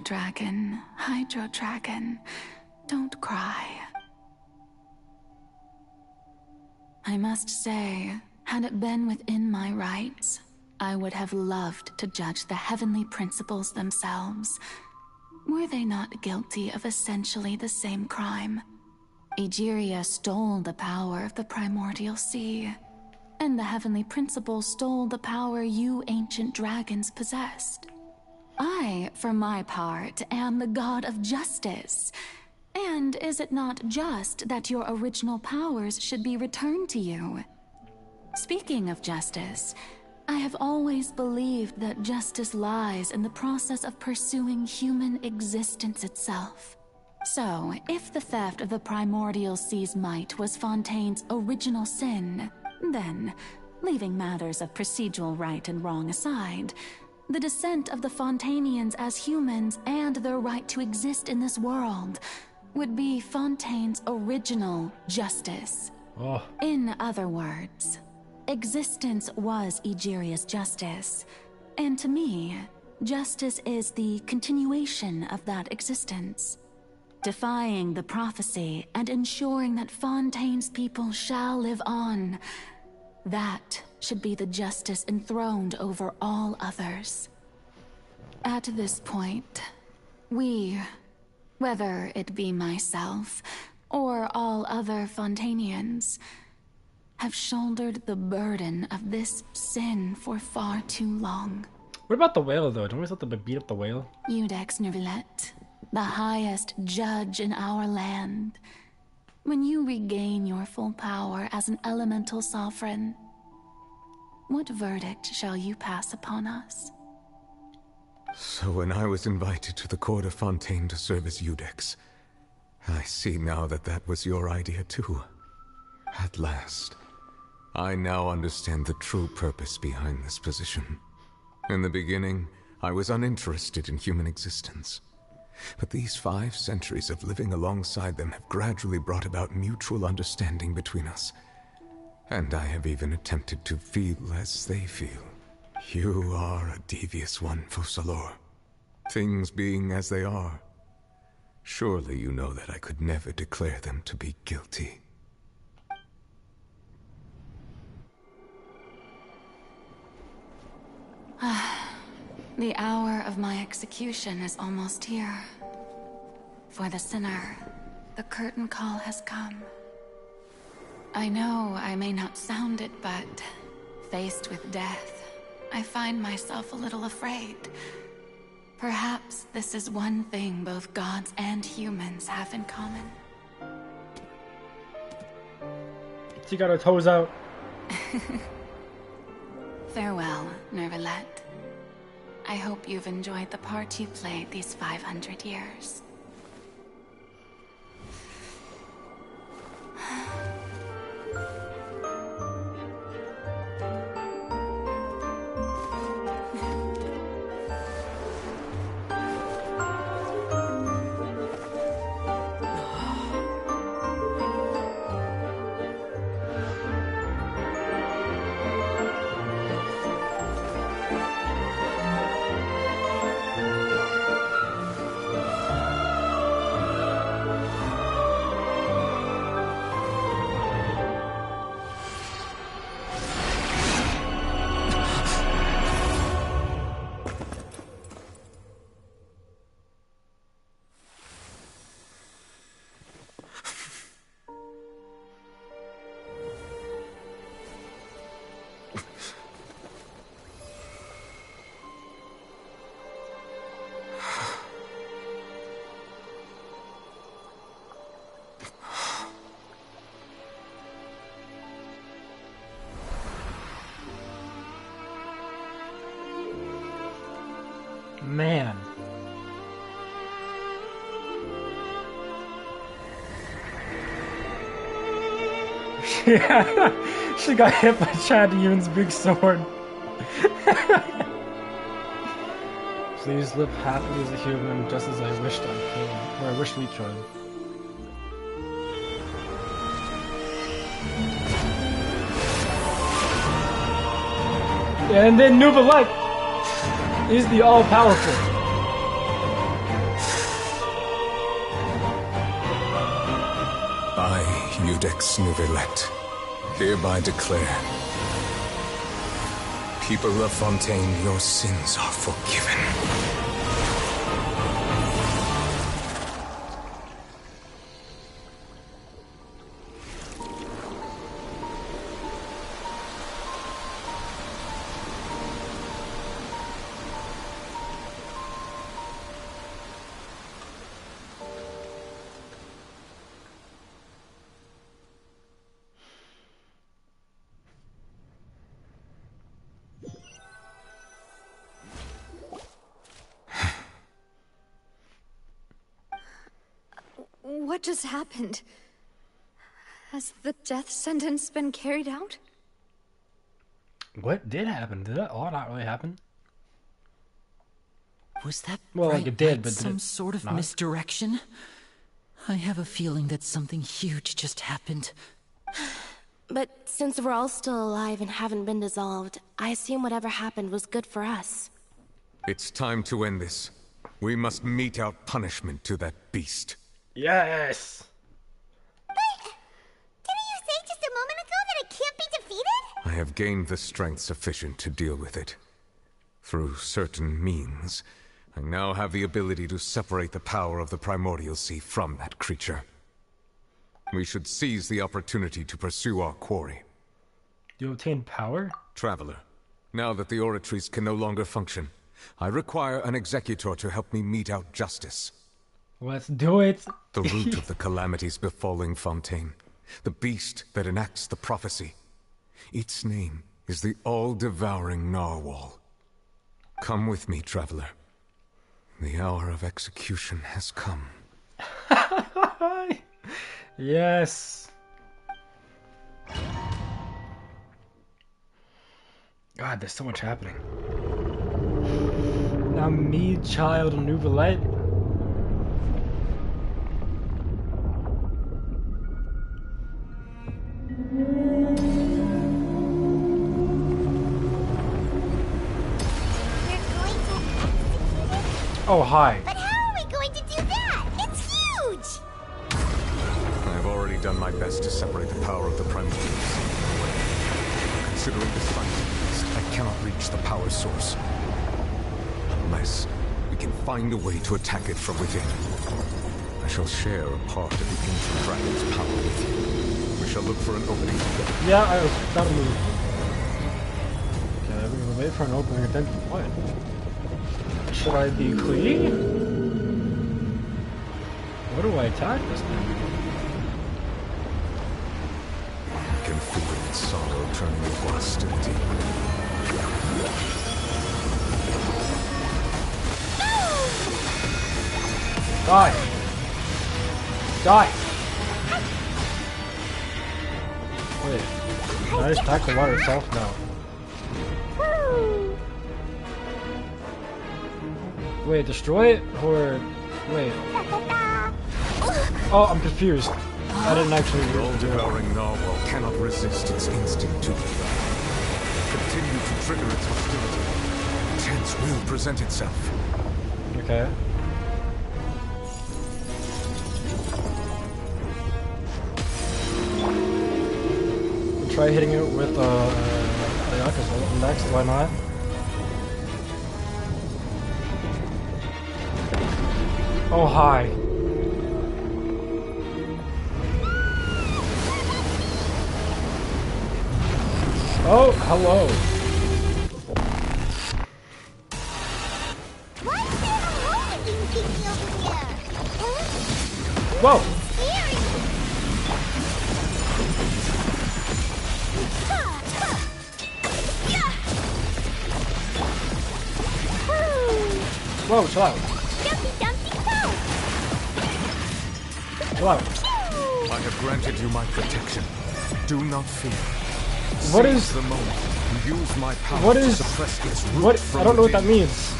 Dragon, don't cry. I must say, had it been within my rights, I would have loved to judge the heavenly principles themselves. Were they not guilty of essentially the same crime? Egeria stole the power of the primordial sea, and the heavenly principles stole the power you ancient dragons possessed. I, for my part, am the god of justice. And is it not just that your original powers should be returned to you? Speaking of justice, I have always believed that justice lies in the process of pursuing human existence itself. So, if the theft of the primordial sea's might was Fontaine's original sin, then, leaving matters of procedural right and wrong aside, the descent of the Fontainians as humans and their right to exist in this world would be Fontaine's original justice. Oh. In other words, existence was Egeria's justice, and to me, justice is the continuation of that existence. Defying the prophecy and ensuring that Fontaine's people shall live on, that should be the justice enthroned over all others. At this point, we, whether it be myself or all other Fontainians, have shouldered the burden of this sin for far too long. What about the whale, though? Don't we have to beat up the whale? Iudex Nervillet, the highest judge in our land. When you regain your full power as an elemental sovereign, what verdict shall you pass upon us? So when I was invited to the court of Fontaine to serve as Iudex, I see now that that was your idea too. At last, I now understand the true purpose behind this position. In the beginning, I was uninterested in human existence. But these 5 centuries of living alongside them have gradually brought about mutual understanding between us. And I have even attempted to feel as they feel. You are a devious one, Focalors. Things being as they are, surely you know that I could never declare them to be guilty. The hour of my execution is almost here. For the sinner, the curtain call has come. I know I may not sound it, but faced with death, I find myself a little afraid. Perhaps this is one thing both gods and humans have in common. She got her toes out. Farewell, Nervillet. I hope you've enjoyed the part you played these 500 years. Man. Yeah, she got hit by Chad Yoon's big sword. Please live happily as a human, just as I wished I could, or I wish we could. And then Nuvalek is the all-powerful. I, Eudex Nuvelet, hereby declare, people of Fontaine, your sins are forgiven. What just happened? Has the death sentence been carried out? What did happen? Did that all not really happen? Was that well, like it did, but some sort of misdirection? I have a feeling that something huge just happened. But since we're all still alive and haven't been dissolved, I assume whatever happened was good for us. It's time to end this. We must mete out punishment to that beast. Yes! But didn't you say just a moment ago that it can't be defeated? I have gained the strength sufficient to deal with it. Through certain means, I now have the ability to separate the power of the Primordial Sea from that creature. We should seize the opportunity to pursue our quarry. You obtain power? Traveler, now that the oratories can no longer function, I require an executor to help me mete out justice. Let's do it! The root of the calamities befalling Fontaine. The beast that enacts the prophecy. Its name is the all-devouring Narwhal. Come with me, traveler. The hour of execution has come. Yes! God, there's so much happening. Now me, child, Nuvalette. Oh, hi. But how are we going to do that? It's huge! I have already done my best to separate the power of the Primordials. Considering the size of the beast, I cannot reach the power source. Unless we can find a way to attack it from within. I shall share a part of the ancient dragon's power with you. We shall look for an opening together. Yeah, I was about to move. Okay, we will wait for an opening and then what? Should I be clean? What do I attack this thing? I can feel its sorrow turning into hostility. Die! Die! Wait, can I just attack the water itself now? Wait, destroy it? Or... wait. Oh, I'm confused. I didn't actually... The all-devouring Narwhal cannot resist its instinct to devour. Continue to trigger its hostility. Chance will present itself. Okay. We'll try hitting it with, Ayaka's next, why not? Oh, hi. Oh, hello. What's that hole-looking thingy over here? Whoa! Whoa, chill out. Chill out. I have granted you my protection. Do not fear. What Seize is the moment and use my power what to is suppress its root what? from I don't know what that within. means.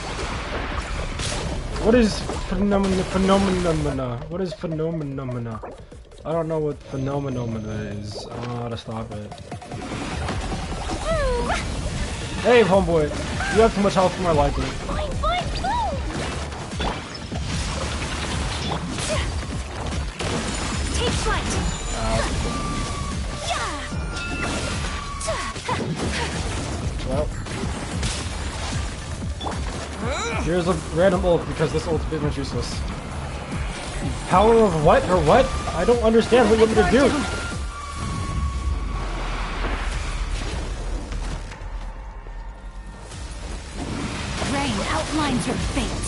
What is phenomena? What is phenomena? I don't know what phenomena is. I don't know how to stop it. Hey, homeboy, you have too much health for my liking. Take flight. Well, here's a random ult because this ult's a bit much useless. Power of what or what? I don't understand what you want me to do. Rain outlines your fate.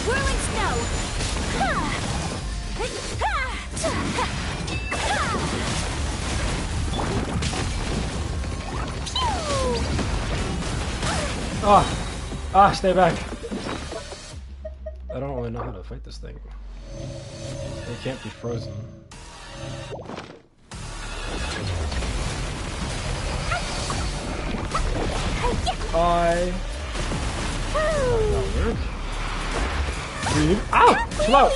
Whirling snow. Stay back. I don't really know how to fight this thing. It can't be frozen. Breathe. Ow! Chill out!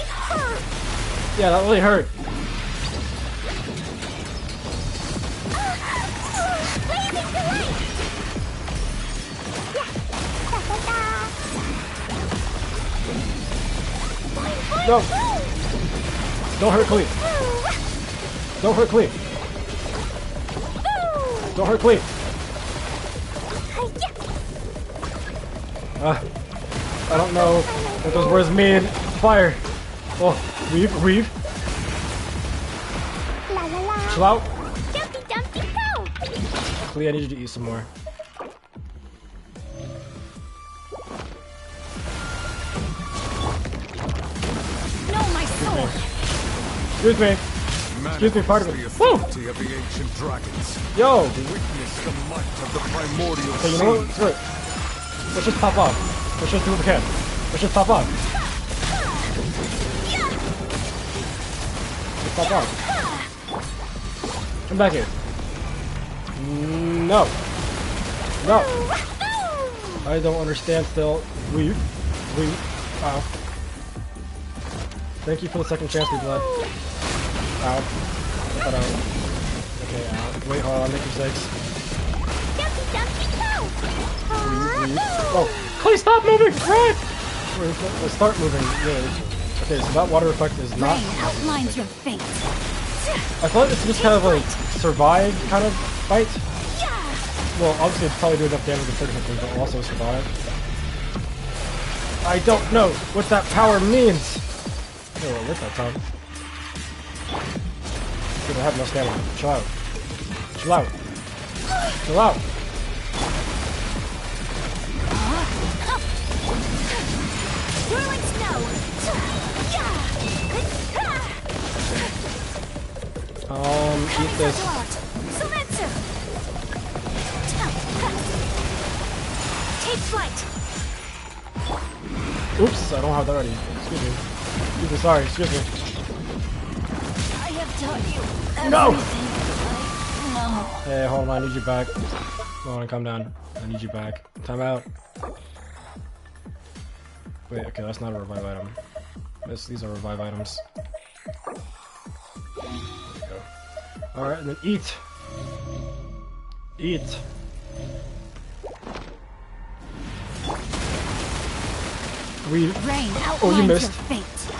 Yeah, that really hurt. No! Don't hurt Clee! Don't hurt Clee! Don't hurt Clee! I don't know what those words mean. Fire! Oh, weave. Chill out. Clee, I need you to eat some more. Excuse me. Excuse me, pardon me. Woo! Of the ancient dragons. Yo! Witness the might of the primordial Okay, you know what? Screw it. Let's just pop off. Let's just do what we can. Let's just pop off. Let's pop off. Come back here. No. No. I don't understand still. Weave. Ow. Thank you for the second chance, blood. Ow. Cut out. Okay, ow. Wait, hold on, make mistakes. Oh, Clay, stop moving! Run! Let's start moving. Yeah. Okay, so that water effect is not. Outlines your fate. I feel like it's just kind of a survive kind of fight. Well, obviously it's probably do enough damage to trigger something, but also survive. I don't know what that power means. Oh, it worked that time. Dude, I have no stamina. Chill out. Chill out. Chill out. Whirling snow. Eat this. Take flight. Oops, I don't have that already. Excuse me. Excuse me, sorry, excuse me. I have taught you No! everything I know. Hey, hold on, I need you back. Hold on, calm down. I need you back. Time out. Wait, okay, that's not a revive item. These are revive items. There we go. Alright, and then eat! Eat! Oh, you missed.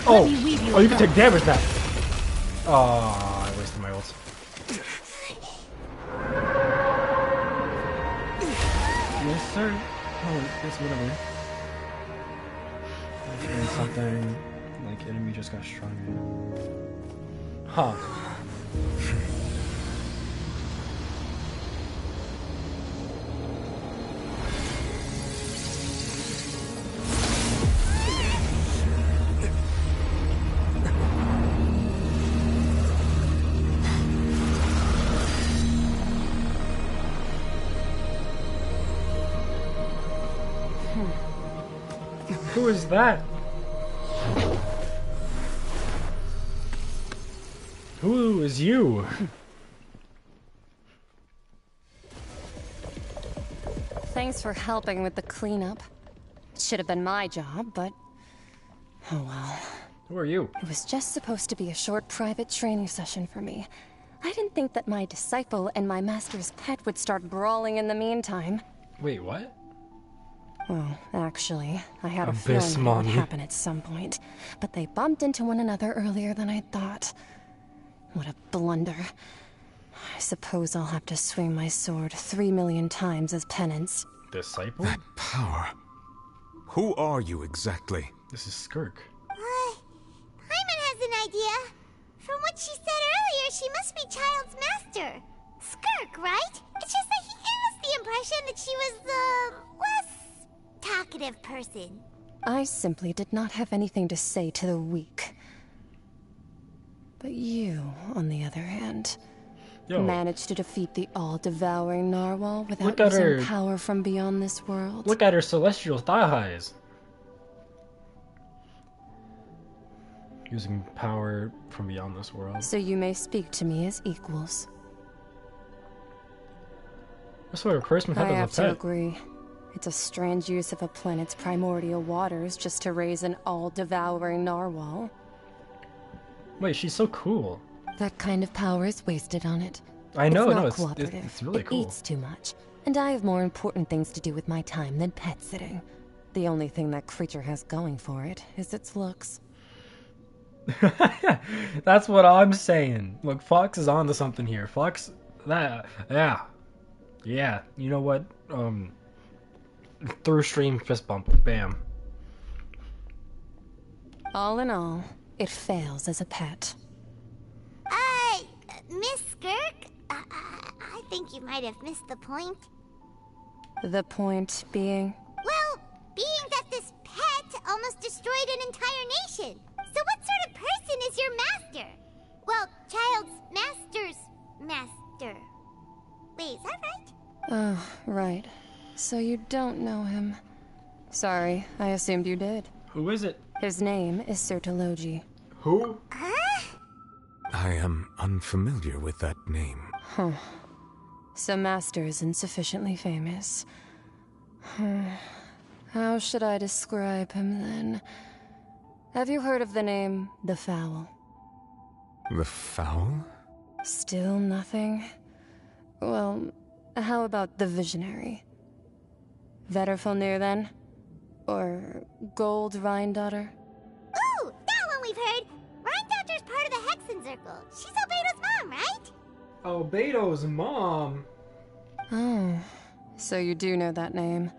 Oh, you can take damage now. Oh, I wasted my ult. Yes, sir. Oh, yes, whatever. And something like enemy just got stronger. Huh. Who is that? Who is you? Thanks for helping with the cleanup. It should have been my job, but... oh well. Who are you? It was just supposed to be a short private training session for me. I didn't think that my disciple and my master's pet would start brawling in the meantime. Wait, what? Well, actually, I had a Abyss feeling it would mommy. happen at some point, but they bumped into one another earlier than I thought. What a blunder. I suppose I'll have to swing my sword 3 million times as penance. Disciple? That power. Who are you exactly? This is Skirk. Paimon has an idea. From what she said earlier, she must be Child's master. Skirk, right? It's just that he gave us the impression that she was the less talkative person. I simply did not have anything to say to the weak. But you, on the other hand, managed to defeat the all-devouring narwhal without Look at using her. power from beyond this world. Look at her celestial thigh highs. Using power from beyond this world. So you may speak to me as equals. What sort of person I had have as a to pet? agree. It's a strange use of a planet's primordial waters just to raise an all-devouring narwhal. Wait, she's so cool. That kind of power is wasted on it. I know, it's not no, it's cooperative. really it cool. eats too much, and I have more important things to do with my time than pet sitting. The only thing that creature has going for it is its looks. That's what I'm saying. Look, Fox is onto something here. Fox, yeah. You know what? Through stream fist bump, bam. All in all, it fails as a pet. Miss Skirk? I think you might have missed the point. The point being? Well, being that this pet almost destroyed an entire nation. So what sort of person is your master? Well, Child's master's master. Wait, is that right? Oh, right. So you don't know him. Sorry, I assumed you did. Who is it? His name is Sertologi. Who? I am unfamiliar with that name. Huh. So Master is insufficiently famous. How should I describe him then? Have you heard of the name The Fowl? The Fowl? Still nothing? Well, how about the Visionary? Vetterfulnir then? Or Gold Rhine-daughter? Ooh, that one we've heard. Rhine-daughter's part of the Hexen Circle. She's Albedo's mom, right? Albedo's mom. Oh, so you do know that name.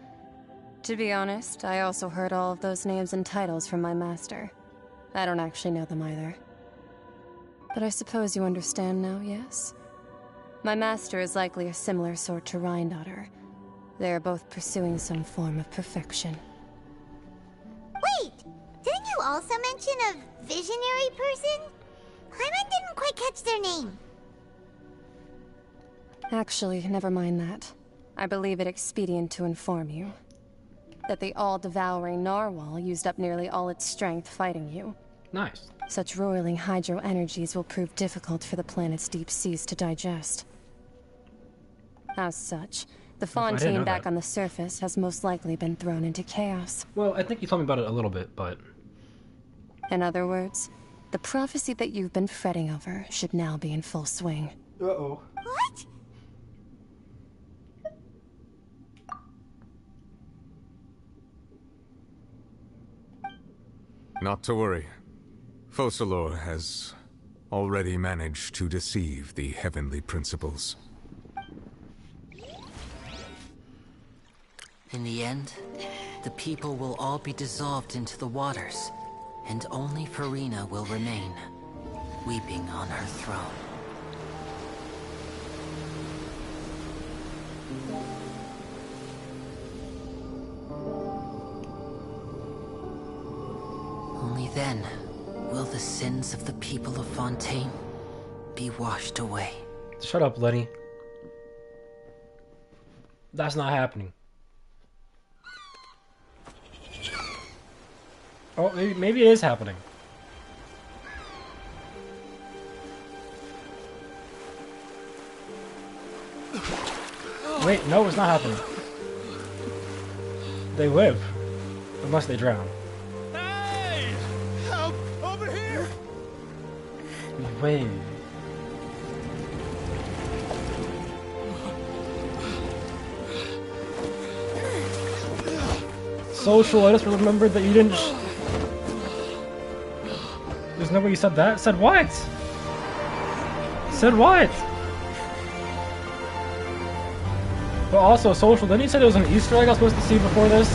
To be honest, I also heard all of those names and titles from my master. I don't actually know them either. But I suppose you understand now, yes? My master is likely a similar sort to Rhine-daughter. They are both pursuing some form of perfection. Wait, didn't you also mention a visionary person? Paimon didn't quite catch their name. Actually, never mind that. I believe it expedient to inform you that the all-devouring narwhal used up nearly all its strength fighting you. Nice. Such roiling hydro energies will prove difficult for the planet's deep seas to digest. As such, the Fontaine back on the surface has most likely been thrown into chaos. Well, I think you told me about it a little bit, but... In other words, the prophecy that you've been fretting over should now be in full swing. Uh-oh. What? Not to worry. Focalor has already managed to deceive the heavenly principles. In the end, the people will all be dissolved into the waters, and only Farina will remain, weeping on her throne. Only then will the sins of the people of Fontaine be washed away. Shut up, Letty. That's not happening. Oh, maybe it is happening. Wait, no, it's not happening. They live. Unless they drown. Hey! Help! Over here! Wait. Social, I just remembered that you didn't. There's no way you said that. Said what? Said what? But also, Social, didn't you say there was an Easter egg I was supposed to see before this?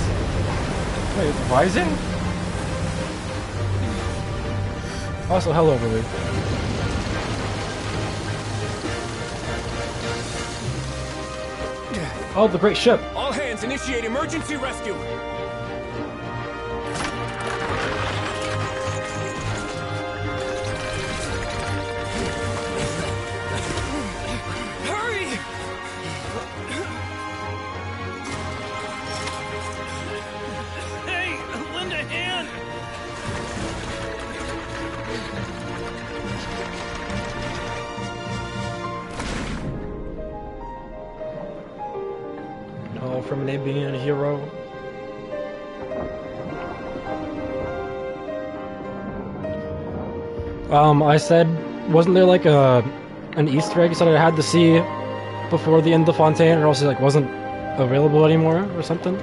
Wait, Rising? Also, hello, Lily. Oh, the great ship. All hands, initiate emergency rescue. Hurry! Hey, lend a hand! No, from name being a hero. I said, wasn't there like an Easter egg you said I had to see before the end of Fontaine, or else it like wasn't available anymore, or something?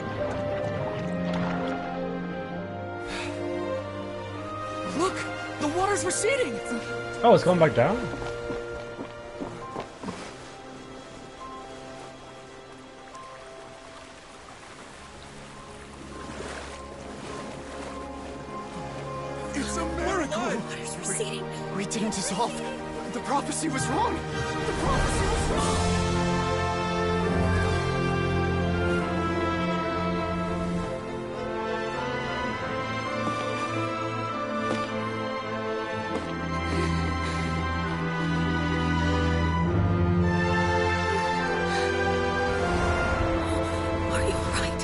Look, the water's receding. Oh, it's going back down? It's a miracle! We didn't dissolve. The prophecy was wrong. The prophecy was wrong. Are you alright?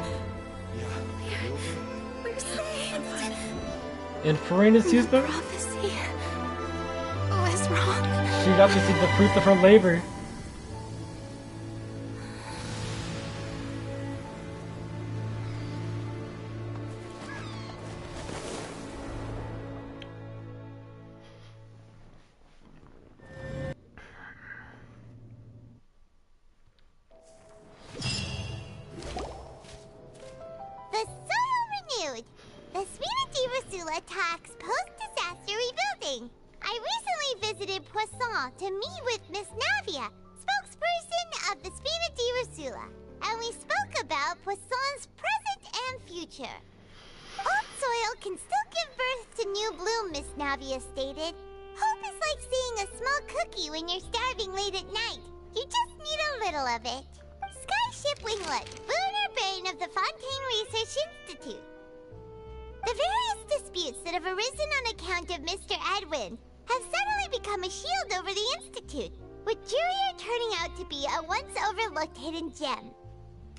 We're saved. And Farina sees them? Prophecy was wrong. She got to see the fruit of her labor. The Solo renewed. The Spina di Rosula talks post-disaster rebuilding. I recently visited Poisson to meet with Miss Navia, spokesperson of the Spina di Rosula, and we spoke about Poisson's present and future. Old soil can still give birth to new bloom, Miss Navia stated. Hope is like seeing a small cookie when you're starving late at night. You just need a little of it. Skyship Winglet, lunar brain of the Fontaine Research Institute. The various disputes that have arisen on account of Mr. Edwin have suddenly become a shield over the Institute, with Jurier turning out to be a once overlooked hidden gem.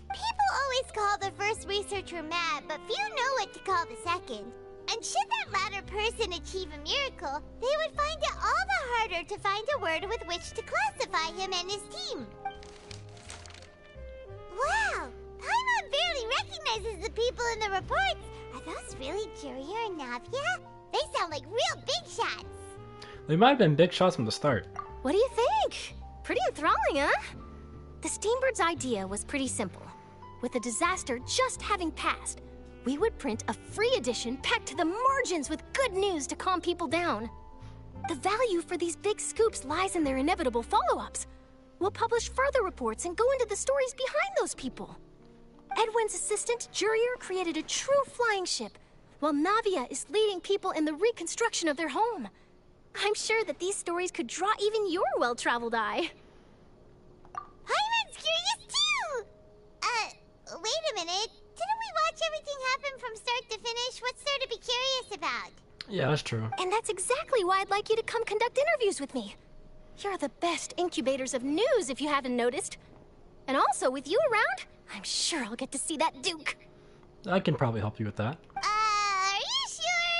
People always call the first researcher mad, but few know what to call the second. And should that latter person achieve a miracle, they would find it all the harder to find a word with which to classify him and his team. Wow! Paimon barely recognizes the people in the reports. Are those really Jurier and Navia? They sound like real big shots. They might have been big shots from the start. What do you think? Pretty enthralling, huh? The Steambird's idea was pretty simple. With the disaster just having passed, we would print a free edition packed to the margins with good news to calm people down. The value for these big scoops lies in their inevitable follow-ups. We'll publish further reports and go into the stories behind those people. Edwin's assistant, Jurier, created a true flying ship, while Navia is leading people in the reconstruction of their home. I'm sure that these stories could draw even your well-traveled eye. Paimon's curious too! Wait a minute. Didn't we watch everything happen from start to finish? What's there to be curious about? Yeah, that's true. And that's exactly why I'd like you to come conduct interviews with me. You're the best incubators of news, if you haven't noticed. And also, with you around, I'm sure I'll get to see that Duke. I can probably help you with that. Are you sure?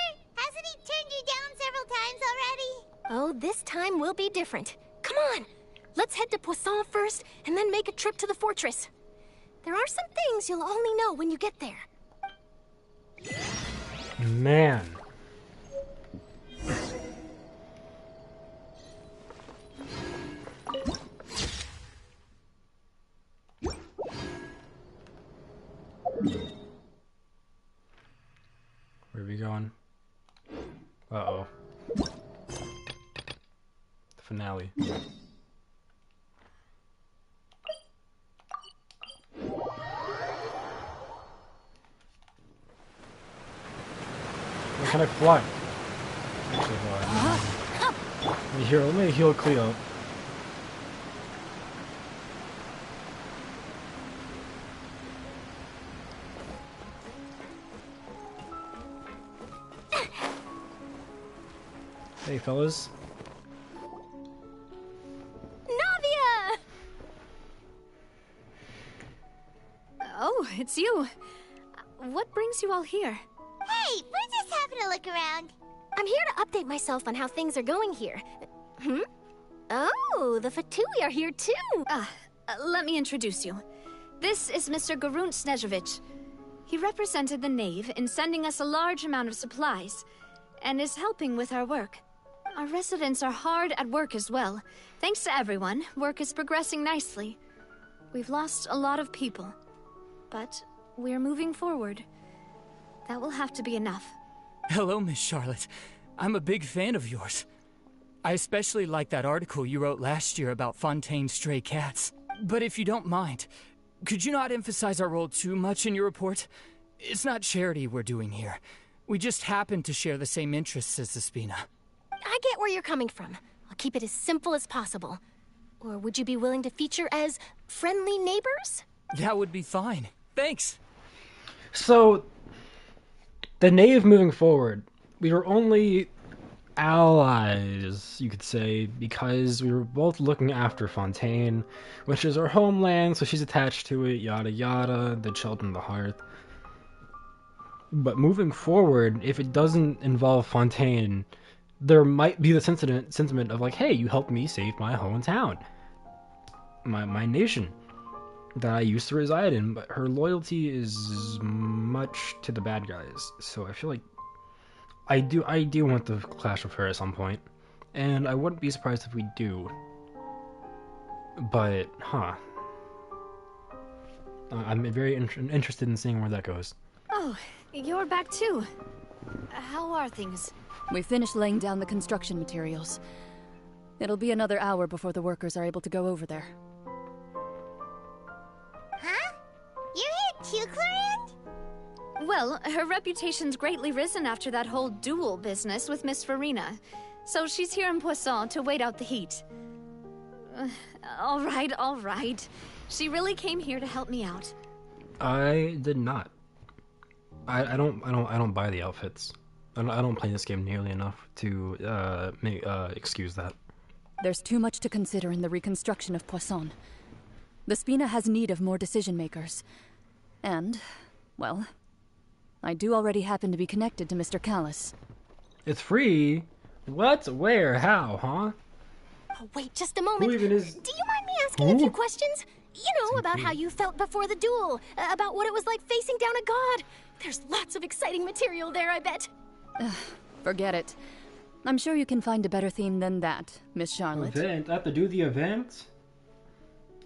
Oh, this time will be different. Come on! Let's head to Poisson first, and then make a trip to the fortress. There are some things you'll only know when you get there. Man. Where are we going? Uh-oh. The finale. Can I fly? Actually, let me heal Cleo. Hey, fellas. Navia! Oh, it's you. What brings you all here? Hey, we're just having a look around. I'm here to update myself on how things are going here. Oh, the Fatui are here too. Let me introduce you. This is Mr. Garunt Snežević. He represented the Knave in sending us a large amount of supplies, and is helping with our work. Our residents are hard at work as well. Thanks to everyone, work is progressing nicely. We've lost a lot of people, but we're moving forward. That will have to be enough. Hello, Miss Charlotte. I'm a big fan of yours. I especially like that article you wrote last year about Fontaine's stray cats. But if you don't mind, could you not emphasize our role too much in your report? It's not charity we're doing here. We just happen to share the same interests as the Spina. I get where you're coming from. I'll keep it as simple as possible. Or would you be willing to feature as friendly neighbors? That would be fine. Thanks. So, the Knave moving forward, we were only allies, you could say, because we were both looking after Fontaine, which is our homeland, so she's attached to it, yada yada, the children of the hearth. But moving forward, if it doesn't involve Fontaine, there might be the sentiment of like, hey, you helped me save my hometown, my nation that I used to reside in, but her loyalty is much to the bad guys, so I feel like I do want to clash with her at some point, and I wouldn't be surprised if we do. But, I'm very interested in seeing where that goes. Oh, you're back too. How are things? We finished laying down the construction materials. It'll be another hour before the workers are able to go over there. Huh? You're here too, Clorinde? Well, her reputation's greatly risen after that whole duel business with Miss Farina, so she's here in Poisson to wait out the heat. All right. She really came here to help me out. I did not. I don't buy the outfits. I don't play this game nearly enough to excuse that. There's too much to consider in the reconstruction of Poisson. The Spina has need of more decision makers. And, well, I do already happen to be connected to Mr. Callis. It's free? What? Where? How? Huh? Oh, wait just a moment. Who even is... Do you mind me asking a few questions? You know, about how you felt before the duel, about what it was like facing down a god. There's lots of exciting material there, I bet. Forget it. I'm sure you can find a better theme than that, Miss Charlotte. Event? I have to do the event?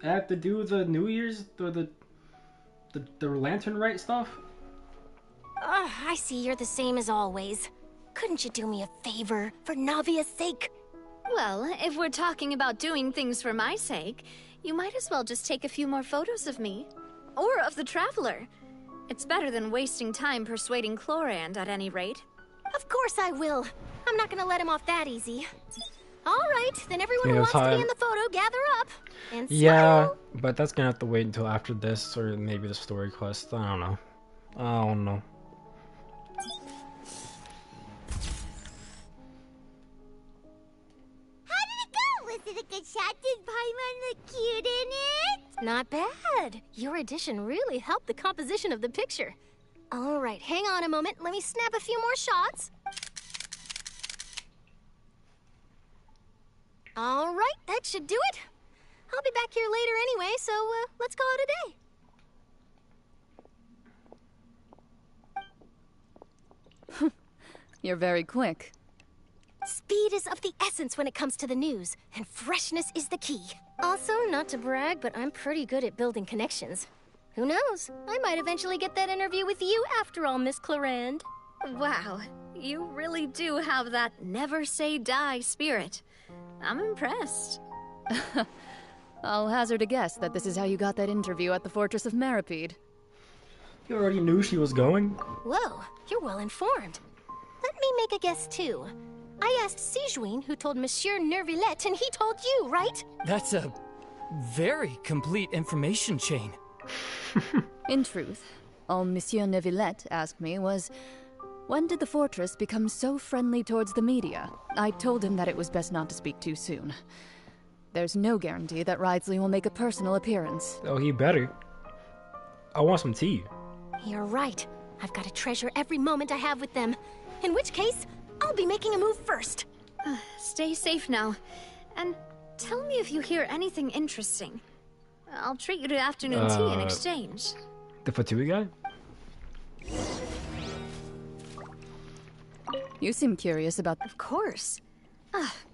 I have to do the New Year's, the lantern rite stuff? I see you're the same as always. Couldn't you do me a favor, for Navia's sake? Well, if we're talking about doing things for my sake, you might as well just take a few more photos of me. Or of the Traveler. It's better than wasting time persuading Clorinde, at any rate. Of course I will. I'm not gonna let him off that easy. All right, then everyone who wants to be in the photo, gather up. And smile. Yeah, but that's gonna have to wait until after this, or maybe the story quest. I don't know. How did it go? Was it a good shot? Did Paimon look cute in it? Not bad. Your addition really helped the composition of the picture. All right, hang on a moment. Let me snap a few more shots. All right, that should do it. I'll be back here later anyway, so let's call it a day. You're very quick. Speed is of the essence when it comes to the news, and freshness is the key. Also, not to brag, but I'm pretty good at building connections. Who knows? I might eventually get that interview with you after all, Miss Clarand. Wow, you really do have that never say die spirit. I'm impressed. I'll hazard a guess that this is how you got that interview at the Fortress of Maripede. You already knew she was going? Whoa, you're well informed. Let me make a guess too. I asked Sijuin, who told Monsieur Nervillette, and he told you, right? That's a very complete information chain. In truth, all Monsieur Nervillette asked me was, when did the fortress become so friendly towards the media? I told him that it was best not to speak too soon. There's no guarantee that Wriothesley will make a personal appearance. Oh, he better. I want some tea. You're right. I've got to treasure every moment I have with them. In which case, I'll be making a move first. Stay safe now. And tell me if you hear anything interesting. I'll treat you to afternoon tea in exchange. The Fatui guy? You seem curious about... Of course.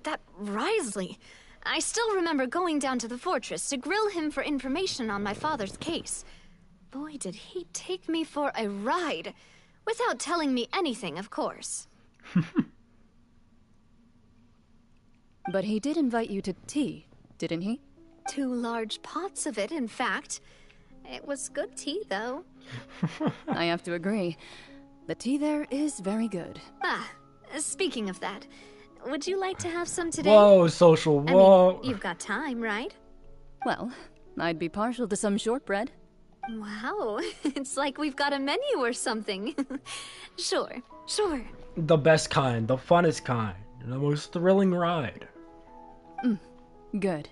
That Wriothesley. I still remember going down to the fortress to grill him for information on my father's case. Boy, did he take me for a ride. Without telling me anything, of course. But he did invite you to tea, didn't he? 2 large pots of it, in fact. It was good tea, though. I have to agree. The tea there is very good. Speaking of that, would you like to have some today? Whoa, social, whoa. I mean, you've got time, right? Well, I'd be partial to some shortbread. Wow, it's like we've got a menu or something. Sure. The best kind, the funnest kind, the most thrilling ride. Good.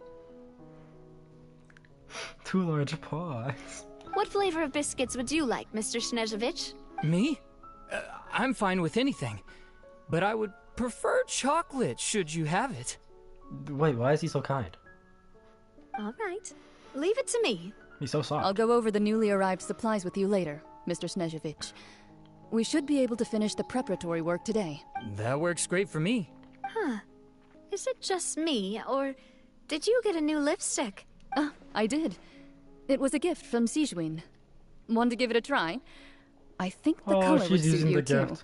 2 large pots. What flavor of biscuits would you like, Mr. Snezhevich? Me? I'm fine with anything. But I would prefer chocolate, should you have it. Wait, why is he so kind? All right. Leave it to me. He's so soft. I'll go over the newly arrived supplies with you later, Mr. Snezhevich. We should be able to finish the preparatory work today. That works great for me. Huh. Is it just me, or did you get a new lipstick? I did. It was a gift from Sijuin. Want to give it a try? I think the color would suit you too. Gift.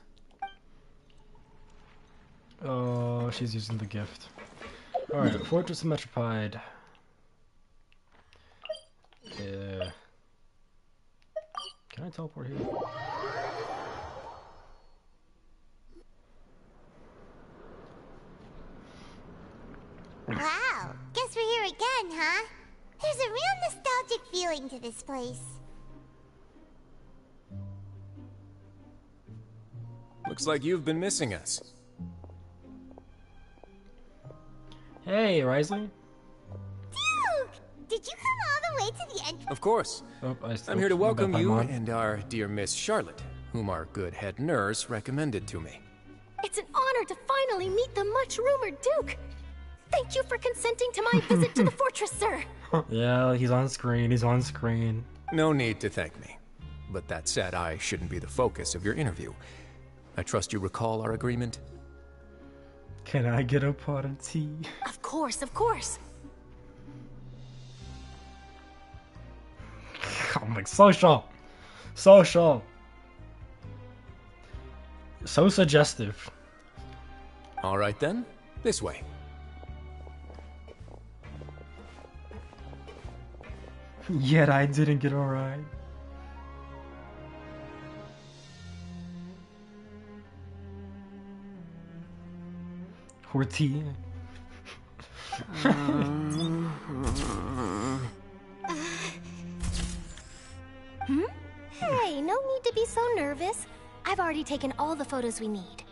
Oh, she's using the gift. Alright, Fortress of Metropide. Yeah. Can I teleport here? Wow, guess we're here again, huh? There's a real nostalgic feeling to this place. Looks like you've been missing us. Hey, Wriothesley. Duke! Did you come all the way to the end? Of course. Oh, I'm here to welcome you and our dear Miss Charlotte, whom our good head nurse recommended to me. It's an honor to finally meet the much-rumored Duke. Thank you for consenting to my visit to the fortress, sir. Yeah, he's on screen. He's on screen. No need to thank me. But that said, I shouldn't be the focus of your interview. I trust you recall our agreement? Can I get a pot of tea? Of course, of course. I'm like, social. So suggestive. All right then, this way. Yet I didn't get a ride. Or tea. Hey, no need to be so nervous. I've already taken all the photos we need.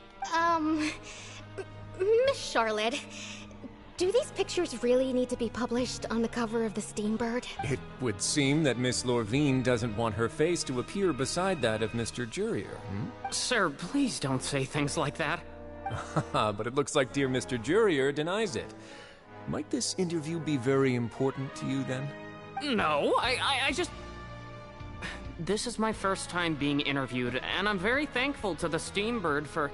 Miss Charlotte, do these pictures really need to be published on the cover of the Steambird? It would seem that Miss Lorvine doesn't want her face to appear beside that of Mr. Jurier. Sir, please don't say things like that. But it looks like dear Mr. Jurier denies it. Might this interview be very important to you then? No, I just... This is my first time being interviewed, and I'm very thankful to the Steambird for...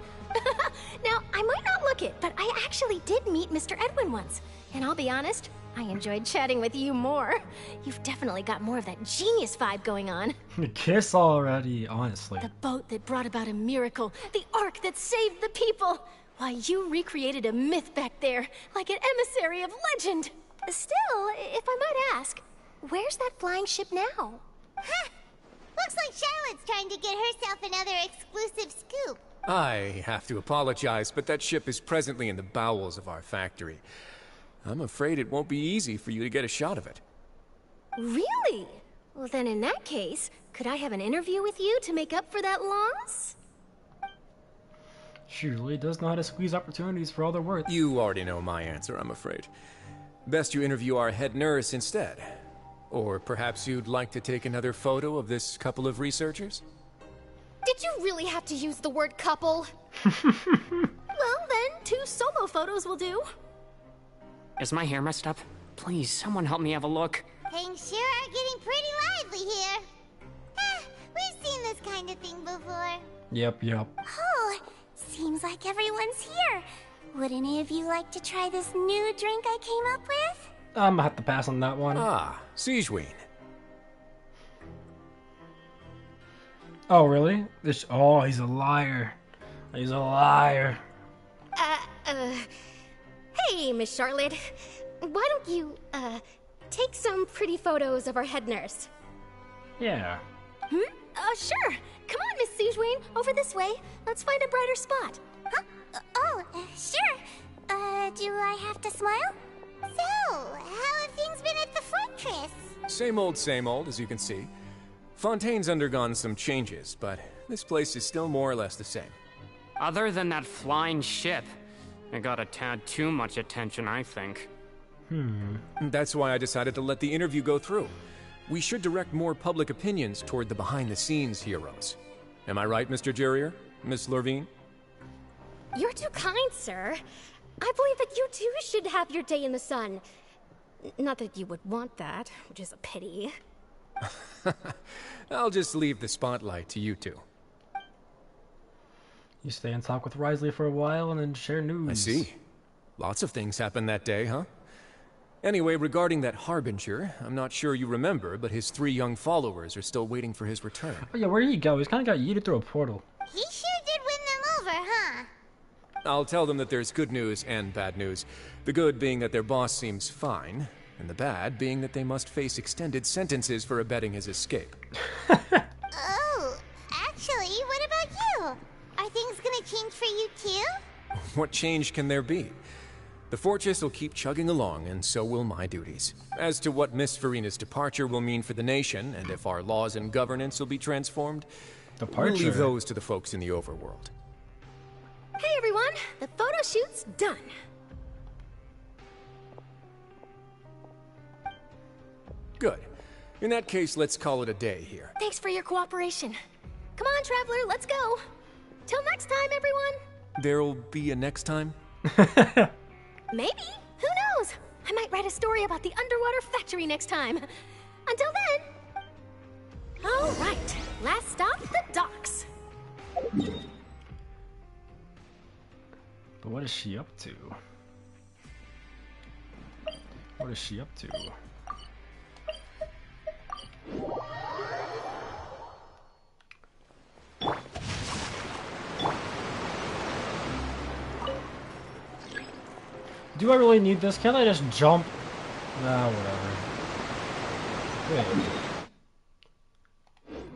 Now, I might not look it, but I actually did meet Mr. Edwin once. And I'll be honest, I enjoyed chatting with you more. You've definitely got more of that genius vibe going on. Kiss already, honestly. The boat that brought about a miracle, the ark that saved the people. Why, you recreated a myth back there, like an emissary of legend. Still, if I might ask, where's that flying ship now? Huh! Looks like Charlotte's trying to get herself another exclusive scoop. I have to apologize, but that ship is presently in the bowels of our factory. I'm afraid it won't be easy for you to get a shot of it. Really? Well, then in that case, could I have an interview with you to make up for that loss? She really does know how to squeeze opportunities for all they're worth. You already know my answer, I'm afraid. Best you interview our head nurse instead. Or perhaps you'd like to take another photo of this couple of researchers? Did you really have to use the word couple? Well, then, 2 solo photos will do. Is my hair messed up? Please, someone help me have a look. Things sure are getting pretty lively here. We've seen this kind of thing before. Yep. Oh, seems like everyone's here. Would any of you like to try this new drink I came up with? I'm gonna have to pass on that one. Ah, Sigewinne. Oh, really? Oh, he's a liar. He's a liar. Hey, Miss Charlotte. Why don't you, take some pretty photos of our head nurse? Yeah. Sure. Come on, Miss Sigewinne. Over this way. Let's find a brighter spot. Huh? Sure. Do I have to smile? So, how have things been at the fortress? Same old, as you can see. Fontaine's undergone some changes, but this place is still more or less the same. Other than that flying ship, it got a tad too much attention, I think. That's why I decided to let the interview go through. We should direct more public opinions toward the behind-the-scenes heroes. Am I right, Mr. Jurrier? Miss Lurvine? You're too kind, sir. I believe that you too should have your day in the sun. Not that you would want that, which is a pity. I'll just leave the spotlight to you two. You stay and talk with Risley for a while and then share news. I see. Lots of things happened that day, huh? Anyway, regarding that Harbinger, I'm not sure you remember, but his 3 young followers are still waiting for his return. Oh yeah, where'd he go? He's kind of got yeeted through a portal. He sure did win them over, huh? I'll tell them that there's good news and bad news. The good being that their boss seems fine, and the bad being that they must face extended sentences for abetting his escape. Oh, actually, what about you? Are things gonna change for you too? What change can there be? The fortress will keep chugging along, and so will my duties. As to what Miss Farina's departure will mean for the nation, and if our laws and governance will be transformed, we'll leave those to the folks in the overworld. Hey everyone, the photo shoot's done. Good. In that case, let's call it a day here. Thanks for your cooperation. Come on, Traveler, let's go. Till next time, everyone. There'll be a next time? Maybe. Who knows? I might write a story about the underwater factory next time. Until then. All right. Last stop, the docks. But what is she up to? What is she up to? Do I really need this? Can't I just jump? Nah, whatever. Wait.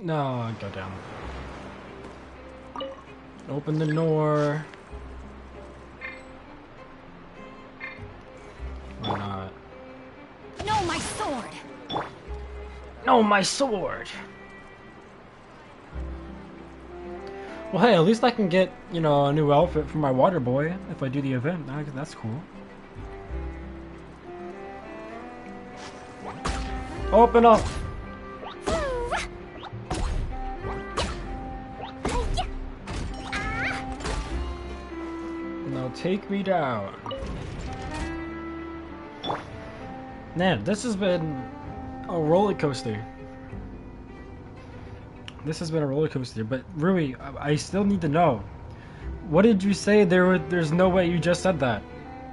No, go down. Open the door. Why not? No, my sword! No, my sword! Well, hey, at least I can get, you know, a new outfit for my water boy if I do the event. That's cool. Open up! Now take me down. Man, this has been a roller coaster. This has been a roller coaster, but Rui, I still need to know. What did you say there's no way you just said that?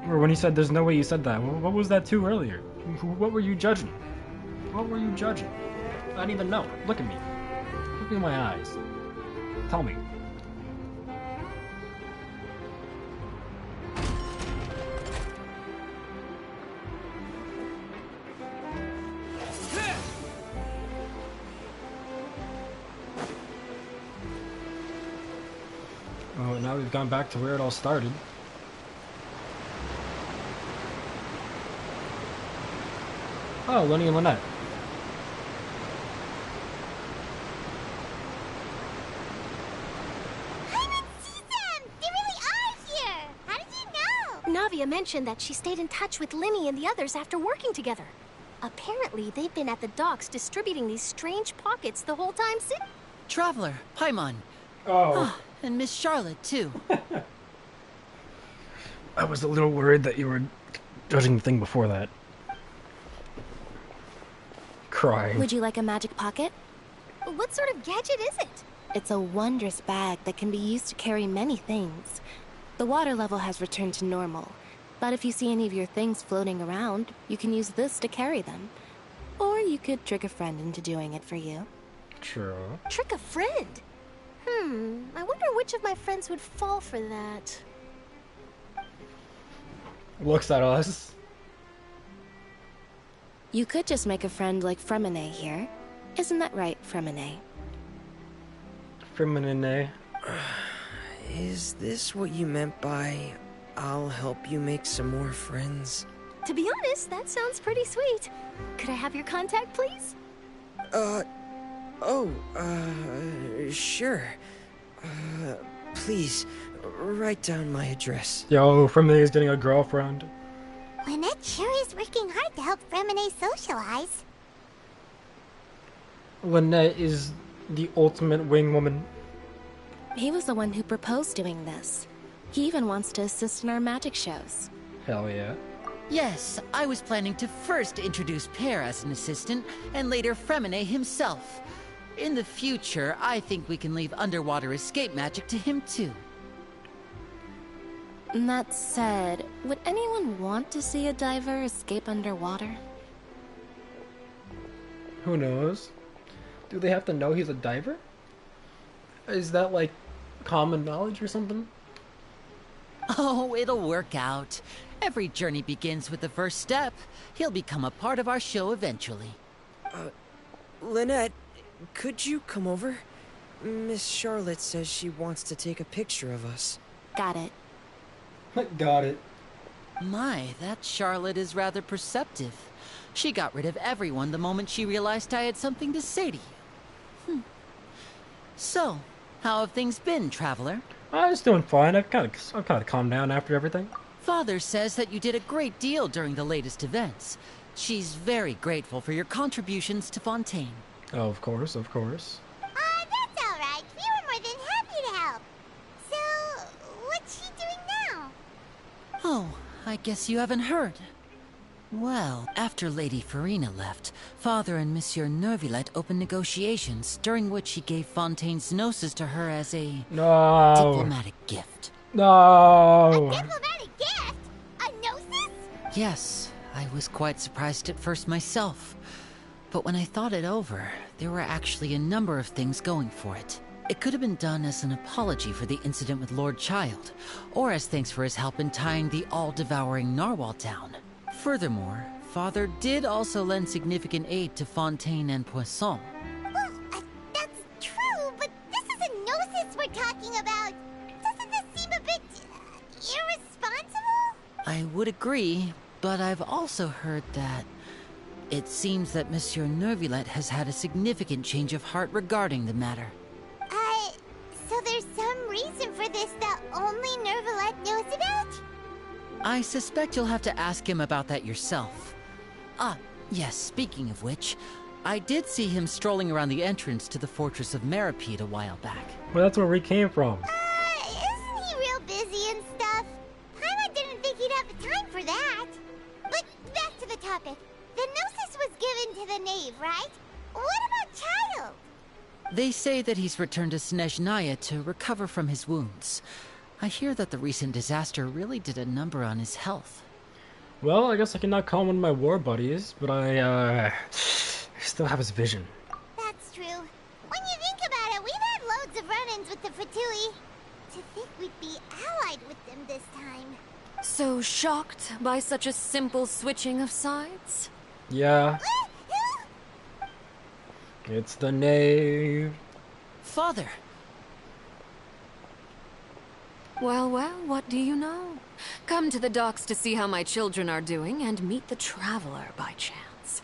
Or when you said there's no way you said that, what was that to earlier? What were you judging? What were you judging? I don't even know. Look at me. Look in my eyes. Tell me. Oh, now we've gone back to where it all started. Oh, Lenny and Lynette. Navia mentioned that she stayed in touch with Linny and the others after working together. Apparently, they've been at the docks distributing these strange pockets the whole time since. Traveler, Paimon. Oh. And Miss Charlotte, too. I was a little worried that you were judging the thing before that. Crying. Would you like a magic pocket? What sort of gadget is it? It's a wondrous bag that can be used to carry many things. The water level has returned to normal, but if you see any of your things floating around, you can use this to carry them. Or you could trick a friend into doing it for you. True. Trick a friend? I wonder which of my friends would fall for that. Looks at us. You could just make a friend like Fremine here. Isn't that right, Fremine? Fremine. Is this what you meant by, I'll help you make some more friends? To be honest, that sounds pretty sweet. Could I have your contact, please? Sure. Please, write down my address. Yo, Fremine is getting a girlfriend. Lynette sure is working hard to help Fremine socialize. Lynette is the ultimate wing woman. He was the one who proposed doing this. He even wants to assist in our magic shows. Hell yeah. Yes, I was planning to first introduce Pear as an assistant, and later Fremine himself. In the future, I think we can leave underwater escape magic to him too. That said, would anyone want to see a diver escape underwater? Who knows? Do they have to know he's a diver? Is that like common knowledge or something? Oh, it'll work out. Every journey begins with the first step. He'll become a part of our show eventually. Lynette, could you come over? Miss Charlotte says she wants to take a picture of us. Got it. Got it. My, that Charlotte is rather perceptive. She got rid of everyone the moment she realized I had something to say to you. So, how have things been, Traveler? I was doing fine. I've kind of calmed down after everything. Father says that you did a great deal during the latest events. She's very grateful for your contributions to Fontaine. Oh, of course, of course. That's all right. We were more than happy to help. So, what's she doing now? Oh, I guess you haven't heard. Well, after Lady Farina left, Father and Monsieur Neuvillette opened negotiations, during which he gave Fontaine's gnosis to her as a diplomatic gift. No. A diplomatic gift? A gnosis? Yes, I was quite surprised at first myself. But when I thought it over, there were actually a number of things going for it. It could have been done as an apology for the incident with Lord Child, or as thanks for his help in tying the all-devouring narwhal down. Furthermore, Father did also lend significant aid to Fontaine and Poisson. Well, that's true, but this is a gnosis we're talking about. Doesn't this seem a bit irresponsible? I would agree, but I've also heard that it seems that Monsieur Neuvillette has had a significant change of heart regarding the matter. So there's some reason for this that only Neuvillette knows about? I suspect you'll have to ask him about that yourself. Yes, speaking of which, I did see him strolling around the entrance to the Fortress of Meripede a while back. Well, that's where we came from. Isn't he real busy and stuff? Paimon didn't think he'd have the time for that. But back to the topic. The They say that he's returned to Snezhnaya to recover from his wounds. I hear that the recent disaster really did a number on his health. Well, I guess I cannot call him one of my war buddies, but I still have his vision. That's true. When you think about it, we've had loads of run-ins with the Fatui. To think we'd be allied with them this time. So shocked by such a simple switching of sides? Yeah. It's the knave. Father! Well, well, what do you know? Come to the docks to see how my children are doing and meet the Traveler by chance.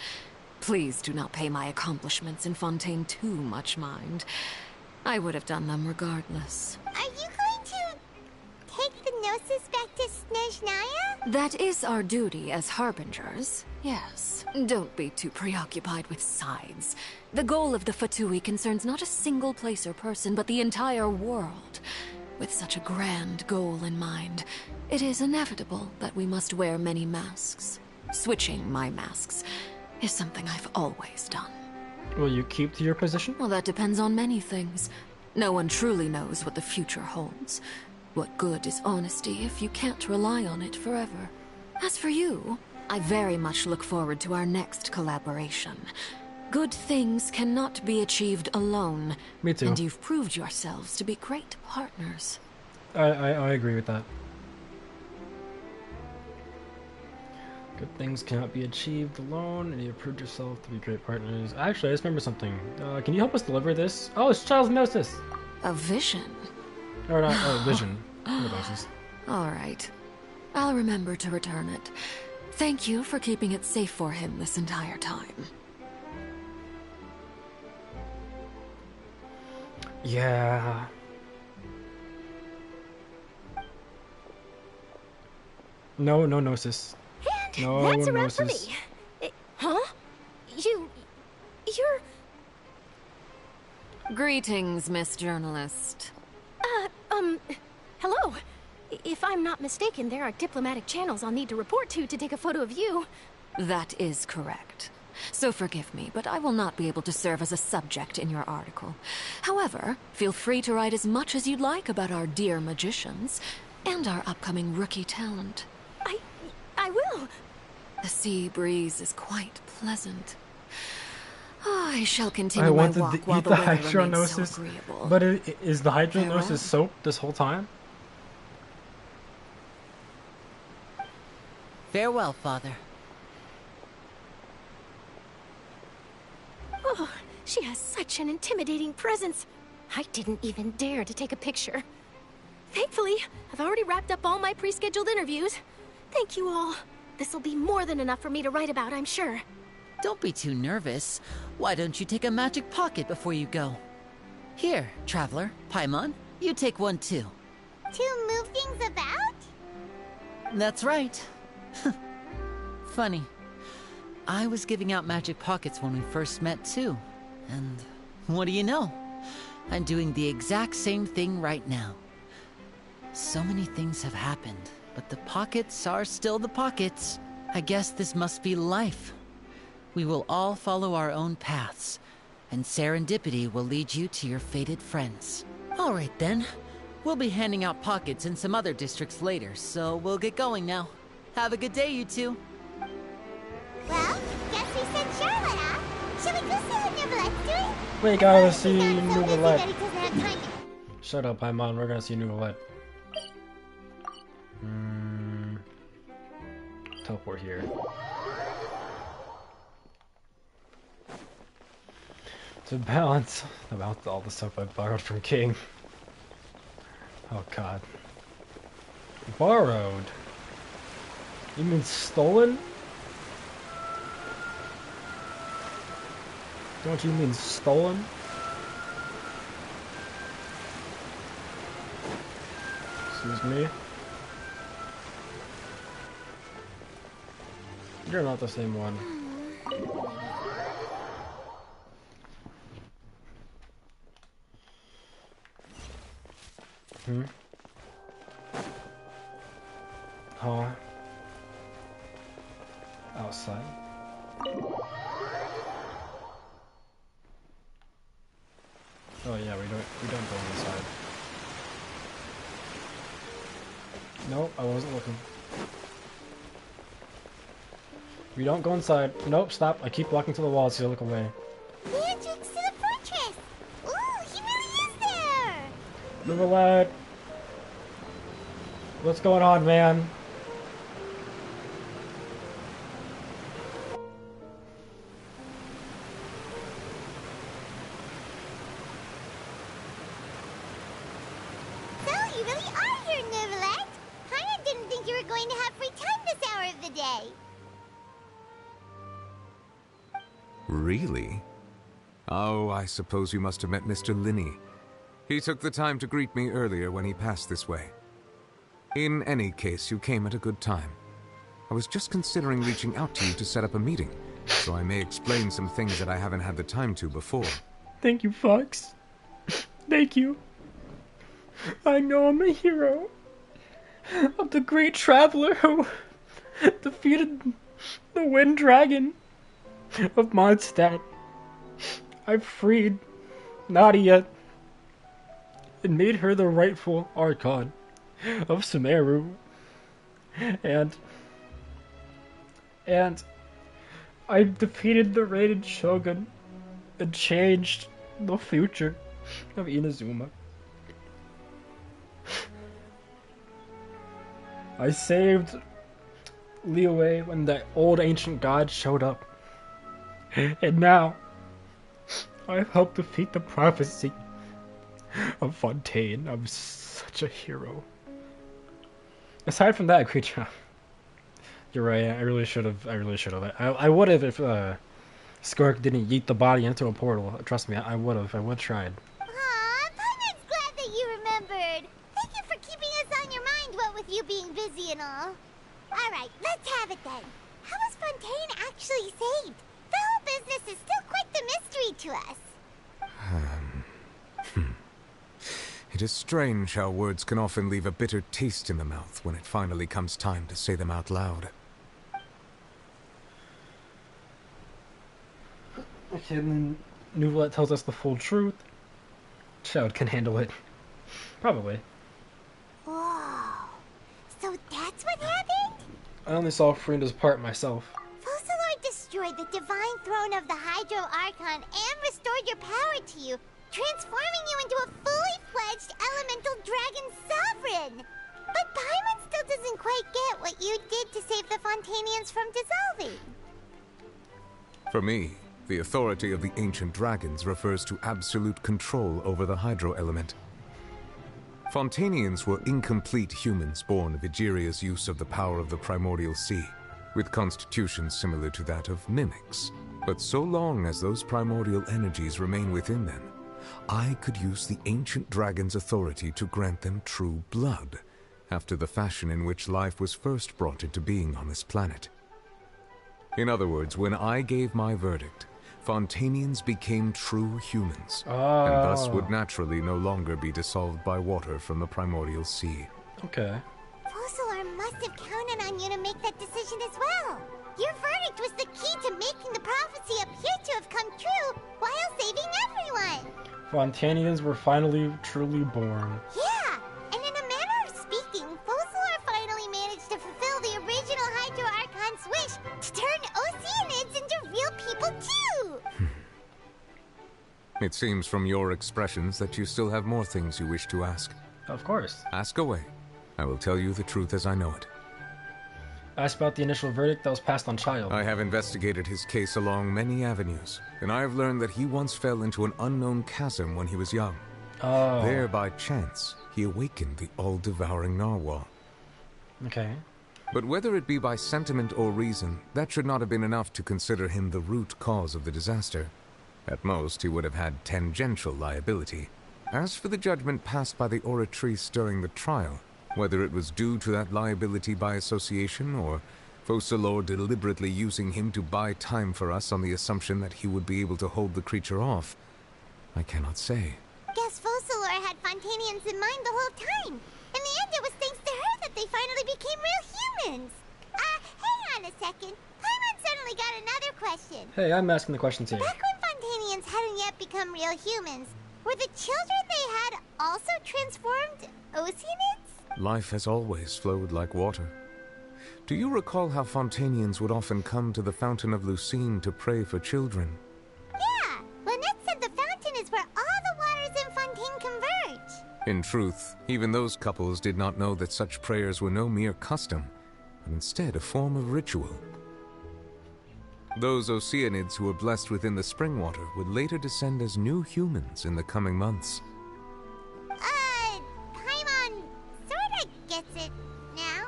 Please do not pay my accomplishments in Fontaine too much mind. I would have done them regardless. Are you going to take the Gnosis back to Snezhnaya? That is our duty as harbingers, yes. Don't be too preoccupied with sides. The goal of the Fatui concerns not a single place or person, but the entire world. With such a grand goal in mind, it is inevitable that we must wear many masks. Switching my masks is something I've always done. Will you keep to your position? Well, that depends on many things. No one truly knows what the future holds. What good is honesty if you can't rely on it forever? As for you, I very much look forward to our next collaboration. Good things cannot be achieved alone. Me too. And you've proved yourselves to be great partners. I agree with that. Good things cannot be achieved alone, and you proved yourself to be great partners. Actually, I just remember something. Can you help us deliver this? Oh, it's Child's Gnosis! A vision? Or not, vision. Gnosis. Alright. I'll remember to return it. Thank you for keeping it safe for him this entire time. Yeah. No, no Gnosis. And no that's a wrap for Gnosis. me. Huh? You're... Greetings, Miss Journalist. Hello. If I'm not mistaken, there are diplomatic channels I'll need to report to take a photo of you. That is correct. So forgive me, but I will not be able to serve as a subject in your article. However, feel free to write as much as you'd like about our dear magicians and our upcoming rookie talent. I will. The sea breeze is quite pleasant. I shall continue my walk while the weather remains so agreeable. But is the Hydronosis soap this whole time? Farewell, Father. Oh, she has such an intimidating presence. I didn't even dare to take a picture. Thankfully, I've already wrapped up all my pre-scheduled interviews. Thank you all. This'll be more than enough for me to write about, I'm sure. Don't be too nervous. Why don't you take a magic pocket before you go? Here, Traveler, Paimon, you take one too. To move things about? That's right. Funny. I was giving out magic pockets when we first met too. And what do you know? I'm doing the exact same thing right now. So many things have happened, but the pockets are still the pockets. I guess this must be life. We will all follow our own paths, and serendipity will lead you to your fated friends. All right then. We'll be handing out pockets in some other districts later, so we'll get going now. Have a good day, you two. Well, guess we sent Charlotte off. Should we go see how Novelette's doing? We gotta see So busy Novelette. that he doesn't have time to... Shut up, Paimon. We're gonna see Novelette. Teleport here. To balance all the stuff I borrowed from King. Oh god. Borrowed? You mean stolen? Don't you mean stolen? Excuse me? You're not the same one. Huh? Outside? Oh yeah, we don't go inside. Nope, I wasn't looking. We don't go inside. Nope, stop. I keep walking to the wall so you look away. The entrance to the fortress! Ooh, he really is there! Move alert. What's going on, man? So, you really are here, Nervalette! Paimon didn't think you were going to have free time this hour of the day. Really? Oh, I suppose you must have met Mr. Linney. He took the time to greet me earlier when he passed this way. In any case, you came at a good time. I was just considering reaching out to you to set up a meeting, so I may explain some things that I haven't had the time to before. Thank you, Fox. Thank you. I know I'm a hero. I'm the great traveler who defeated the Wind Dragon of Mondstadt. I've freed Nadia and made her the rightful Archon of Sumeru. And I defeated the raided Shogun and changed the future of Inazuma. I saved Liyue when the old ancient god showed up. And now, I've helped defeat the prophecy of Fontaine. I'm such a hero. Aside from that, great job. You're right, I really should have. I would have if Skark didn't yeet the body into a portal. Trust me, I would have. I would have tried. Aw, Paimon's glad that you remembered. Thank you for keeping us on your mind, what with you being busy and all. Alright, let's have it then. How was Fontaine actually saved? The whole business is still quite the mystery to us. It is strange how words can often leave a bitter taste in the mouth when it finally comes time to say them out loud. Okay, and then Neuvillette tells us the full truth. Child can handle it. Probably. Whoa. So that's what happened? I only saw Farina's part myself. Focalor destroyed the divine throne of the Hydro Archon and restored your power to you, transforming you into a fully fledged elemental dragon sovereign. But Paimon still doesn't quite get what you did to save the Fontainians from dissolving. For me, the authority of the ancient dragons refers to absolute control over the hydro element. Fontainians were incomplete humans born of Egeria's use of the power of the primordial sea, with constitutions similar to that of mimics. But so long as those primordial energies remain within them, I could use the ancient dragon's authority to grant them true blood, after the fashion in which life was first brought into being on this planet. In other words, when I gave my verdict, Fontainians became true humans, and thus would naturally no longer be dissolved by water from the primordial sea. Okay. Focalor must have counted on you to make that decision as well. Your verdict was the key to making the prophecy appear to have come true while saving everyone. Fontainians were finally truly born. Yeah, and in a manner of speaking, Focalor finally managed to fulfill the original Hydro Archon's wish to turn Oceanids into real people too! It seems from your expressions that you still have more things you wish to ask. Of course. Ask away. I will tell you the truth as I know it. Ask about the initial verdict that was passed on Child. I have investigated his case along many avenues, and I have learned that he once fell into an unknown chasm when he was young. Oh. There, by chance, he awakened the all-devouring narwhal. Okay. But whether it be by sentiment or reason, that should not have been enough to consider him the root cause of the disaster. At most, he would have had tangential liability. As for the judgment passed by the Oratrice during the trial, whether it was due to that liability by association, or Focalor deliberately using him to buy time for us on the assumption that he would be able to hold the creature off, I cannot say. Guess Focalor had Fontainians in mind the whole time. In the end, it was thanks to her that they finally became real humans. Hang on a second. Paimon suddenly got another question. Hey, I'm asking the questions here. Back when Fontainians hadn't yet become real humans, Were the children they had also transformed Oceanids? Life has always flowed like water. Do you recall how Fontainians would often come to the Fountain of Lucine to pray for children? Yeah, Lynette said the fountain is where all the waters in Fontaine converge. In truth, even those couples did not know that such prayers were no mere custom, but instead a form of ritual. Those Oceanids who were blessed within the spring water would later descend as new humans in the coming months. Paimon sorta gets it now.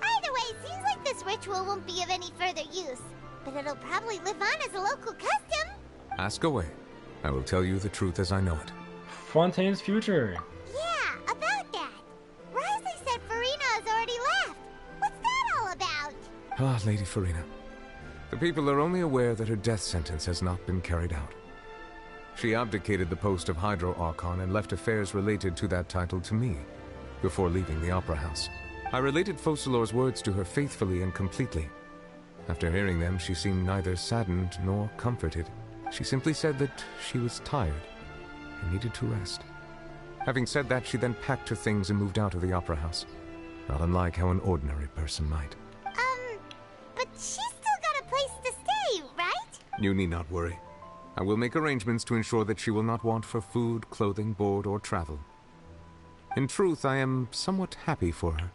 Either way, seems like this ritual won't be of any further use, but it'll probably live on as a local custom. Ask away. I will tell you the truth as I know it. Fontaine's future. Yeah, about that. Risley said Farina has already left. What's that all about? Ah, Lady Farina. The people are only aware that her death sentence has not been carried out. She abdicated the post of Hydro Archon and left affairs related to that title to me, before leaving the Opera House. I related Focalor's words to her faithfully and completely. After hearing them, she seemed neither saddened nor comforted. She simply said that she was tired and needed to rest. Having said that, she then packed her things and moved out of the Opera House, not unlike how an ordinary person might. But she's still got a place to stay, right? You need not worry. I will make arrangements to ensure that she will not want for food, clothing, board, or travel. In truth, I am somewhat happy for her.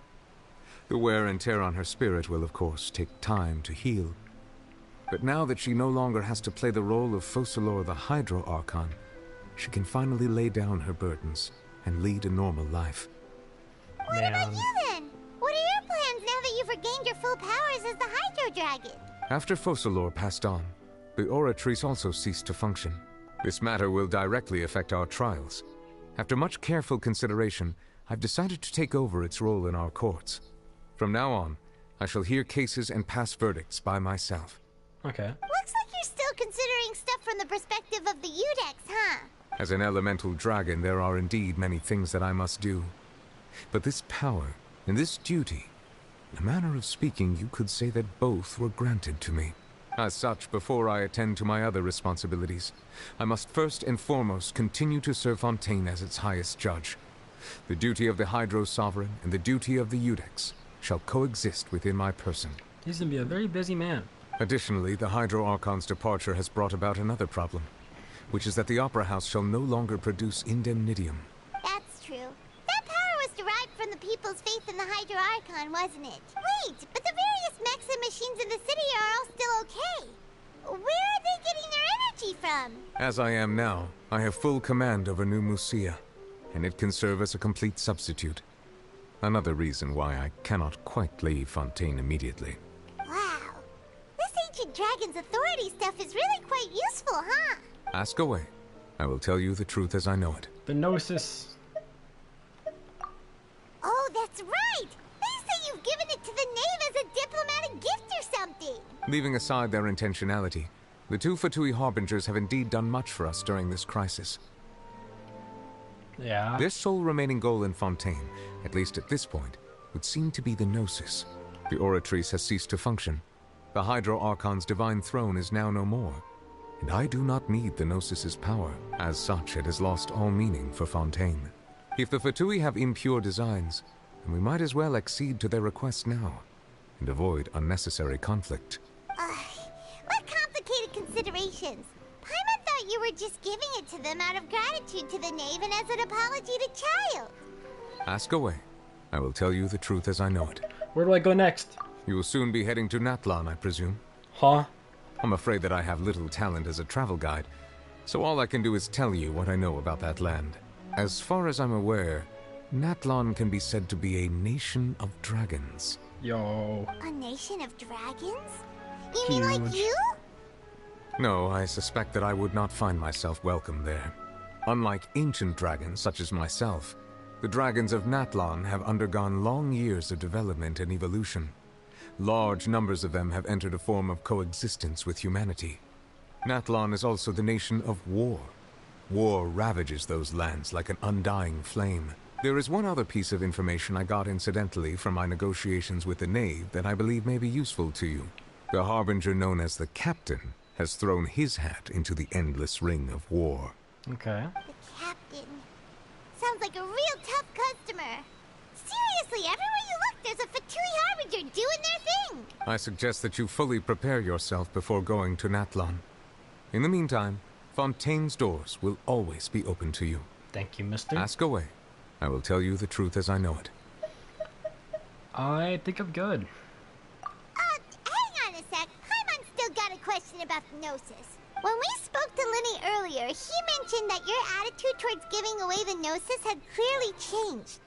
The wear and tear on her spirit will, of course, take time to heal. But now that she no longer has to play the role of Focalor the Hydro Archon, she can finally lay down her burdens and lead a normal life. What about you then? What are your plans now that you've regained your full powers as the Hydro Dragon? After Focalor passed on, the Oratrice also ceased to function. This matter will directly affect our trials. After much careful consideration, I've decided to take over its role in our courts. From now on, I shall hear cases and pass verdicts by myself. Okay. Looks like you're still considering stuff from the perspective of the Udex, huh? As an elemental dragon, there are indeed many things that I must do. But this power and this duty, in a manner of speaking, you could say that both were granted to me. As such, before I attend to my other responsibilities, I must first and foremost continue to serve Fontaine as its highest judge. The duty of the Hydro Sovereign and the duty of the Udex shall coexist within my person. He's gonna be a very busy man. Additionally, the Hydro Archon's departure has brought about another problem, which is that the Opera House shall no longer produce indemnitium. That's true. That power was derived from the people's faith in the Hydro Archon, wasn't it? Wait, but the various mechs and machines in the city are all still okay. Where are they getting their energy from? As I am now, I have full command over New Musia, and it can serve as a complete substitute. Another reason why I cannot quite leave Fontaine immediately. Wow. This ancient dragon's authority stuff is really quite useful, huh? Ask away. I will tell you the truth as I know it. The Gnosis. Oh, that's right! They say you've given it to the knave as a diplomatic gift or something! Leaving aside their intentionality, the two Fatui Harbingers have indeed done much for us during this crisis. Yeah. Their sole remaining goal in Fontaine, at least at this point, would seem to be the Gnosis. The Oratrice has ceased to function. The Hydro Archon's divine throne is now no more, and I do not need the Gnosis's power. As such, it has lost all meaning for Fontaine. If the Fatui have impure designs, then we might as well accede to their request now, and avoid unnecessary conflict. What complicated considerations! Paimon thought you were just giving it to them out of gratitude to the knave and as an apology to Child. Ask away. I will tell you the truth as I know it. Where do I go next? You will soon be heading to Natlan, I presume. Huh? I'm afraid that I have little talent as a travel guide, so all I can do is tell you what I know about that land. As far as I'm aware, Natlan can be said to be a nation of dragons. Yo. A nation of dragons? You mean like you? No, I suspect that I would not find myself welcome there. Unlike ancient dragons such as myself, the dragons of Natlan have undergone long years of development and evolution. Large numbers of them have entered a form of coexistence with humanity. Natlan is also the nation of war. War ravages those lands like an undying flame. There is one other piece of information I got incidentally from my negotiations with the knave that I believe may be useful to you. The harbinger known as the Captain has thrown his hat into the endless ring of war. Okay. The captain. Sounds like a real tough customer. Seriously, everywhere you look, there's a Fatui Harbinger doing their thing. I suggest that you fully prepare yourself before going to Nathlon. In the meantime, Fontaine's doors will always be open to you. Thank you, mister. Ask away. I will tell you the truth as I know it. I think I'm good. Hang on a sec. Paimon's still got a question about the Gnosis. When we spoke to Linny earlier, he mentioned that your attitude towards giving away the Gnosis had clearly changed.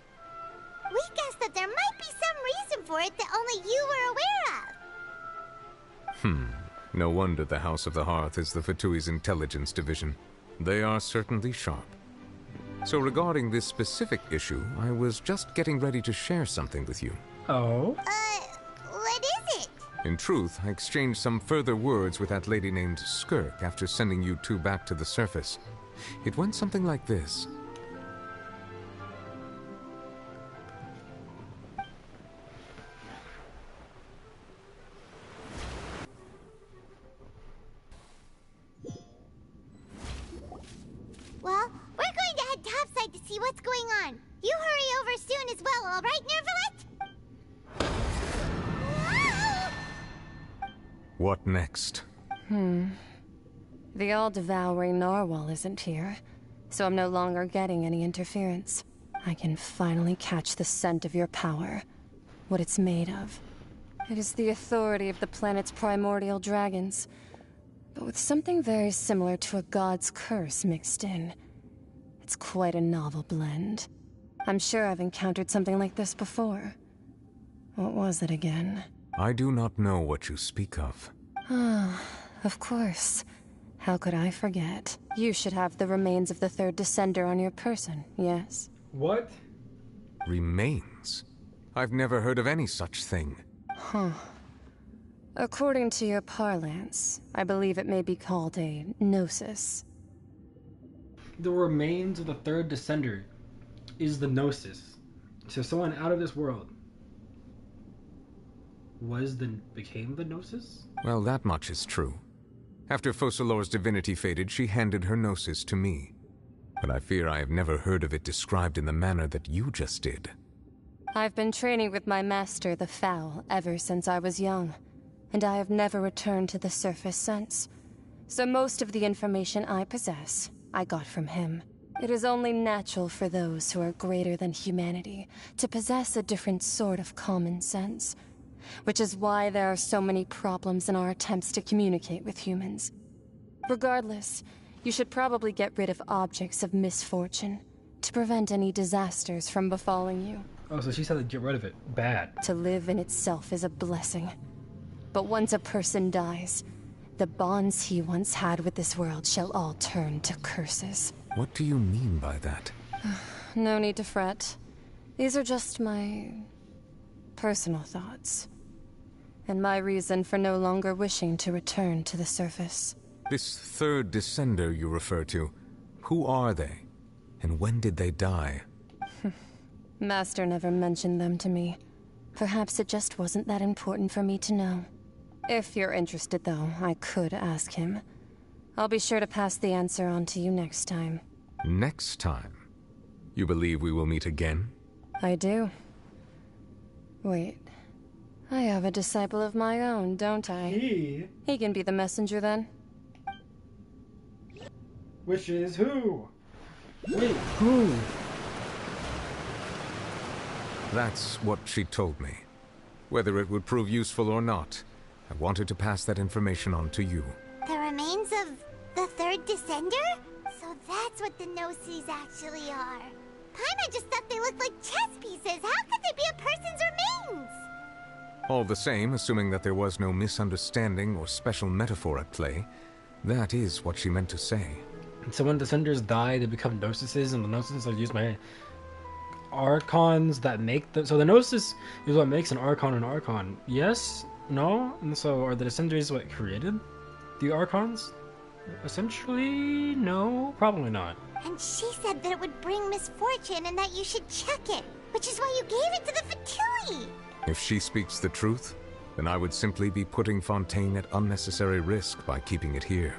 We guessed that there might be some reason for it that only you were aware of. No wonder the House of the Hearth is the Fatui's intelligence division. They are certainly sharp. So regarding this specific issue, I was just getting ready to share something with you. Oh? What is it? In truth, I exchanged some further words with that lady named Skirk after sending you two back to the surface. It went something like this. Well, we're going to head topside to see what's going on. You hurry over soon as well, all right, Nervalet? What next? The all-devouring narwhal isn't here, so I'm no longer getting any interference. I can finally catch the scent of your power, what it's made of. It is the authority of the planet's primordial dragons, but with something very similar to a god's curse mixed in. It's quite a novel blend. I'm sure I've encountered something like this before. What was it again? I do not know what you speak of. Of course. How could I forget? You should have the remains of the third descender on your person, yes? What? Remains? I've never heard of any such thing. According to your parlance, I believe it may be called a gnosis. The remains of the third descender is the Gnosis. So someone out of this world became the Gnosis? Well, that much is true. After Focalor's divinity faded, she handed her Gnosis to me. But I fear I have never heard of it described in the manner that you just did. I've been training with my master, the Foul, ever since I was young, and I have never returned to the surface since. So most of the information I possess, I got from him. It is only natural for those who are greater than humanity to possess a different sort of common sense, which is why there are so many problems in our attempts to communicate with humans. Regardless, you should probably get rid of objects of misfortune to prevent any disasters from befalling you. Oh, so she said to get rid of it. Bad. To live in itself is a blessing. But once a person dies, the bonds he once had with this world shall all turn to curses. What do you mean by that? No need to fret. These are just my personal thoughts. And my reason for no longer wishing to return to the surface. This third descender you refer to, who are they? And when did they die? Master never mentioned them to me. Perhaps it just wasn't that important for me to know. If you're interested, though, I could ask him. I'll be sure to pass the answer on to you next time. Next time? You believe we will meet again? I do. Wait. I have a disciple of my own, don't I? He can be the messenger, then. Which is who? Wait, who? That's what she told me. Whether it would prove useful or not, I wanted to pass that information on to you. The remains of the third descender? So that's what the Gnosis actually are. Paimon just thought they looked like chess pieces. How could they be a person's remains? All the same, assuming that there was no misunderstanding or special metaphor at play, that is what she meant to say. So when descenders die, they become Gnosises, and the Gnosis are used by Archons that make them. So the Gnosis is what makes an Archon. Yes? No? And so are the descenders what created the Archons? Essentially, no. Probably not. And she said that it would bring misfortune and that you should check it, which is why you gave it to the Fatui. If she speaks the truth, then I would simply be putting Fontaine at unnecessary risk by keeping it here.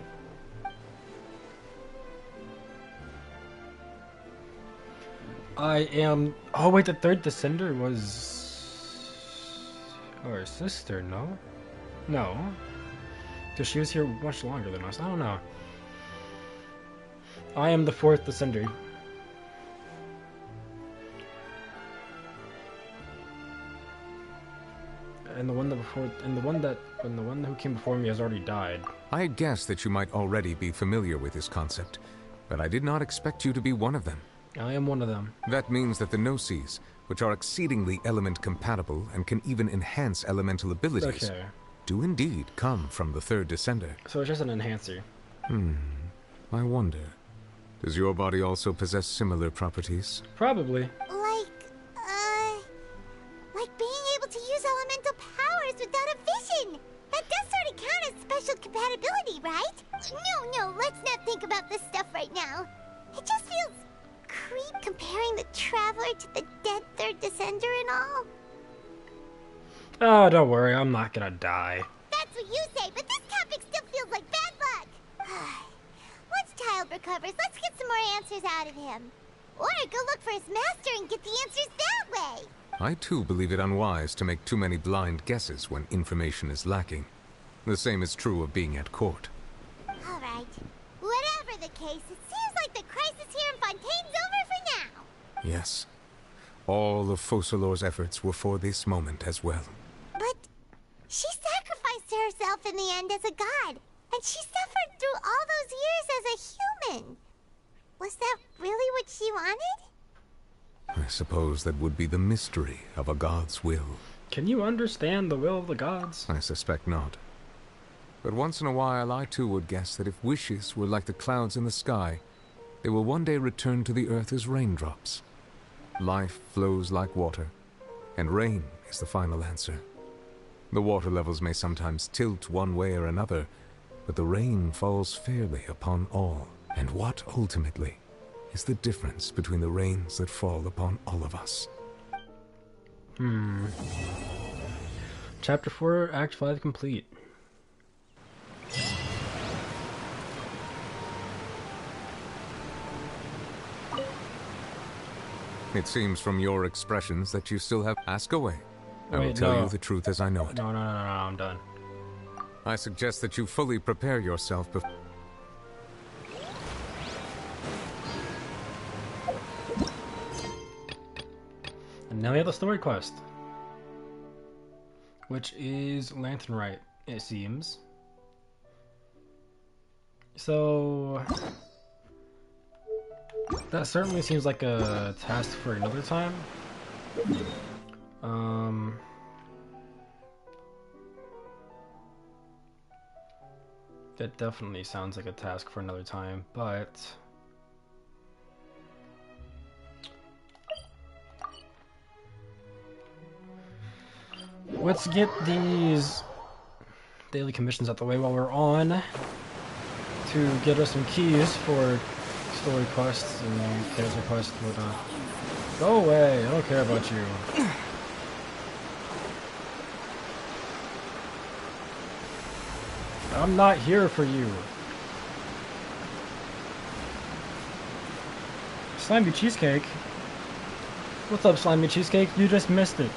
I am... Oh wait, the third descender was... Our sister, no? No. Because she was here much longer than us. I don't know. I am the fourth descender. And the one who came before me has already died. I had guessed that you might already be familiar with this concept, but I did not expect you to be one of them. I am one of them. That means that the Gnosis, which are exceedingly element-compatible and can even enhance elemental abilities, do indeed come from the third descender. So it's just an enhancer. I wonder, does your body also possess similar properties? Probably. Like being able to use elemental powers without a vision. That does sort of count as special compatibility, right? No, let's not think about this stuff right now. It just feels creep comparing the Traveler to the dead third descender and all. Oh, don't worry, I'm not gonna die. That's what you say, but this topic still feels like bad luck. Once Child recovers, let's get some more answers out of him. Or go look for his master and get the answers that way. I too believe it unwise to make too many blind guesses when information is lacking. The same is true of being at court. Alright. Whatever the case, it seems like the crisis here in Fontaine's over for now. Yes. All of Focalor's efforts were for this moment as well. But she sacrificed herself in the end as a god, and she suffered through all those years as a human. Was that really what she wanted? I suppose that would be the mystery of a god's will. Can you understand the will of the gods? I suspect not. But once in a while, I too would guess that if wishes were like the clouds in the sky, they will one day return to the earth as raindrops. Life flows like water, and rain is the final answer. The water levels may sometimes tilt one way or another, but the rain falls fairly upon all. And what, ultimately, is the difference between the rains that fall upon all of us? Chapter 4, Act 5 complete. It seems from your expressions that you still have... Ask away. I will tell you the truth as I know it. No, I'm done. I suggest that you fully prepare yourself before... And now we have the story quest, which is Lantern Rite, it seems. So that certainly seems like a task for another time. That definitely sounds like a task for another time, but let's get these daily commissions out the way while we're on, to get us some keys for story quests and desert quests and whatnot. Go away, I don't care about you. I'm not here for you. Slimy Cheesecake? What's up, Slimy Cheesecake? You just missed it.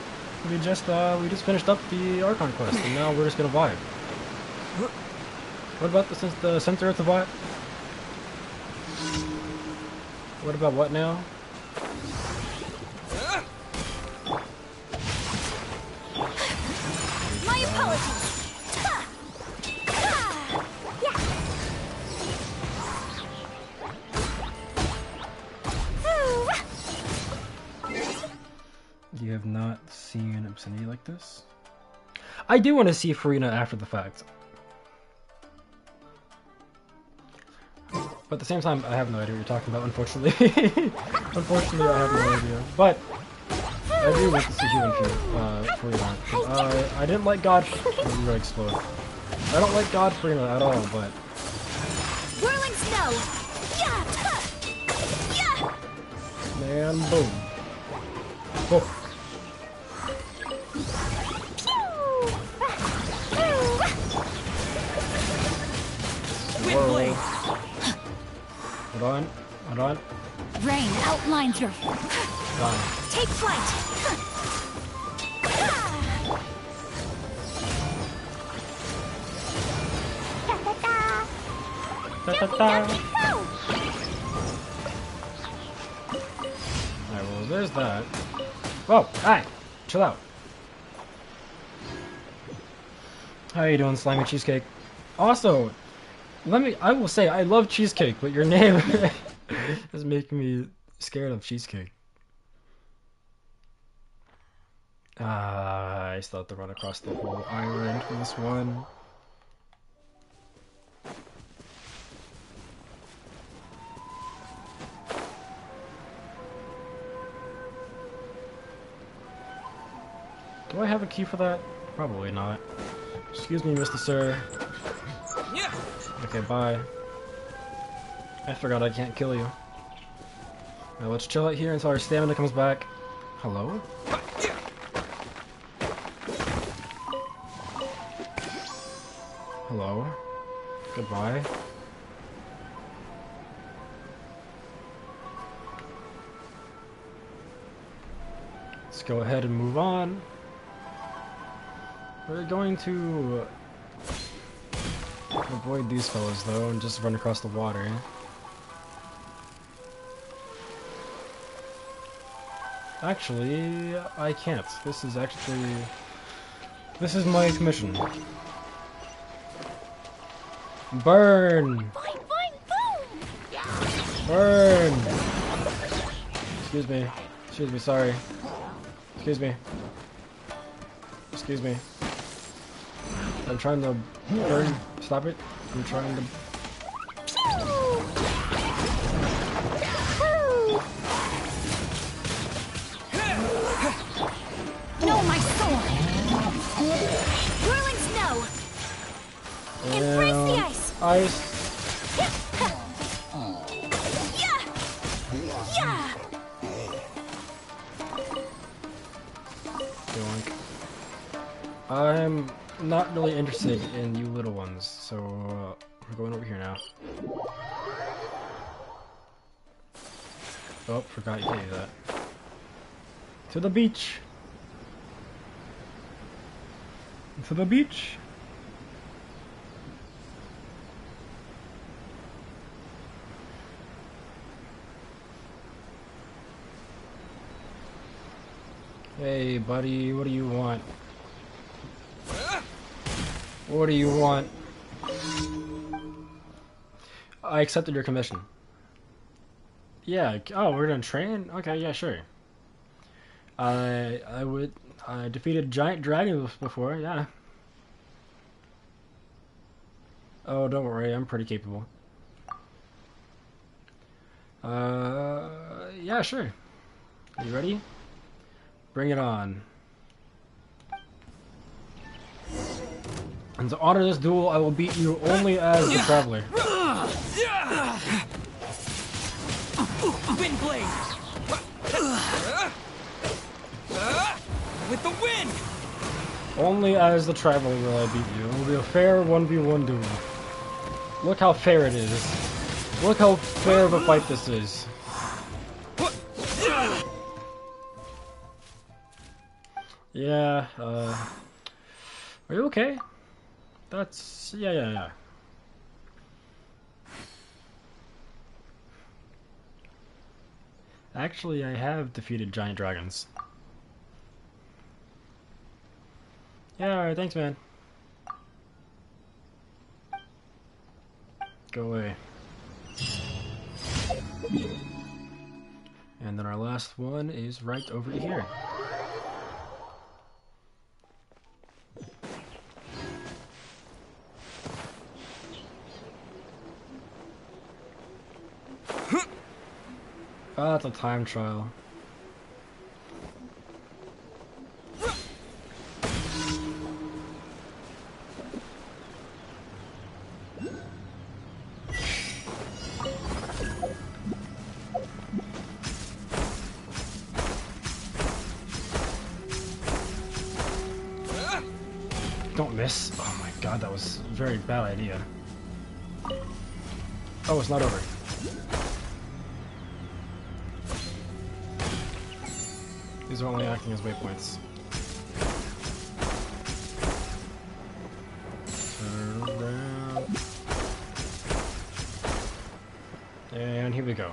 We just finished up the Archon quest, and now we're just gonna vibe. What about the center of the vibe? What about what now? My apologies. You have not seen obscenity like this? I do want to see Farina after the fact. But at the same time, I have no idea what you're talking about, unfortunately. Unfortunately, I have no idea. But I do want to see human Farina. I didn't like God... I'm gonna explode. I don't like God Farina at all, but... Whirling snow! Man, boom. Oh. Whoa. Hold on. Rain outlines your... Gone. Take flight! Alright, well, there's that. Whoa, hi! Chill out. How you doing, Slimy Cheesecake? Also, I will say, I love cheesecake, but your name is making me scared of cheesecake. I still have to run across the whole island for this one. Do I have a key for that? Probably not. Excuse me, Mr. Sir. Yeah. Okay, bye. I forgot I can't kill you. Now let's chill out here until our stamina comes back. Hello? Hello? Goodbye. Let's go ahead and move on. We're going to avoid these fellas though and just run across the water. Actually, I can't. This is my commission. Burn! Burn! Excuse me. Excuse me, sorry. Excuse me. Excuse me. I'm trying to burn. Stop it. I'm trying to... No, my sword! Whirling snow! Embrace the ice! Ice. Yoink. I'm not really interested in you little ones, so we're going over here now. Oh, forgot you can't do that. To the beach! To the beach! Hey, buddy, what do you want? What do you want? I accepted your commission. Yeah, oh, we're gonna train? Okay, yeah, sure. I defeated giant dragons before, yeah. Oh, don't worry, I'm pretty capable. Yeah, sure. Are you ready? Bring it on. And to honor this duel, I will beat you only as the Traveler. Wind blade. With the wind. Only as the Traveler will I beat you. It will be a fair 1v1 duel. Look how fair it is. Look how fair of a fight this is. Yeah, are you okay? That's... yeah. Actually, I have defeated giant dragons. Yeah, alright, thanks, man. Go away. And then our last one is right over here. Ah, it's a time trial. Don't miss. Oh my god, that was a very bad idea. Oh, it's not over. These are only acting as waypoints. Turn around. And here we go.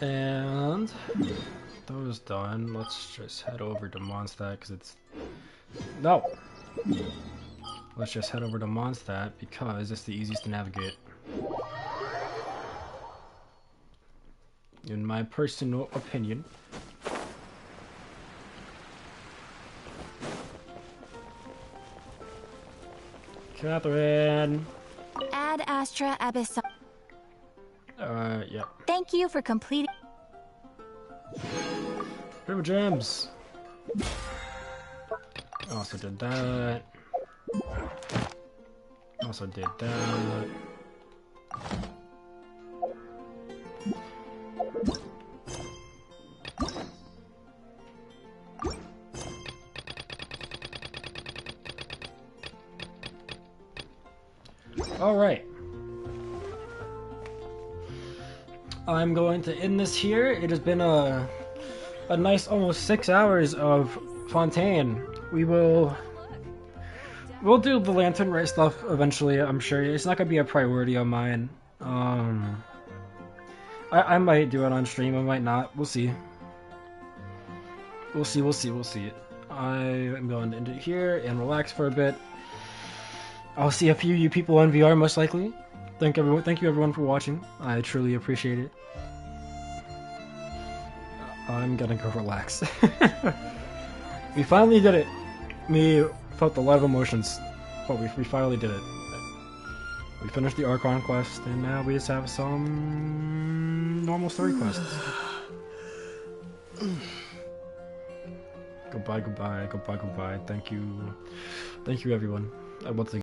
And those done. Let's just head over to Mondstadt because it's no. Let's just head over to Mondstadt because it's the easiest to navigate. In my personal opinion. Catherine. Ad Astra Abyss. Yep. Thank you for completing. River gems. Also did that. Also did that. All right. I'm going to end this here. It has been a nice almost 6 hours of Fontaine. We'll do the Lantern Rite stuff eventually, I'm sure. It's not gonna be a priority of mine. I might do it on stream, I might not. We'll see. We'll see. I am going to end it here and relax for a bit. I'll see a few of you people on VR most likely. Thank you everyone for watching. I truly appreciate it. I'm gonna go relax. We finally did it. We felt a lot of emotions, but we finally did it. We finished the Archon quest, and now we just have some normal story quests. Goodbye. Thank you everyone. Once again.